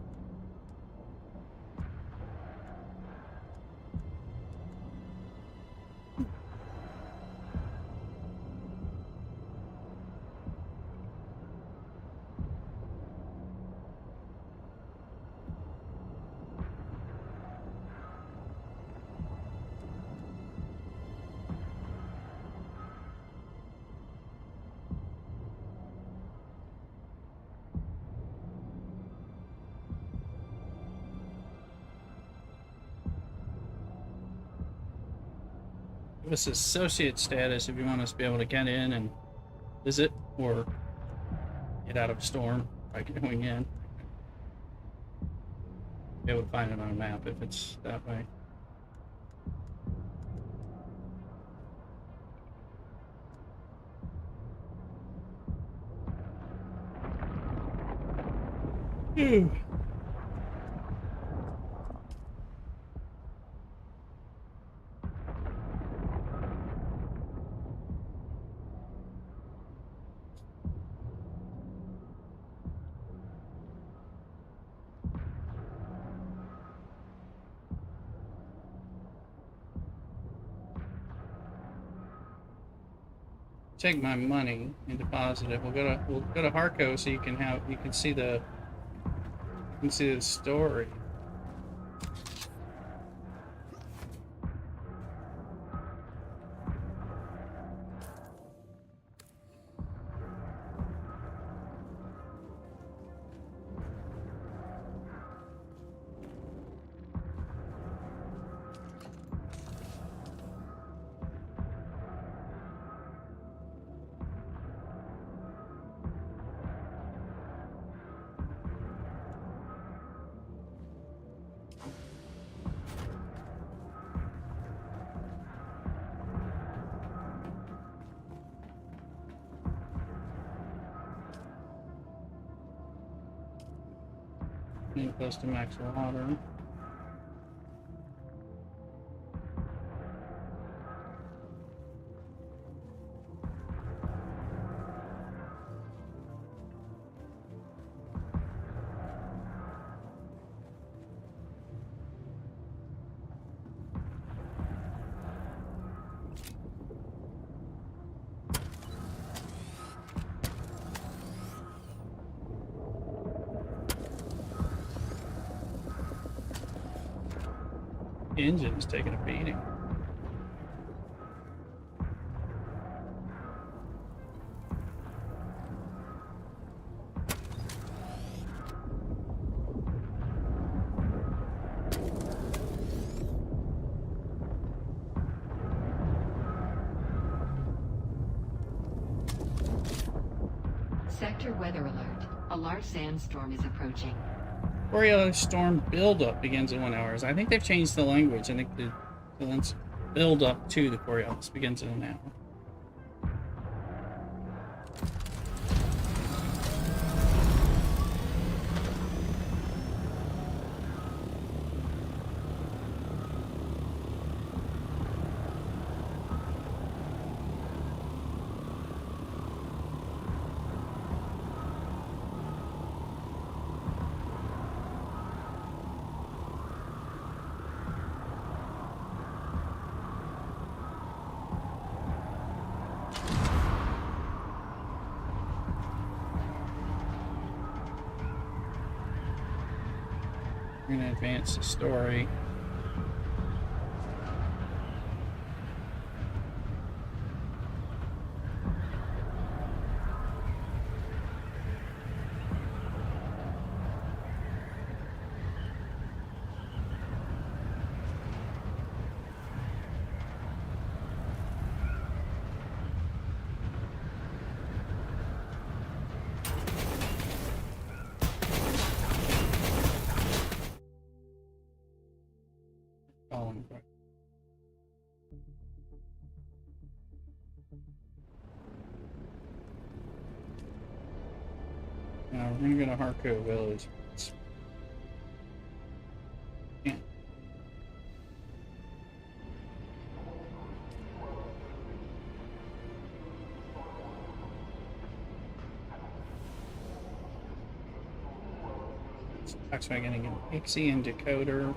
Give us associate status if you want us to be able to get in and visit or get out of a storm by going in. Be able to find it on a map if it's that way. Phew. Take my money and deposit it. We'll go to Harco so you can see the story. Close to max water. Engine's taking a beating. Sector weather alert. A large sandstorm is approaching. Borealis storm buildup begins in 1 hour. I think they've changed the language. I think the build up to the Borealis begins in an hour. We're going to advance the story. following question. Now we're gonna go to Harco Village. Yeah. Volkswagen getting an Ixie and decoder.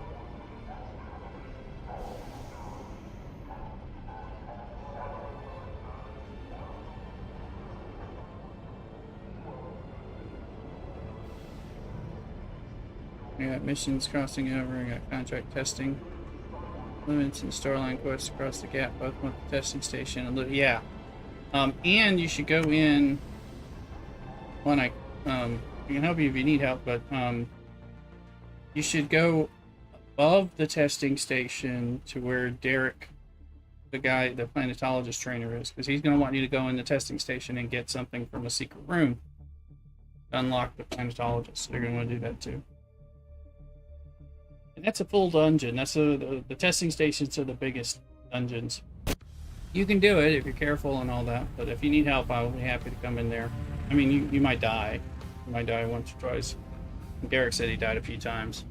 We got missions crossing over, we got contract testing. Limits and storyline quests across the gap, both with the testing station and yeah. And you should go in when I can help you if you need help, but you should go above the testing station to where Derek, the guy, the planetologist trainer is, because he's going to want you to go in the testing station and get something from a secret room to unlock the planetologist. So you're going to want to do that too. And that's a full dungeon. That's the testing stations are the biggest dungeons. You can do it if you're careful and all that, but if you need help, I will be happy to come in there. I mean, you might die. You might die once or twice. Derek said he died a few times.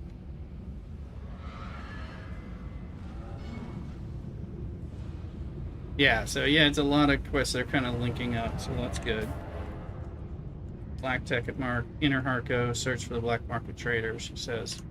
Yeah, so yeah, it's a lot of quests that are kind of linking up, so that's good. Black Tech at Inner Harco, search for the black market trader, she says.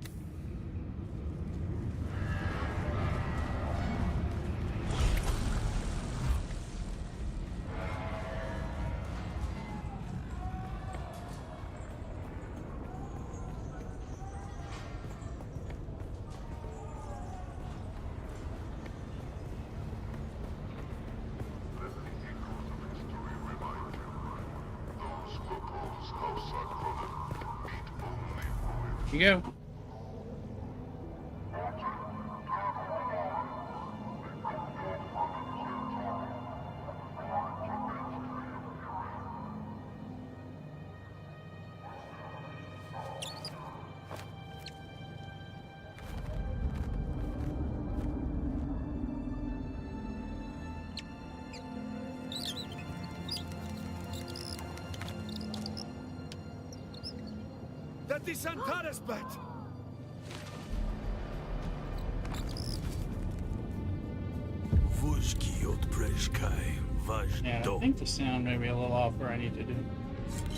Here you go. That is Antaresbat! Yeah, I think the sound may be a little off where I need to do.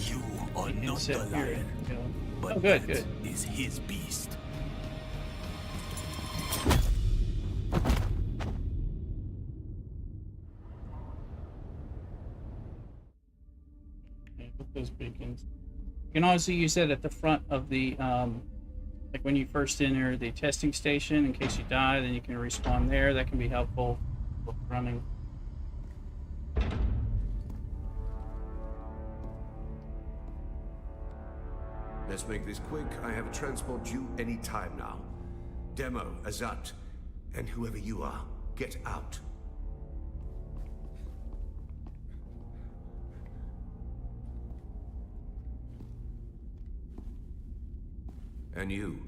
You are not Sit the here. lion, but Oh, good, that good. is his beast. Okay, put those beacons. You can also use that at the front of the, like when you first enter the testing station, in case you die, then you can respawn there. That can be helpful with running. Let's make this quick. I have a transport due any time now. Demo, Azat, and whoever you are, get out. And you.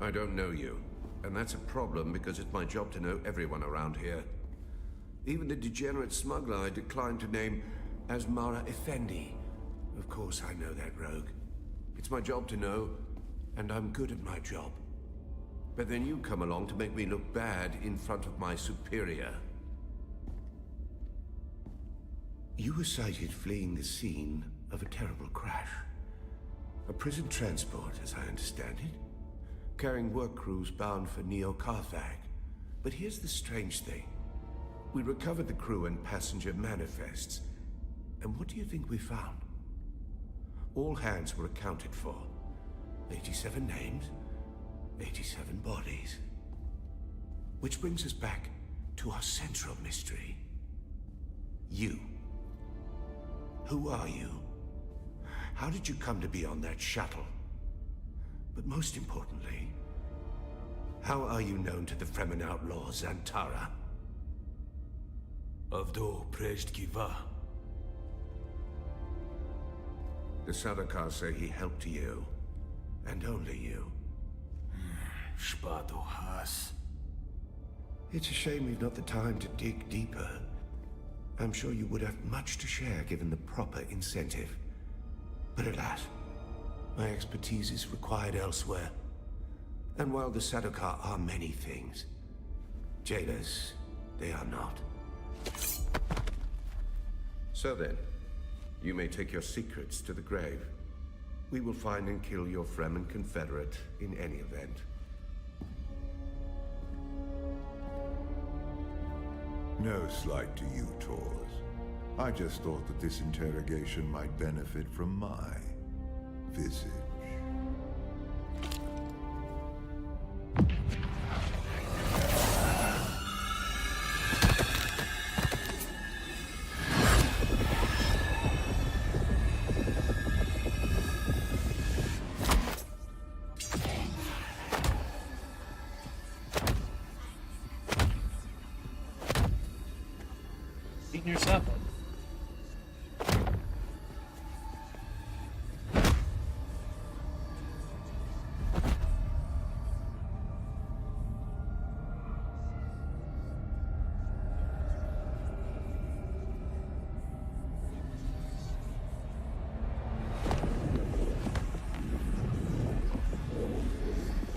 I don't know you. And that's a problem because it's my job to know everyone around here. Even the degenerate smuggler I declined to name as Mara Effendi. Of course I know that rogue. It's my job to know, and I'm good at my job. But then you come along to make me look bad in front of my superior. You were sighted fleeing the scene of a terrible crash. A prison transport, as I understand it, carrying work crews bound for Neo-Carthag. But here's the strange thing. We recovered the crew and passenger manifests. And what do you think we found? All hands were accounted for. 87 names, 87 bodies. Which brings us back to our central mystery. You. Who are you? How did you come to be on that shuttle? But most importantly, how are you known to the Fremen outlaw Zantara? Avdo Prejtkiva. The Sardaukar say he helped you, and only you. Spado Has. It's a shame we've not the time to dig deeper. I'm sure you would have much to share given the proper incentive. But alas, my expertise is required elsewhere. And while the Sadokar are many things, jailers, they are not. So then, you may take your secrets to the grave. We will find and kill your Fremen confederate in any event. No slight to you, Tors. I just thought that this interrogation might benefit from my visage. Beating yourself up.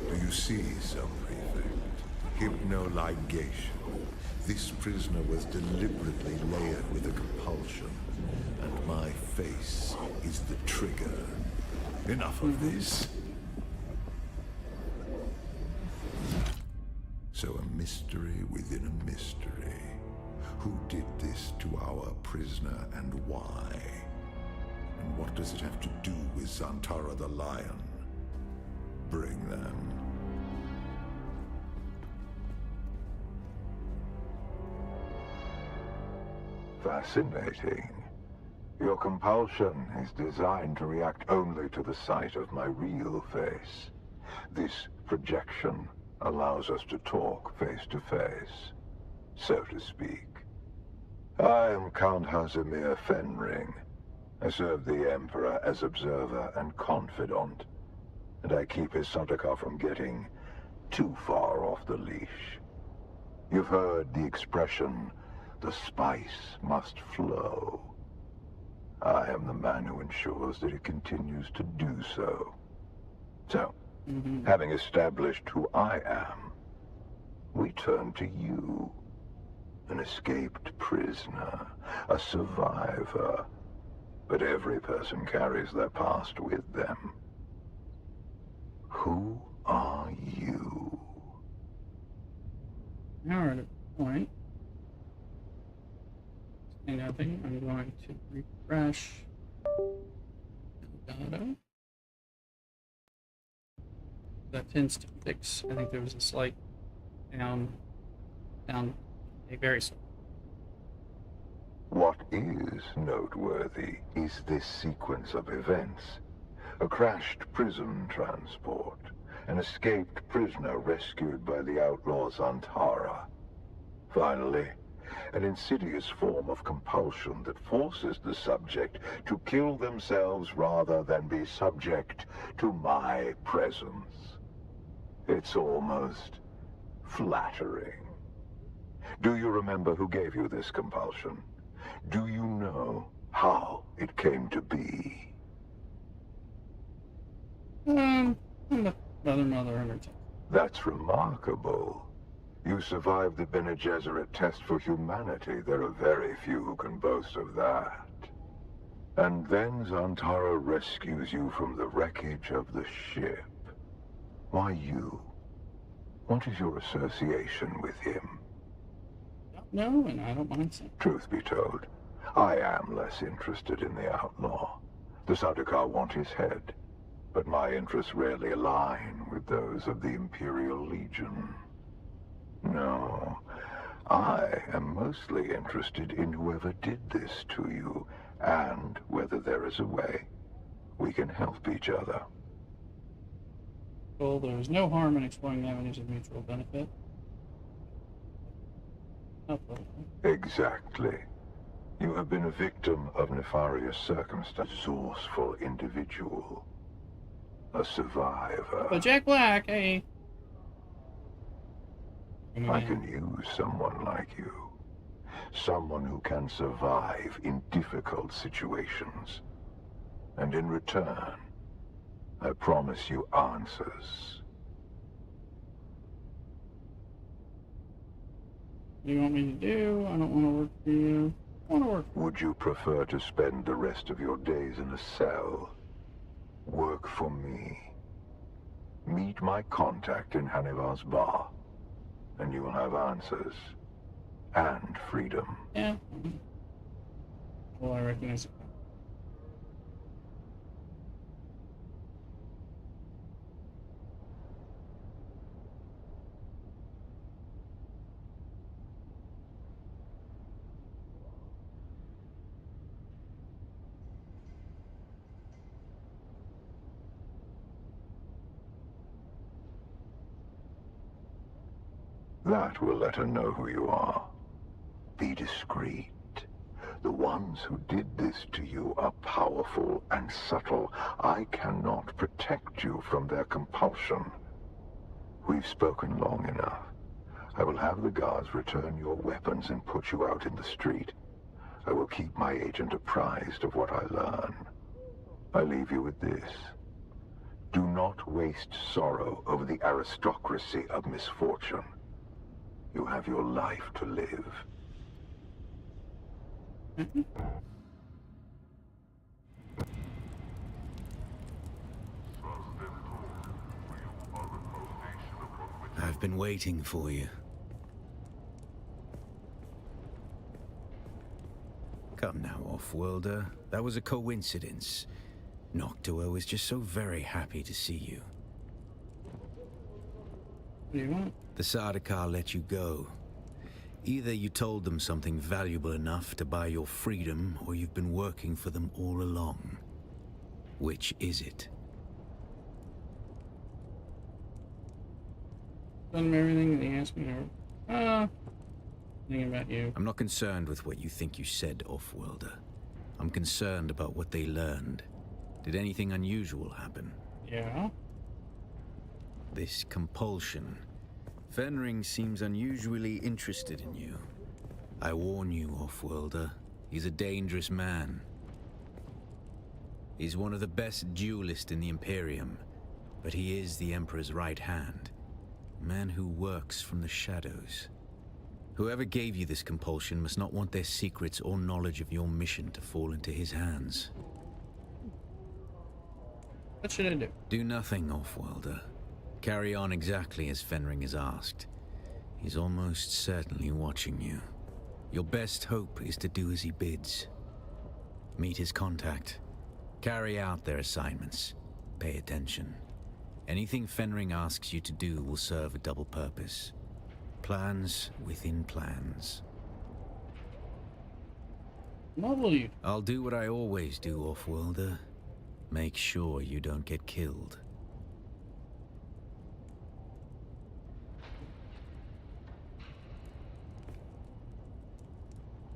Do you see, Sub-Prefect? Hypnoligation. This prisoner was deliberately layered with a compulsion, and my face is the trigger. Enough of this. So a mystery within a mystery. Who did this to our prisoner and why? And what does it have to do with Zantara the Lion? Bring them. Fascinating. Your compulsion is designed to react only to the sight of my real face. This projection allows us to talk face to face, so to speak. I am Count Hazimir Fenring. I serve the Emperor as observer and confidant, and I keep his Sardaukar from getting too far off the leash. You've heard the expression, the spice must flow. I am the man who ensures that it continues to do so. So, having established who I am, we turn to you. An escaped prisoner, a survivor. But every person carries their past with them. Who are you? Now we're at a point. Say nothing. I'm going to refresh Elgato. That tends to fix. I think there was a slight down, a very slight. What is noteworthy is this sequence of events. A crashed prison transport, an escaped prisoner rescued by the outlaws Antara. Finally, an insidious form of compulsion that forces the subject to kill themselves rather than be subject to my presence. It's almost flattering. Do you remember who gave you this compulsion? Do you know how it came to be? Mother 100 times. That's remarkable. You survived the Bene Gesserit test for humanity. There are very few who can boast of that. And then Zantara rescues you from the wreckage of the ship. Why you? What is your association with him? No, and I don't mind saying. Truth be told, I am less interested in the outlaw. The Sardaukar want his head, but my interests rarely align with those of the Imperial Legion. No, I am mostly interested in whoever did this to you, and whether there is a way we can help each other. Well, there is no harm in exploring avenues of mutual benefit. Exactly. You have been a victim of nefarious circumstance, resourceful individual, a survivor. But Jack Black, hey. I can use someone like you. Someone who can survive in difficult situations. And in return, I promise you answers. What do you want me to do? I don't want to work for you. I want to work. Would you prefer to spend the rest of your days in a cell? Work for me. Meet my contact in Hanivar's bar, and you will have answers. And freedom. Yeah. Well, I recognize it. That will let her know who you are. Be discreet. The ones who did this to you are powerful and subtle. I cannot protect you from their compulsion. We've spoken long enough. I will have the guards return your weapons and put you out in the street. I will keep my agent apprised of what I learn. I leave you with this. Do not waste sorrow over the aristocracy of misfortune. You have your life to live. I've been waiting for you. Come now, Off-Worlder. That was a coincidence. Noctua was just so very happy to see you. What do you want? The Sardaukar let you go. Either you told them something valuable enough to buy your freedom, or you've been working for them all along. Which is it? Done everything that he asked me to. Thinking about you. I'm not concerned with what you think you said, Off-Worlder. I'm concerned about what they learned. Did anything unusual happen? Yeah. This compulsion. Fenring seems unusually interested in you. I warn you, Off-Worlder. He's a dangerous man. He's one of the best duelists in the Imperium, but he is the Emperor's right hand. A man who works from the shadows. Whoever gave you this compulsion must not want their secrets or knowledge of your mission to fall into his hands. What should I do? Do nothing, Off-Worlder. Carry on exactly as Fenring has asked. He's almost certainly watching you. Your best hope is to do as he bids. Meet his contact. Carry out their assignments. Pay attention. Anything Fenring asks you to do will serve a double purpose. Plans within plans. What will you? I'll do what I always do, Off-Worlder. Make sure you don't get killed.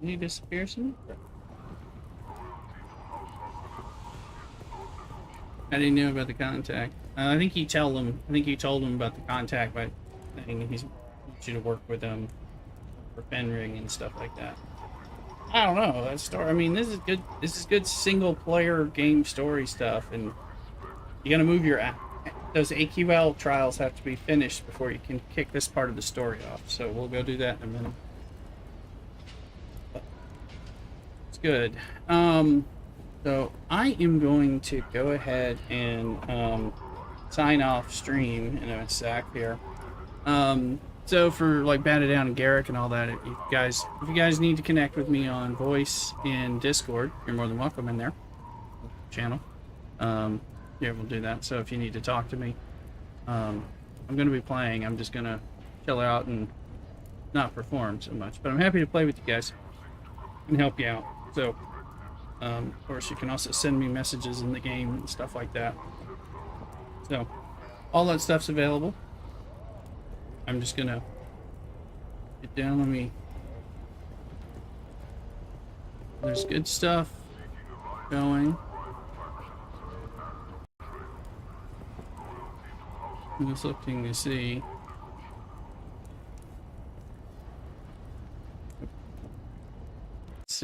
He disappears from me? I didn't know about the contact. I think he told him. I think you told him about the contact by saying he wants you to work with him for Fenring and stuff like that. I don't know. That story. I mean, this is good. This is good single-player game story stuff, and you gotta move your. Those AQL trials have to be finished before you can kick this part of the story off. So we'll go do that in a minute. It's good. So I am going to go ahead and sign off stream in a sec here. So for like Batted Down and Garrick and all that, if you guys need to connect with me on voice in Discord, you're more than welcome in there. Channel. Yeah, we'll do that. So if you need to talk to me, I'm going to be playing. I'm just going to chill out and not perform so much. But I'm happy to play with you guys and help you out. So, of course, you can also send me messages in the game and stuff like that. So, all that stuff's available. I'm just going to get down. Let me... There's good stuff going. I'm just looking to see.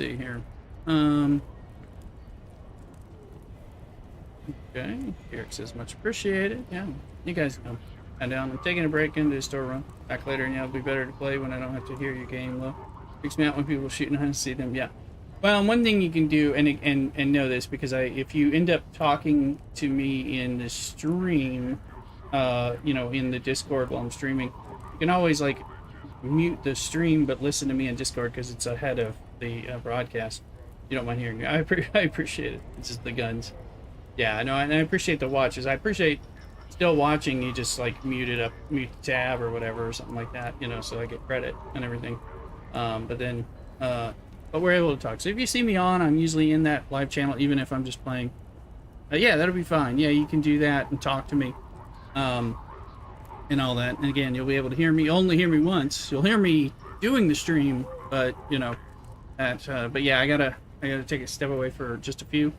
see here. Okay, Eric says much appreciated. Yeah, you guys know. And down. I'm taking a break into the store run. Back later, and yeah, it'll be better to play when I don't have to hear your game though. Freaks me out when people shooting and I see them. Yeah. Well, one thing you can do, and know this, because if you end up talking to me in the stream, you know, in the Discord while I'm streaming, you can always like mute the stream but listen to me in Discord because it's ahead of the broadcast. You don't mind hearing me. I appreciate it. It's just the guns. Yeah, I know, and I appreciate the watches. I appreciate still watching. You just like mute the tab or whatever or something like that, you know, so I get credit and everything. But we're able to talk. So if you see me on, I'm usually in that live channel, even if I'm just playing. Yeah, that'll be fine. Yeah, you can do that and talk to me, and all that. And again, you'll be able to hear me. Only hear me once. You'll hear me doing the stream, but you know, but yeah, I gotta take a step away for just a few.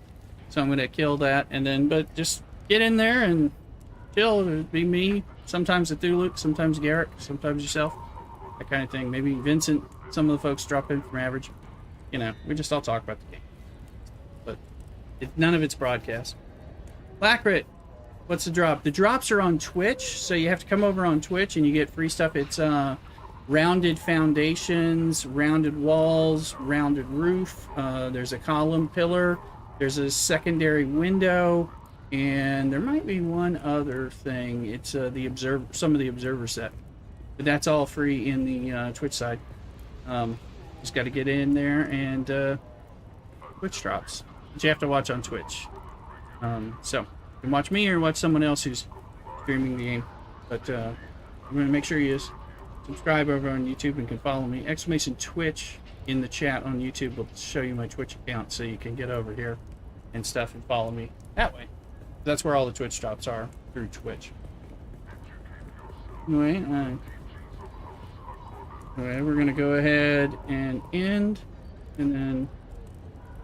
So I'm gonna kill that, and then, but just get in there and chill. It'll be me. Sometimes Cthulhu, sometimes Garrick, sometimes yourself. That kind of thing. Maybe Vincent. Some of the folks drop in from Average. You know, we just all talk about the game. But none of it's broadcast. Blackrit, what's the drop? The drops are on Twitch, so you have to come over on Twitch and you get free stuff. It's rounded foundations, rounded walls, rounded roof. There's a column pillar. There's a secondary window, and there might be one other thing. It's some of the observer set. But that's all free in the Twitch side. Just got to get in there and Twitch drops. But you have to watch on Twitch. So you can watch me or watch someone else who's streaming the game. But I'm going to make sure you subscribe over on YouTube and can follow me. !Twitch in the chat on YouTube will show you my Twitch account so you can get over here and stuff and follow me that way. That's where all the Twitch drops are, through Twitch. Anyway, alright, we're gonna go ahead and end, and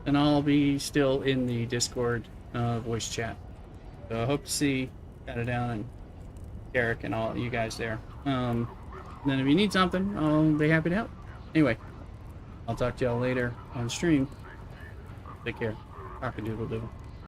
then I'll be still in the Discord voice chat. So I hope to see Down and Eric and all you guys there. Then if you need something, I'll be happy to help. Anyway, I'll talk to y'all later on stream. Take care. Cock-a-doodle-doodle.